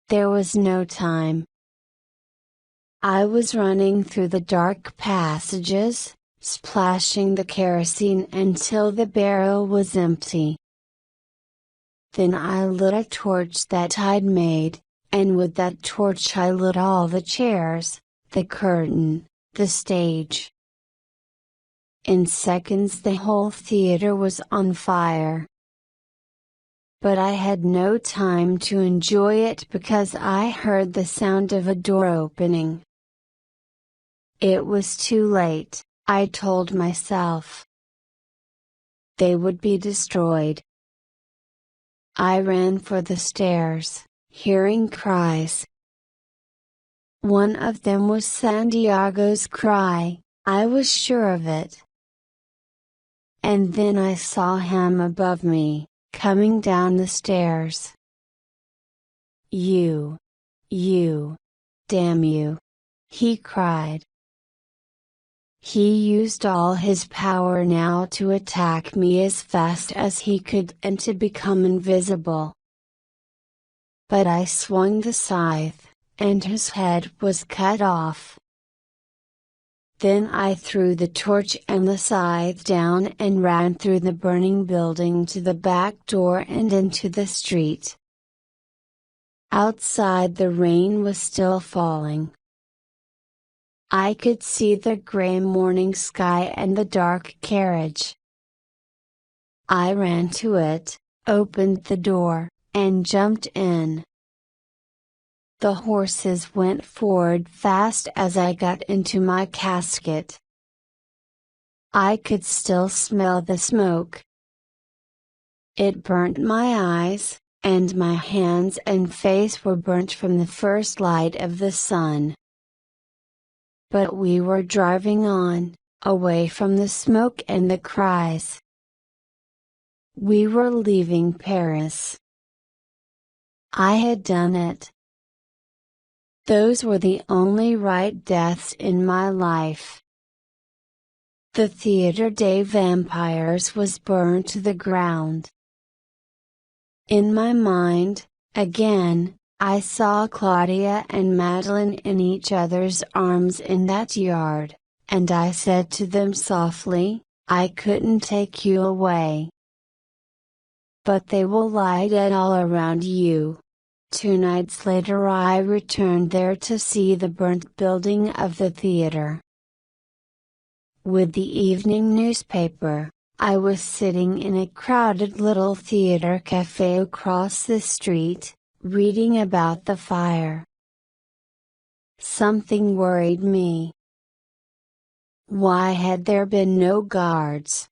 There was no time. I was running through the dark passages, splashing the kerosene until the barrel was empty. Then I lit a torch that I'd made, and with that torch I lit all the chairs, the curtain, the stage. In seconds the whole theater was on fire. But I had no time to enjoy it because I heard the sound of a door opening. It was too late, I told myself. They would be destroyed. I ran for the stairs, hearing cries. One of them was Santiago's cry, I was sure of it. And then I saw him above me, coming down the stairs. You, damn you. he cried. He used all his power now to attack me as fast as he could and to become invisible. But I swung the scythe, and his head was cut off. Then I threw the torch and the scythe down and ran through the burning building to the back door and into the street. Outside the rain was still falling. I could see the gray morning sky and the dark carriage. I ran to it, opened the door, and jumped in. The horses went forward fast as I got into my casket. I could still smell the smoke. It burnt my eyes, and my hands and face were burnt from the first light of the sun. But we were driving on, away from the smoke and the cries. We were leaving Paris. I had done it. Those were the only right deaths in my life. The Theatre des Vampires was burned to the ground. In my mind, again, I saw Claudia and Madeline in each other's arms in that yard, and I said to them softly, "I couldn't take you away. But they will lie dead all around you." 2 nights later I returned there to see the burnt building of the theater. With the evening newspaper, I was sitting in a crowded little theater cafe across the street, reading about the fire. Something worried me. Why had there been no guards?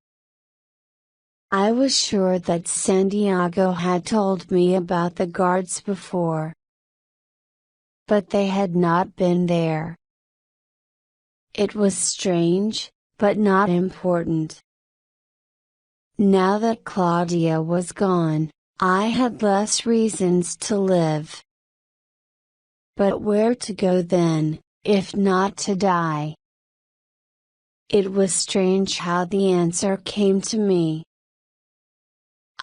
I was sure that Santiago had told me about the guards before. But they had not been there. It was strange, but not important. Now that Claudia was gone, I had less reasons to live. But where to go then, if not to die? It was strange how the answer came to me.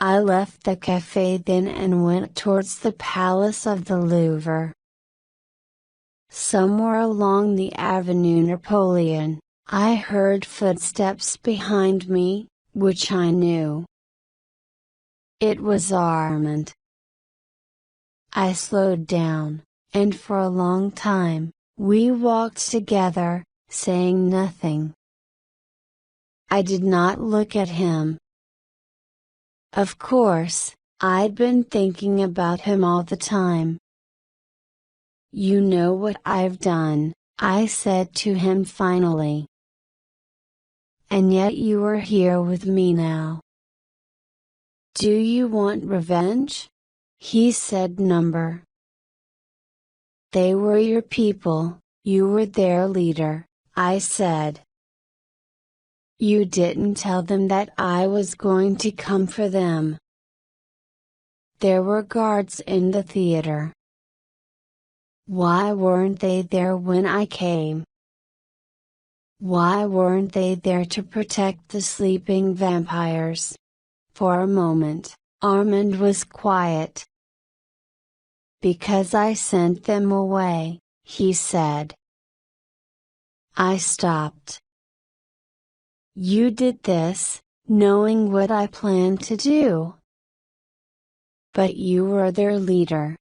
I left the cafe then and went towards the Palace of the Louvre. Somewhere along the Avenue Napoleon, I heard footsteps behind me, which I knew. It was Armand. I slowed down, and for a long time, we walked together, saying nothing. I did not look at him. Of course, I'd been thinking about him all the time. "You know what I've done," I said to him finally. "And yet you are here with me now. Do you want revenge?" He said. "Number. They were your people, you were their leader," I said. "You didn't tell them that I was going to come for them. There were guards in the theater. Why weren't they there when I came? Why weren't they there to protect the sleeping vampires?" For a moment, Armand was quiet. "Because I sent them away," he said. I stopped. "You did this, knowing what I planned to do. But you were their leader.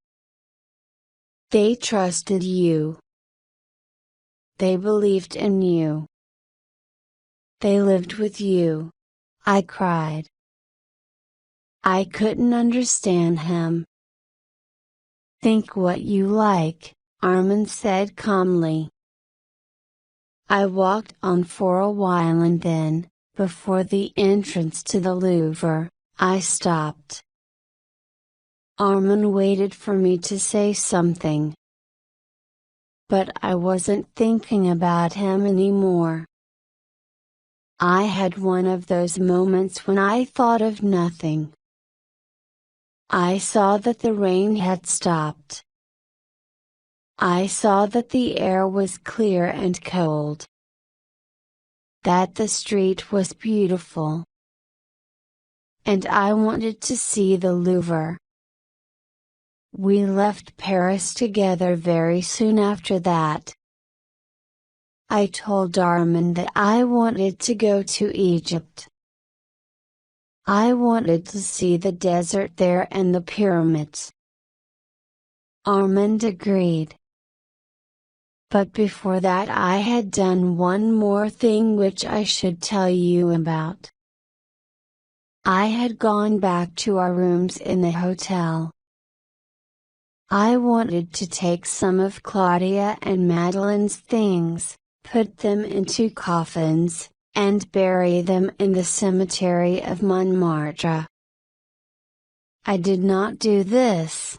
They trusted you. They believed in you. They lived with you," I cried. I couldn't understand him. "Think what you like," Armand said calmly. I walked on for a while and then, before the entrance to the Louvre, I stopped. Armand waited for me to say something. But I wasn't thinking about him anymore. I had one of those moments when I thought of nothing. I saw that the rain had stopped. I saw that the air was clear and cold. That the street was beautiful. And I wanted to see the Louvre. We left Paris together very soon after that. I told Armand that I wanted to go to Egypt. I wanted to see the desert there and the pyramids. Armand agreed. But before that I had done one more thing which I should tell you about. I had gone back to our rooms in the hotel. I wanted to take some of Claudia and Madeline's things, put them into coffins, and bury them in the cemetery of Montmartre. I did not do this.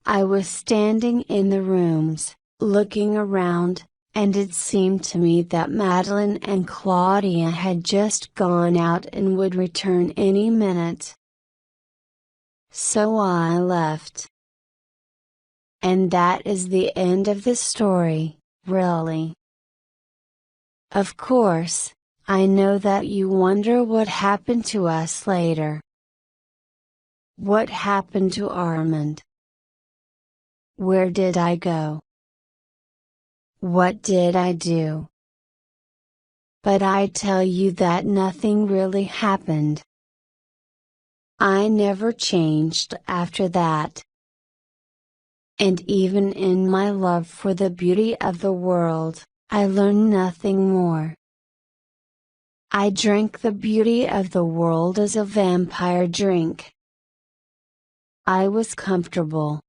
I was standing in the rooms, looking around, and it seemed to me that Madeline and Claudia had just gone out and would return any minute. So I left. And that is the end of the story, really. Of course, I know that you wonder what happened to us later. What happened to Armand? Where did I go? What did I do? But I tell you that nothing really happened. I never changed after that. And even in my love for the beauty of the world, I learned nothing more. I drank the beauty of the world as a vampire drink. I was comfortable.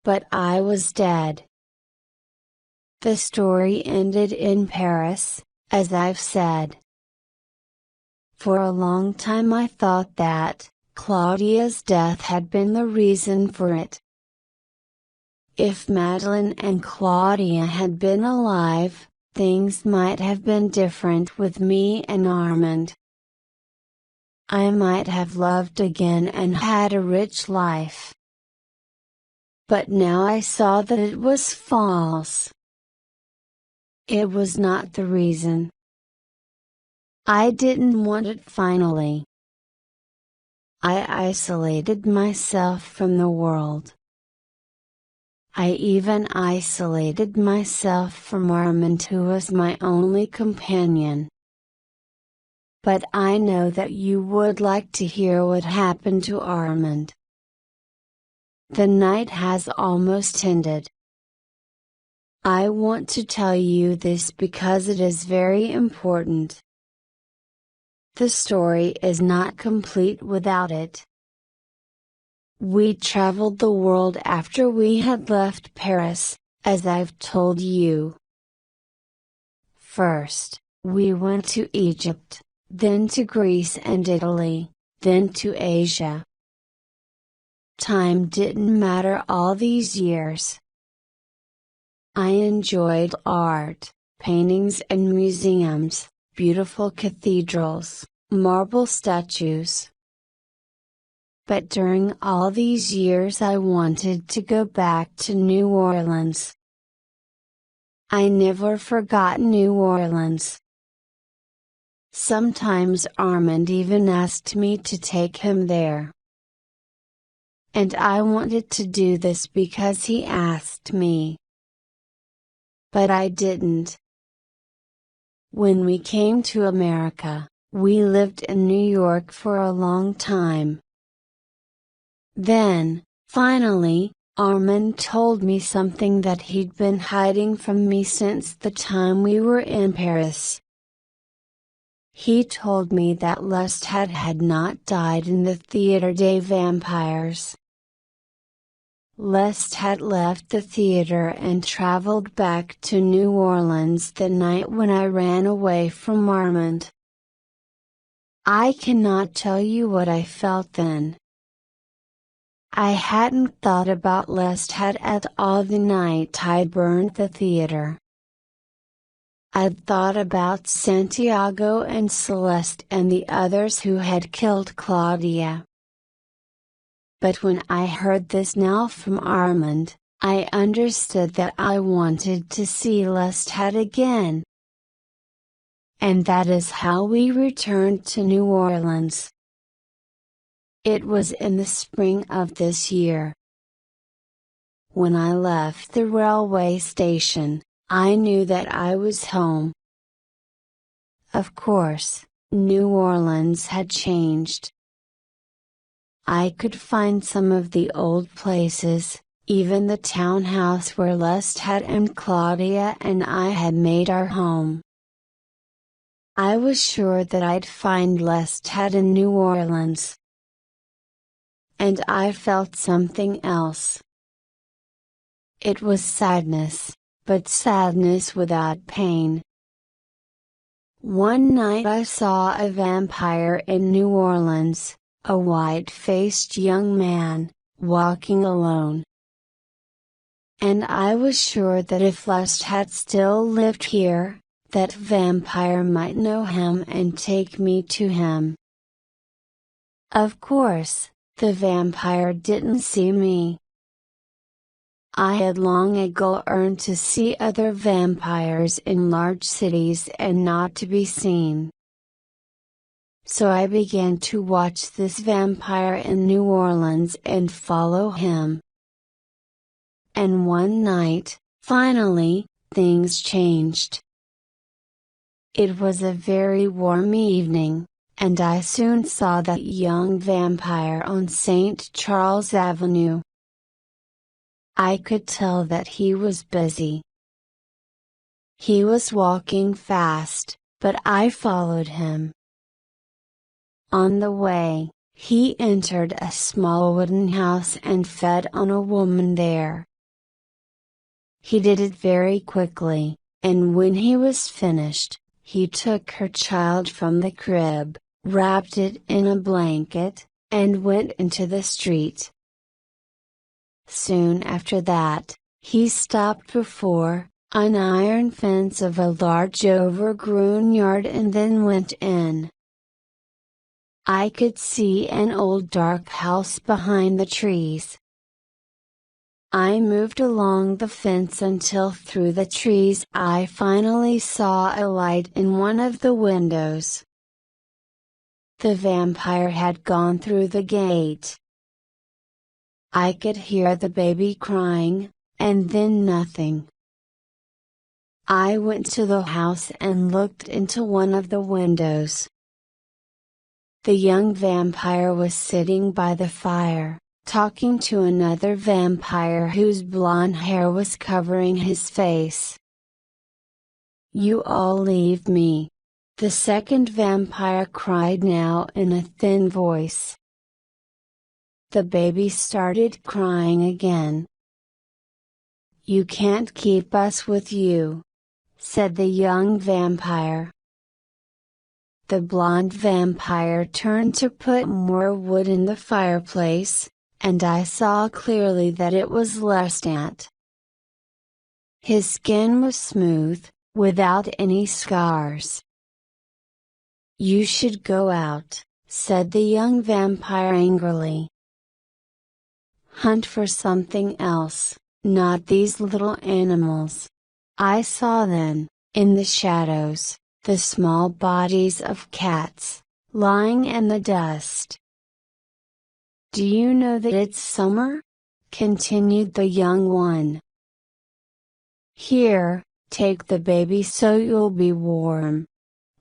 But I was dead. The story ended in Paris, as I've said. For a long time I thought that Claudia's death had been the reason for it. If Madeline and Claudia had been alive, things might have been different with me and Armand. I might have loved again and had a rich life. But now I saw that it was false. It was not the reason. I didn't want it finally. I isolated myself from the world. I even isolated myself from Armand, who was my only companion. But I know that you would like to hear what happened to Armand. The night has almost ended. I want to tell you this because it is very important. The story is not complete without it. We traveled the world after we had left Paris, as I've told you. First, we went to Egypt, then to Greece and Italy, then to Asia. Time didn't matter all these years. I enjoyed art, paintings and museums, beautiful cathedrals, marble statues. But during all these years I wanted to go back to New Orleans. I never forgot New Orleans. Sometimes Armand even asked me to take him there. And I wanted to do this because he asked me. But I didn't. When we came to America, we lived in New York for a long time. Then, finally, Armand told me something that he'd been hiding from me since the time we were in Paris. He told me that Lestat had not died in the Theatre des Vampires. Lestat left the theater and traveled back to New Orleans the night when I ran away from Armand. I cannot tell you what I felt then. I hadn't thought about Lestat at all the night I burned the theater. I'd thought about Santiago and Celeste and the others who had killed Claudia. but when I heard this now from Armand, I understood that I wanted to see Lestat again. And that is how we returned to New Orleans. It was in the spring of this year. When I left the railway station, I knew that I was home. Of course, New Orleans had changed. I could find some of the old places, even the townhouse where Lestat and Claudia and I had made our home. I was sure that I'd find Lestat in New Orleans. And I felt something else. It was sadness, but sadness without pain. One night I saw a vampire in New Orleans, a white-faced young man, walking alone. And I was sure that if Lestat still lived here, that vampire might know him and take me to him. Of course, the vampire didn't see me. I had long ago learned to see other vampires in large cities and not to be seen. So I began to watch this vampire in New Orleans and follow him. And one night, finally, things changed. It was a very warm evening, and I soon saw that young vampire on St. Charles Avenue. I could tell that he was busy. He was walking fast, but I followed him. On the way, he entered a small wooden house and fed on a woman there. He did it very quickly, and when he was finished, he took her child from the crib, wrapped it in a blanket, and went into the street. Soon after that, he stopped before an iron fence of a large overgrown yard and then went in. I could see an old dark house behind the trees. I moved along the fence until through the trees I finally saw a light in one of the windows. The vampire had gone through the gate. I could hear the baby crying, and then nothing. I went to the house and looked into one of the windows. The young vampire was sitting by the fire, talking to another vampire whose blonde hair was covering his face. "You all leave me," the second vampire cried now in a thin voice. The baby started crying again. "You can't keep us with you," said the young vampire. The blonde vampire turned to put more wood in the fireplace, and I saw clearly that it was Lestat. His skin was smooth, without any scars. "You should go out," said the young vampire angrily. "Hunt for something else, not these little animals." I saw then, in the shadows, the small bodies of cats, lying in the dust. "Do you know that it's summer?" continued the young one. "Here, take the baby so you'll be warm,"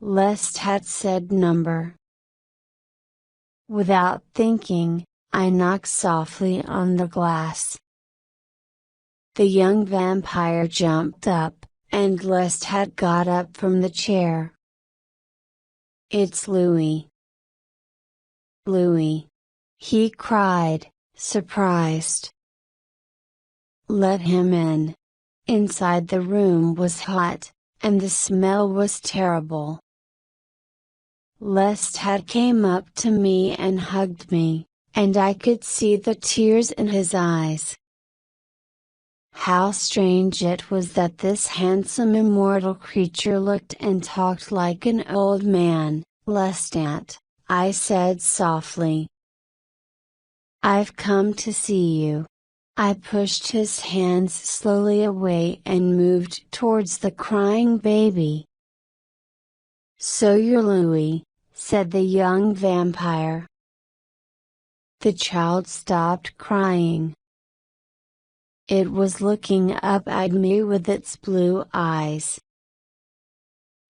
Lestat said. Without thinking, I knocked softly on the glass. The young vampire jumped up, and Lestat got up from the chair. "It's Louis." "Louis!" he cried, surprised. "Let him in." Inside the room was hot, and the smell was terrible. Lestat came up to me and hugged me, and I could see the tears in his eyes. How strange it was that this handsome immortal creature looked and talked like an old man. "Lestat," I said softly. I've come to see you. I pushed his hands slowly away and moved towards the crying baby. So you're Louis, said the young vampire. The child stopped crying. It was looking up at me with its blue eyes.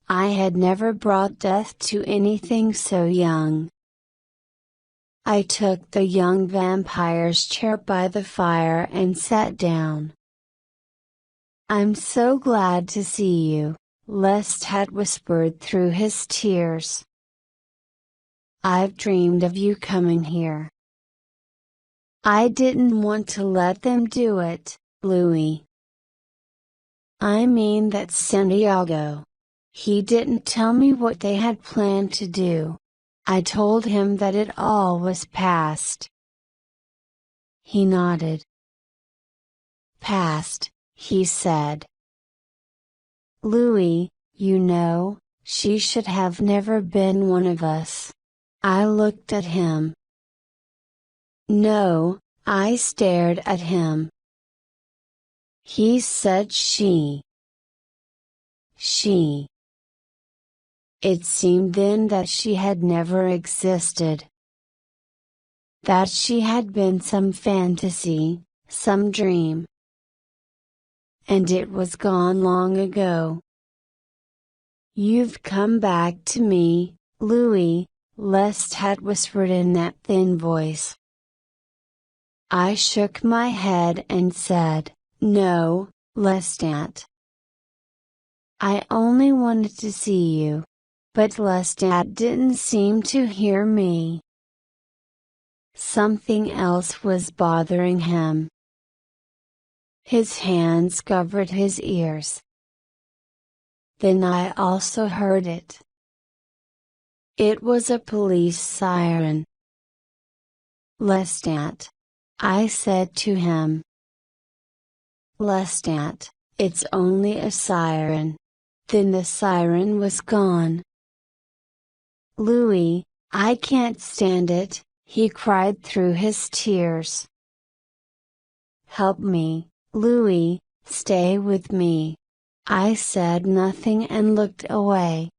I had never brought death to anything so young. I took the young vampire's chair by the fire and sat down. I'm so glad to see you, Lestat whispered through his tears. I've dreamed of you coming here. I didn't want to let them do it, Louis. I mean that Santiago. He didn't tell me what they had planned to do. I told him that it all was past. He nodded. Past, he said. Louis, you know, she should have never been one of us. I looked at him. No, I stared at him. He said she. She. It seemed then that she had never existed. That she had been some fantasy, some dream. And it was gone long ago. You've come back to me, Louis, Lestat whispered in that thin voice. I shook my head and said, No, Lestat. I only wanted to see you. But Lestat didn't seem to hear me. Something else was bothering him. His hands covered his ears. Then I also heard it. It was a police siren. Lestat. I said to him. Lestat, it's only a siren. Then the siren was gone. Louis, I can't stand it, he cried through his tears. Help me, Louis, stay with me. I said nothing and looked away.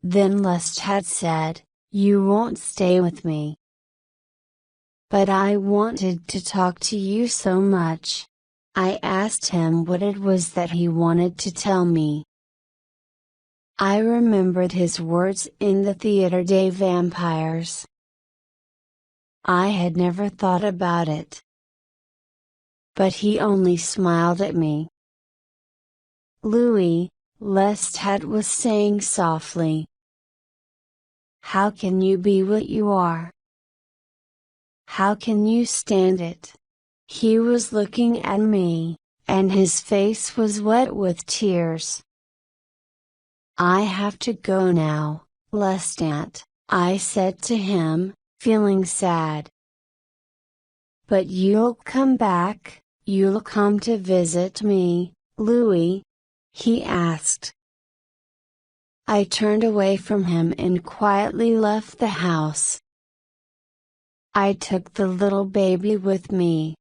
Then Lestat said, You won't stay with me. But I wanted to talk to you so much. I asked him what it was that he wanted to tell me. I remembered his words in the Theatre des Vampires. I had never thought about it. But he only smiled at me. Louis, Lestat was saying softly. How can you be what you are? How can you stand it? He was looking at me, and his face was wet with tears. I have to go now, Lestat, I said to him, feeling sad. But you'll come back, you'll come to visit me, Louis? He asked. I turned away from him and quietly left the house. I took the little baby with me.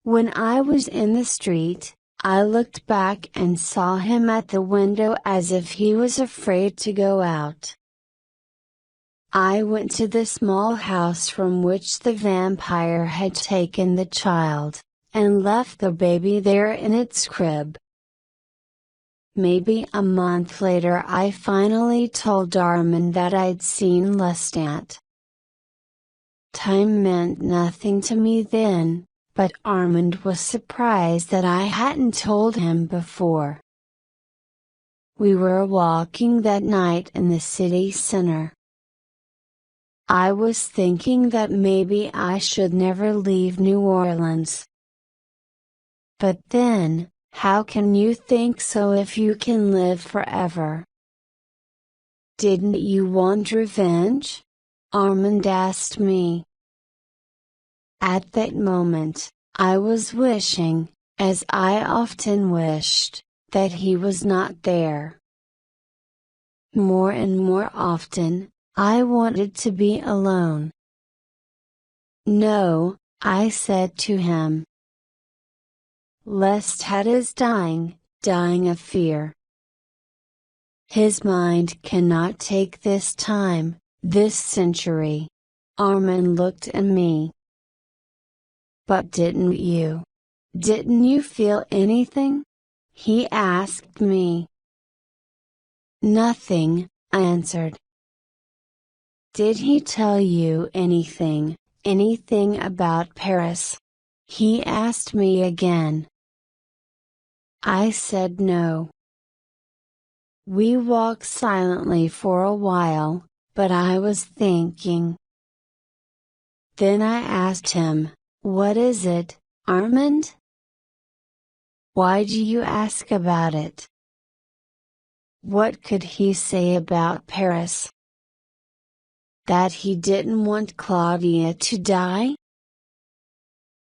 When I was in the street, I looked back and saw him at the window as if he was afraid to go out. I went to the small house from which the vampire had taken the child, and left the baby there in its crib. Maybe a month later I finally told Armand that I'd seen Lestat. Time meant nothing to me then, but Armand was surprised that I hadn't told him before. We were walking that night in the city center. I was thinking that maybe I should never leave New Orleans. But then, how can you think so if you can live forever? Didn't you want revenge? Armand asked me. At that moment, I was wishing, as I often wished, that he was not there. More and more often, I wanted to be alone. No, I said to him. Lestat is dying of fear. His mind cannot take this time, this century. Armin looked at me. But didn't you? Didn't you feel anything? He asked me. Nothing, I answered. Did he tell you anything about Paris? He asked me again. I said no. We walked silently for a while, but I was thinking. Then I asked him, what is it, Armand? Why do you ask about it? What could he say about Paris? That he didn't want Claudia to die?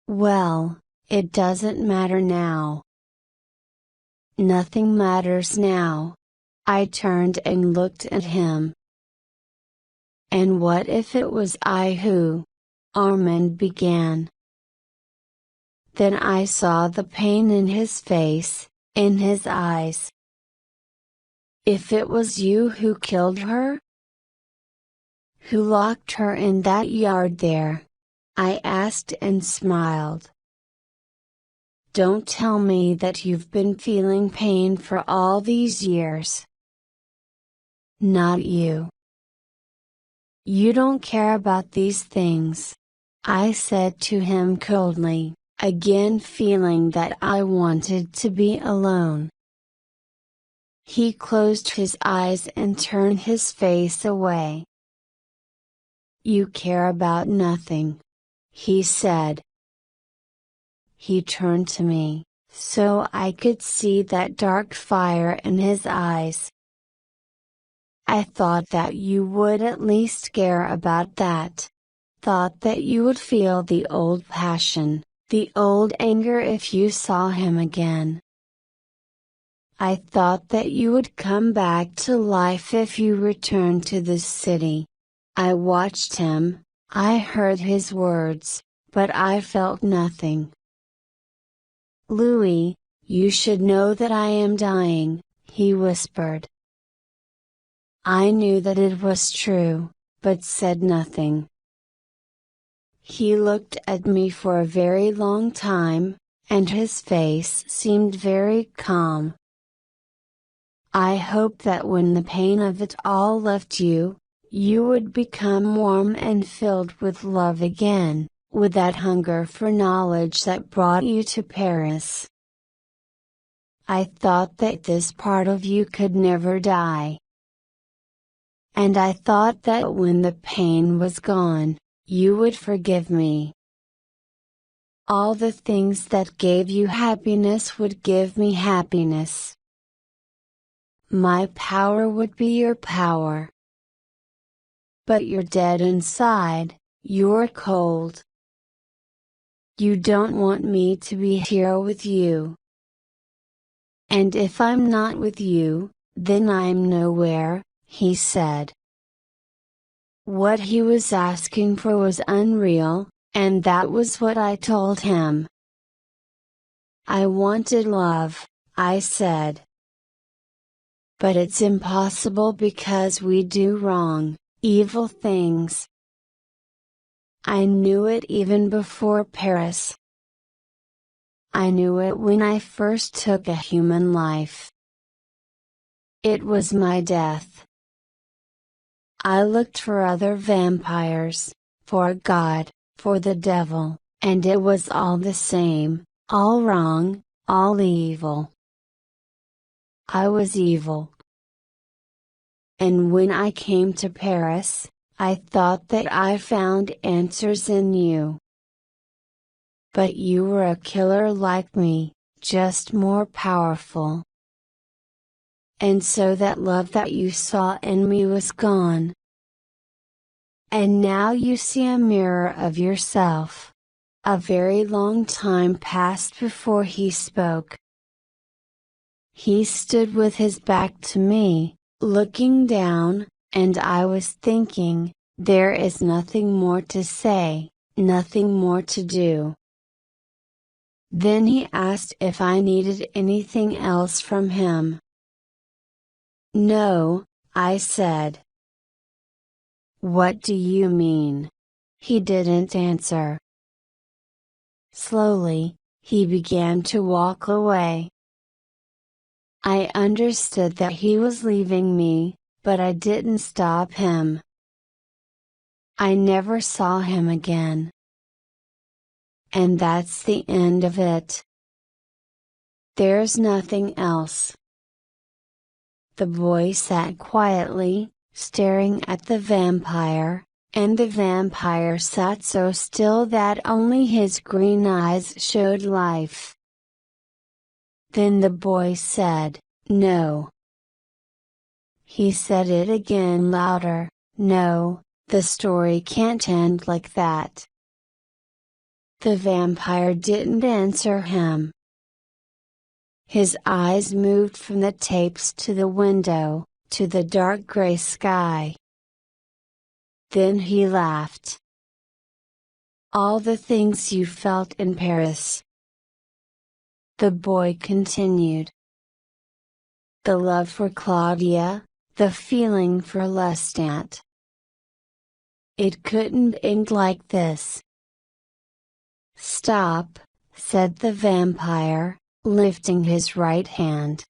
Well, it doesn't matter now. Nothing matters now. I turned and looked at him. And what if it was I who? Armand began. Then I saw the pain in his face, in his eyes. If it was you who killed her? Who locked her in that yard there? I asked and smiled. Don't tell me that you've been feeling pain for all these years. Not you. You don't care about these things, I said to him coldly, again feeling that I wanted to be alone. He closed his eyes and turned his face away. You care about nothing, he said. He turned to me, so I could see that dark fire in his eyes. I thought that you would at least care about that. Thought that you would feel the old passion, the old anger if you saw him again. I thought that you would come back to life if you returned to this city. I watched him, I heard his words, but I felt nothing. Louis, you should know that I am dying, he whispered. I knew that it was true, but said nothing. He looked at me for a very long time, and his face seemed very calm. I hope that when the pain of it all left you, you would become warm and filled with love again, with that hunger for knowledge that brought you to Paris. I thought that this part of you could never die. And I thought that when the pain was gone, you would forgive me. All the things that gave you happiness would give me happiness. My power would be your power. But you're dead inside, you're cold. You don't want me to be here with you. And if I'm not with you, then I'm nowhere, he said. What he was asking for was unreal, and that was what I told him. I wanted love, I said. But it's impossible because we do wrong, evil things. I knew it even before Paris. I knew it when I first took a human life. It was my death. I looked for other vampires, for God, for the devil, and it was all the same, all wrong, all evil. I was evil. And when I came to Paris, I thought that I found answers in you. But you were a killer like me, just more powerful. And so that love that you saw in me was gone. And now you see a mirror of yourself. A very long time passed before he spoke. He stood with his back to me, looking down, and I was thinking, there is nothing more to say, nothing more to do. Then he asked if I needed anything else from him. No, I said. What do you mean? He didn't answer. Slowly, he began to walk away. I understood that he was leaving me, but I didn't stop him. I never saw him again. And that's the end of it. There's nothing else. The boy sat quietly, staring at the vampire, and the vampire sat so still that only his green eyes showed life. Then the boy said, "No." He said it again louder, "No, the story can't end like that." The vampire didn't answer him. His eyes moved from the tapes to the window, to the dark gray sky. Then he laughed. "All the things you felt in Paris." The boy continued. "The love for Claudia, the feeling for Lestat. It couldn't end like this." "Stop," said the vampire, lifting his right hand.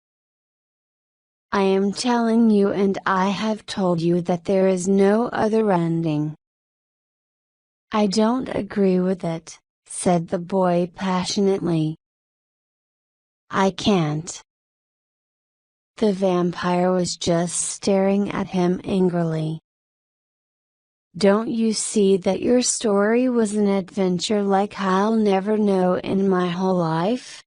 "I am telling you, and I have told you, that there is no other ending." "I don't agree with it," said the boy passionately. "I can't." The vampire was just staring at him angrily. "Don't you see that your story was an adventure like I'll never know in my whole life?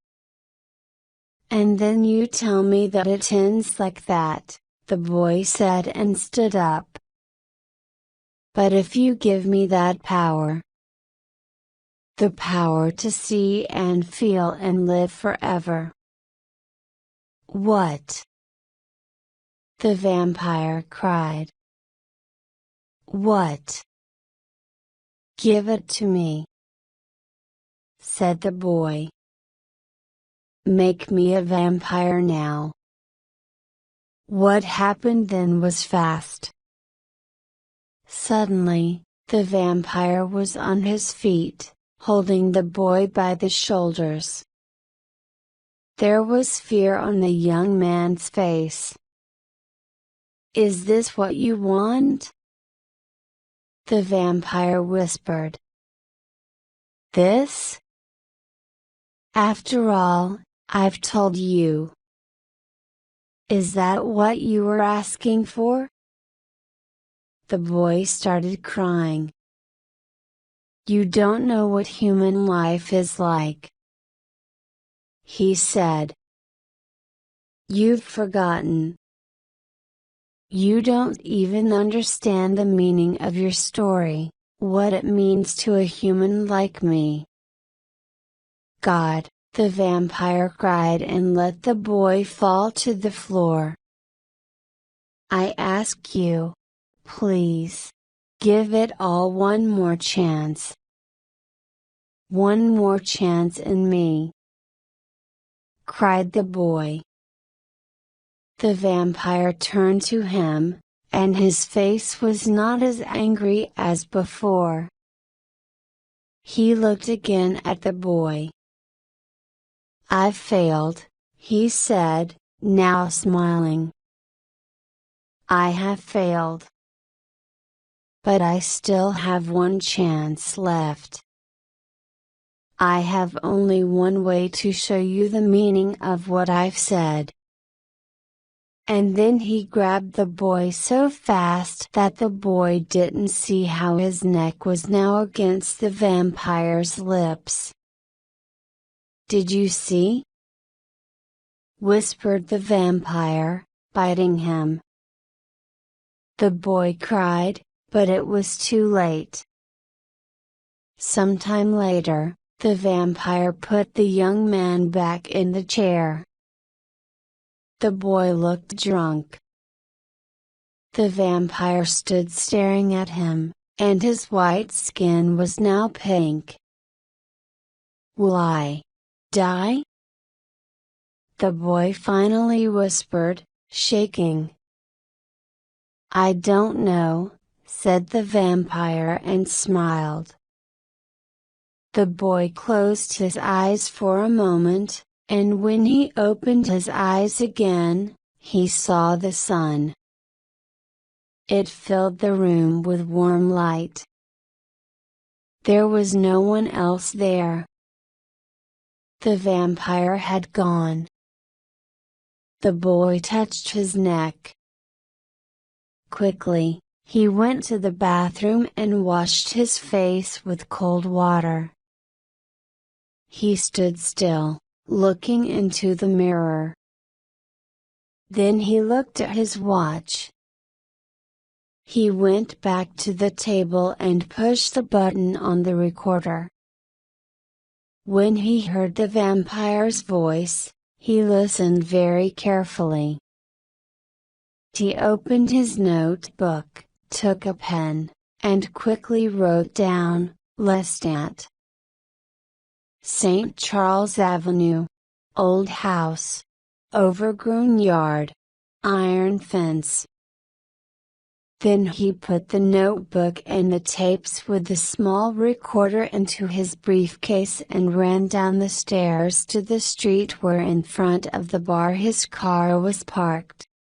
And then you tell me that it ends like that," the boy said and stood up. "But if you give me that power, the power to see and feel and live forever." "What?" the vampire cried. "What?" "Give it to me," said the boy. "Make me a vampire now." What happened then was fast. Suddenly, the vampire was on his feet, holding the boy by the shoulders. There was fear on the young man's face. "Is this what you want?" the vampire whispered. "This? After all, I've told you." "Is that what you were asking for?" The boy started crying. "You don't know what human life is like," he said. "You've forgotten. You don't even understand the meaning of your story, what it means to a human like me." "God," the vampire cried and let the boy fall to the floor. "I ask you, please, give it all one more chance. One more chance in me," cried the boy. The vampire turned to him, and his face was not as angry as before. He looked again at the boy. "I've failed," he said, now smiling. "I have failed. But I still have one chance left. I have only one way to show you the meaning of what I've said." And then he grabbed the boy so fast that the boy didn't see how his neck was now against the vampire's lips. "Did you see?" whispered the vampire, biting him. The boy cried, but it was too late. Sometime later, the vampire put the young man back in the chair. The boy looked drunk. The vampire stood staring at him, and his white skin was now pink. "Will I die?" the boy finally whispered, shaking. "I don't know," said the vampire and smiled. The boy closed his eyes for a moment, and when he opened his eyes again, he saw the sun. It filled the room with warm light. There was no one else there. The vampire had gone. The boy touched his neck. Quickly, he went to the bathroom and washed his face with cold water. He stood still, looking into the mirror. Then he looked at his watch. He went back to the table and pushed the button on the recorder. When he heard the vampire's voice, he listened very carefully. He opened his notebook, took a pen, and quickly wrote down, Lestat, St. Charles Avenue, old house, overgrown yard, iron fence. Then he put the notebook and the tapes with the small recorder into his briefcase and ran down the stairs to the street where in front of the bar his car was parked.